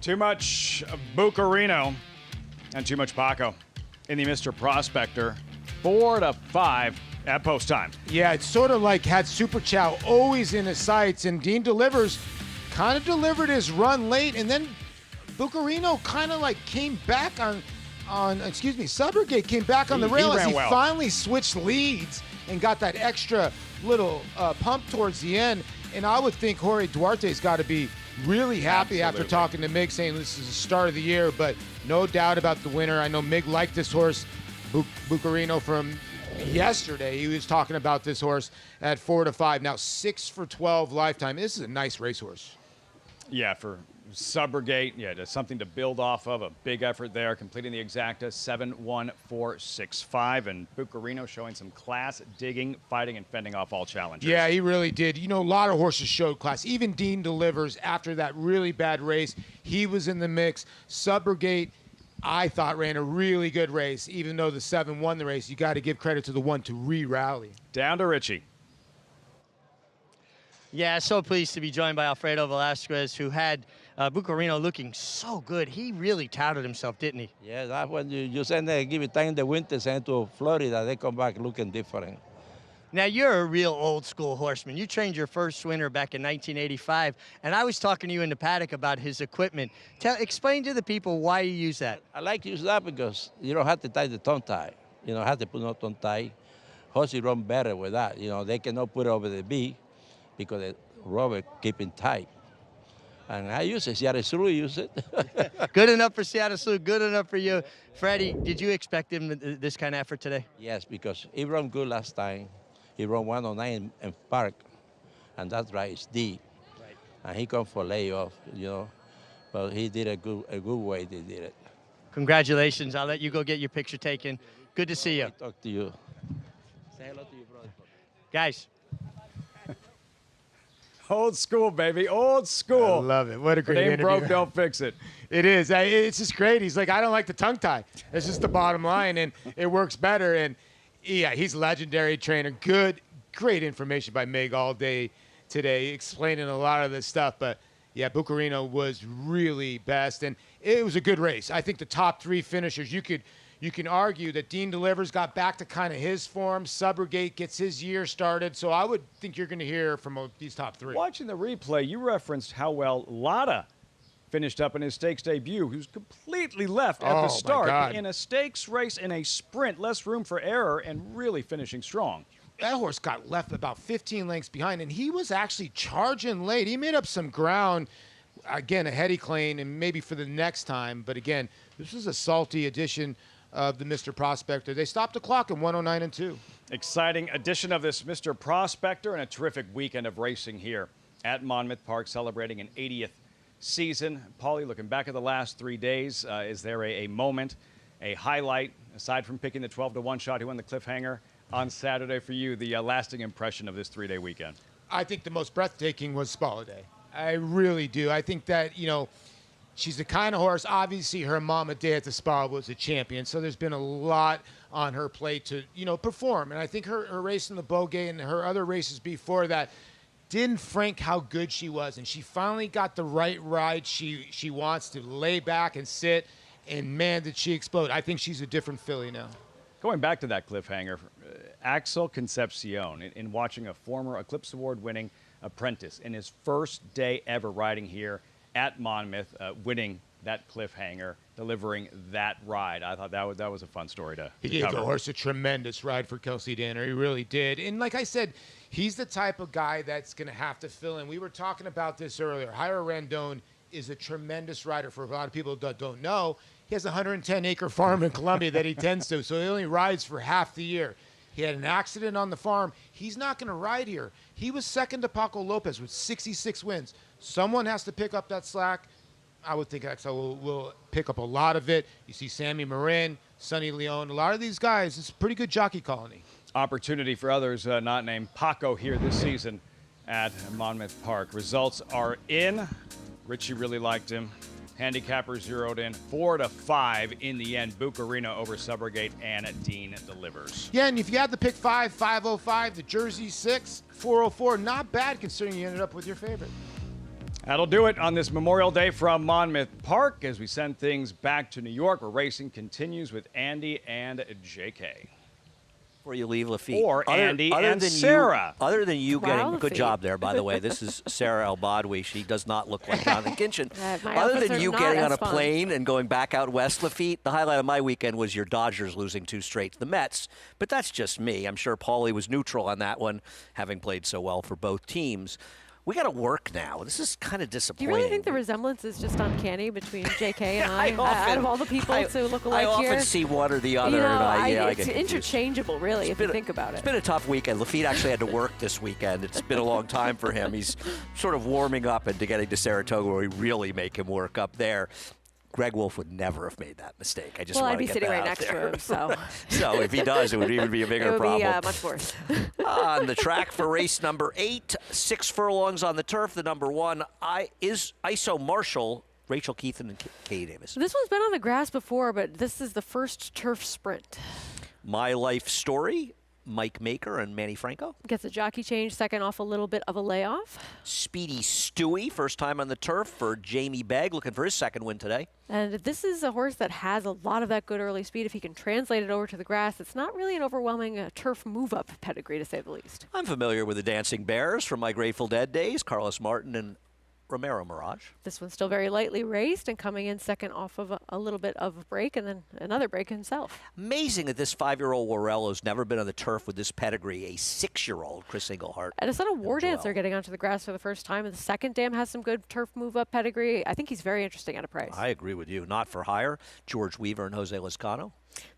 Too much Boucherino and too much Paco in the Mr. Prospector. 4-5 at post time. Yeah, it's sort of like had Super Chow always in his sights, and Dean Delivers kind of delivered his run late, and then Bucarino kind of like came back Subrogate came back on the rail as he finally switched leads and got that extra little pump towards the end. And I would think Jorge Duarte's got to be really happy after talking to Mig, saying this is the start of the year, but no doubt about the winner. I know Mig liked this horse, Bucarino, from yesterday. He was talking about this horse at 4-5. Now 6 for 12 lifetime. This is a nice racehorse. Yeah, for Subrogate, there's something to build off of. A big effort there, completing the exacta 7-1-4-6-5, and Bucarino showing some class, digging, fighting, and fending off all challengers. Yeah, he really did. You know, a lot of horses showed class. Even Dean Delivers, after that really bad race, he was in the mix. Subrogate, I thought, ran a really good race. Even though the 7 won the race, you got to give credit to the 1 to re-rally. Down to Richie. Yeah, so pleased to be joined by Alfredo Velasquez, who had Bucarino looking so good. He really touted himself, didn't he? Yeah, that's when you send them, give it time in the winter, send to Florida, they come back looking different. Now, you're a real old school horseman. You trained your first winner back in 1985, and I was talking to you in the paddock about his equipment. Explain to the people why you use that. I like to use that because you don't have to tie the tongue tie. You don't have to put no tongue tie. Horses run better with that. You know, they cannot put it over the B because the rubber keep it tight. And I use it. Seattle Sulu use it. Good enough for Seattle Sulu, good enough for you. Freddie, did you expect him this kind of effort today? Yes, because he ran good last time. He ran 109 in Park, and that's right, it's D. Right. And he come for layoff, you know. But he did a good way they did it. Congratulations. I'll let you go get your picture taken. Good to see you. I'll talk to you. Say hello to your brother. Guys. Old school, baby. Old school. I love it. What a great interview. interview. Broke, don't fix it. It is. It's just great. He's like, I don't like the tongue tie. It's just the bottom line, and it works better. And, yeah, he's a legendary trainer. Great information by Meg all day today, explaining a lot of this stuff. But, yeah, Bucarino was really best, and it was a good race. I think the top 3 finishers, you can argue that Dean Delivers got back to kind of his form. Subrogate gets his year started. So I would think you're going to hear from these top 3. Watching the replay, you referenced how well Lotta finished up in his stakes debut, who's completely left at the start in a stakes race, in a sprint, less room for error, and really finishing strong. That horse got left about 15 lengths behind, and he was actually charging late. He made up some ground. Again, a heady claim, and maybe for the next time. But again, this was a salty edition of the Mr. Prospector. They stopped the clock at 109-2. Exciting edition of this Mr. Prospector, and a terrific weekend of racing here at Monmouth Park, celebrating an 80th season. Paulie, looking back at the last 3 days, is there a moment, a highlight, aside from picking the 12-1 shot who won the cliffhanger on Saturday for you, the lasting impression of this 3-day weekend? I think the most breathtaking was Spalla Day. I really do. I think that, she's the kind of horse, obviously her mama Day at the Spa was a champion, so there's been a lot on her plate to, perform. And I think her race in the Bogey and her other races before that didn't frank how good she was. And she finally got the right ride she wants to lay back and sit, and man, did she explode. I think she's a different filly now. Going back to that cliffhanger, Axel Concepcion, in watching a former Eclipse Award-winning apprentice in his first day ever riding here at Monmouth, winning that cliffhanger, delivering that ride. I thought that was a fun story to He gave cover. the horse a tremendous ride for Kelsey Danner. He really did. And like I said, he's the type of guy that's going to have to fill in. We were talking about this earlier. Jairo Randon is a tremendous rider. For a lot of people that don't know, he has a 110-acre farm in Colombia that he tends to, so he only rides for half the year. He had an accident on the farm. He's not going to ride here. He was second to Paco Lopez with 66 wins. Someone has to pick up that slack. I would think Axel will pick up a lot of it. You see Sammy Marin, Sonny Leon, a lot of these guys. It's a pretty good jockey colony. Opportunity for others not named Paco here this season at Monmouth Park. Results are in. Richie really liked him. Handicapper zeroed in 4-5 in the end. Bucarino over Subrogate, and Dean Delivers. Yeah, and if you had the pick 5, 505, the Jersey 6, 404, not bad considering you ended up with your favorite. That'll do it on this Memorial Day from Monmouth Park as we send things back to New York, where racing continues with Andy and JK. Before you leave, Lafitte. Or Andy and Sarah. Other than you Wow, getting, good Lafitte. job there, by the way. This is Sarah El-Badwi. She does not look like Jonathan Kinchin. My Other outfits than are you not getting as on a fun. plane and going back out west, Lafitte, the highlight of my weekend was your Dodgers losing 2 straight to the Mets. But that's just me. I'm sure Paulie was neutral on that one, having played so well for both teams. We got to work now. This is kind of Do you disappointing. really think the resemblance is just uncanny between JK and I? often- Out of all the people to look I alike here? often see one or the other, You know, and I it's get confused. interchangeable, really, if you think about It's it. been a tough weekend. Lafitte actually had to work this weekend. It's been a long time for him. He's sort of warming up into getting to Saratoga, where we really make him work up there. Greg Wolf would never have made that mistake. I just Well, want I'd be to get sitting that right out next there. to him, so. So if he does, it would even be a bigger It would problem. be much worse. On the track for race number 8, 6 furlongs on the turf. The number 1 is ISO Marshall, Rachel Keithan and Katie Davis. This one's been on the grass before, but this is the first turf sprint. My Life Story, Mike Maker and Manny Franco. Gets a jockey change, second off a little bit of a layoff. Speedy Stewie, first time on the turf for Jamie Begg, looking for his second win today. And this is a horse that has a lot of that good early speed. If he can translate it over to the grass, it's not really an overwhelming turf move-up pedigree, to say the least. I'm familiar with the Dancing Bears from my Grateful Dead days, Carlos Martin and Romero Mirage. This one's still very lightly raced and coming in second off of a little bit of a break and then another break himself. Amazing that this 5-year-old Warello's never been on the turf with this pedigree. A 6-year-old Chris Englehart. And a son of War Dancer getting onto the grass for the first time. And the second dam has some good turf move-up pedigree. I think he's very interesting at a price. I agree with you. Not for hire. George Weaver and Jose Lezcano.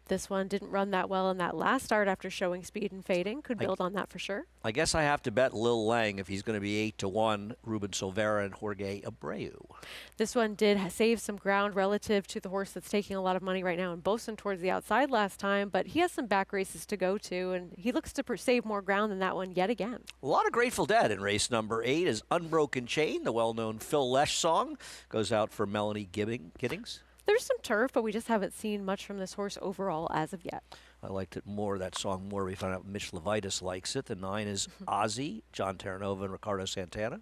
This one didn't run that well in that last start after showing speed and fading. Could build on that for sure. I guess I have to bet Lil Lang if he's going to be 8-1, Ruben Silvera and Jorge Abreu. This one did save some ground relative to the horse that's taking a lot of money right now in Bosun towards the outside last time, but he has some back races to go to, and he looks to save more ground than that one yet again. A lot of Grateful Dead in race number 8 is Unbroken Chain, the well-known Phil Lesh song, goes out for Melanie Giddings. There's some turf, but we just haven't seen much from this horse overall as of yet. I liked it more, that song more. We found out Mitch Levitas likes it. The 9 is Ozzy, John Terranova, and Ricardo Santana.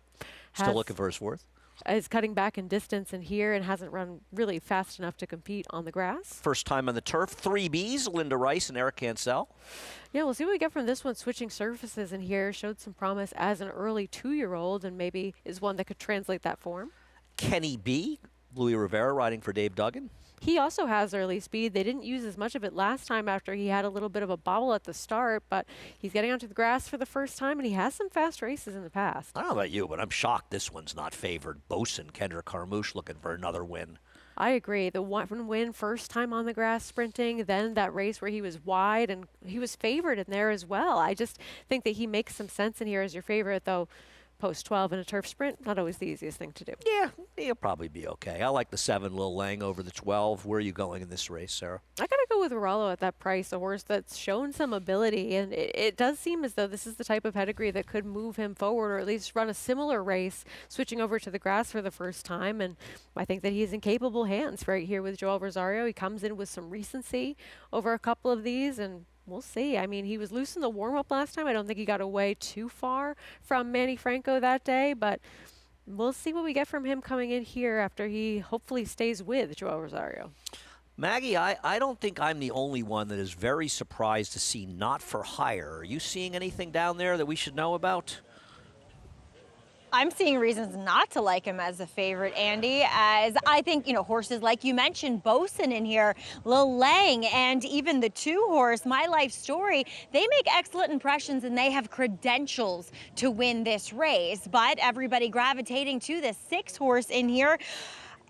Still looking for his 4th. Is cutting back in distance in here and hasn't run really fast enough to compete on the grass. First time on the turf. 3 Bs, Linda Rice and Eric Cancel. Yeah, we'll see what we get from this one. Switching surfaces in here showed some promise as an early 2-year-old and maybe is one that could translate that form. Kenny B, Louis Rivera riding for Dave Duggan. He also has early speed. They didn't use as much of it last time after he had a little bit of a bobble at the start, but he's getting onto the grass for the first time, and he has some fast races in the past. I don't know about you, but I'm shocked this one's not favored. Bosun, Kendra Carmouche looking for another win. I agree. The one win first time on the grass sprinting, then that race where he was wide, and he was favored in there as well. I just think that he makes some sense in here as your favorite, though. Post 12 in a turf sprint, not always the easiest thing to do. Yeah, he'll probably be okay. I like the 7 Lil Lang over the 12. Where are you going in this race, Sarah? I got to go with Rollo at that price, a horse that's shown some ability, and it does seem as though this is the type of pedigree that could move him forward or at least run a similar race, switching over to the grass for the first time, and I think that he's in capable hands right here with Joel Rosario. He comes in with some recency over a couple of these, and we'll see. I mean, he was loose in the warm-up last time. I don't think he got away too far from Manny Franco that day, but we'll see what we get from him coming in here after he hopefully stays with Joel Rosario. Maggie, I don't think I'm the only one that is very surprised to see Not for Hire. Are you seeing anything down there that we should know about? I'm seeing reasons not to like him as a favorite, Andy, as I think, horses like you mentioned, Bosun in here, Lil Lang, and even the 2-horse, My Life Story, they make excellent impressions and they have credentials to win this race. But everybody gravitating to the 6-horse in here.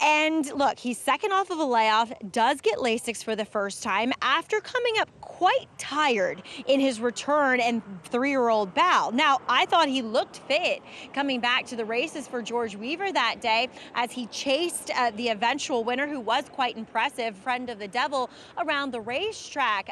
And look, he's second off of a layoff, does get Lasix for the first time after coming up quite tired in his return and 3-year-old bow. Now, I thought he looked fit coming back to the races for George Weaver that day as he chased the eventual winner, who was quite impressive, Friend of the Devil, around the racetrack.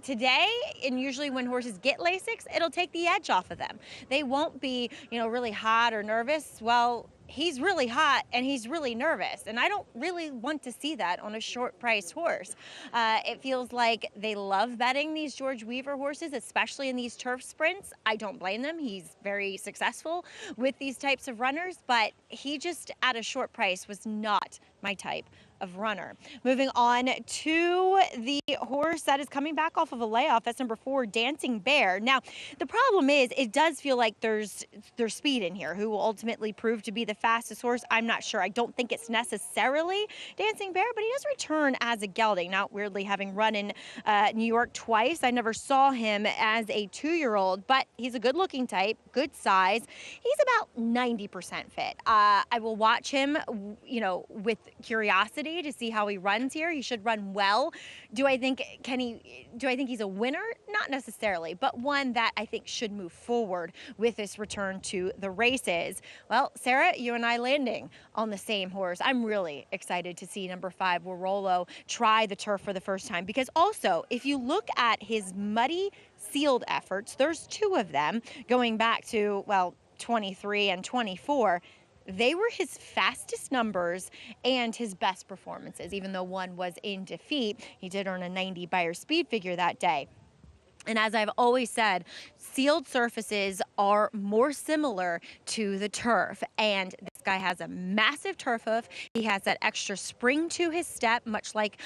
Today, and usually when horses get Lasix, it'll take the edge off of them. They won't be, really hot or nervous. Well, he's really hot and he's really nervous, and I don't really want to see that on a short-priced horse. It feels like they love betting these George Weaver horses, especially in these turf sprints. I don't blame them. He's very successful with these types of runners, but he just, at a short price, was not my type of runner. Moving on to the horse that is coming back off of a layoff. That's number 4, Dancing Bear. Now, the problem is it does feel like there's speed in here. Who will ultimately prove to be the fastest horse? I'm not sure. I don't think it's necessarily Dancing Bear, but he does return as a gelding. Now, weirdly, having run in New York twice, I never saw him as a 2-year-old, but he's a good-looking type, good size. He's about 90% fit. I will watch him, with curiosity to see how he runs here. He should run well. Do I think he's a winner? Not necessarily, but one that I think should move forward with this return to the races. Well, Sarah, you and I landing on the same horse. I'm really excited to see number 5, Warhorse, try the turf for the first time, because also, if you look at his muddy sealed efforts, there's 2 of them going back to, 23 and 24. They were his fastest numbers and his best performances. Even though one was in defeat, he did earn a 90 Beyer speed figure that day. And as I've always said, sealed surfaces are more similar to the turf. And this guy has a massive turf hoof. He has that extra spring to his step, much like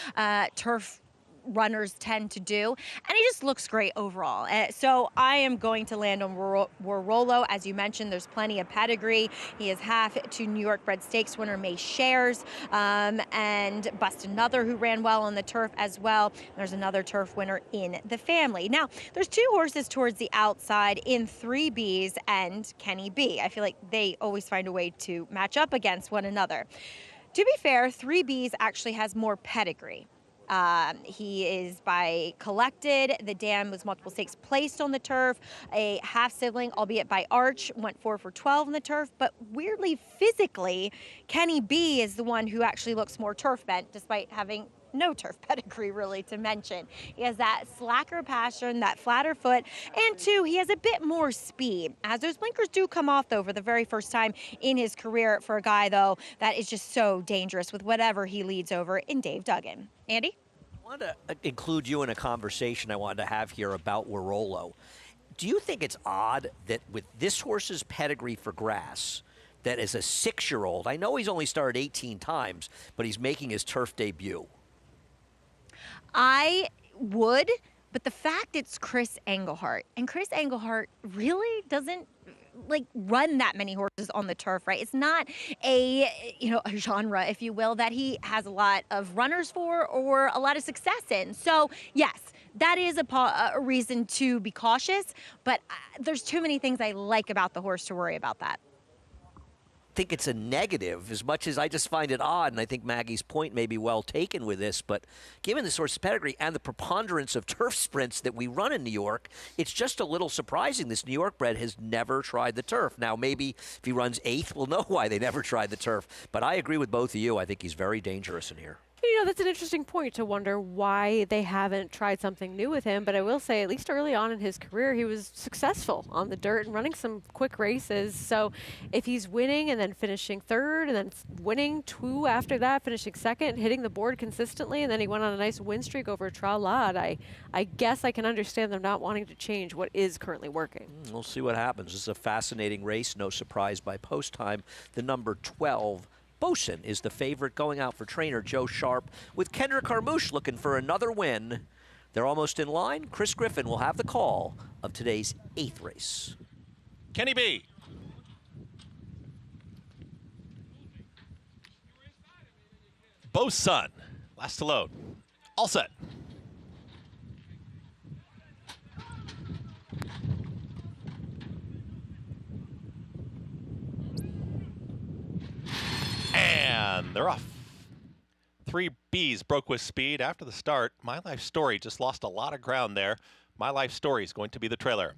turf runners tend to do, and he just looks great overall. So I am going to land on Warhorse. As you mentioned, there's plenty of pedigree. He is half to New York bred stakes winner May Shares, and Bust Another, who ran well on the turf as well. There's another turf winner in the family. Now, there's 2 horses towards the outside in 3Bs and Kenny B. I feel like they always find a way to match up against one another. To be fair, 3Bs actually has more pedigree. He is by collected. The dam was multiple stakes placed on the turf. A half sibling, albeit by Arch, went 4 for 12 on the turf. But weirdly, physically, Kenny B is the one who actually looks more turf bent, despite having no turf pedigree, really, to mention. He has that slacker passion, that flatter foot, and 2, he has a bit more speed. As those blinkers do come off, though, for the very first time in his career for a guy, though, that is just so dangerous with whatever he leads over in Dave Duggan. Andy? I wanted to include you in a conversation I wanted to have here about Warhorse. Do you think it's odd that with this horse's pedigree for grass, that as a 6-year-old, I know he's only started 18 times, but he's making his turf debut? I would, but the fact it's Chris Engelhart, and Chris Engelhart really doesn't run that many horses on the turf, right? It's not a genre, if you will, that he has a lot of runners for or a lot of success in. So yes, that is a reason to be cautious, but there's too many things I like about the horse to worry about that. Think it's a negative as much as I just find it odd, and I think Maggie's point may be well taken with this, but given the horse's pedigree and the preponderance of turf sprints that we run in New York, it's just a little surprising this New York bred has never tried the turf. Now, maybe if he runs 8th, we'll know why they never tried the turf, but I agree with both of you. I think he's very dangerous in here. That's an interesting point to wonder why they haven't tried something new with him. But I will say, at least early on in his career, he was successful on the dirt and running some quick races. So if he's winning and then finishing 3rd and then winning 2 after that, finishing 2nd, hitting the board consistently, and then he went on a nice win streak over Tralad, I guess I can understand them not wanting to change what is currently working. We'll see what happens. This is a fascinating race. No surprise by post time. The number 12, Bosun, is the favorite, going out for trainer Joe Sharp, with Kendrick Harmouche looking for another win. They're almost in line. Chris Griffin will have the call of today's 8th race. Kenny B. Bosun, last to load. All set. And they're off. 3Bs broke with speed after the start. My Life Story just lost a lot of ground there. My Life Story is going to be the trailer.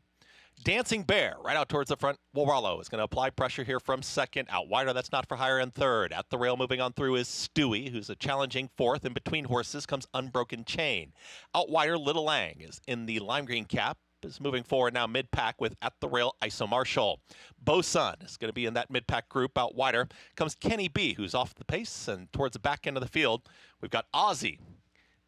Dancing Bear right out towards the front. Warhorse is going to apply pressure here from 2nd. Out wider, that's not for higher, and 3rd. At the rail moving on through is Stewie, who's a challenging 4th. In between horses comes Unbroken Chain. Out wider, Little Lang is in the lime green cap. Is moving forward now mid-pack with At the Rail Iso Marshall. Bosun is going to be in that mid-pack group. Out wider comes Kenny B, who's off the pace, and towards the back end of the field, we've got Ozzy,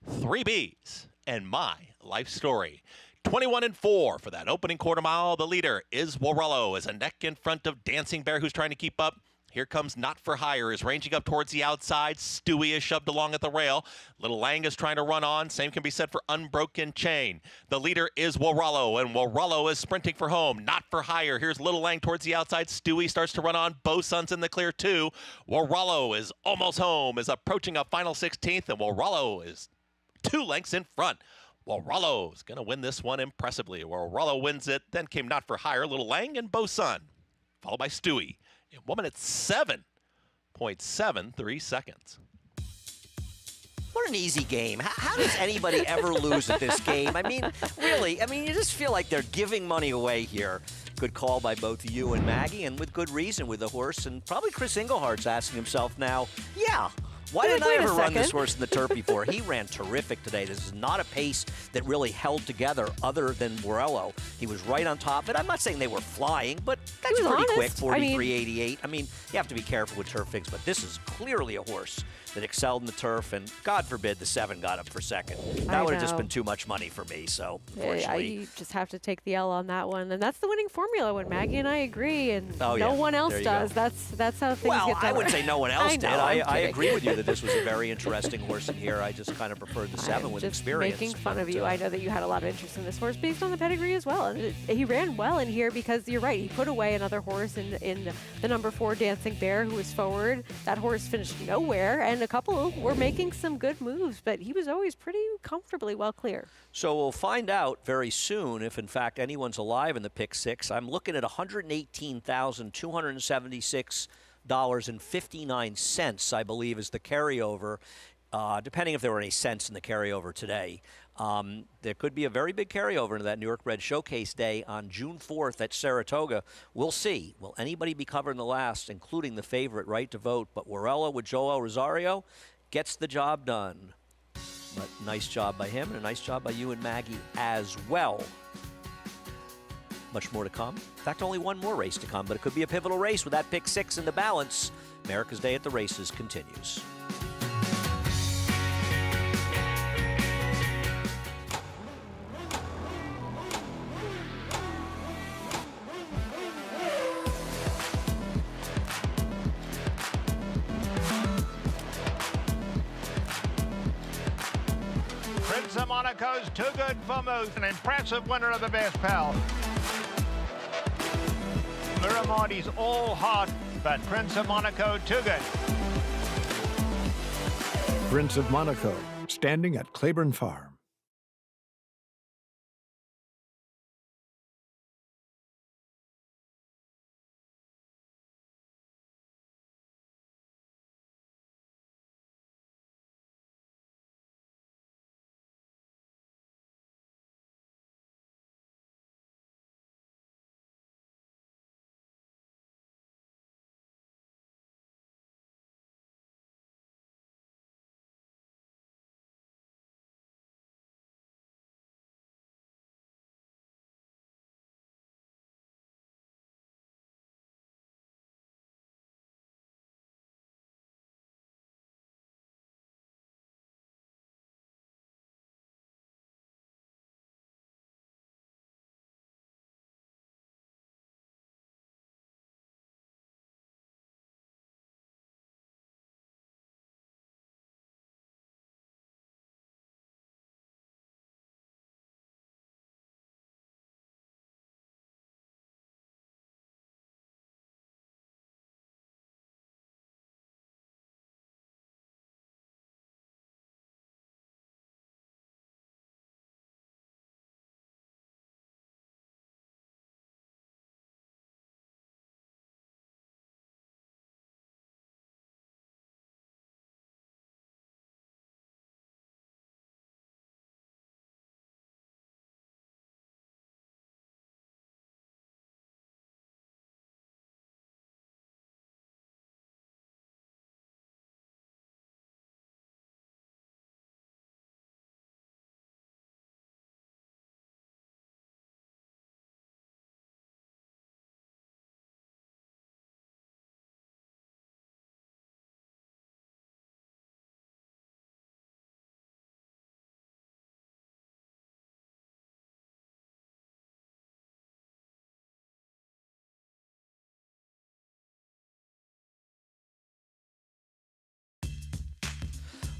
3Bs, and My Life Story. 21-4 for that opening quarter mile. The leader is Warhorse, as a neck in front of Dancing Bear, who's trying to keep up. Here comes Not For Hire, is ranging up towards the outside. Stewie is shoved along at the rail. Little Lang is trying to run on. Same can be said for Unbroken Chain. The leader is Warhorse, and Warhorse is sprinting for home. Not For Hire. Here's Little Lang towards the outside. Stewie starts to run on. Bosun's in the clear too. Warhorse is almost home, is approaching a final 16th, and Warhorse is 2 lengths in front. Warhorse is going to win this one impressively. Warhorse wins it. Then came Not For Hire, Little Lang, and Bosun, followed by Stewie. In 1 minute 7.73 seconds. What an easy game. How does anybody ever lose at this game? I mean, really, you just feel like they're giving money away here. Good call by both you and Maggie, and with good reason with the horse. And probably Chris Englehart's asking himself now, yeah, why didn't I ever run this horse in the turf before? He ran terrific today. This is not a pace that really held together other than Morello. He was right on top of it. I'm not saying they were flying, but that's pretty quick, 43.88. I mean, you have to be careful with turf things, but this is clearly a horse that excelled in the turf, and God forbid the 7 got up for second. That would have just been too much money for me, so unfortunately. I just have to take the L on that one, and that's the winning formula when Maggie and I agree, and no one else does. That's how things get done. I wouldn't say no one else did. I kidding. agree with you that this was a very interesting horse in here. I just kind of preferred the 7 with experience. Making fun of you. I know that you had a lot of interest in this horse based on the pedigree as well. And he ran well in here because you're right. He put away another horse in the number 4 Dancing Bear, who was forward. That horse finished nowhere, and a couple were making some good moves, but he was always pretty comfortably well clear. So we'll find out very soon if, in fact, anyone's alive in the pick 6. I'm looking at $118,276.59, I believe, is the carryover. Depending if there were any cents in the carryover today. There could be a very big carryover into that New York Bred Showcase Day on June 4th at Saratoga. We'll see. Will anybody be covering the last, including the favorite, Right to Vote? But Warella with Joel Rosario gets the job done. But nice job by him, and a nice job by you and Maggie as well. Much more to come. In fact, only one more race to come, but it could be a pivotal race with that pick 6 in the balance. America's Day at the Races continues. Prince of Monaco's too good for Moose, an impressive winner of the best pal. Miramondi's all hot, but Prince of Monaco too good. Prince of Monaco, standing at Claiborne Farm.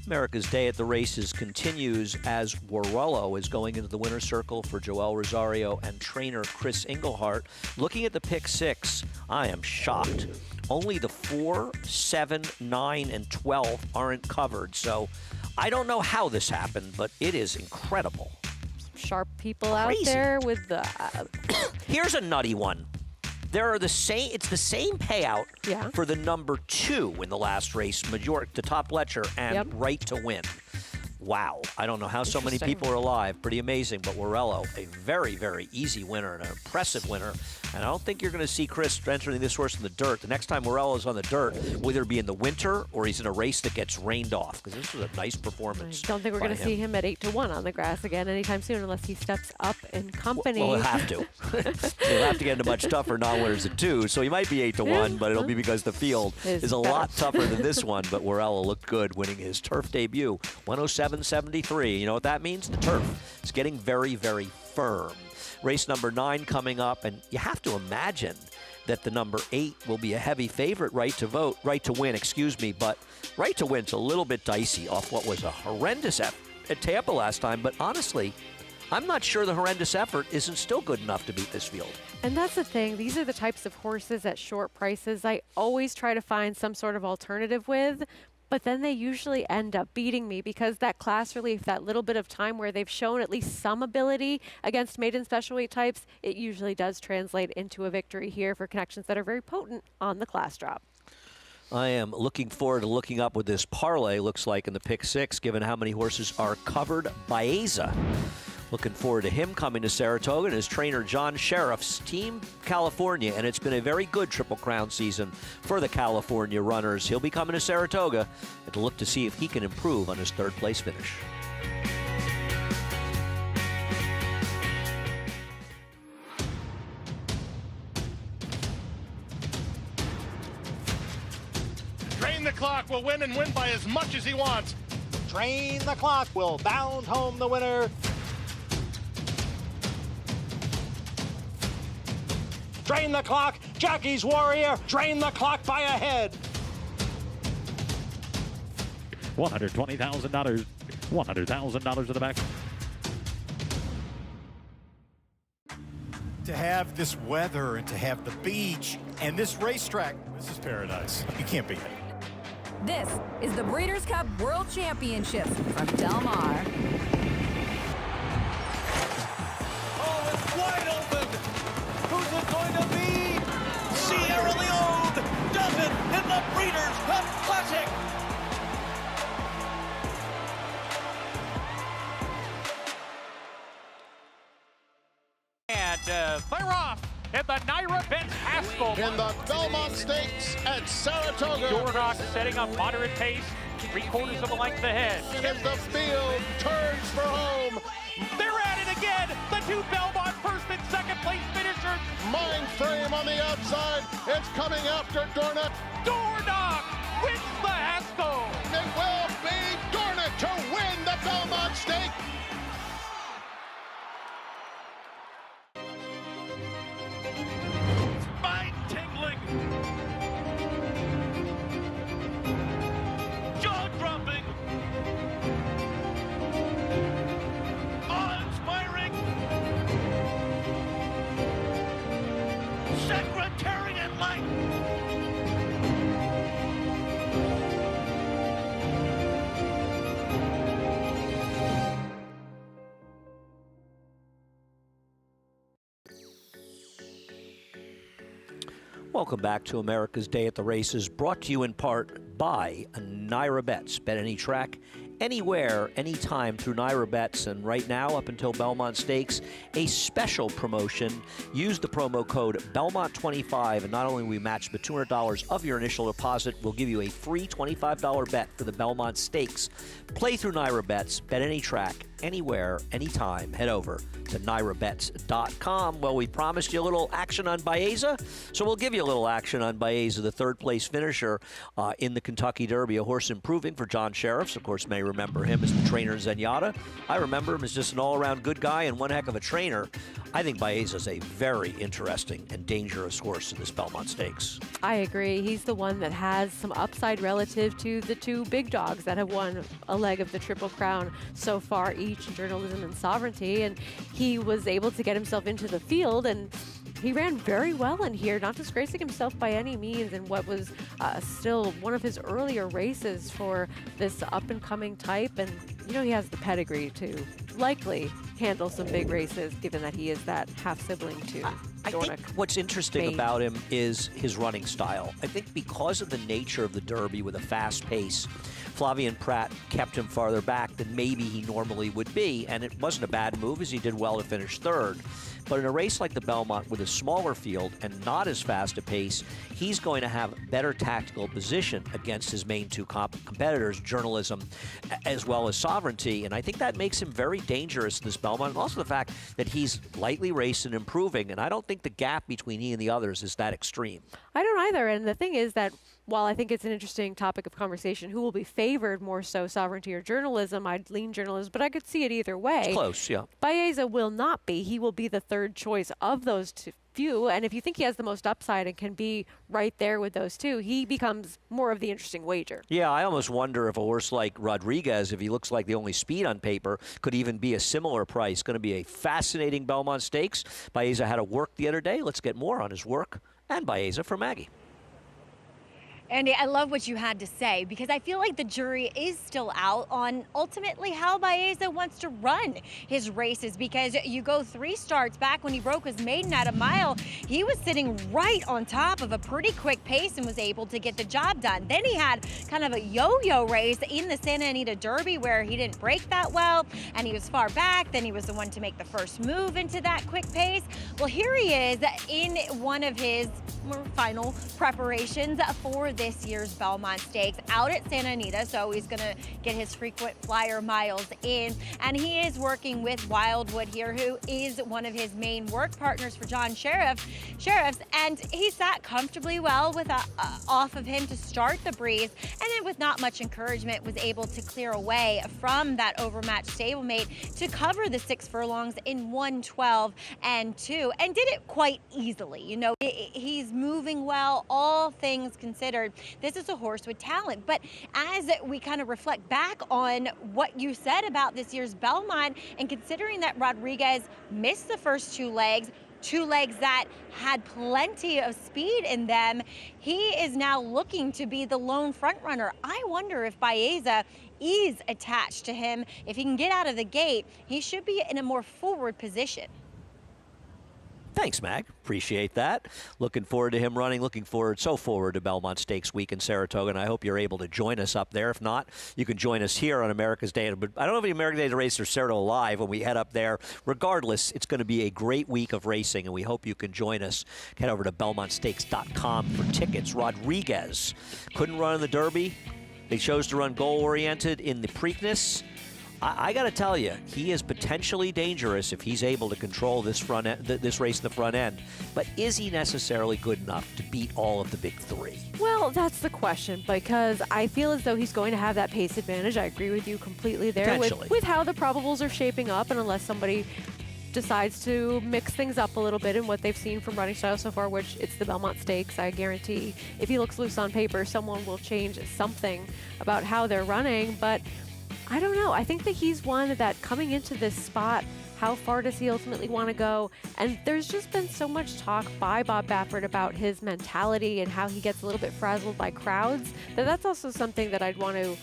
America's Day at the Races continues as Warrello is going into the winner's circle for Joel Rosario and trainer Chris Englehart. Looking at the pick six, I am shocked. Only the 4, 7, 9, and 12 aren't covered. So I don't know how this happened, but it is incredible. Sharp people Crazy. out there with the... Here's a nutty one. It's the same payout for the number 2 in the last race, Majorque to Top Letcher and Right to Win. Wow. I don't know how so many people are alive. Pretty amazing. But Warrello, a very, very easy winner and an impressive winner. And I don't think you're going to see Chris entering this horse in the dirt. The next time Warrello is on the dirt, will either be in the winter or he's in a race that gets rained off. Because this was a nice performance. I don't think we're going to see him at 8-1 on the grass again anytime soon unless he steps up in company. Well, he'll have to. He'll have to get into much tougher non-winners at 2. So he might be 8-1, but it'll be because the field is a lot tougher than this one. But Warrello looked good winning his turf debut. 107.73. You know what that means? The turf is getting very, very firm. Race number 9 coming up, and you have to imagine that the number 8 will be a heavy favorite, Right to Win, but Right to Win's a little bit dicey off what was a horrendous effort at Tampa last time, but honestly, I'm not sure the horrendous effort isn't still good enough to beat this field. And that's the thing. These are the types of horses at short prices I always try to find some sort of alternative with, but then they usually end up beating me because that class relief, that little bit of time where they've shown at least some ability against maiden special weight types, it usually does translate into a victory here for connections that are very potent on the class drop. I am looking forward to looking up what this parlay looks like in the pick 6, given how many horses are covered. Baeza. Looking forward to him coming to Saratoga and his trainer John Sheriff's Team California, and it's been a very good Triple Crown season for the California runners. He'll be coming to Saratoga and to look to see if he can improve on his 3rd place finish. Drain the Clock will win and win by as much as he wants. Drain the Clock will bound home the winner. Drain the Clock, Jackie's Warrior, drain the clock by a head. $120,000. $100,000 to the back. To have this weather and to have the beach and this racetrack, this is paradise. You can't beat it. This is the Breeders' Cup World Championships from Del Mar. Oh, it's wide open. Who's it going to be? Sierra Leone does it in the Breeders' Cup Classic. And clear off in the Naira Benz Haskell. In the Belmont Stakes at Saratoga. Dornock setting up moderate pace, 3/4 of a length ahead. As the field turns for home. They're at it again. The 2 Belmont first and second place finishers. Mind Frame on the outside. It's coming after Dornock. Dornock wins the Haskell. It will be Dornock to win the Belmont Stake. Mind-tingling. Jaw-dropping. Awe-inspiring. Secretariat-like. Welcome back to America's Day at the Races, brought to you in part by Naira Bets. Bet any track, anywhere, anytime through Naira Bets. And right now, up until Belmont Stakes, a special promotion. Use the promo code Belmont25, and not only will we match the $200 of your initial deposit, we'll give you a free $25 bet for the Belmont Stakes. Play through Naira Bets, bet any track, anywhere, anytime, head over to NyraBets.com. Well, we promised you a little action on Baeza, so we'll give you a little action on Baeza, the third-place finisher in the Kentucky Derby, a horse improving for John Sheriffs. Of course, may remember him as the trainer in Zenyatta. I remember him as just an all-around good guy and one heck of a trainer. I think Baeza's a very interesting and dangerous horse in this Belmont Stakes. I agree. He's the one that has some upside relative to the two big dogs that have won a leg of the Triple Crown so far, each in Journalism and Sovereignty. And he was able to get himself into the field, and he ran very well in here, not disgracing himself by any means in what was still one of his earlier races for this up-and-coming type. And, you know, he has the pedigree to likely handle some big races, given that he is that half-sibling to I think what's interesting about him is his running style. I think because of the nature of the Derby with a fast pace, Flavien Prat kept him farther back than maybe he normally would be, and it wasn't a bad move as he did well to finish third. But in a race like the Belmont with a smaller field and not as fast a pace, he's going to have better tactical position against his main two competitors, Journalism as well as Sovereignty. And I think that makes him very dangerous in this Belmont. And also the fact that he's lightly raced and improving. And I don't think the gap between he and the others is that extreme. I don't either. And the thing is that while I think it's an interesting topic of conversation, who will be favored more so, Sovereignty or Journalism? I'd lean Journalism, but I could see it either way. It's close, yeah. Baeza will not be. He will be the third choice of those few. And if you think he has the most upside and can be right there with those two, he becomes more of the interesting wager. Yeah, I almost wonder if a horse like Rodriguez, if he looks like the only speed on paper, could even be a similar price. Going to be a fascinating Belmont Stakes. Baeza had a work the other day. Let's get more on his work and Baeza for Maggie. Andy, I love what you had to say, because I feel like the jury is still out on ultimately how Baeza wants to run his races, because you go 3 starts back when he broke his maiden at a mile, he was sitting right on top of a pretty quick pace and was able to get the job done. Then he had kind of a yo-yo race in the Santa Anita Derby where he didn't break that well and he was far back. Then he was the one to make the first move into that quick pace. Well, here he is in one of his final preparations for this year's Belmont Stakes out at Santa Anita, so he's gonna get his frequent flyer miles in, and he is working with Wildwood here, who is one of his main work partners for John Sheriffs, and he sat comfortably well with off of him to start the breeze, and then with not much encouragement was able to clear away from that overmatched stablemate to cover the 6 furlongs in 1:12 and 2, and did it quite easily. You know, he's moving well, all things considered. This is a horse with talent. But as we kind of reflect back on what you said about this year's Belmont, and considering that Rodriguez missed the first 2 legs, 2 legs that had plenty of speed in them, he is now looking to be the lone front runner. I wonder if Baeza is attached to him. If he can get out of the gate, he should be in a more forward position. Thanks, Mag. Appreciate that. Looking forward to him running. So forward to Belmont Stakes Week in Saratoga, and I hope you're able to join us up there. If not, you can join us here on America's Day. But I don't know if the American Day of the Race or Saratoga Live when we head up there. Regardless, it's going to be a great week of racing, and we hope you can join us. Head over to BelmontStakes.com for tickets. Rodriguez couldn't run in the Derby. They chose to run goal-oriented in the Preakness. I got to tell you, he is potentially dangerous if he's able to control this this race in the front end. But is he necessarily good enough to beat all of the big 3? Well, that's the question, because I feel as though he's going to have that pace advantage. I agree with you completely there with how the probables are shaping up, and unless somebody decides to mix things up a little bit in what they've seen from running style so far, which it's the Belmont Stakes, I guarantee if he looks loose on paper, someone will change something about how they're running. But I don't know. I think that he's one that coming into this spot, how far does he ultimately want to go? And there's just been so much talk by Bob Baffert about his mentality and how he gets a little bit frazzled by crowds, that's also something that I'd want to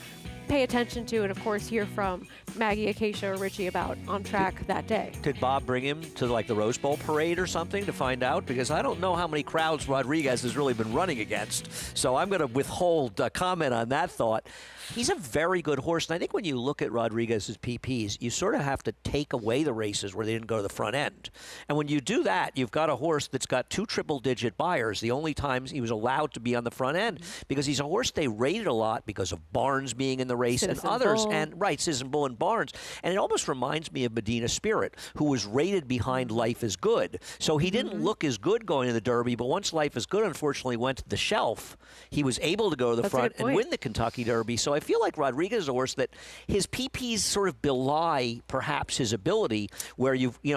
pay attention to, and of course hear from Maggie, Acacia, or Richie about on track that day. Did Bob bring him to like the Rose Bowl parade or something to find out? Because I don't know how many crowds Rodriguez has really been running against. So I'm going to withhold a comment on that thought. He's a very good horse, and I think when you look at Rodriguez's PPs, you sort of have to take away the races where they didn't go to the front end. And when you do that, you've got a horse that's got 2 triple-digit buyers, the only times he was allowed to be on the front end, because he's a horse they rated a lot because of Barnes being in the the race, Citizen and others, Bull. and right, Citizen Bull and Barnes. And it almost reminds me of Medina Spirit, who was rated behind Life is Good. So he didn't look as good going to the Derby, but once Life is Good unfortunately went to the shelf, he was able to go to the That's a front good and point. win the Kentucky Derby. So I feel like Rodriguez is a horse that his PPs sort of belie perhaps his ability, where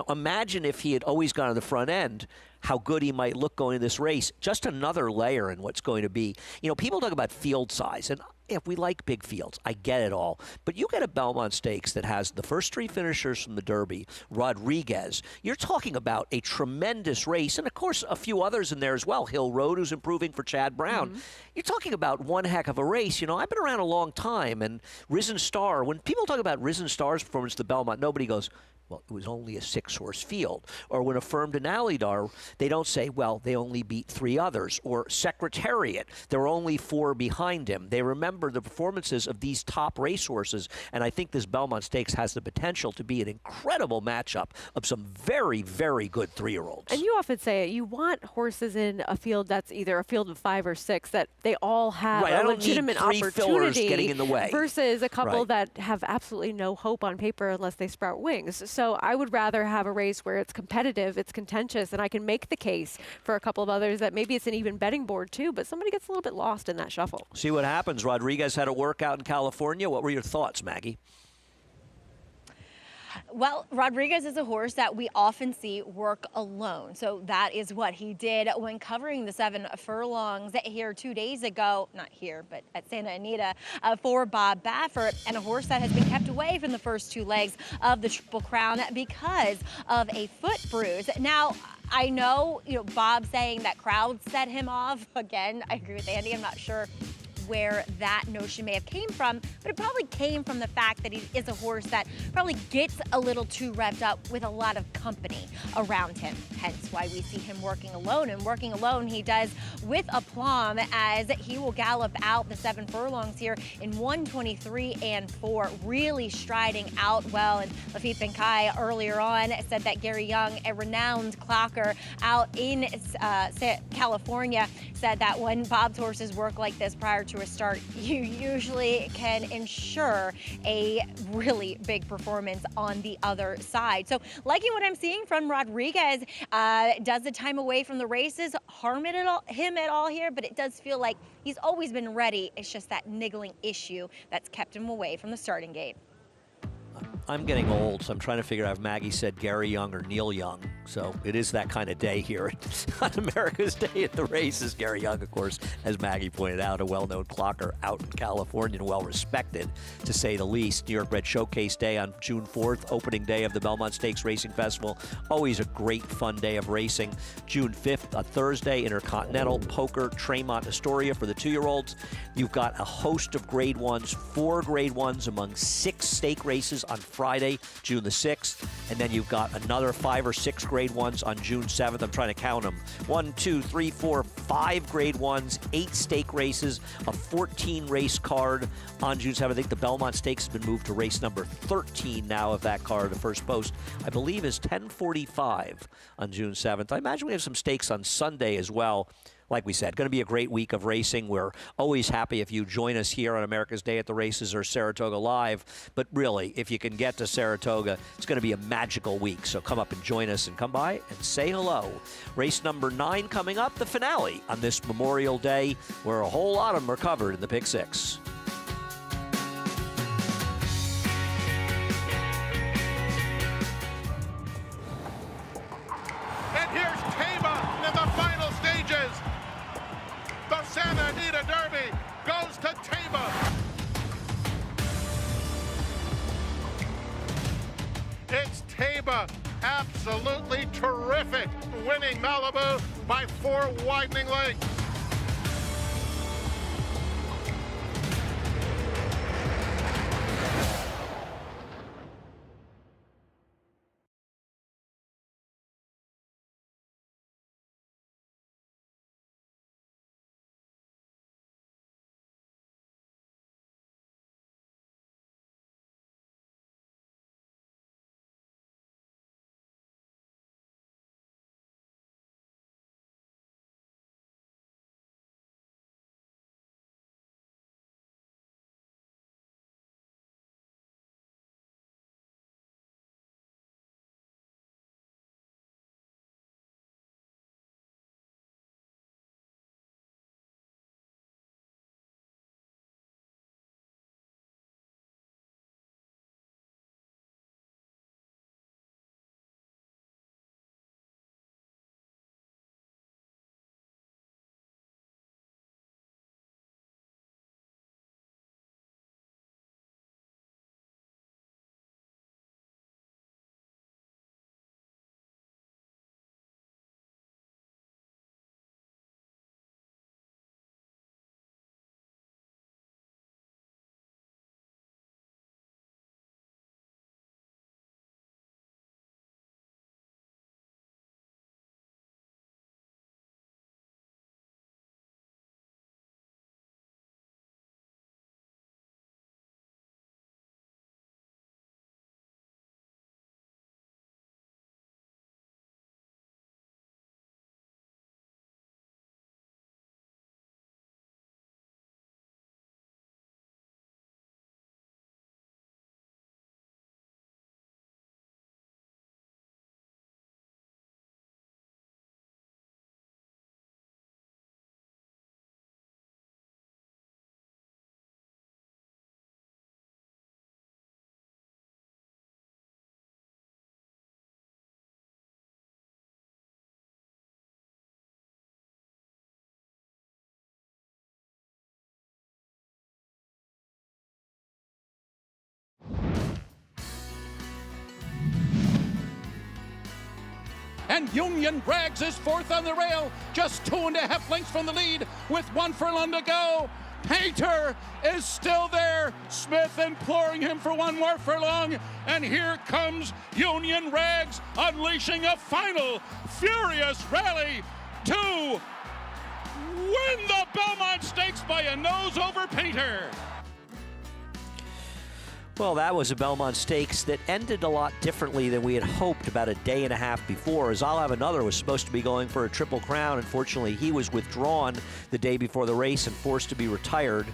imagine if he had always gone to the front end, how good he might look going to this race. Just another layer in what's going to be. People talk about field size, and if we like big fields, I get it all. But you get a Belmont Stakes that has the first three finishers from the Derby, Rodriguez. You're talking about a tremendous race, and of course a few others in there as well. Hill Road, who's improving for Chad Brown. You're talking about one heck of a race. I've been around a long time, and Risen Star, when people talk about Risen Star's performance at the Belmont, nobody goes, well, it was only a 6-horse field. Or when affirmed in Alydar, they don't say, well, they only beat 3 others. Or Secretariat, there were only 4 behind him. They remember the performances of these top racehorses, and I think this Belmont Stakes has the potential to be an incredible matchup of some very, very good 3-year-olds. And you often say it, you want horses in a field that's either a field of 5 or 6, that they all have Right, a I don't legitimate need 3 fillers opportunity getting in the way. versus a couple Right. that have absolutely no hope on paper unless they sprout wings. So I would rather have a race where it's competitive, it's contentious, and I can make the case for a couple of others that maybe it's an even betting board too, but somebody gets a little bit lost in that shuffle. See what happens. Rodriguez had a workout in California. What were your thoughts, Maggie? Well, Rodriguez is a horse that we often see work alone. So that is what he did when covering the 7 furlongs here 2 days ago. Not here, but at Santa Anita for Bob Baffert, and a horse that has been kept away from the first 2 legs of the Triple Crown because of a foot bruise. Now, I know, Bob saying that crowds set him off. Again, I agree with Andy. I'm not sure where that notion may have came from, but it probably came from the fact that he is a horse that probably gets a little too revved up with a lot of company around him, hence why we see him working alone. And working alone he does with aplomb, as he will gallop out the 7 furlongs here in 1:23 and 4, really striding out well. And Lafitte Benkai earlier on said that Gary Young, a renowned clocker out in California, said that when Bob's horses work like this prior to a start, you usually can ensure a really big performance on the other side. So liking what I'm seeing from Rodriguez. Does the time away from the races harm him at all here? But it does feel like he's always been ready. It's just that niggling issue that's kept him away from the starting gate. I'm getting old, so I'm trying to figure out if Maggie said Gary Young or Neil Young. So it is that kind of day here on America's Day at the Races. Gary Young, of course, as Maggie pointed out, a well-known clocker out in California and well-respected, to say the least. New York Red Showcase Day on June 4th, opening day of the Belmont Stakes Racing Festival. Always a great, fun day of racing. June 5th, a Thursday, Intercontinental, Poker, Tremont, Astoria for the 2-year-olds. You've got a host of Grade 1s, 4 Grade 1s among 6 stake races on Friday, June the 6th, and then you've got another 5 or 6 Grade 1s on June 7th. I'm trying to count them. 1, 2, 3, 4, 5 Grade 1s, 8 stake races, a 14 race card on June 7th. I think the Belmont Stakes has been moved to race number 13 now of that card. The first post, I believe, is 10:45 on June 7th. I imagine we have some stakes on Sunday as well. Like we said, going to be a great week of racing. We're always happy if you join us here on America's Day at the Races or Saratoga Live. But really, if you can get to Saratoga, it's going to be a magical week. So come up and join us and come by and say hello. Race number 9 coming up, the finale on this Memorial Day, where a whole lot of them are covered in the Pick 6. And here's Tama in the final stages. The Santa Anita Derby goes to Tama. It's Tama, absolutely terrific, winning Malibu by 4 widening lengths. and Union Rags is fourth on the rail, just 2.5 lengths from the lead with 1 furlong to go. Painter is still there. Smith imploring him for 1 more furlong. And here comes Union Rags unleashing a final furious rally to win the Belmont Stakes by a nose over Painter. Well, that was a Belmont Stakes that ended a lot differently than we had hoped about a day and a half before, as I'll Have Another was supposed to be going for a Triple Crown. Unfortunately, he was withdrawn the day before the race and forced to be retired.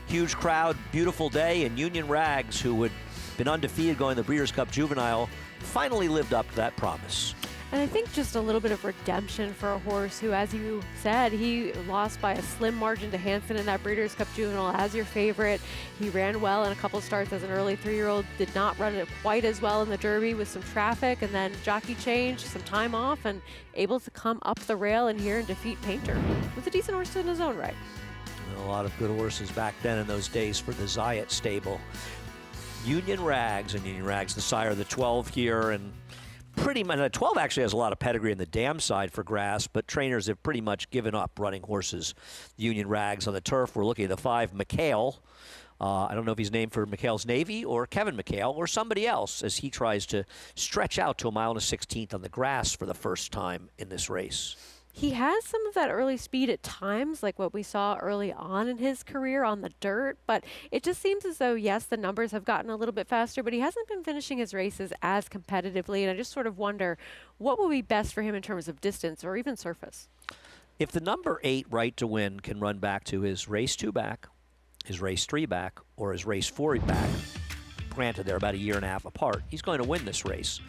Huge crowd, beautiful day, and Union Rags, who had been undefeated going the Breeders' Cup Juvenile, finally lived up to that promise. And I think just a little bit of redemption for a horse who, as you said, he lost by a slim margin to Hansen in that Breeders' Cup Juvenile as your favorite. He ran well in a couple starts as an early 3-year-old, did not run it quite as well in the Derby with some traffic, and then jockey change, some time off, and able to come up the rail in here and defeat Painter with a decent horse in his own right. A lot of good horses back then in those days for the Zayat stable. Union Rags, and Union Rags, the sire of the 12 here, and pretty much, 12 actually has a lot of pedigree in the dam side for grass, but trainers have pretty much given up running horses. Union Rags on the turf. We're looking at the 5, McHale. I don't know if he's named for McHale's Navy or Kevin McHale or somebody else, as he tries to stretch out to 1 1/16 on the grass for the first time in this race. He has some of that early speed at times, like what we saw early on in his career on the dirt, but it just seems as though, yes, the numbers have gotten a little bit faster, but he hasn't been finishing his races as competitively, and I just sort of wonder what will be best for him in terms of distance or even surface. If the number 8 right to win can run back to his race 2 back, his race 3 back, or his race 4 back, granted they're about 1.5 years apart, he's going to win this race.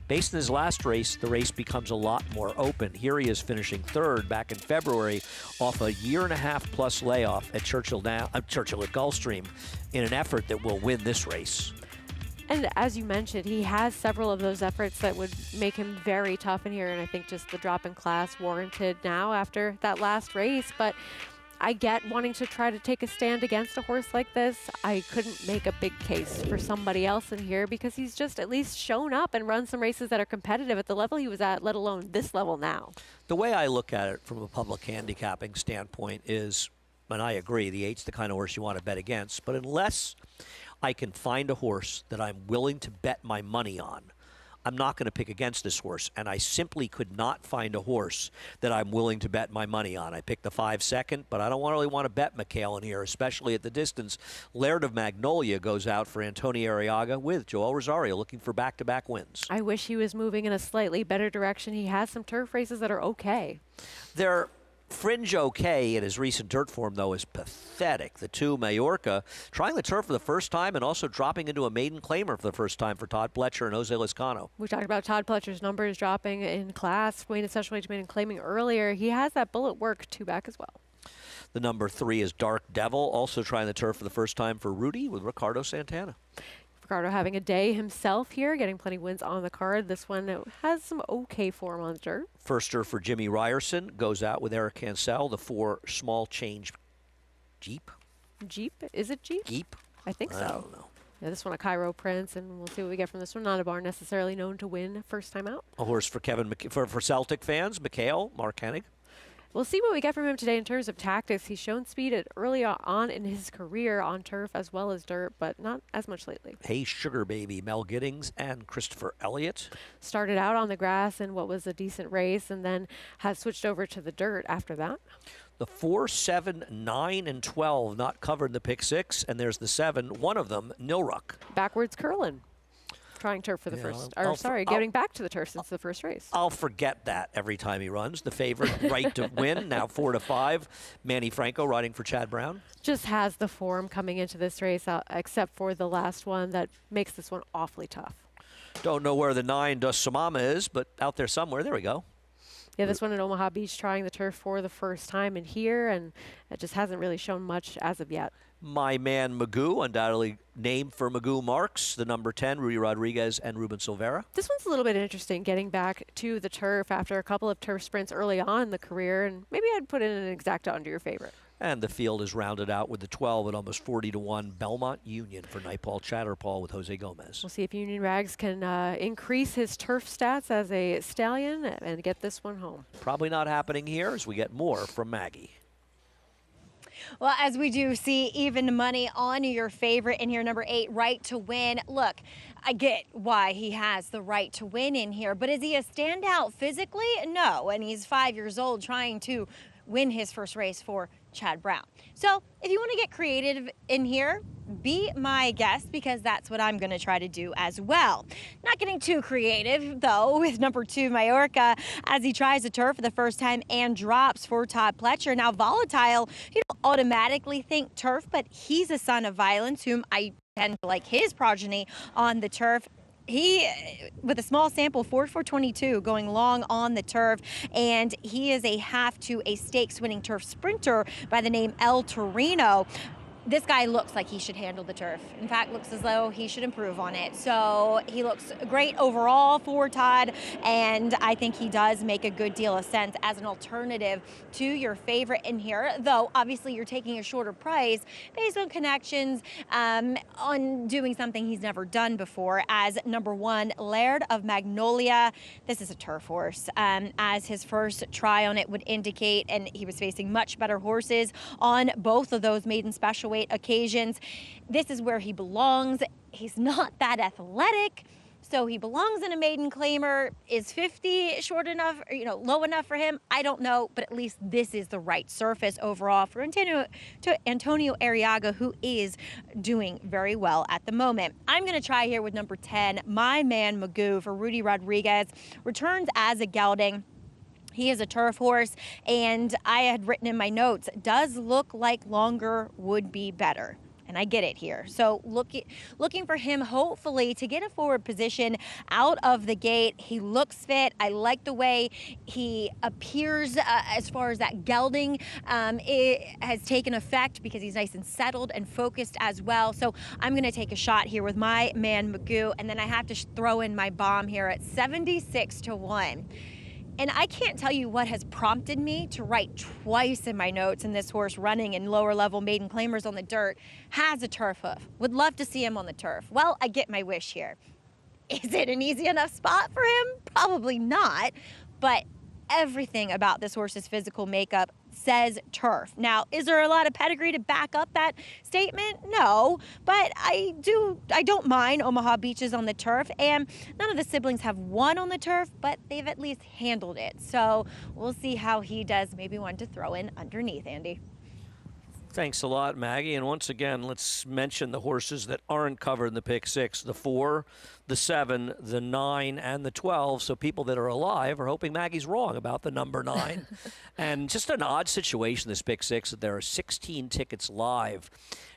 Based on his last race, the race becomes a lot more open. Here he is finishing 3rd back in February off a 1.5+ year layoff at Churchill at Gulfstream in an effort that will win this race. And as you mentioned, he has several of those efforts that would make him very tough in here, and I think just the drop in class warranted now after that last race. But I get wanting to try to take a stand against a horse like this. I couldn't make a big case for somebody else in here because he's just at least shown up and run some races that are competitive at the level he was at, let alone this level now. The way I look at it from a public handicapping standpoint is, and I agree, the 8's the kind of horse you want to bet against, but unless I can find a horse that I'm willing to bet my money on, I'm not going to pick against this horse, and I simply could not find a horse that I'm willing to bet my money on. I picked the 5 second, but I don't really want to bet McHale in here, especially at the distance. Laird of Magnolia goes out for Antonio Arriaga with Joel Rosario looking for back-to-back wins. I wish he was moving in a slightly better direction. He has some turf races that are okay. They're fringe okay in his recent dirt form, though, is pathetic. The 2, Majorca, trying the turf for the first time and also dropping into a maiden claimer for the first time for Todd Pletcher and Jose Lizcano. We talked about Todd Pletcher's numbers dropping in class, weighted essentially to maiden claiming earlier. He has that bullet work 2 back as well. The number 3 is Dark Devil, also trying the turf for the first time for Rudy with Ricardo Santana. Ricardo having a day himself here, getting plenty of wins on the card. This one has some okay form on the dirt. Firster for Jimmy Ryerson goes out with Eric Cancel, the 4 Small Change Jeep. Jeep? Is it Jeep? Jeep? I think so. I don't know. Yeah, this one a Cairo Prince, and we'll see what we get from this one. Not a barn necessarily known to win first time out. A horse for for Celtic fans, McHale, Mark Hennig. We'll see what we get from him today in terms of tactics. He's shown speed at early on in his career on turf as well as dirt, but not as much lately. Hey Sugar Baby, Mel Giddings and Christopher Elliott. Started out on the grass in what was a decent race and then has switched over to the dirt after that. The 4, 7, 9, and 12 not covered in the pick 6, and there's the 7, one of them, Nilruck. Backwards curling. Trying turf for the first, or sorry, getting back to the turf since the first race. I'll forget that every time he runs. The favorite, right to win, now 4 to 5. Manny Franco riding for Chad Brown. Just has the form coming into this race, except for the last one that makes this one awfully tough. Don't know where the 9 Dus Samama is, but out there somewhere. There we go. Yeah, this one at Omaha Beach trying the turf for the first time in here, and it just hasn't really shown much as of yet. My man Magoo, undoubtedly named for Magoo Marks, the number 10, Rudy Rodriguez and Ruben Silvera. This one's a little bit interesting, getting back to the turf after a couple of turf sprints early on in the career, and maybe I'd put in an exacta under your favorite. And the field is rounded out with the 12 at almost 40-1 Belmont Union for Nightpaul Chatterpaul with Jose Gomez. We'll see if Union Rags can increase his turf stats as a stallion and get this one home. Probably not happening here as we get more from Maggie. Well, as we do see even money on your favorite in here, number 8, Right to Win. Look, I get why he has the right to win in here, but is he a standout physically? No, and he's 5 years old trying to win his first race for Chad Brown. So if you want to get creative in here, be my guest, because that's what I'm going to try to do as well. Not getting too creative, though, with number 2, Majorca, as he tries the turf for the first time and drops for Todd Pletcher. Now, Volatile, you don't automatically think turf, but he's a son of violence, whom I tend to like his progeny on the turf. He, with a small sample, 4-4-22, going long on the turf, and he is a half to a stakes winning turf sprinter by the name El Torino. This guy looks like he should handle the turf. In fact, looks as though he should improve on it. So he looks great overall for Todd, and I think he does make a good deal of sense as an alternative to your favorite in here, though obviously you're taking a shorter price based on connections, on doing something he's never done before, as number 1, Laird of Magnolia. This is a turf horse, as his first try on it would indicate, and he was facing much better horses on both of those maiden special weight occasions. This is where he belongs. He's not that athletic, so he belongs in a maiden claimer. Is 50 short enough, or, low enough for him? I don't know, but at least this is the right surface overall for Antonio Arriaga, who is doing very well at the moment. I'm going to try here with number 10, My Man Magoo, for Rudy Rodriguez. Returns as a gelding. He is a turf horse, and I had written in my notes, does look like longer would be better. And I get it here. So looking for him, hopefully, to get a forward position out of the gate. He looks fit. I like the way he appears as far as that gelding it has taken effect, because he's nice and settled and focused as well. So I'm going to take a shot here with My Man Magoo, and then I have to throw in my bomb here at 76-1. And I can't tell you what has prompted me to write twice in my notes in this horse running in lower level maiden claimers on the dirt. Has a turf hoof. Would love to see him on the turf. Well, I get my wish here. Is it an easy enough spot for him? Probably not. But everything about this horse's physical makeup says turf. Now, is there a lot of pedigree to back up that statement? No, but I don't mind Omaha Beaches on the turf, and none of the siblings have won on the turf, but they've at least handled it. So we'll see how he does. Maybe one to throw in underneath, Andy. Thanks a lot, Maggie. And once again, let's mention the horses that aren't covered in the pick 6, the 4, the 7, the 9, and the 12. So people that are alive are hoping Maggie's wrong about the number 9. And just an odd situation, this pick 6, that there are 16 tickets live.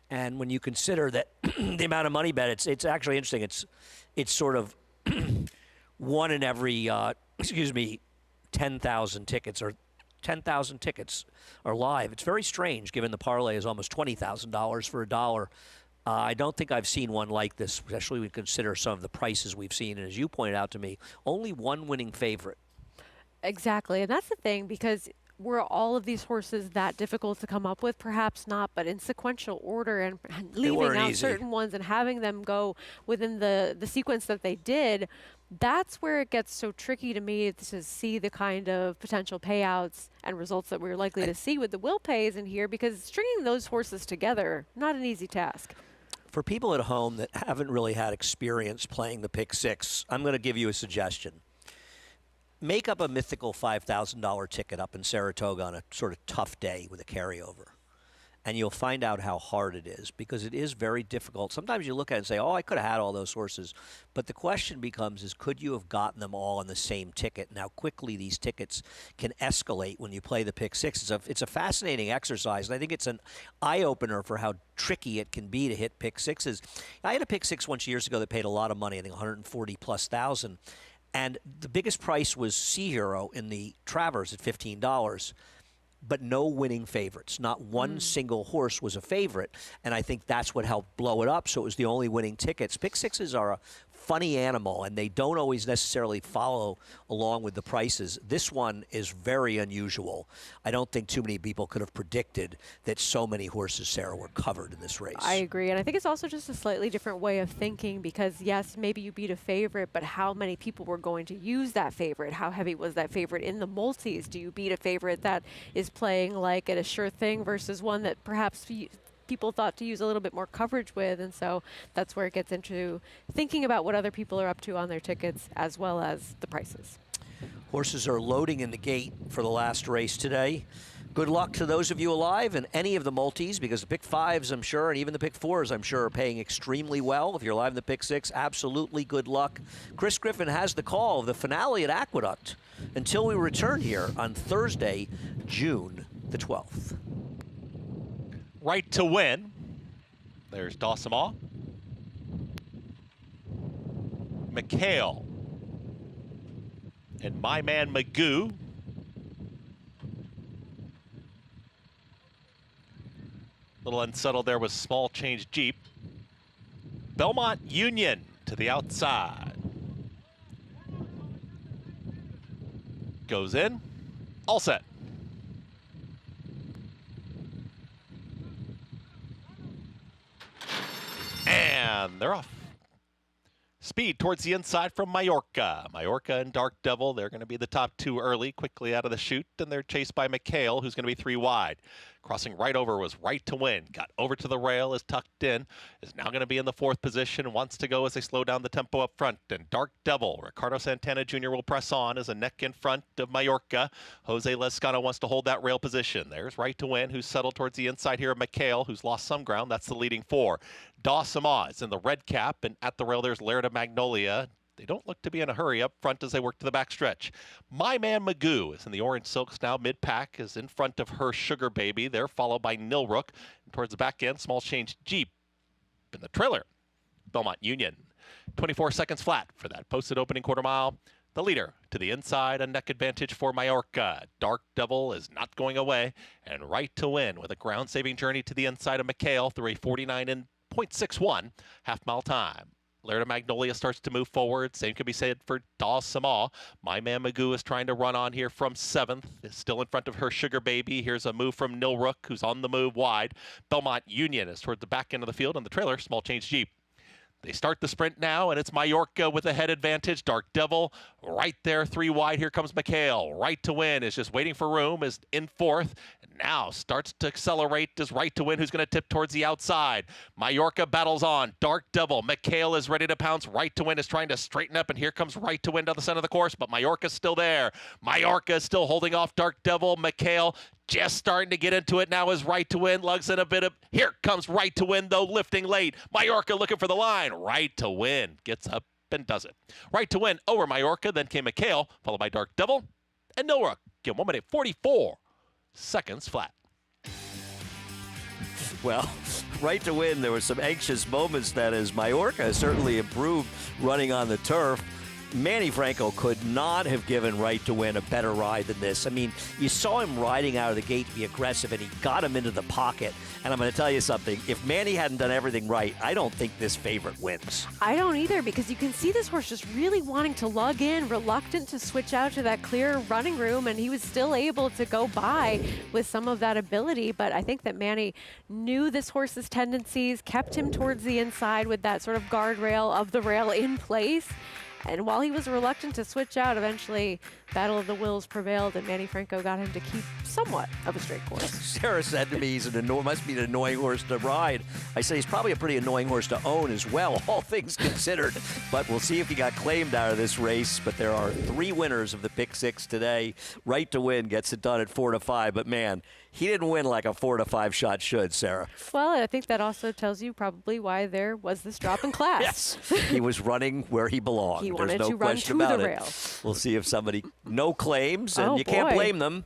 And when you consider that the amount of money bet, it's actually interesting. It's sort of 1 in every, 10,000 tickets, or 10,000 tickets are live. It's very strange, given the parlay is almost $20,000 for $1. I don't think I've seen one like this, especially when we consider some of the prices we've seen. And as you pointed out to me, only one winning favorite. Exactly, and that's the thing, because were all of these horses that difficult to come up with? Perhaps not, but in sequential order and leaving out certain ones and having them go within the sequence that they did, that's where it gets so tricky to me to see the kind of potential payouts and results that we're likely to see with the will pays in here, because stringing those horses together, not an easy task. For people at home that haven't really had experience playing the pick 6, I'm going to give you a suggestion. Make up a mythical $5,000 ticket up in Saratoga on a sort of tough day with a carryover. And you'll find out how hard it is, because it is very difficult. Sometimes you look at it and say, oh, I could have had all those horses. But the question becomes is, could you have gotten them all on the same ticket? Now, quickly these tickets can escalate when you play the pick 6. It's a fascinating exercise, and I think it's an eye-opener for how tricky it can be to hit pick 6s. I had a pick 6 once years ago that paid a lot of money, I think $140,000+. And the biggest price was Sea Hero in the Travers at $15. But no winning favorites. Not one single horse was a favorite, and I think that's what helped blow it up, so it was the only winning tickets. Pick 6s are a funny animal, and they don't always necessarily follow along with the prices. This one is very unusual. I don't think too many people could have predicted that so many horses, Sarah, were covered in this race. I agree, and I think it's also just a slightly different way of thinking because, yes, maybe you beat a favorite, but how many people were going to use that favorite? How heavy was that favorite in the multis? Do you beat a favorite that is playing like at a sure thing versus one that perhaps people thought to use a little bit more coverage with? And so that's where it gets into thinking about what other people are up to on their tickets as well as the prices. Horses are loading in the gate for the last race today. Good luck to those of you alive in any of the multis, because the pick fives, I'm sure, and even the pick fours, I'm sure, are paying extremely well. If you're alive in the pick six, absolutely good luck. Chris Griffin has the call of the finale at Aqueduct until we return here on Thursday, June the 12th. Right to Win. There's Dawsamaw. McHale. And My Man Magoo. Little unsettled there was Small Change Jeep. Belmont Union to the outside. Goes in. All set. And they're off. Speed towards the inside from Majorca. Majorca and Dark Devil, they're going to be the top two early, quickly out of the chute, and they're chased by McHale, who's going to be three wide. Crossing right over was Right to Win. Got over to the rail, is tucked in, is now going to be in the fourth position, wants to go as they slow down the tempo up front. And Dark Devil, Ricardo Santana Jr. will press on as a neck in front of Majorca. Jose Lescano wants to hold that rail position. There's Right to Win, who's settled towards the inside here of McHale, who's lost some ground. That's the leading four. Dawsamaw is in the red cap, and at the rail there's Laird of Magnolia. They don't look to be in a hurry up front as they work to the backstretch. My Man Magoo is in the orange silks now. Mid-pack is in front of Her Sugar Baby. They're followed by Nilrook. And towards the back end, Small Change Jeep. In the trailer, Belmont Union. 24 seconds flat for that posted opening quarter mile. The leader to the inside, a neck advantage for Majorca. Dark Devil is not going away. And Right to Win with a ground-saving journey to the inside of McHale through a 49.61 half-mile time. Laird of Magnolia starts to move forward. Same can be said for Dawsamaw. My Man Magoo is trying to run on here from seventh. Is still in front of Her Sugar Baby. Here's a move from Nilrook, who's on the move wide. Belmont Union is toward the back end of the field, and the trailer, Small Change Jeep. They start the sprint now, and it's Majorca with a head advantage. Dark Devil right there, three wide. Here comes McHale. Right to Win is just waiting for room, is in fourth. And now starts to accelerate. Is Right to Win, who's going to tip towards the outside. Majorca battles on. Dark Devil. McHale is ready to pounce. Right to Win is trying to straighten up, and here comes Right to Win down the center of the course, but Majorca's still there. Majorca is still holding off Dark Devil. McHale just starting to get into it now is Right to Win. Lugs in a bit of... Here comes Right to Win, though, lifting late. Majorca looking for the line. Right to Win gets up and does it. Right to Win over Majorca. Then came McHale, followed by Dark Devil and Nilrook. Give 1 minute 44 seconds flat. Well, Right to Win, there were some anxious moments that as Majorca certainly improved running on the turf. Manny Franco could not have given Right to Win a better ride than this. I mean, you saw him riding out of the gate to be aggressive, and he got him into the pocket. And I'm going to tell you something. If Manny hadn't done everything right, I don't think this favorite wins. I don't either, because you can see this horse just really wanting to lug in, reluctant to switch out to that clear running room, and he was still able to go by with some of that ability. But I think that Manny knew this horse's tendencies, kept him towards the inside with that sort of guardrail of the rail in place. And while he was reluctant to switch out, eventually Battle of the Wills prevailed, and Manny Franco got him to keep somewhat of a straight course. Sarah said to me he's must be an annoying horse to ride. I said he's probably a pretty annoying horse to own as well, all things considered. But we'll see if he got claimed out of this race. But there are 3 winners of the pick 6 today. Right to Win gets it done at 4-5. But man, he didn't win like a 4-5 shot should, Sarah. Well, I think that also tells you probably why there was this drop in class. Yes, he was running where he belonged. He wanted There's no to run question to about the it. rail. We'll see if somebody no claims, and you can't blame them.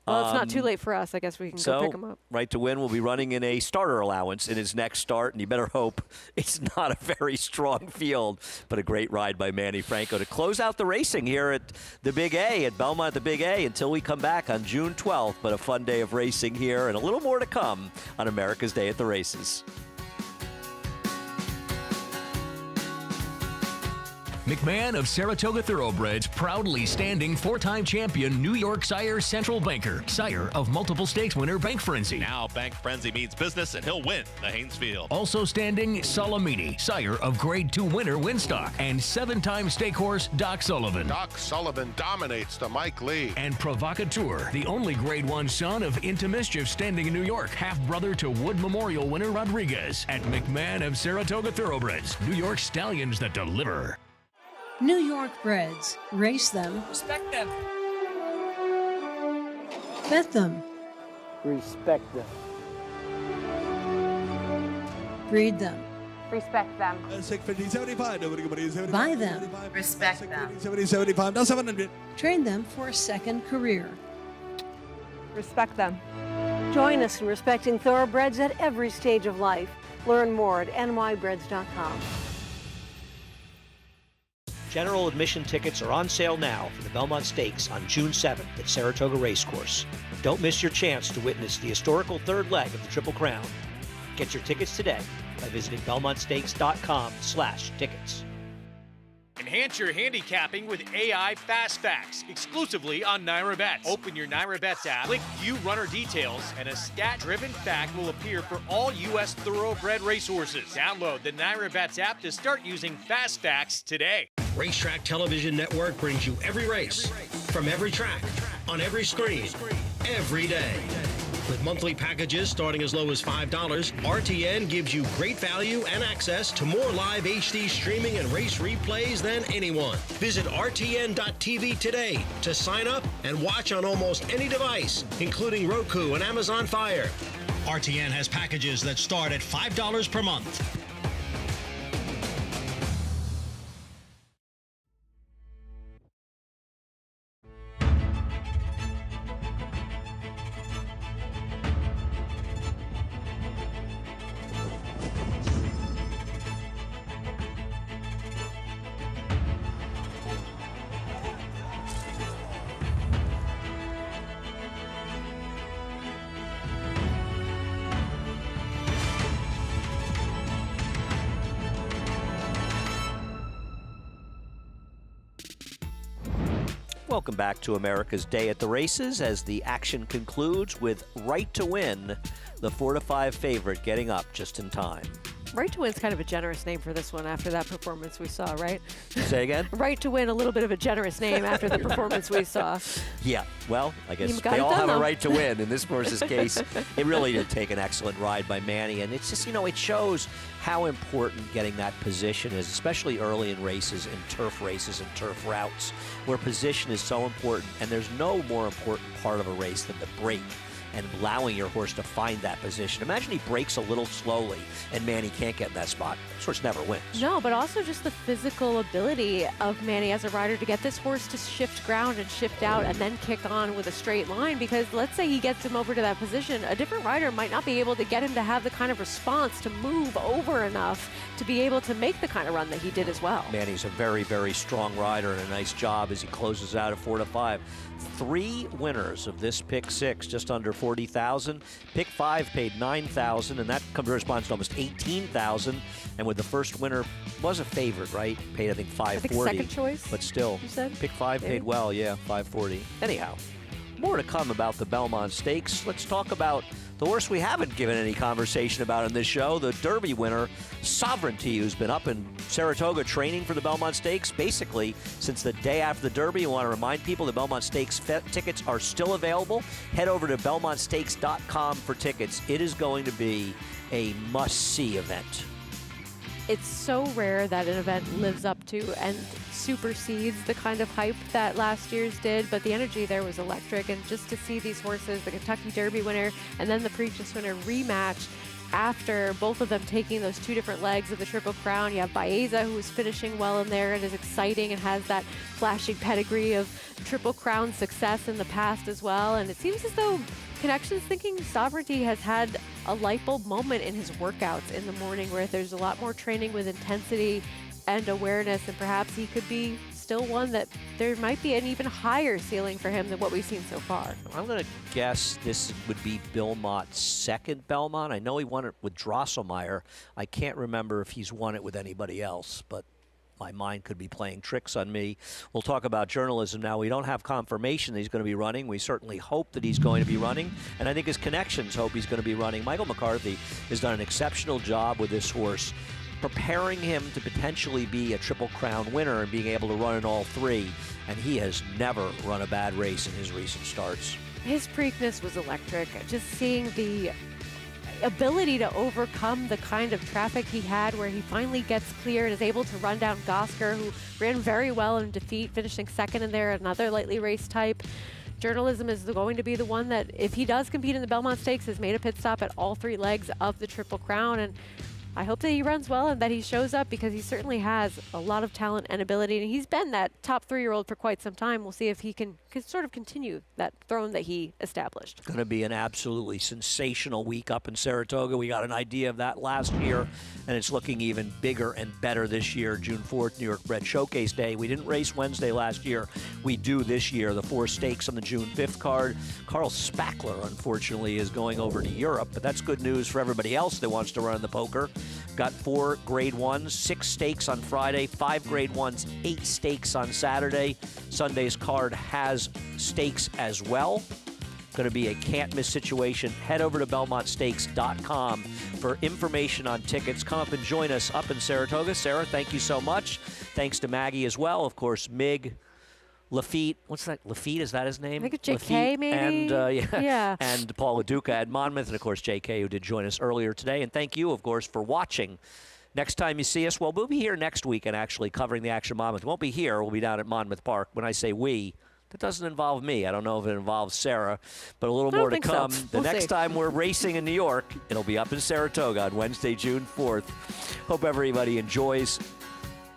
Well, it's not too late for us. I guess we can go pick him up. Right to Win will be running in a starter allowance in his next start, and you better hope it's not a very strong field, but a great ride by Manny Franco to close out the racing here at the Big A, at Belmont at the Big A, until we come back on June 12th. But a fun day of racing here, and a little more to come on America's Day at the Races. McMahon of Saratoga Thoroughbreds, proudly standing 4-time champion New York sire Central Banker, sire of multiple stakes winner Bank Frenzy. Now Bank Frenzy means business, and he'll win the Haynesfield. Also standing Salamini, sire of Grade 2 winner Winstock, and 7-time stake horse Doc Sullivan. Doc Sullivan dominates the Mike Lee. And Provocateur, the only Grade 1 son of Into Mischief standing in New York, half-brother to Wood Memorial winner Rodriguez. At McMahon of Saratoga Thoroughbreds, New York stallions that deliver. New York breds. Race them. Respect them. Bet them. Respect them. Breed them. Respect them. Buy them. Respect them. Train them for a second career. Respect them. Join us in respecting thoroughbreds at every stage of life. Learn more at nybreds.com. General admission tickets are on sale now for the Belmont Stakes on June 7th at Saratoga Racecourse. Don't miss your chance to witness the historical third leg of the Triple Crown. Get your tickets today by visiting belmontstakes.com/tickets. Enhance your handicapping with AI Fast Facts, exclusively on Naira Bets. Open your Naira Bets app, click View Runner Details, and a stat-driven fact will appear for all U.S. thoroughbred racehorses. Download the Naira Bets app to start using Fast Facts today. Racetrack Television Network brings you every race, from every track, on every screen, every day. With monthly packages starting as low as $5, RTN gives you great value and access to more live HD streaming and race replays than anyone. Visit RTN.tv today to sign up and watch on almost any device, including Roku and Amazon Fire. RTN has packages that start at $5 per month. Welcome back to America's Day at the Races as the action concludes with Right to Win, the 4-5 favorite, getting up just in time. Right to Win's kind of a generous name for this one after that performance we saw, right? Say again? Right to Win, a little bit of a generous name after the performance we saw. Yeah, well, I guess got they it all done, have though. a right to win. In this horse's case, it really did take an excellent ride by Manny. And it's just, it shows how important getting that position is, especially early in races, in turf races and turf routes, where position is so important. And there's no more important part of a race than the break and allowing your horse to find that position. Imagine he breaks a little slowly and Manny can't get in that spot. This horse never wins. No, but also just the physical ability of Manny as a rider to get this horse to shift ground and shift out and then kick on with a straight line, because let's say he gets him over to that position, a different rider might not be able to get him to have the kind of response to move over enough to be able to make the kind of run that he did as well. Manny's a very, very strong rider, and a nice job as he closes out at 4-5. 3 winners of this pick 6, just under 40,000. Pick 5 paid 9,000, and that corresponds to almost 18,000. And with the first winner was a favorite, right? Paid I think 540. Second choice. But still, you said? pick 5 Maybe. paid well, yeah, 540. Anyhow, more to come about the Belmont Stakes. Let's talk about the horse we haven't given any conversation about in this show, the Derby winner, Sovereignty, who's been up in Saratoga training for the Belmont Stakes basically since the day after the Derby. I want to remind people the Belmont Stakes tickets are still available. Head over to belmontstakes.com for tickets. It is going to be a must-see event. It's so rare that an event lives up to and supersedes the kind of hype that last year's did, but the energy there was electric. And just to see these horses, the Kentucky Derby winner and then the Preakness winner, rematch after both of them taking those 2 different legs of the Triple Crown. You have Baeza, who is finishing well in there and is exciting and has that flashing pedigree of Triple Crown success in the past as well. And it seems as though Connections thinking Sovereignty has had a light bulb moment in his workouts in the morning, where there's a lot more training with intensity and awareness, and perhaps he could be still one that there might be an even higher ceiling for him than what we've seen so far. I'm going to guess this would be Belmont's second Belmont. I know he won it with Drosselmeyer. I can't remember if he's won it with anybody else, but my mind could be playing tricks on me. We'll talk about journalism now. We don't have confirmation that he's going to be running. We certainly hope that he's going to be running, and I think his connections hope he's going to be running. Michael McCarthy has done an exceptional job with this horse, preparing him to potentially be a Triple Crown winner and being able to run in all three, and he has never run a bad race in his recent starts. His Preakness was electric. Just seeing the ability to overcome the kind of traffic he had, where he finally gets clear and is able to run down Gosker, who ran very well in defeat, finishing second in there, another lightly raced type. Journalism is going to be the one that, if he does compete in the Belmont Stakes, has made a pit stop at all three legs of the Triple Crown. And I hope that he runs well and that he shows up, because he certainly has a lot of talent and ability. And he's been that top 3-year-old for quite some time. We'll see if he can sort of continue that throne that he established. Going to be an absolutely sensational week up in Saratoga. We got an idea of that last year, and it's looking even bigger and better this year. June 4th, New York Bred Showcase Day. We didn't race Wednesday last year. We do this year. The 4 stakes on the June 5th card. Carl Spackler, unfortunately, is going over to Europe, but that's good news for everybody else that wants to run the poker. Got 4 Grade 1s, 6 stakes on Friday, 5 Grade 1s, 8 stakes on Saturday. Sunday's card has stakes as well. Going to be a can't-miss situation. Head over to BelmontStakes.com for information on tickets. Come up and join us up in Saratoga. Sarah, thank you so much. Thanks to Maggie as well. Of course, Mig, Lafitte, what's that? Lafitte, is that his name? I think it's JK, maybe? And, yeah. And Paul LaDuca at Monmouth, and of course JK, who did join us earlier today. And thank you, of course, for watching. Next time you see us, well, we'll be here next weekend, actually, covering the action Monmouth. We won't be here. We'll be down at Monmouth Park. When I say we, that doesn't involve me. I don't know if it involves Sarah, but a little more to come. So. The next time we're racing in New York, it'll be up in Saratoga on Wednesday, June 4th. Hope everybody enjoys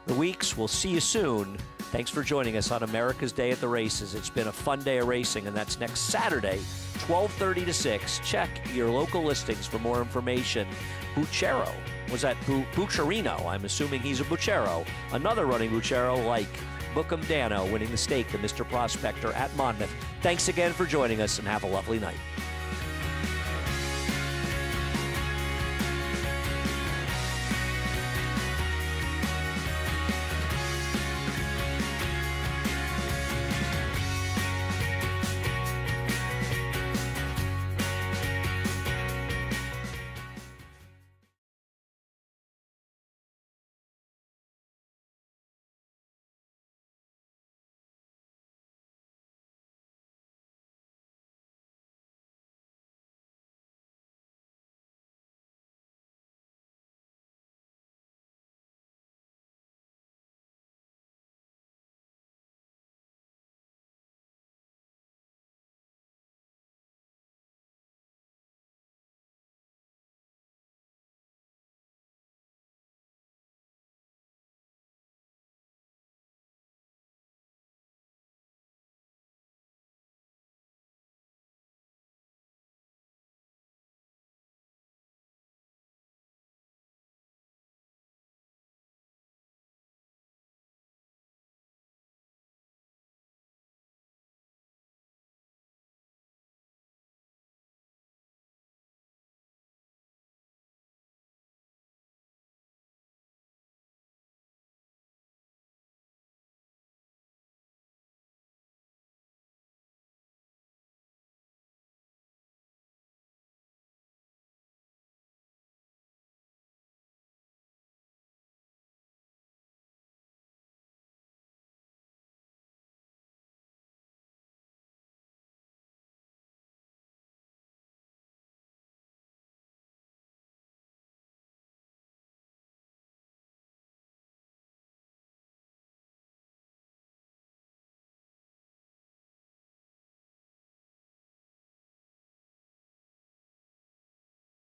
the weeks. We'll see you soon. Thanks for joining us on America's Day at the Races. It's been a fun day of racing, and that's next Saturday, 12:30 to 6. Check your local listings for more information. Bucero. Was that Buccerino? I'm assuming he's a Bucero. Another running Bucero like Bookham Dano winning the stake to Mr. Prospector at Monmouth. Thanks again for joining us, and have a lovely night.